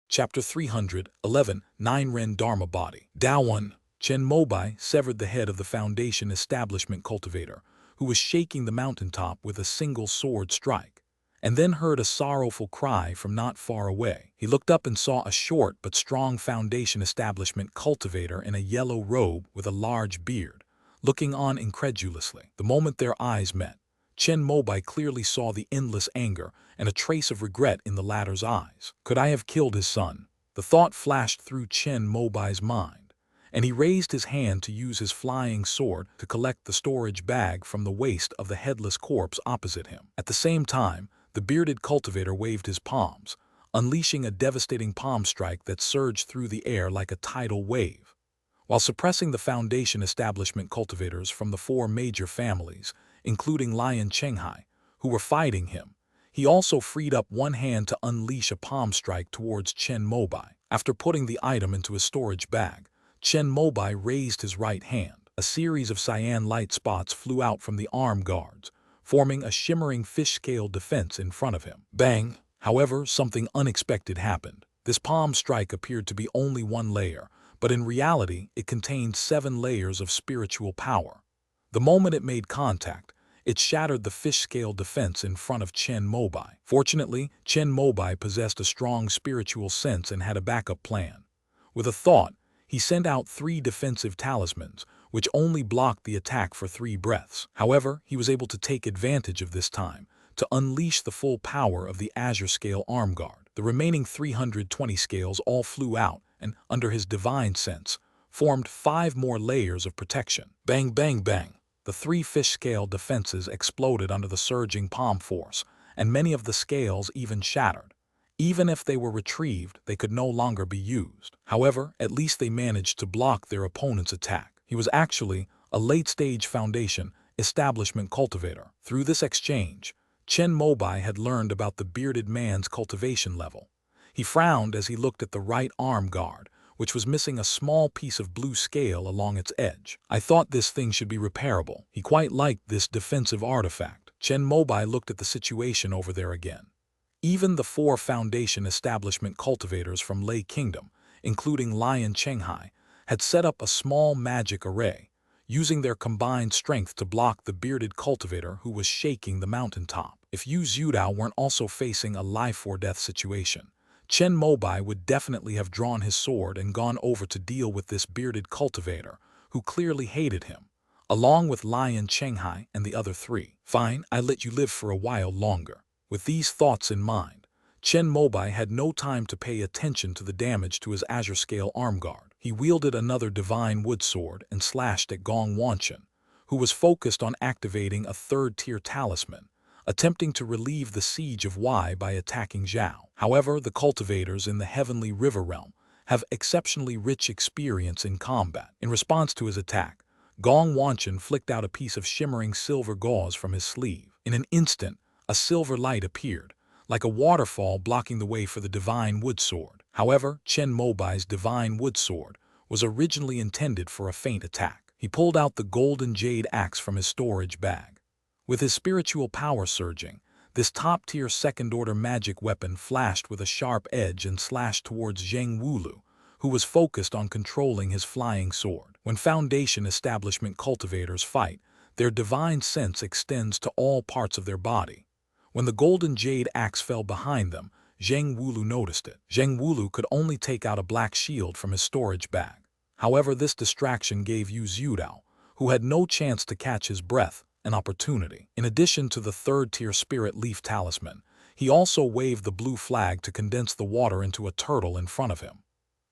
Chapter 311, 9 Ren Dharma Body. Dao 1. Chen Mobai severed the head of the Foundation establishment cultivator, who was shaking the mountaintop with a single sword strike, and then heard a sorrowful cry from not far away. He looked up and saw a short but strong Foundation establishment cultivator in a yellow robe with a large beard, looking on incredulously. The moment their eyes met, Chen Mobai clearly saw the endless anger and a trace of regret in the latter's eyes. Could I have killed his son? The thought flashed through Chen Mobai's mind, and he raised his hand to use his flying sword to collect the storage bag from the waist of the headless corpse opposite him. At the same time, the bearded cultivator waved his palms, unleashing a devastating palm strike that surged through the air like a tidal wave. While suppressing the Foundation establishment cultivators from the 4 major families, including Lion Chenghai, who were fighting him, he also freed up one hand to unleash a palm strike towards Chen Mobai. After putting the item into his storage bag, Chen Mobai raised his right hand. A series of cyan light spots flew out from the arm guards, forming a shimmering fish-scale defense in front of him. Bang! However, something unexpected happened. This palm strike appeared to be only 1 layer, but in reality, it contained 7 layers of spiritual power. The moment it made contact, it shattered the fish-scale defense in front of Chen Mobai. Fortunately, Chen Mobai possessed a strong spiritual sense and had a backup plan. With a thought, he sent out 3 defensive talismans, which only blocked the attack for 3 breaths. However, he was able to take advantage of this time to unleash the full power of the Azure Scale Arm Guard. The remaining 320 scales all flew out and, under his divine sense, formed 5 more layers of protection. Bang, bang, bang! The 3 fish-scale defenses exploded under the surging palm force, and many of the scales even shattered. Even if they were retrieved, they could no longer be used. However, at least they managed to block their opponent's attack. He was actually a late-stage Foundation establishment cultivator. Through this exchange, Chen Mobai had learned about the bearded man's cultivation level. He frowned as he looked at the right arm guard, which was missing a small piece of blue scale along its edge. I thought this thing should be repairable. He quite liked this defensive artifact. Chen Mobai looked at the situation over there again. Even the 4 Foundation establishment cultivators from Lei Kingdom, including Lion Chenghai, had set up a small magic array, using their combined strength to block the bearded cultivator who was shaking the mountaintop. If Yu Zhudao weren't also facing a life-or-death situation, Chen Mobai would definitely have drawn his sword and gone over to deal with this bearded cultivator, who clearly hated him, along with Lion Chenghai and the other 3. Fine, I let you live for a while longer. With these thoughts in mind, Chen Mobai had no time to pay attention to the damage to his Azure Scale arm guard. He wielded another divine wood sword and slashed at Gong Wanchen, who was focused on activating a 3rd-tier talisman, attempting to relieve the siege of Wei by attacking Zhao. However, the cultivators in the Heavenly River Realm have exceptionally rich experience in combat. In response to his attack, Gong Wanchen flicked out a piece of shimmering silver gauze from his sleeve. In an instant, a silver light appeared, like a waterfall blocking the way for the divine wood sword. However, Chen Mobai's divine wood sword was originally intended for a feint attack. He pulled out the golden jade axe from his storage bag. With his spiritual power surging, this top-tier second-order magic weapon flashed with a sharp edge and slashed towards Zheng Wulu, who was focused on controlling his flying sword. When Foundation Establishment cultivators fight, their divine sense extends to all parts of their body. When the golden jade axe fell behind them, Zheng Wulu noticed it. Zheng Wulu could only take out a black shield from his storage bag. However, this distraction gave Yu Zhudao, who had no chance to catch his breath, an opportunity. In addition to the third-tier spirit leaf talisman, he also waved the blue flag to condense the water into a turtle in front of him.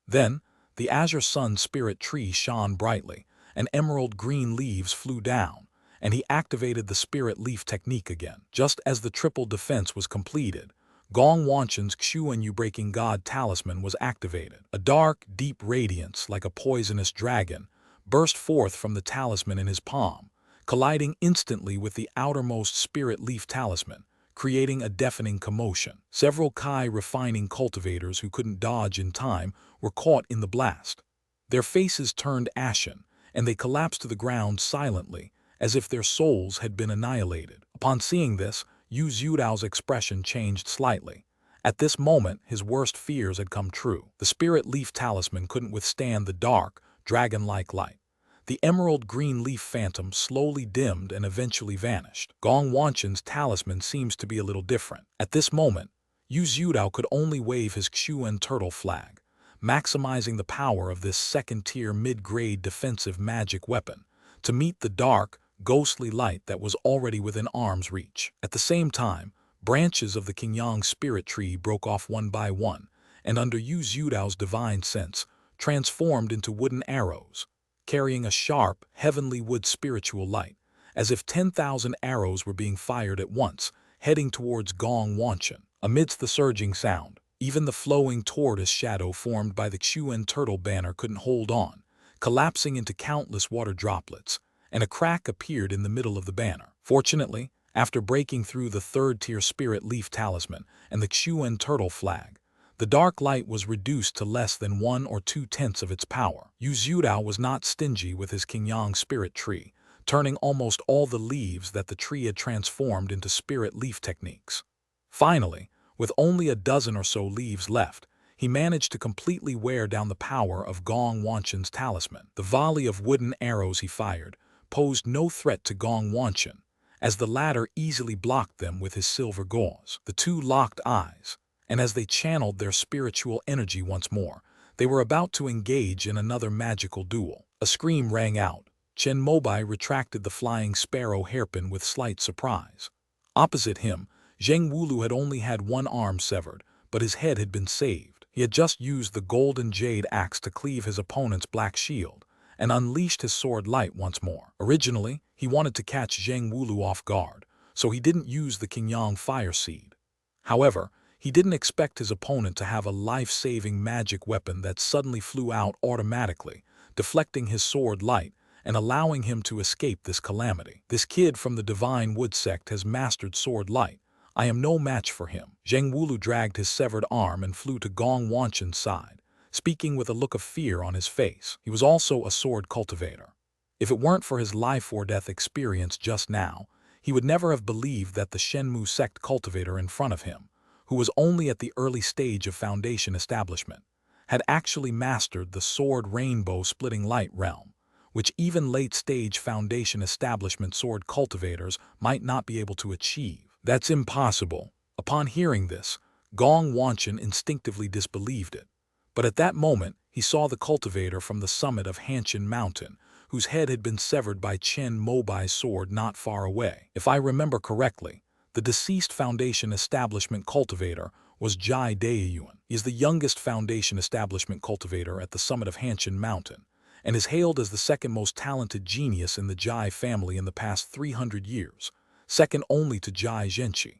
Then, the Azure Sun spirit tree shone brightly, and emerald green leaves flew down, and he activated the spirit leaf technique again. Just as the triple defense was completed, Gong Wanchen's Xuan Yu Breaking God talisman was activated. A dark, deep radiance, like a poisonous dragon, burst forth from the talisman in his palm, colliding instantly with the outermost spirit leaf talisman, creating a deafening commotion. Several Kai refining cultivators who couldn't dodge in time were caught in the blast. Their faces turned ashen, and they collapsed to the ground silently, as if their souls had been annihilated. Upon seeing this, Yu Zhudao's expression changed slightly. At this moment, his worst fears had come true. The spirit leaf talisman couldn't withstand the dark, dragon-like light. The emerald green leaf phantom slowly dimmed and eventually vanished. Gong Wanchen's talisman seems to be a little different. At this moment, Yu Zhudao could only wave his Xuan turtle flag, maximizing the power of this second-tier mid-grade defensive magic weapon to meet the dark, ghostly light that was already within arm's reach. At the same time, branches of the Qingyang spirit tree broke off one by one, and under Yu Zhudao's divine sense, transformed into wooden arrows, carrying a sharp, heavenly wood spiritual light, as if 10,000 arrows were being fired at once, heading towards Gong Wanchen. Amidst the surging sound, even the flowing tortoise shadow formed by the Xuan turtle banner couldn't hold on, collapsing into countless water droplets, and a crack appeared in the middle of the banner. Fortunately, after breaking through the third-tier spirit leaf talisman and the Xuan turtle flag, the dark light was reduced to less than 1 or 2/10 of its power. Yu Zhudao was not stingy with his Qingyang spirit tree, turning almost all the leaves that the tree had transformed into spirit leaf techniques. Finally, with only a dozen or so leaves left, he managed to completely wear down the power of Gong Wanchen's talisman. The volley of wooden arrows he fired posed no threat to Gong Wanchen, as the latter easily blocked them with his silver gauze. The two locked eyes, and as they channeled their spiritual energy once more, they were about to engage in another magical duel. A scream rang out. Chen Mobai retracted the flying sparrow hairpin with slight surprise. Opposite him, Zheng Wulu had only had one arm severed, but his head had been saved. He had just used the golden jade axe to cleave his opponent's black shield, and unleashed his sword light once more. Originally, he wanted to catch Zheng Wulu off guard, so he didn't use the Qingyang fire seed. However, he didn't expect his opponent to have a life-saving magic weapon that suddenly flew out automatically, deflecting his sword light and allowing him to escape this calamity. This kid from the Divine Wood sect has mastered sword light. I am no match for him. Zheng Wulu dragged his severed arm and flew to Gong Wanchen's side, speaking with a look of fear on his face. He was also a sword cultivator. If it weren't for his life-or-death experience just now, he would never have believed that the Shenmu sect cultivator in front of him, who was only at the early stage of Foundation establishment, had actually mastered the sword rainbow-splitting light realm, which even late-stage Foundation establishment sword cultivators might not be able to achieve. That's impossible. Upon hearing this, Gong Wanchen instinctively disbelieved it. But at that moment, he saw the cultivator from the summit of Hanshin Mountain, whose head had been severed by Chen Mobai's sword not far away. If I remember correctly, the deceased Foundation establishment cultivator was Jai Daiyuan. He is the youngest Foundation establishment cultivator at the summit of Hanshin Mountain, and is hailed as the second most talented genius in the Jai family in the past 300 years, second only to Jai Zhenqi.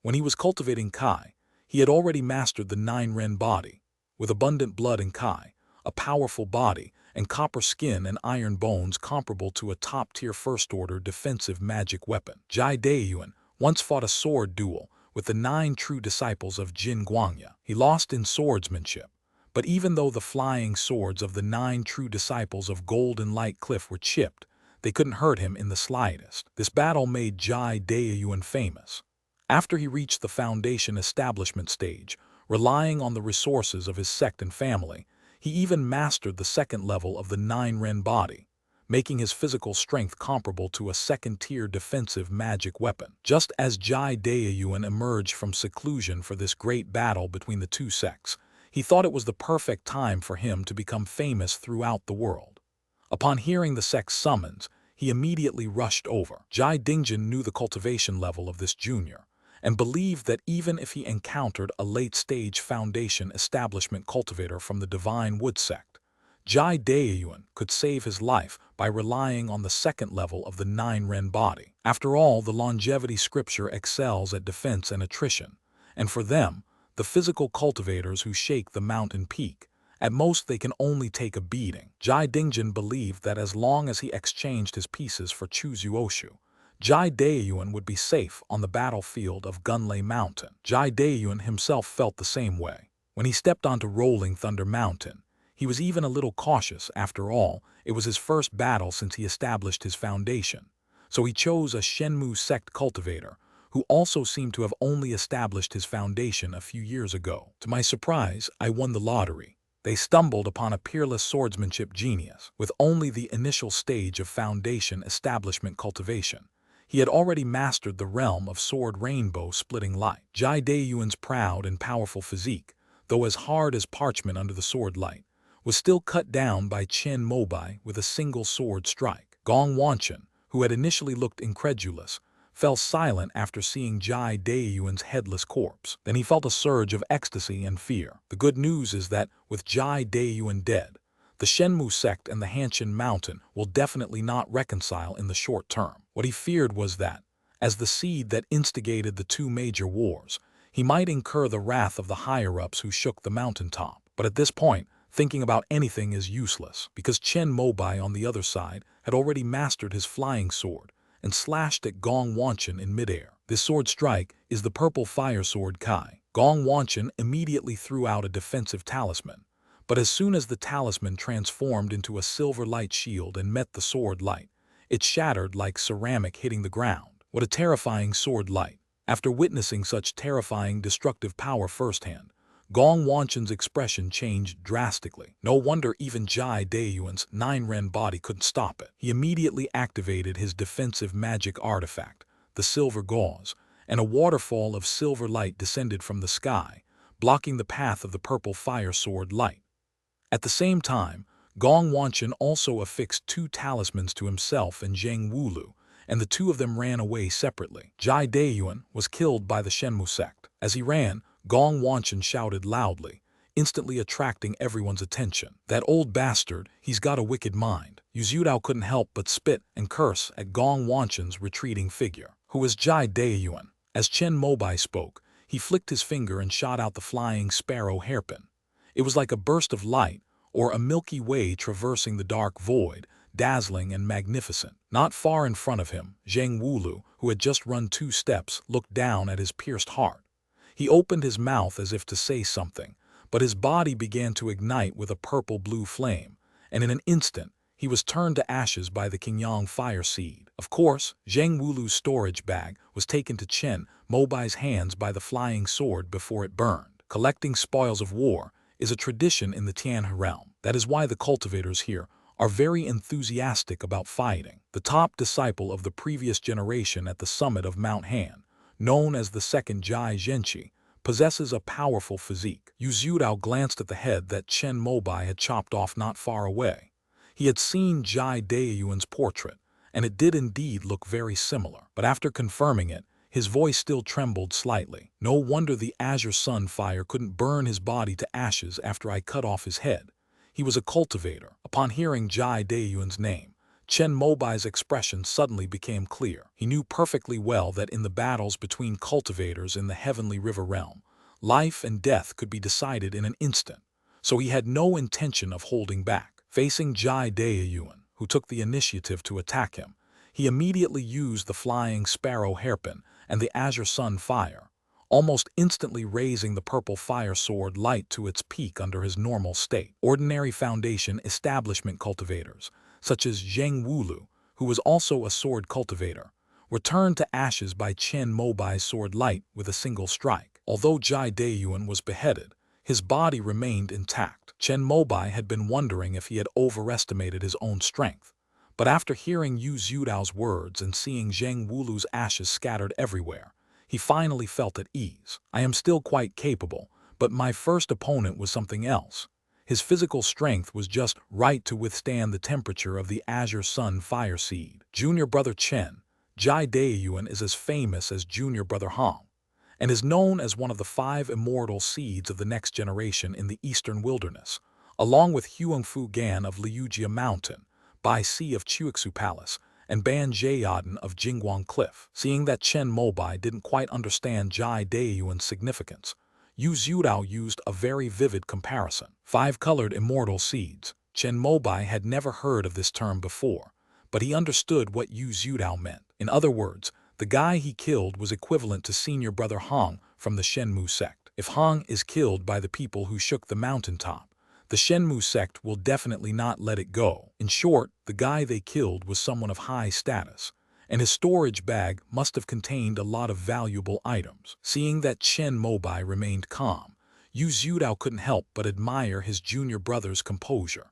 When he was cultivating Kai, he had already mastered the 9-ren body, with abundant blood and Kai, a powerful body, and copper skin and iron bones comparable to a top-tier first-order defensive magic weapon. Jai Daiyuan once fought a sword duel with the 9 true disciples of Jin Guangya. He lost in swordsmanship, But even though the flying swords of the 9 true disciples of Golden Light Cliff were chipped, they couldn't hurt him in the slightest. This battle made Jai Daeyuan famous. After he reached the foundation establishment stage, relying on the resources of his sect and family, he even mastered the second level of the 9 Ren body, making his physical strength comparable to a second-tier defensive magic weapon. Just as Jai Daeyuan emerged from seclusion for this great battle between the two sects, he thought it was the perfect time for him to become famous throughout the world. Upon hearing the sect's summons, he immediately rushed over. Jai Dingjin knew the cultivation level of this junior, and believed that even if he encountered a late-stage foundation establishment cultivator from the Divine Wood sect, Jai Daeyuan could save his life by relying on the second level of the 9 Ren body. After all, the longevity scripture excels at defense and attrition, and for them, the physical cultivators who shake the mountain peak, at most they can only take a beating. Jai Dingjin believed that as long as he exchanged his pieces for Chuzuoshu, Jai Daeyuan would be safe on the battlefield of Gunlei Mountain. Jai Daeyuan himself felt the same way. When he stepped onto Rolling Thunder Mountain, he was even a little cautious. After all, it was his first battle since he established his foundation. So he chose a Shenmue sect cultivator, who also seemed to have only established his foundation a few years ago. To my surprise, I won the lottery. They stumbled upon a peerless swordsmanship genius, with only the initial stage of foundation establishment cultivation. He had already mastered the realm of sword rainbow splitting light. Jai Daeyuan's proud and powerful physique, though as hard as parchment under the sword light, was still cut down by Chen Mobai with a single sword strike. Gong Wanchen, who had initially looked incredulous, fell silent after seeing Jai Daeyuan's headless corpse. Then he felt a surge of ecstasy and fear. The good news is that, with Jai Daeyuan dead, the Shenmue sect and the Hanshin Mountain will definitely not reconcile in the short term. What he feared was that, as the seed that instigated the 2 major wars, he might incur the wrath of the higher-ups who shook the mountaintop. But at this point, thinking about anything is useless, because Chen Mobai on the other side had already mastered his flying sword and slashed at Gong Wanchen in midair. This sword strike is the purple fire sword Kai. Gong Wanchen immediately threw out a defensive talisman, but as soon as the talisman transformed into a silver light shield and met the sword light, it shattered like ceramic hitting the ground. What a terrifying sword light! After witnessing such terrifying destructive power firsthand, Gong Wanchen's expression changed drastically. No wonder even Jai Daeyuan's 9 Ren body couldn't stop it. He immediately activated his defensive magic artifact, the silver gauze, and a waterfall of silver light descended from the sky, blocking the path of the purple fire sword light. At the same time, Gong Wanchen also affixed 2 talismans to himself and Zheng Wulu, and the 2 of them ran away separately. Jai Daeyuan was killed by the Shenmue sect. As he ran, Gong Wanchen shouted loudly, instantly attracting everyone's attention. "That old bastard, he's got a wicked mind." Yu Dao couldn't help but spit and curse at Gong Wanchen's retreating figure. "Who is Jai Daeyuan?" As Chen Mobai spoke, he flicked his finger and shot out the flying sparrow hairpin. It was like a burst of light, or a Milky Way traversing the dark void, dazzling and magnificent. Not far in front of him, Zheng Wulu, who had just run 2 steps, looked down at his pierced heart. He opened his mouth as if to say something, but his body began to ignite with a purple-blue flame, and in an instant, he was turned to ashes by the Qingyang fire seed. Of course, Zheng Wulu's storage bag was taken to Chen Mobai's hands by the flying sword before it burned. Collecting spoils of war is a tradition in the Tianhe realm. That is why the cultivators here are very enthusiastic about fighting. The top disciple of the previous generation at the summit of Mount Han, known as the second Jai Zhenqi, possesses a powerful physique. Yu Dao glanced at the head that Chen Mobai had chopped off not far away. He had seen Jai Daeyuan's portrait, and it did indeed look very similar. But after confirming it, his voice still trembled slightly. "No wonder the Azure Sun fire couldn't burn his body to ashes after I cut off his head. He was a cultivator." Upon hearing Jai Daeyuan's name, Chen Mobai's expression suddenly became clear. He knew perfectly well that in the battles between cultivators in the Heavenly River realm, life and death could be decided in an instant, so he had no intention of holding back. Facing Jai Daeyuan, who took the initiative to attack him, he immediately used the flying sparrow hairpin and the Azure Sun fire, almost instantly raising the purple fire sword light to its peak under his normal state. Ordinary Foundation establishment cultivators, such as Zheng Wulu, who was also a sword cultivator, were turned to ashes by Chen Mobai's sword light with a single strike. Although Jai Dayuan was beheaded, his body remained intact. Chen Mobai had been wondering if he had overestimated his own strength. But after hearing Yu Xudao's words and seeing Zheng Wulu's ashes scattered everywhere, he finally felt at ease. I am still quite capable, but my first opponent was something else. His physical strength was just right to withstand the temperature of the Azure Sun Fire Seed. Junior brother Chen, Jai Dayuan, is as famous as junior brother Hong, and is known as one of the 5 immortal seeds of the next generation in the eastern wilderness, along with Huangfu Gan of Liujia Mountain, Bai Si of Chuixu Palace, and Ban Jiadan of Jingguang Cliff. Seeing that Chen Mobai didn't quite understand Jai Dayuan's significance, Yu Zudao used a very vivid comparison. 5-colored immortal seeds. Chen Mobai had never heard of this term before, but he understood what Yu Zudao meant. In other words, the guy he killed was equivalent to senior brother Hong from the Shenmu sect. If Hong is killed by the people who shook the mountaintop, the Shenmu sect will definitely not let it go. In short, the guy they killed was someone of high status, and his storage bag must have contained a lot of valuable items. Seeing that Chen Mobai remained calm, Yu Zudao couldn't help but admire his junior brother's composure.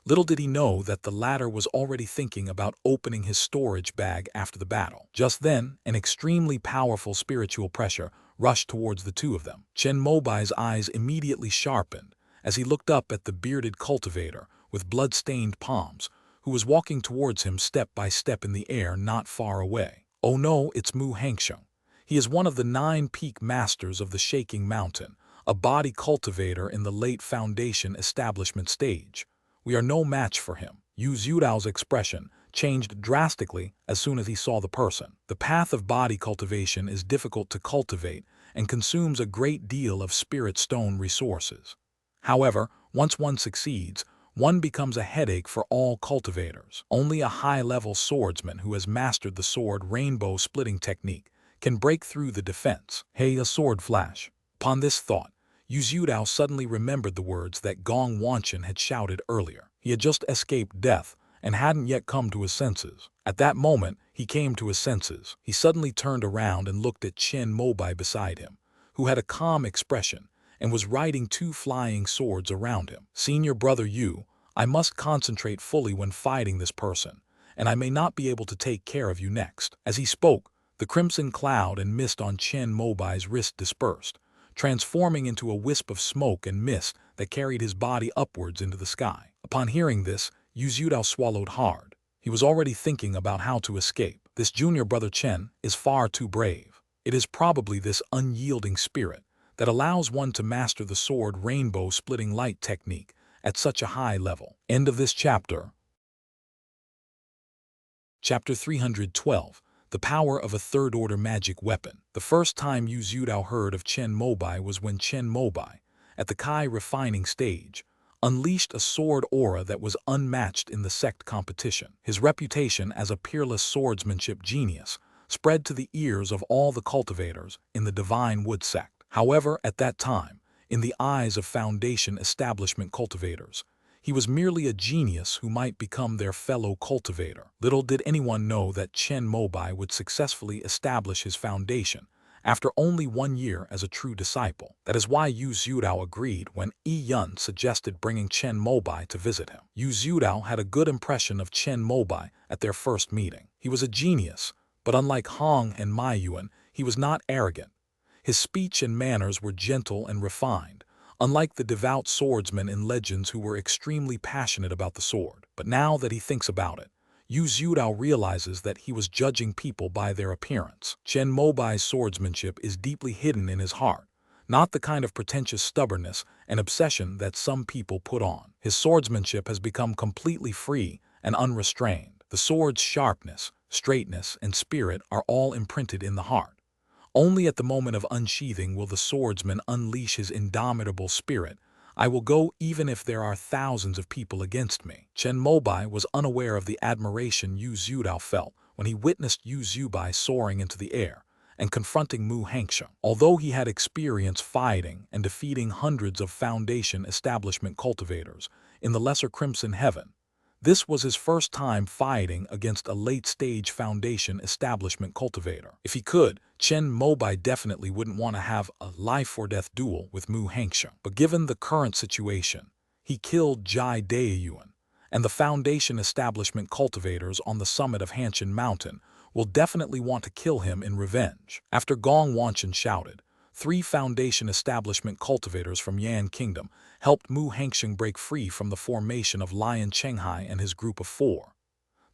Little did he know that the latter was already thinking about opening his storage bag after the battle. Just then, an extremely powerful spiritual pressure rushed towards the two of them. Chen Mobai's eyes immediately sharpened as he looked up at the bearded cultivator with blood-stained palms, who was walking towards him step by step in the air not far away. Oh no, it's Mu Hangsheng. He is one of the 9 peak masters of the Shaking Mountain, a body cultivator in the late Foundation establishment stage. We are no match for him. Yu Zudao's expression changed drastically as soon as he saw the person. The path of body cultivation is difficult to cultivate and consumes a great deal of spirit stone resources. However, once one succeeds, one becomes a headache for all cultivators. Only a high-level swordsman who has mastered the sword rainbow splitting technique can break through the defense. Hey, a sword flash. Upon this thought, Yu Zudao suddenly remembered the words that Gong Wanchen had shouted earlier. He had just escaped death and hadn't yet come to his senses. At that moment, he came to his senses. He suddenly turned around and looked at Chen Mobai beside him, who had a calm expression and was riding 2 flying swords around him. Senior brother Yu, I must concentrate fully when fighting this person, and I may not be able to take care of you next. As he spoke, the crimson cloud and mist on Chen Mobai's wrist dispersed, transforming into a wisp of smoke and mist that carried his body upwards into the sky. Upon hearing this, Yu Zudao swallowed hard. He was already thinking about how to escape. This junior brother Chen is far too brave. It is probably this unyielding spirit that allows one to master the sword rainbow splitting light technique at such a high level. End of this chapter. Chapter 312. The power of a third-order magic weapon. The first time Yu Zudao heard of Chen Mobai was when Chen Mobai, at the Kai refining stage, unleashed a sword aura that was unmatched in the sect competition. His reputation as a peerless swordsmanship genius spread to the ears of all the cultivators in the Divine Wood sect. However, at that time, in the eyes of Foundation establishment cultivators, he was merely a genius who might become their fellow cultivator. Little did anyone know that Chen Mobai would successfully establish his foundation after only 1 year as a true disciple. That is why Yu Zudao agreed when Yi Yun suggested bringing Chen Mobai to visit him. Yu Zudao had a good impression of Chen Mobai at their first meeting. He was a genius, but unlike Hong and Mai Yuan, he was not arrogant. His speech and manners were gentle and refined, unlike the devout swordsmen in legends who were extremely passionate about the sword. But now that he thinks about it, Yu Zudao realizes that he was judging people by their appearance. Chen Mobai's swordsmanship is deeply hidden in his heart, not the kind of pretentious stubbornness and obsession that some people put on. His swordsmanship has become completely free and unrestrained. The sword's sharpness, straightness, and spirit are all imprinted in the heart. Only at the moment of unsheathing will the swordsman unleash his indomitable spirit. I will go even if there are thousands of people against me. Chen Mobai was unaware of the admiration Yu Zudao felt when he witnessed Yu Zubai soaring into the air and confronting Mu Hengsheng. Although he had experience fighting and defeating hundreds of Foundation establishment cultivators in the Lesser Crimson Heaven, this was his first time fighting against a late-stage Foundation establishment cultivator. If he could, Chen Mobai definitely wouldn't want to have a life-or-death duel with Mu Hengsheng. But given the current situation, he killed Jai Daeyuan, and the Foundation establishment cultivators on the summit of Hanshin Mountain will definitely want to kill him in revenge. After Gong Wanchen shouted, 3 Foundation establishment cultivators from Yan Kingdom helped Mu Hengsheng break free from the formation of Lion Chenghai and his group of 4.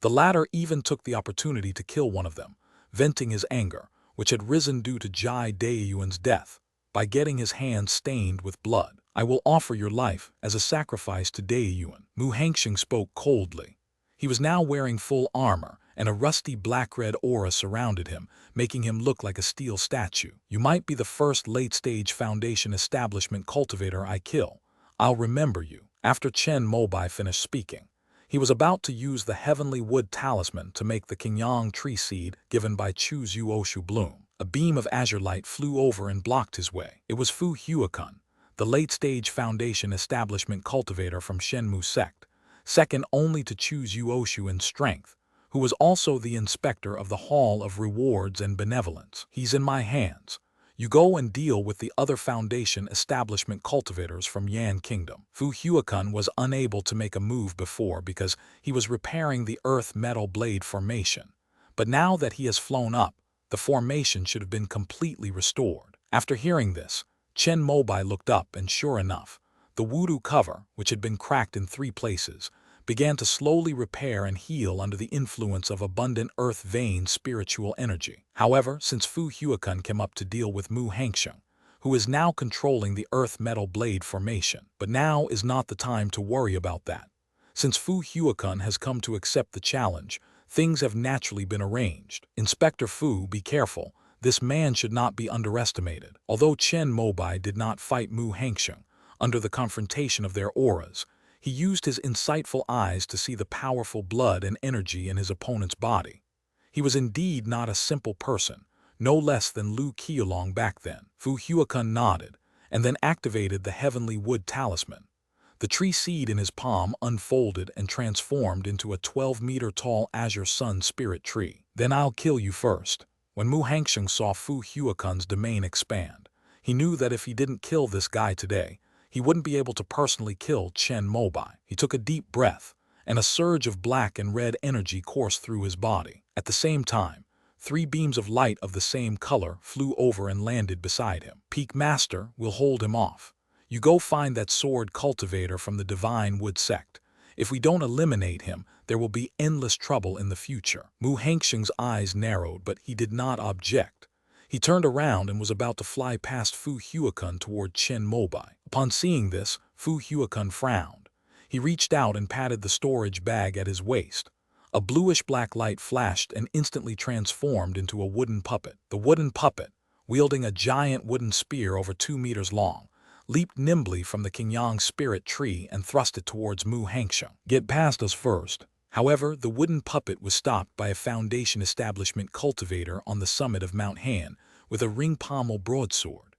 The latter even took the opportunity to kill one of them, venting his anger, which had risen due to Jai Daeyuan's death, by getting his hands stained with blood. "I will offer your life as a sacrifice to Daeyuan." Mu Hengsheng spoke coldly. He was now wearing full armor, and a rusty black-red aura surrounded him, making him look like a steel statue. "You might be the first late-stage Foundation establishment cultivator I kill. I'll remember you." After Chen Mobai finished speaking, he was about to use the heavenly wood talisman to make the Qingyang tree seed given by Chu Zuoshu bloom. A beam of azure light flew over and blocked his way. It was Fu Huakun, the late-stage Foundation establishment cultivator from Shenmu sect, second only to Chu Zuoshu in strength, who was also the inspector of the Hall of Rewards and Benevolence. "He's in my hands. You go and deal with the other Foundation establishment cultivators from Yan Kingdom." Fu Huakun was unable to make a move before because he was repairing the earth metal blade formation, but now that he has flown up, the formation should have been completely restored. After hearing this, Chen Mobai looked up and sure enough, the voodoo cover, which had been cracked in 3 places, began to slowly repair and heal under the influence of abundant earth vein spiritual energy. However, since Fu Huakun came up to deal with Mu Hengsheng, who is now controlling the earth metal blade formation. But now is not the time to worry about that. Since Fu Huakun has come to accept the challenge, things have naturally been arranged. "Inspector Fu, be careful. This man should not be underestimated." Although Chen Mobai did not fight Mu Hengsheng under the confrontation of their auras, he used his insightful eyes to see the powerful blood and energy in his opponent's body. He was indeed not a simple person, no less than Lu Qiulong back then. Fu Huakun nodded, and then activated the heavenly wood talisman. The tree seed in his palm unfolded and transformed into a 12-meter-tall azure sun spirit tree. "Then I'll kill you first." When Mu Hengsheng saw Fu Huakun's domain expand, he knew that if he didn't kill this guy today, he wouldn't be able to personally kill Chen Mobai. He took a deep breath, and a surge of black and red energy coursed through his body. At the same time, 3 beams of light of the same color flew over and landed beside him. "Peak Master will hold him off. You go find that sword cultivator from the Divine Wood sect. If we don't eliminate him, there will be endless trouble in the future." Mu Hengsheng's eyes narrowed, but he did not object. He turned around and was about to fly past Fu Huakun toward Chen Mobai. Upon seeing this, Fu Huakun frowned. He reached out and patted the storage bag at his waist. A bluish-black light flashed and instantly transformed into a wooden puppet. The wooden puppet, wielding a giant wooden spear over 2 meters long, leaped nimbly from the Qingyang spirit tree and thrust it towards Mu Hengsheng. "Get past us first." However, the wooden puppet was stopped by a Foundation establishment cultivator on the summit of Mount Han with a ring-pommel broadsword.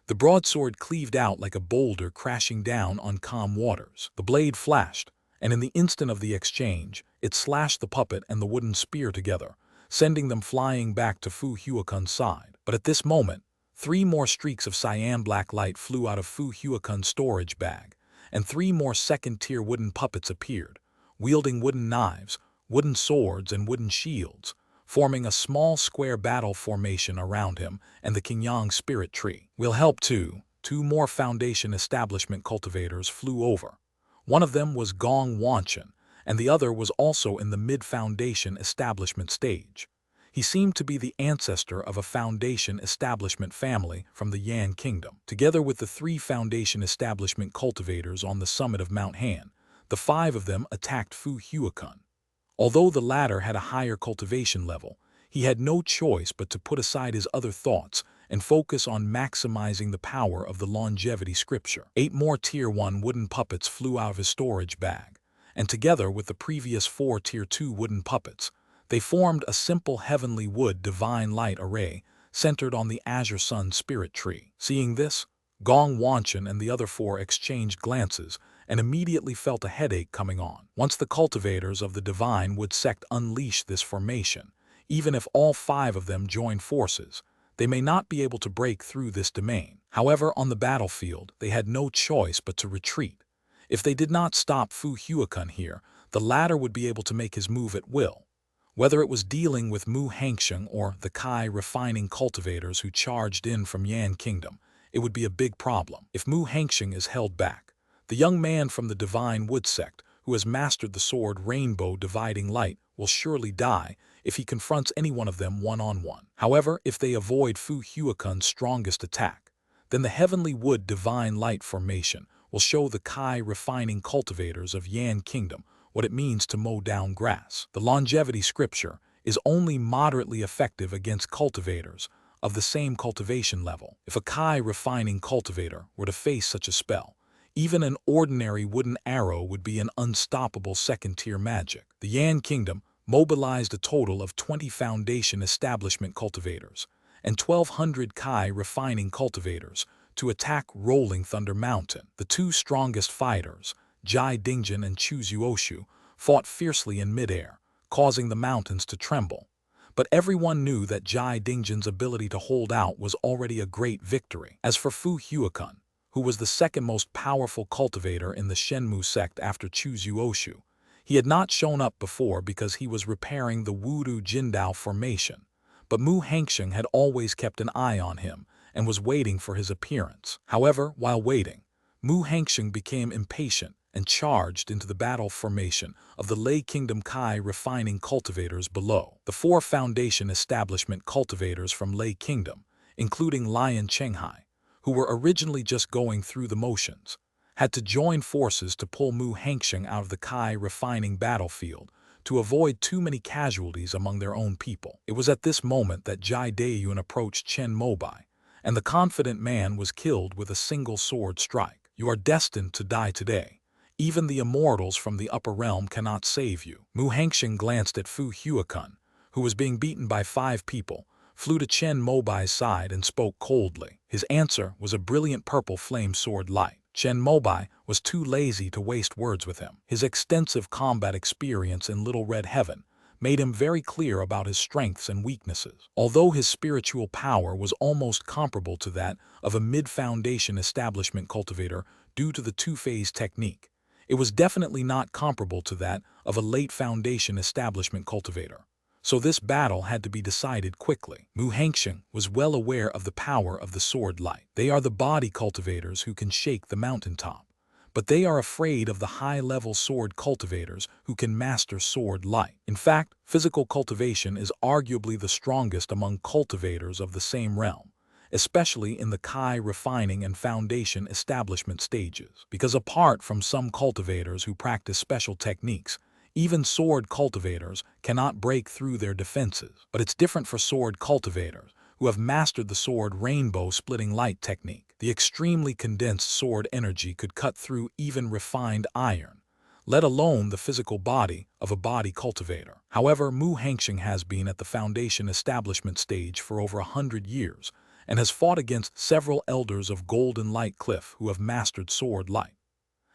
The broadsword cleaved out like a boulder crashing down on calm waters. The blade flashed, and in the instant of the exchange, it slashed the puppet and the wooden spear together, sending them flying back to Fu Huakun's side. But at this moment, 3 more streaks of cyan black light flew out of Fu Huakun's storage bag, and 3 more second-tier wooden puppets appeared, wielding wooden knives, wooden swords, and wooden shields, forming a small square battle formation around him and the Qingyang spirit tree. "We'll help too." 2 more Foundation establishment cultivators flew over. One of them was Gong Wanchen, and the other was also in the mid-Foundation establishment stage. He seemed to be the ancestor of a Foundation establishment family from the Yan Kingdom. Together with the 3 Foundation establishment cultivators on the summit of Mount Han, the 5 of them attacked Fu Huakun. Although the latter had a higher cultivation level, he had no choice but to put aside his other thoughts and focus on maximizing the power of the longevity scripture. 8 more Tier 1 wooden puppets flew out of his storage bag, and together with the previous 4 Tier 2 wooden puppets, they formed a simple heavenly wood divine light array centered on the Azure Sun spirit tree. Seeing this, Gong Wanchen and the other four exchanged glances and immediately felt a headache coming on. Once the cultivators of the Divine Wood sect unleash this formation, even if all 5 of them join forces, they may not be able to break through this domain. However, on the battlefield, they had no choice but to retreat. If they did not stop Fu Huakun here, the latter would be able to make his move at will. Whether it was dealing with Mu Hangsheng or the Kai refining cultivators who charged in from Yan Kingdom, it would be a big problem. If Mu Hangsheng is held back, the young man from the Divine Wood sect, who has mastered the sword Rainbow Dividing Light, will surely die if he confronts any one of them one-on-one. However, if they avoid Fu Huakun's strongest attack, then the Heavenly Wood Divine Light formation will show the Kai refining cultivators of Yan Kingdom what it means to mow down grass. The longevity scripture is only moderately effective against cultivators of the same cultivation level. If a Kai refining cultivator were to face such a spell, even an ordinary wooden arrow would be an unstoppable second-tier magic. The Yan Kingdom mobilized a total of 20 Foundation Establishment cultivators and 1,200 Kai refining cultivators to attack Rolling Thunder Mountain. The 2 strongest fighters, Jai Dingjin and Chu Zuoshu, fought fiercely in midair, causing the mountains to tremble. But everyone knew that Jai Dingjin's ability to hold out was already a great victory. As for Fu Huakun, who was the second most powerful cultivator in the Shenmu sect after Chu Zuoshu, he had not shown up before because he was repairing the Wudu Jindao formation, but Mu Hangsheng had always kept an eye on him and was waiting for his appearance. However, while waiting, Mu Hangsheng became impatient and charged into the battle formation of the Lei Kingdom Kai refining cultivators below. The 4 Foundation Establishment cultivators from Lei Kingdom, including Lion Chenghai, who were originally just going through the motions, had to join forces to pull Mu Hangsheng out of the Kai refining battlefield to avoid too many casualties among their own people. It was at this moment that Jai Daiyun approached Chen Mobai, and the confident man was killed with a single sword strike. You are destined to die today. Even the immortals from the upper realm cannot save you. Mu Hangsheng glanced at Fu Huakun, who was being beaten by 5 people, flew to Chen Mobai's side and spoke coldly. His answer was a brilliant purple flame sword light. Chen Mobai was too lazy to waste words with him. His extensive combat experience in Little Red Heaven made him very clear about his strengths and weaknesses. Although his spiritual power was almost comparable to that of a mid-foundation establishment cultivator due to the 2-phase technique, it was definitely not comparable to that of a late foundation establishment cultivator. So this battle had to be decided quickly. Mu Hangsheng was well aware of the power of the sword light. They are the body cultivators who can shake the mountaintop, but they are afraid of the high-level sword cultivators who can master sword light. In fact, physical cultivation is arguably the strongest among cultivators of the same realm, especially in the Kai refining and foundation establishment stages. Because apart from some cultivators who practice special techniques, even sword cultivators cannot break through their defenses. But it's different for sword cultivators who have mastered the sword rainbow splitting light technique. The extremely condensed sword energy could cut through even refined iron, let alone the physical body of a body cultivator. However, Mu Hangsheng has been at the foundation establishment stage for over 100 years and has fought against several elders of Golden Light Cliff who have mastered sword light.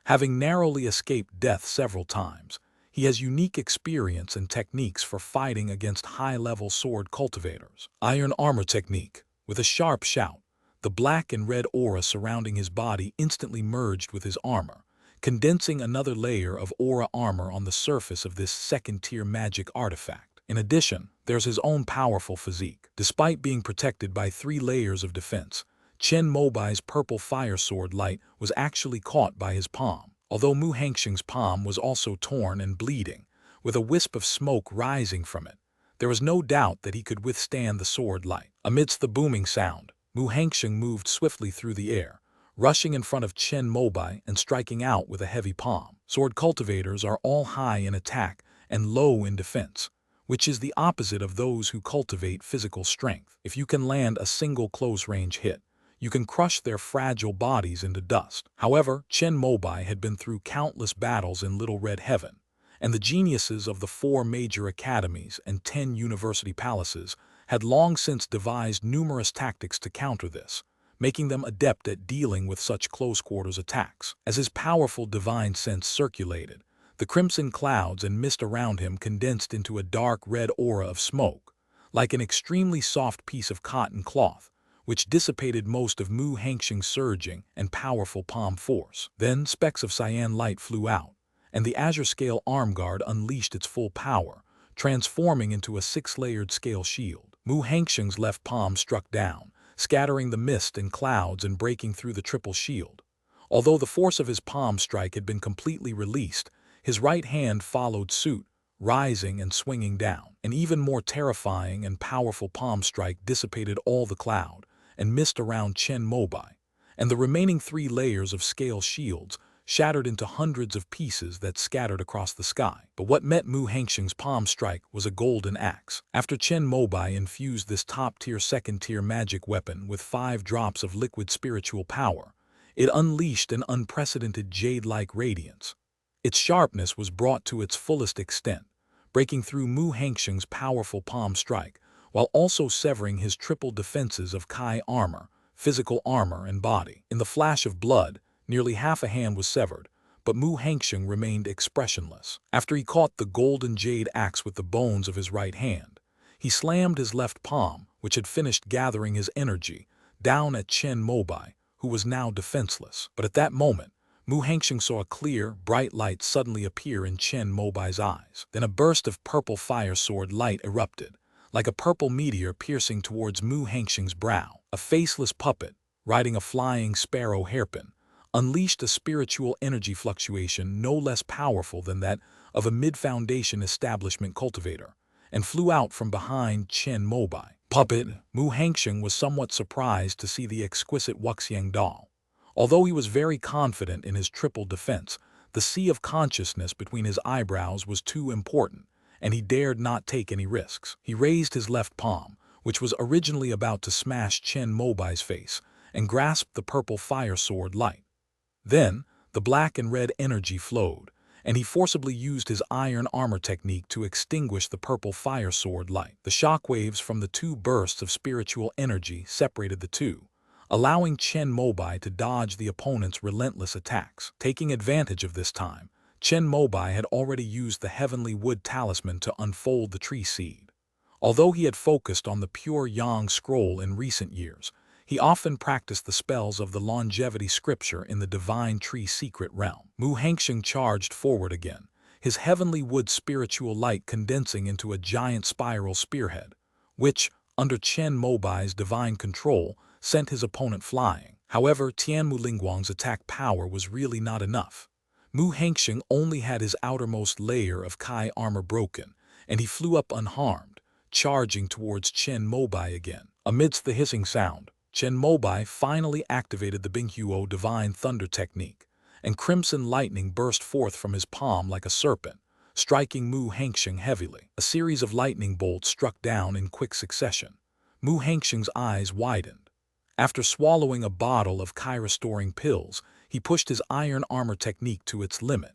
Having narrowly escaped death several times, he has unique experience and techniques for fighting against high-level sword cultivators. Iron armor technique. With a sharp shout, the black and red aura surrounding his body instantly merged with his armor, condensing another layer of aura armor on the surface of this second-tier magic artifact. In addition, there's his own powerful physique. Despite being protected by 3 layers of defense, Chen Mobai's purple fire sword light was actually caught by his palm. Although Mu Hangsheng's palm was also torn and bleeding, with a wisp of smoke rising from it, there was no doubt that he could withstand the sword light. Amidst the booming sound, Mu Hangsheng moved swiftly through the air, rushing in front of Chen Mobai and striking out with a heavy palm. Sword cultivators are all high in attack and low in defense, which is the opposite of those who cultivate physical strength. If you can land a single close-range hit, you can crush their fragile bodies into dust. However, Chen Mobai had been through countless battles in Little Red Heaven, and the geniuses of the 4 major academies and 10 university palaces had long since devised numerous tactics to counter this, making them adept at dealing with such close-quarters attacks. As his powerful divine sense circulated, the crimson clouds and mist around him condensed into a dark red aura of smoke, like an extremely soft piece of cotton cloth, which dissipated most of Mu Hengqing's surging and powerful palm force. Then specks of cyan light flew out, and the azure scale arm guard unleashed its full power, transforming into a 6-layered scale shield. Mu Hengqing's left palm struck down, scattering the mist and clouds and breaking through the triple shield. Although the force of his palm strike had been completely released, his right hand followed suit, rising and swinging down. An even more terrifying and powerful palm strike dissipated all the cloud and mist around Chen Mobai, and the remaining 3 layers of scale shields shattered into hundreds of pieces that scattered across the sky. But what met Mu Hengqing's palm strike was a golden axe. After Chen Mobai infused this top-tier second-tier magic weapon with 5 drops of liquid spiritual power, it unleashed an unprecedented jade-like radiance. Its sharpness was brought to its fullest extent, breaking through Mu Hengqing's powerful palm strike, while also severing his triple defenses of Kai armor, physical armor, and body. In the flash of blood, nearly half a hand was severed, but Mu Hengqing remained expressionless. After he caught the golden jade axe with the bones of his right hand, he slammed his left palm, which had finished gathering his energy, down at Chen Mobai, who was now defenseless. But at that moment, Mu Hengqing saw a clear, bright light suddenly appear in Chen Mobai's eyes. Then a burst of purple fire sword light erupted, like a purple meteor piercing towards Mu Hengqing's brow. A faceless puppet, riding a flying sparrow hairpin, unleashed a spiritual energy fluctuation no less powerful than that of a mid-foundation establishment cultivator, and flew out from behind Chen Mobai. Puppet, Mu Hengqing was somewhat surprised to see the exquisite Wuxiang doll. Although he was very confident in his triple defense, the sea of consciousness between his eyebrows was too important, and he dared not take any risks. He raised his left palm, which was originally about to smash Chen Mobai's face, and grasped the purple fire sword light. Then, the black and red energy flowed, and he forcibly used his iron armor technique to extinguish the purple fire sword light. The shockwaves from the 2 bursts of spiritual energy separated the two, allowing Chen Mobai to dodge the opponent's relentless attacks. Taking advantage of this time, Chen Mobai had already used the heavenly wood talisman to unfold the tree seed. Although he had focused on the pure Yang scroll in recent years, he often practiced the spells of the longevity scripture in the divine tree secret realm. Mu Hengqing charged forward again, his heavenly wood spiritual light condensing into a giant spiral spearhead, which, under Chen Mobai's divine control, sent his opponent flying. However, Tianmu Lingguang's attack power was really not enough. Mu Hengqing only had his outermost layer of Kai armor broken, and he flew up unharmed, charging towards Chen Mobai again. Amidst the hissing sound, Chen Mobai finally activated the Binghuo Divine Thunder technique, and crimson lightning burst forth from his palm like a serpent, striking Mu Hengqing heavily. A series of lightning bolts struck down in quick succession. Mu Hengqing's eyes widened. After swallowing a bottle of Kai-restoring pills, he pushed his iron armor technique to its limit.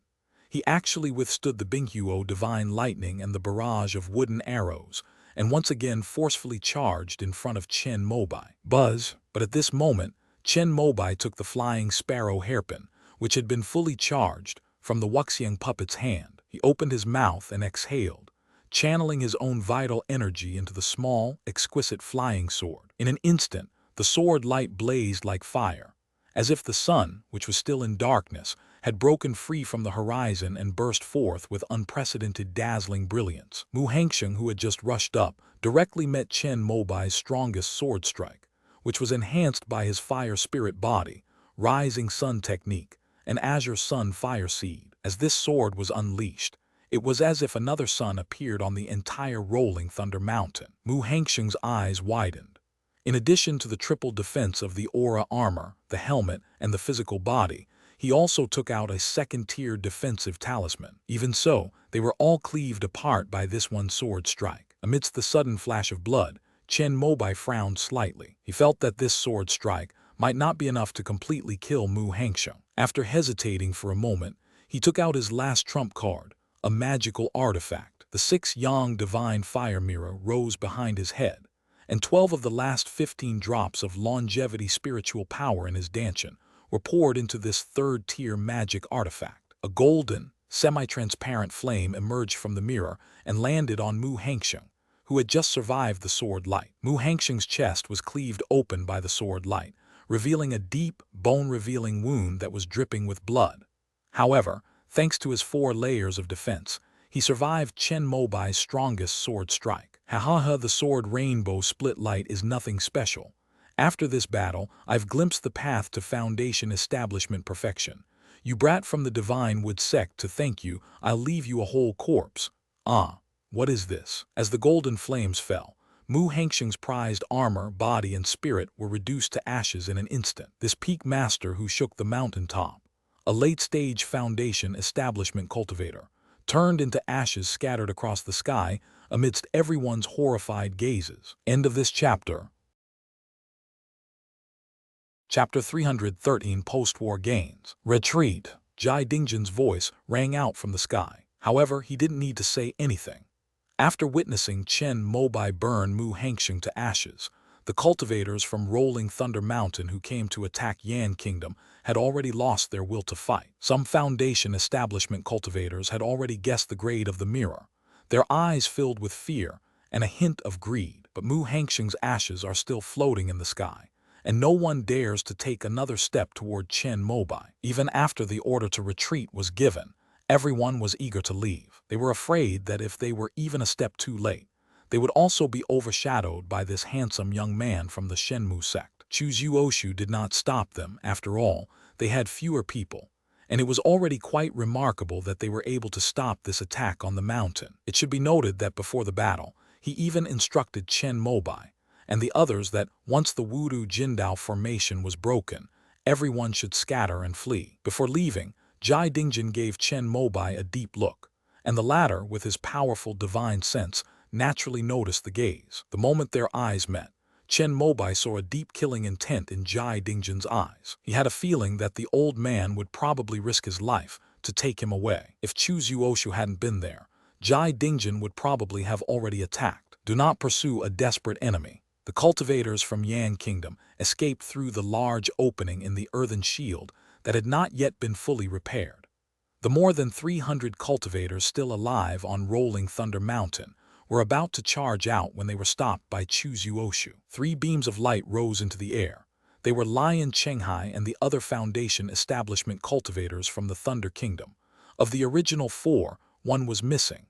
He actually withstood the Binghuo Divine Lightning and the barrage of wooden arrows, and once again forcefully charged in front of Chen Mobai. Buzz! But at this moment, Chen Mobai took the flying sparrow hairpin, which had been fully charged, from the Wuxiang puppet's hand. He opened his mouth and exhaled, channeling his own vital energy into the small, exquisite flying sword. In an instant, the sword light blazed like fire, as if the sun, which was still in darkness, had broken free from the horizon and burst forth with unprecedented dazzling brilliance. Mu Hengqing, who had just rushed up, directly met Chen Mobai's strongest sword strike, which was enhanced by his fire spirit body, rising sun technique, and azure sun fire seed. As this sword was unleashed, it was as if another sun appeared on the entire rolling Thunder Mountain. Mu Hengqing's eyes widened. In addition to the triple defense of the aura armor, the helmet, and the physical body, he also took out a second-tier defensive talisman. Even so, they were all cleaved apart by this one sword strike. Amidst the sudden flash of blood, Chen Mobai frowned slightly. He felt that this sword strike might not be enough to completely kill Mu Hengqing. After hesitating for a moment, he took out his last trump card, a magical artifact. The 6 Yang Divine Fire Mirror rose behind his head, and 12 of the last 15 drops of longevity spiritual power in his dantian were poured into this third-tier magic artifact. A golden, semi-transparent flame emerged from the mirror and landed on Mu Hengsheng, who had just survived the sword light. Mu Hengsheng's chest was cleaved open by the sword light, revealing a deep, bone-revealing wound that was dripping with blood. However, thanks to his 4 layers of defense, he survived Chen Mobai's strongest sword strike. Ha, the sword rainbow split light is nothing special. After this battle, I've glimpsed the path to Foundation establishment perfection. You brat from the Divine Wood sect, to thank you, I'll leave you a whole corpse. Ah, what is this? As the golden flames fell, Mu Hengsheng's prized armor, body, and spirit were reduced to ashes in an instant. This peak master who shook the mountaintop, a late-stage Foundation establishment cultivator, turned into ashes scattered across the sky amidst everyone's horrified gazes. End of this chapter. Chapter 313, Post-War Gains. Retreat. Jai Dingjian's voice rang out from the sky. However, he didn't need to say anything. After witnessing Chen Mobai burn Mu Hengsheng to ashes, the cultivators from Rolling Thunder Mountain who came to attack Yan Kingdom had already lost their will to fight. Some Foundation establishment cultivators had already guessed the grade of the mirror, their eyes filled with fear and a hint of greed. But Mu Hengsheng's ashes are still floating in the sky, and no one dares to take another step toward Chen Mobai. Even after the order to retreat was given, everyone was eager to leave. They were afraid that if they were even a step too late, they would also be overshadowed by this handsome young man from the Shenmu sect. Chu Zuoshu did not stop them. After all, they had fewer people, and it was already quite remarkable that they were able to stop this attack on the mountain. It should be noted that before the battle, he even instructed Chen Mobai and the others that once the Wudu Jindao formation was broken, everyone should scatter and flee. Before leaving, Jai Dingjian gave Chen Mobai a deep look, and the latter, with his powerful divine sense, naturally noticed the gaze. The moment their eyes met, Chen Mobai saw a deep killing intent in Jai Dingjian's eyes. He had a feeling that the old man would probably risk his life to take him away. If Chu Zuoshu hadn't been there, Jai Dingjian would probably have already attacked. Do not pursue a desperate enemy. The cultivators from Yan Kingdom escaped through the large opening in the earthen shield that had not yet been fully repaired. The more than 300 cultivators still alive on Rolling Thunder Mountain were about to charge out when they were stopped by Chu Zuoshu. 3 beams of light rose into the air. They were Lion Chenghai and the other Foundation establishment cultivators from the Thunder Kingdom. Of the original 4, 1 was missing.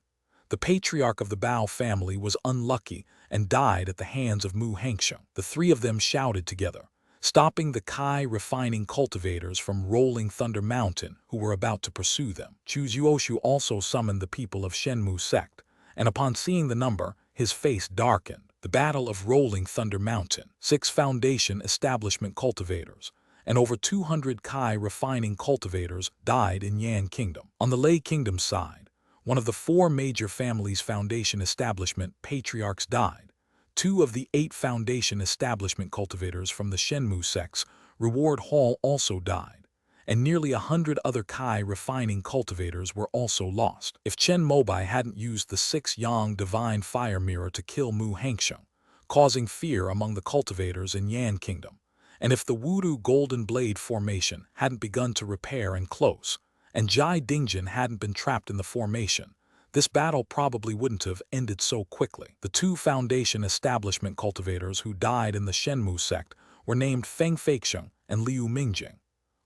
The patriarch of the Bao family was unlucky and died at the hands of Mu Hengsheng. The 3 of them shouted together, stopping the Kai refining cultivators from Rolling Thunder Mountain who were about to pursue them. Chu Zuoshu also summoned the people of Shenmu sect, and upon seeing the number, his face darkened. The Battle of Rolling Thunder Mountain. 6 Foundation establishment cultivators and over 200 Kai refining cultivators died in Yan Kingdom. On the Lei Kingdom side, one of the 4 major families' Foundation establishment patriarchs died. 2 of the 8 Foundation establishment cultivators from the Shenmu sects, Reward Hall, also died, and nearly 100 other Kai refining cultivators were also lost. If Chen Mobai hadn't used the 6 Yang Divine Fire Mirror to kill Mu Hengsheng, causing fear among the cultivators in Yan Kingdom, and if the Wudu Golden Blade formation hadn't begun to repair and close, and Jai Dingjian hadn't been trapped in the formation, this battle probably wouldn't have ended so quickly. The 2 Foundation establishment cultivators who died in the Shenmu sect were named Feng Feixiang and Liu Mingjing.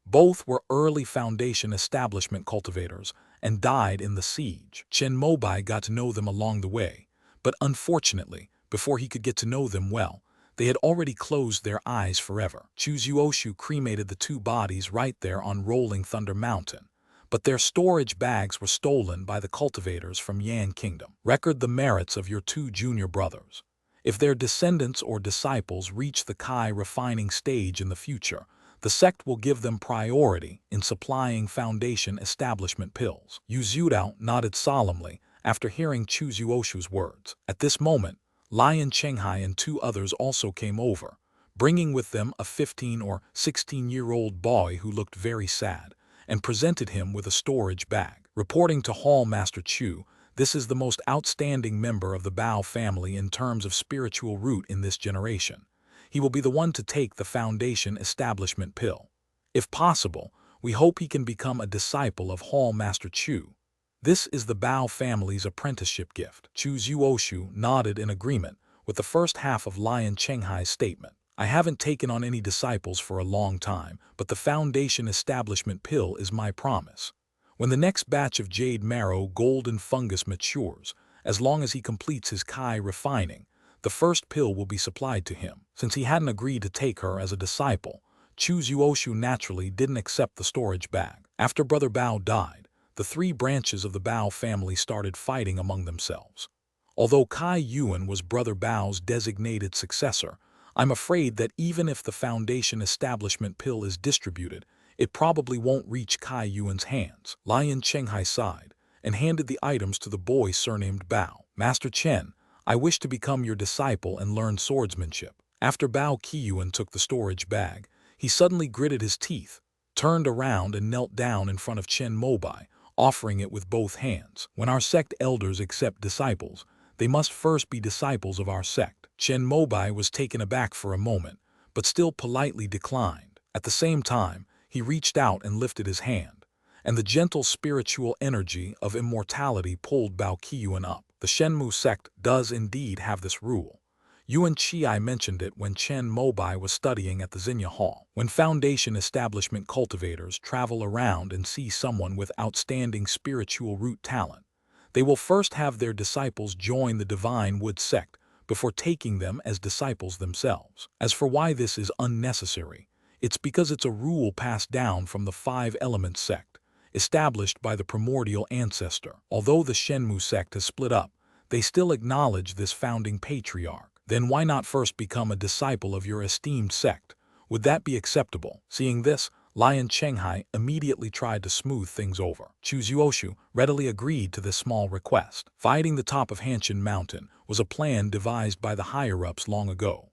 Both were early Foundation establishment cultivators and died in the siege. Chen Mobai got to know them along the way, but unfortunately, before he could get to know them well, they had already closed their eyes forever. Chu Zuoshu cremated the 2 bodies right there on Rolling Thunder Mountain, but their storage bags were stolen by the cultivators from Yan Kingdom. Record the merits of your 2 junior brothers. If their descendants or disciples reach the Kai refining stage in the future, the sect will give them priority in supplying Foundation establishment pills. Yu Zhudao nodded solemnly after hearing Chu Zuoshu's words. At this moment, Lion Chenghai and 2 others also came over, bringing with them a 15 or 16-year-old boy who looked very sad, and presented him with a storage bag. Reporting to Hall Master Chu This is the most outstanding member of the Bao family in terms of spiritual root in this generation. He will be the one to take the foundation establishment pill. If possible, we hope he can become a disciple of Hall Master Chu. This is the Bao family's apprenticeship gift. Chu Zuoshu nodded in agreement with the first half of Lion Chenghai's statement. I haven't taken on any disciples for a long time, but the foundation establishment pill is my promise. When the next batch of jade marrow golden fungus matures, as long as he completes his Kai refining, the first pill will be supplied to him. Since he hadn't agreed to take her as a disciple, Chu Zuoshu naturally didn't accept the storage bag. After Brother Bao died, the three branches of the Bao family started fighting among themselves. Although Kai Yuan was Brother Bao's designated successor, I'm afraid that even if the foundation establishment pill is distributed, it probably won't reach Kai Yuan's hands. Lion Chenghai sighed and handed the items to the boy surnamed Bao. Master Chen, I wish to become your disciple and learn swordsmanship. After Bao Qiyuan took the storage bag, he suddenly gritted his teeth, turned around and knelt down in front of Chen Mobai, offering it with both hands. When our sect elders accept disciples, they must first be disciples of our sect. Chen Mobai was taken aback for a moment, but still politely declined. At the same time, he reached out and lifted his hand, and the gentle spiritual energy of immortality pulled Bao Qiyuan up. The Shenmu sect does indeed have this rule. Yuan Qi mentioned it when Chen Mobai was studying at the Xingye Hall. When foundation establishment cultivators travel around and see someone with outstanding spiritual root talent, they will first have their disciples join the Divine Wood sect before taking them as disciples themselves. As for why this is unnecessary, it's because it's a rule passed down from the Five Elements sect, established by the primordial ancestor. Although the Shenmu sect has split up, they still acknowledge this founding patriarch. Then why not first become a disciple of your esteemed sect? Would that be acceptable? Seeing this, Lion Chenghai immediately tried to smooth things over. Chu Zuoshu readily agreed to this small request. Fighting the top of Hanshin Mountain was a plan devised by the higher-ups long ago.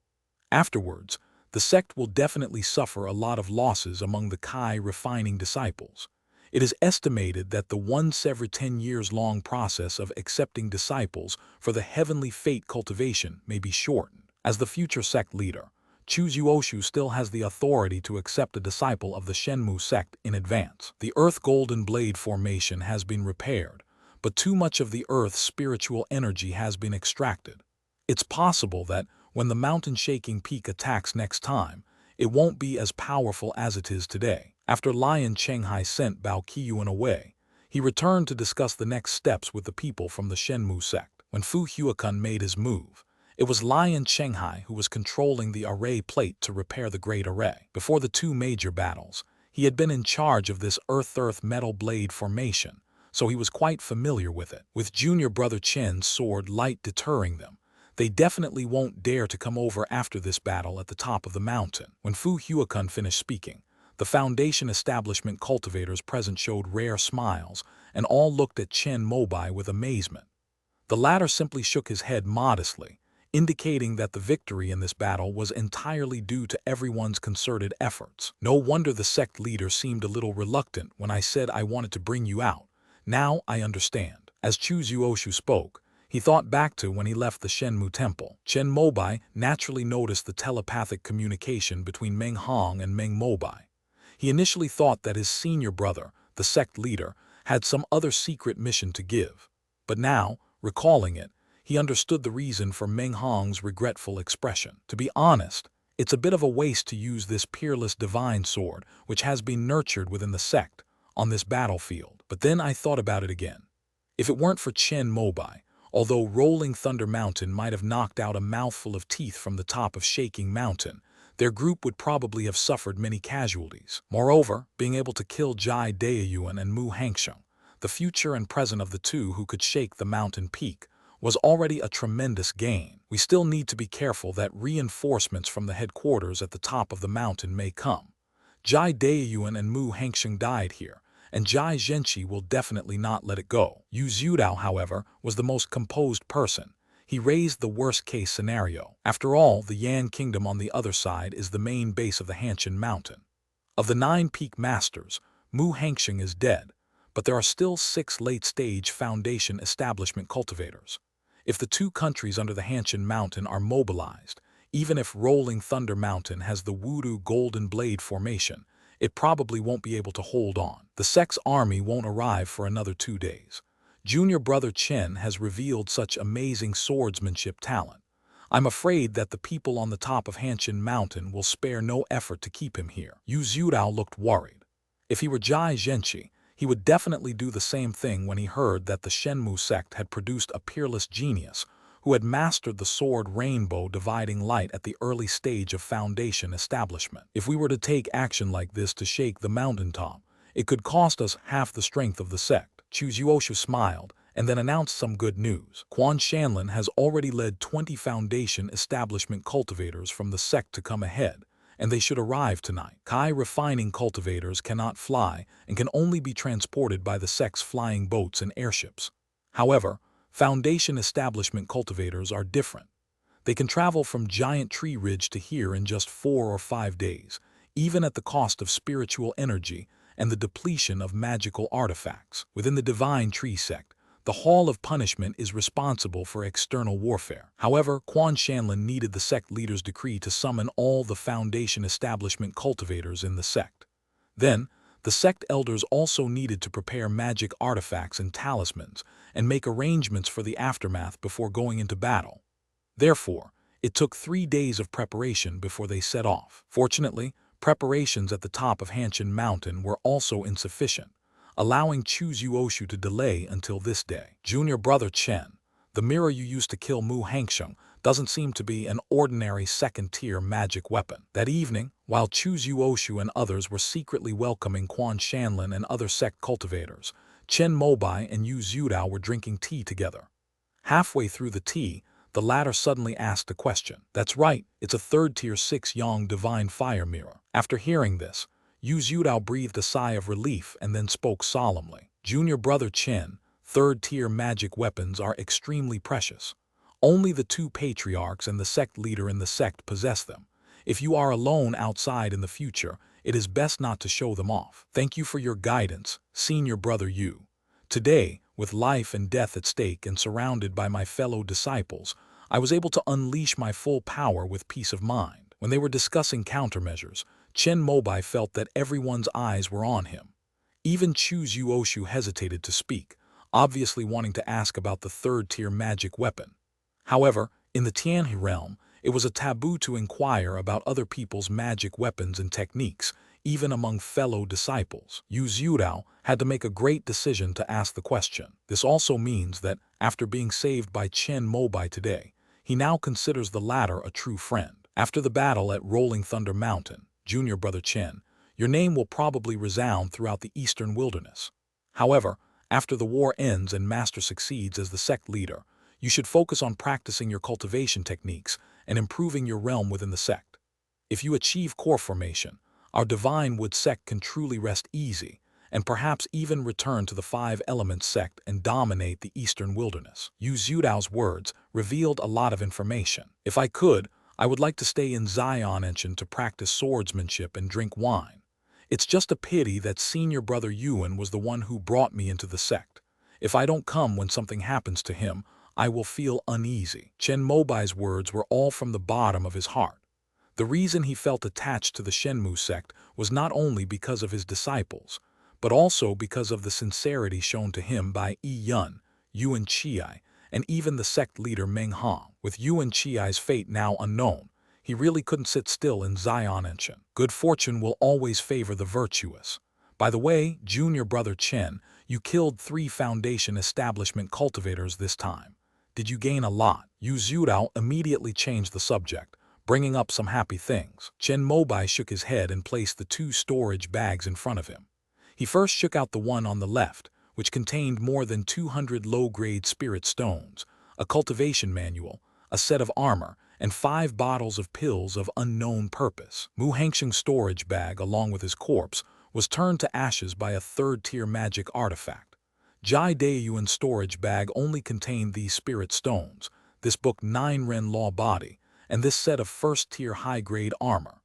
Afterwards, the sect will definitely suffer a lot of losses among the Kai refining disciples. It is estimated that the once every 10 years long process of accepting disciples for the heavenly fate cultivation may be shortened. As the future sect leader, Chu Zuoshu still has the authority to accept a disciple of the Shenmu sect in advance. The Earth Golden Blade formation has been repaired, but too much of the Earth's spiritual energy has been extracted. It's possible that when the mountain-shaking peak attacks next time, it won't be as powerful as it is today. After Lion Chenghai sent Bao Qiyuan away, he returned to discuss the next steps with the people from the Shenmu sect. When Fu Huakun made his move, it was Lion Chenghai who was controlling the array plate to repair the Great Array. Before the two major battles, he had been in charge of this Earth-Earth metal blade formation, so he was quite familiar with it. With junior brother Chen's sword light deterring them, they definitely won't dare to come over after this battle at the top of the mountain. When Fu Huakun finished speaking, the foundation establishment cultivators present showed rare smiles, and all looked at Chen Mobai with amazement. The latter simply shook his head modestly, indicating that the victory in this battle was entirely due to everyone's concerted efforts. No wonder the sect leader seemed a little reluctant when I said I wanted to bring you out. Now I understand. As Chu Zuoshu spoke, he thought back to when he left the Shenmu temple. Chen Mobai naturally noticed the telepathic communication between Meng Hong and Meng Mobai. He initially thought that his senior brother, the sect leader, had some other secret mission to give. But now, recalling it, he understood the reason for Meng Hong's regretful expression. To be honest, it's a bit of a waste to use this peerless divine sword, which has been nurtured within the sect, on this battlefield. But then I thought about it again. If it weren't for Chen Mobai, although Rolling Thunder Mountain might have knocked out a mouthful of teeth from the top of Shaking Mountain, their group would probably have suffered many casualties. Moreover, being able to kill Jai Daeyuan and Mu Hangsheng, the future and present of the two who could shake the mountain peak, was already a tremendous gain. We still need to be careful that reinforcements from the headquarters at the top of the mountain may come. Jai Daeyuan and Mu Hangsheng died here, and Jai Zhenqi will definitely not let it go. Yu Zhudao, however, was the most composed person. He raised the worst-case scenario. After all, the Yan Kingdom on the other side is the main base of the Hanshin Mountain. Of the 9 peak masters, Mu Hangsheng is dead, but there are still 6 late-stage foundation establishment cultivators. If the 2 countries under the Hanshin Mountain are mobilized, even if Rolling Thunder Mountain has the Voodoo Golden Blade formation, it probably won't be able to hold on. The sect's army won't arrive for another 2 days. Junior brother Chen has revealed such amazing swordsmanship talent. I'm afraid that the people on the top of Hanshin Mountain will spare no effort to keep him here. Yu Zhudao looked worried. If he were Jai Zhenqi, he would definitely do the same thing when he heard that the Shenmu sect had produced a peerless genius who had mastered the sword rainbow dividing light at the early stage of foundation establishment. If we were to take action like this to shake the mountaintop, it could cost us half the strength of the sect. Chu Zuoshu smiled and then announced some good news. Quan Shanlin has already led 20 foundation establishment cultivators from the sect to come ahead, and they should arrive tonight. Kai refining cultivators cannot fly and can only be transported by the sect's flying boats and airships. However, foundation establishment cultivators are different. They can travel from Giant Tree Ridge to here in just 4 or 5 days, even at the cost of spiritual energy and the depletion of magical artifacts. Within the Divine Tree sect, the Hall of Punishment is responsible for external warfare. However, Quan Shanlin needed the sect leader's decree to summon all the foundation establishment cultivators in the sect. Then, the sect elders also needed to prepare magic artifacts and talismans and make arrangements for the aftermath before going into battle. Therefore, it took 3 days of preparation before they set off. Fortunately, preparations at the top of Hanshin Mountain were also insufficient, allowing Chu Zuoshu to delay until this day. Junior brother Chen, the mirror you used to kill Mu Hangsheng doesn't seem to be an ordinary second-tier magic weapon. That evening, while Chu Zuoshu and others were secretly welcoming Quan Shanlin and other sect cultivators, Chen Mobai and Yu Zhudao were drinking tea together. Halfway through the tea, the latter suddenly asked a question. That's right, it's a third-tier 6-yang divine fire mirror. After hearing this, Yu Zhudao breathed a sigh of relief and then spoke solemnly. Junior brother Chen, third-tier magic weapons are extremely precious. Only the 2 patriarchs and the sect leader in the sect possess them. If you are alone outside in the future, it is best not to show them off. Thank you for your guidance, senior brother Yu. Today, with life and death at stake and surrounded by my fellow disciples, I was able to unleash my full power with peace of mind. When they were discussing countermeasures, Chen Mobai felt that everyone's eyes were on him. Even Chu Zuoshu hesitated to speak, obviously wanting to ask about the third-tier magic weapon. However, in the Tianhe realm, it was a taboo to inquire about other people's magic weapons and techniques, even among fellow disciples. Yu Zhudao had to make a great decision to ask the question. This also means that, after being saved by Chen Mobai today, he now considers the latter a true friend. After the battle at Rolling Thunder Mountain, Junior brother Chen, your name will probably resound throughout the eastern wilderness. However, after the war ends and Master succeeds as the sect leader, you should focus on practicing your cultivation techniques and improving your realm within the sect. If you achieve core formation, our Divine Wood sect can truly rest easy, and perhaps even return to the 5 Elements sect and dominate the eastern wilderness. Yu Zhudao's words revealed a lot of information. If I could, I would like to stay in Xi'an to practice swordsmanship and drink wine. It's just a pity that senior brother Yuan was the one who brought me into the sect. If I don't come when something happens to him, I will feel uneasy. Chen Mobai's words were all from the bottom of his heart. The reason he felt attached to the Shenmu sect was not only because of his disciples, but also because of the sincerity shown to him by Yi Yun, Yuan Chiai, and even the sect leader Meng Hong. With Yuan Chiai's fate now unknown, he really couldn't sit still in Xi'an. Good fortune will always favor the virtuous. By the way, junior brother Chen, you killed 3 foundation establishment cultivators this time. Did you gain a lot? Yu Zhudao immediately changed the subject, bringing up some happy things. Chen Mobai shook his head and placed the 2 storage bags in front of him. He first shook out the one on the left, which contained more than 200 low-grade spirit stones, a cultivation manual, a set of armor, and 5 bottles of pills of unknown purpose. Mu Hangsheng's storage bag, along with his corpse, was turned to ashes by a third-tier magic artifact. Jai Daiyuan's storage bag only contained these spirit stones, this book 9 Ren Law body, and this set of first-tier high-grade armor.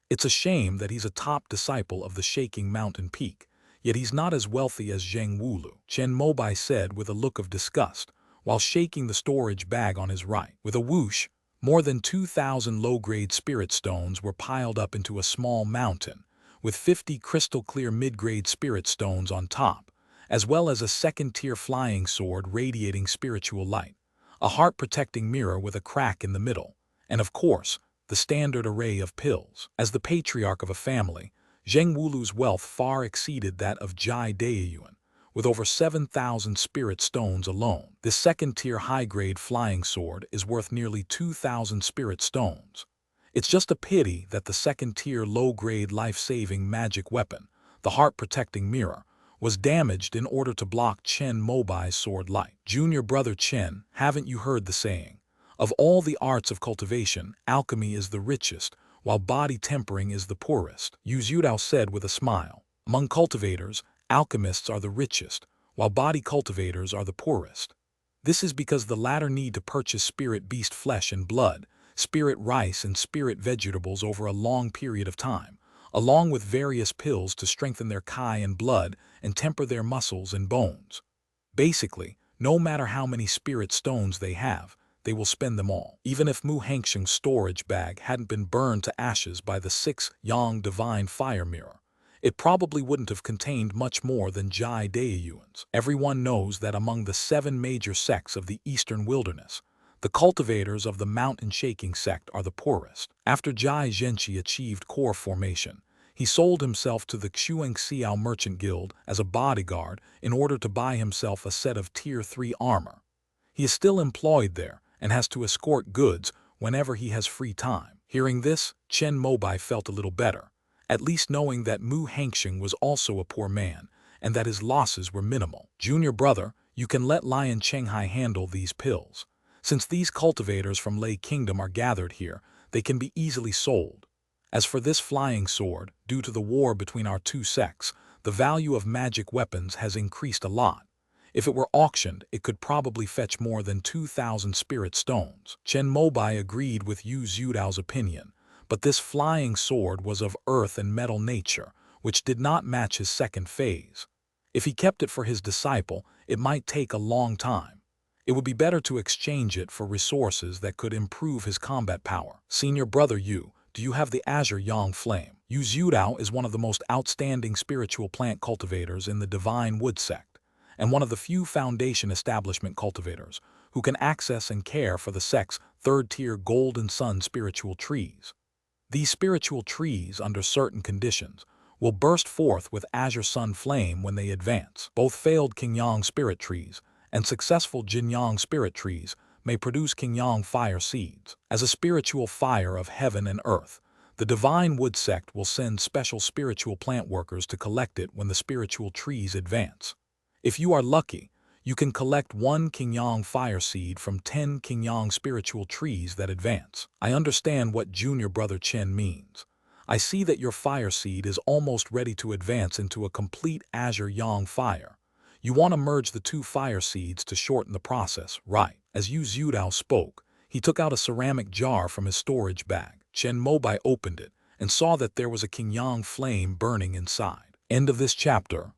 It's a shame that he's a top disciple of the Shaking Mountain Peak. yet he's not as wealthy as Zheng Wulu, Chen Mobai said with a look of disgust, while shaking the storage bag on his right. With a whoosh, more than 2,000 low-grade spirit stones were piled up into a small mountain, with 50 crystal-clear mid-grade spirit stones on top, as well as a second-tier flying sword radiating spiritual light, a heart-protecting mirror with a crack in the middle, and of course, the standard array of pills. As the patriarch of a family, Zheng Wulu's wealth far exceeded that of Jai Daiyuan, with over 7,000 spirit stones alone. This second-tier high-grade flying sword is worth nearly 2,000 spirit stones. It's just a pity that the second-tier low-grade life-saving magic weapon, the heart-protecting mirror, was damaged in order to block Chen Mobai's sword light. Junior brother Chen, haven't you heard the saying? Of all the arts of cultivation, alchemy is the richest, while body tempering is the poorest, Yu Zhudao said with a smile. Among cultivators, alchemists are the richest, while body cultivators are the poorest. This is because the latter need to purchase spirit beast flesh and blood, spirit rice and spirit vegetables over a long period of time, along with various pills to strengthen their chi and blood and temper their muscles and bones. Basically, no matter how many spirit stones they have, they will spend them all. Even if Mu Hengsheng's storage bag hadn't been burned to ashes by the 6-yang divine fire mirror, it probably wouldn't have contained much more than Jai Daiyuan's. Everyone knows that among the 7 major sects of the eastern wilderness, the cultivators of the mountain-shaking sect are the poorest. After Jai Zhenqi achieved core formation, he sold himself to the Xuangxiao Merchant Guild as a bodyguard in order to buy himself a set of Tier 3 armor. He is still employed there and has to escort goods whenever he has free time. Hearing this, Chen Mobai felt a little better, at least knowing that Mu Hengsheng was also a poor man and that his losses were minimal. Junior brother, you can let Lion Chenghai handle these pills. Since these cultivators from Lei Kingdom are gathered here, they can be easily sold. As for this flying sword, due to the war between our two sects, the value of magic weapons has increased a lot. If it were auctioned, it could probably fetch more than 2,000 spirit stones. Chen Mobai agreed with Yu Zhudao's opinion, but this flying sword was of earth and metal nature, which did not match his second phase. If he kept it for his disciple, it might take a long time. It would be better to exchange it for resources that could improve his combat power. Senior brother Yu, do you have the Azure Yang Flame? Yu Zhudao is one of the most outstanding spiritual plant cultivators in the Divine Wood sect, and one of the few foundation establishment cultivators who can access and care for the sect's third-tier Golden Sun spiritual trees. These spiritual trees, under certain conditions, will burst forth with Azure Sun Flame when they advance. Both failed Qingyang spirit trees and successful Jinyang spirit trees may produce Qingyang fire seeds. As a spiritual fire of heaven and earth, the Divine Wood sect will send special spiritual plant workers to collect it when the spiritual trees advance. If you are lucky, you can collect 1 Qingyang fire seed from 10 Qingyang spiritual trees that advance. I understand what Junior Brother Chen means. I see that your fire seed is almost ready to advance into a complete Azure Yang fire. You want to merge the 2 fire seeds to shorten the process, right? As Yu Zhudao spoke, he took out a ceramic jar from his storage bag. Chen Mobai opened it and saw that there was a Qingyang flame burning inside. End of this chapter.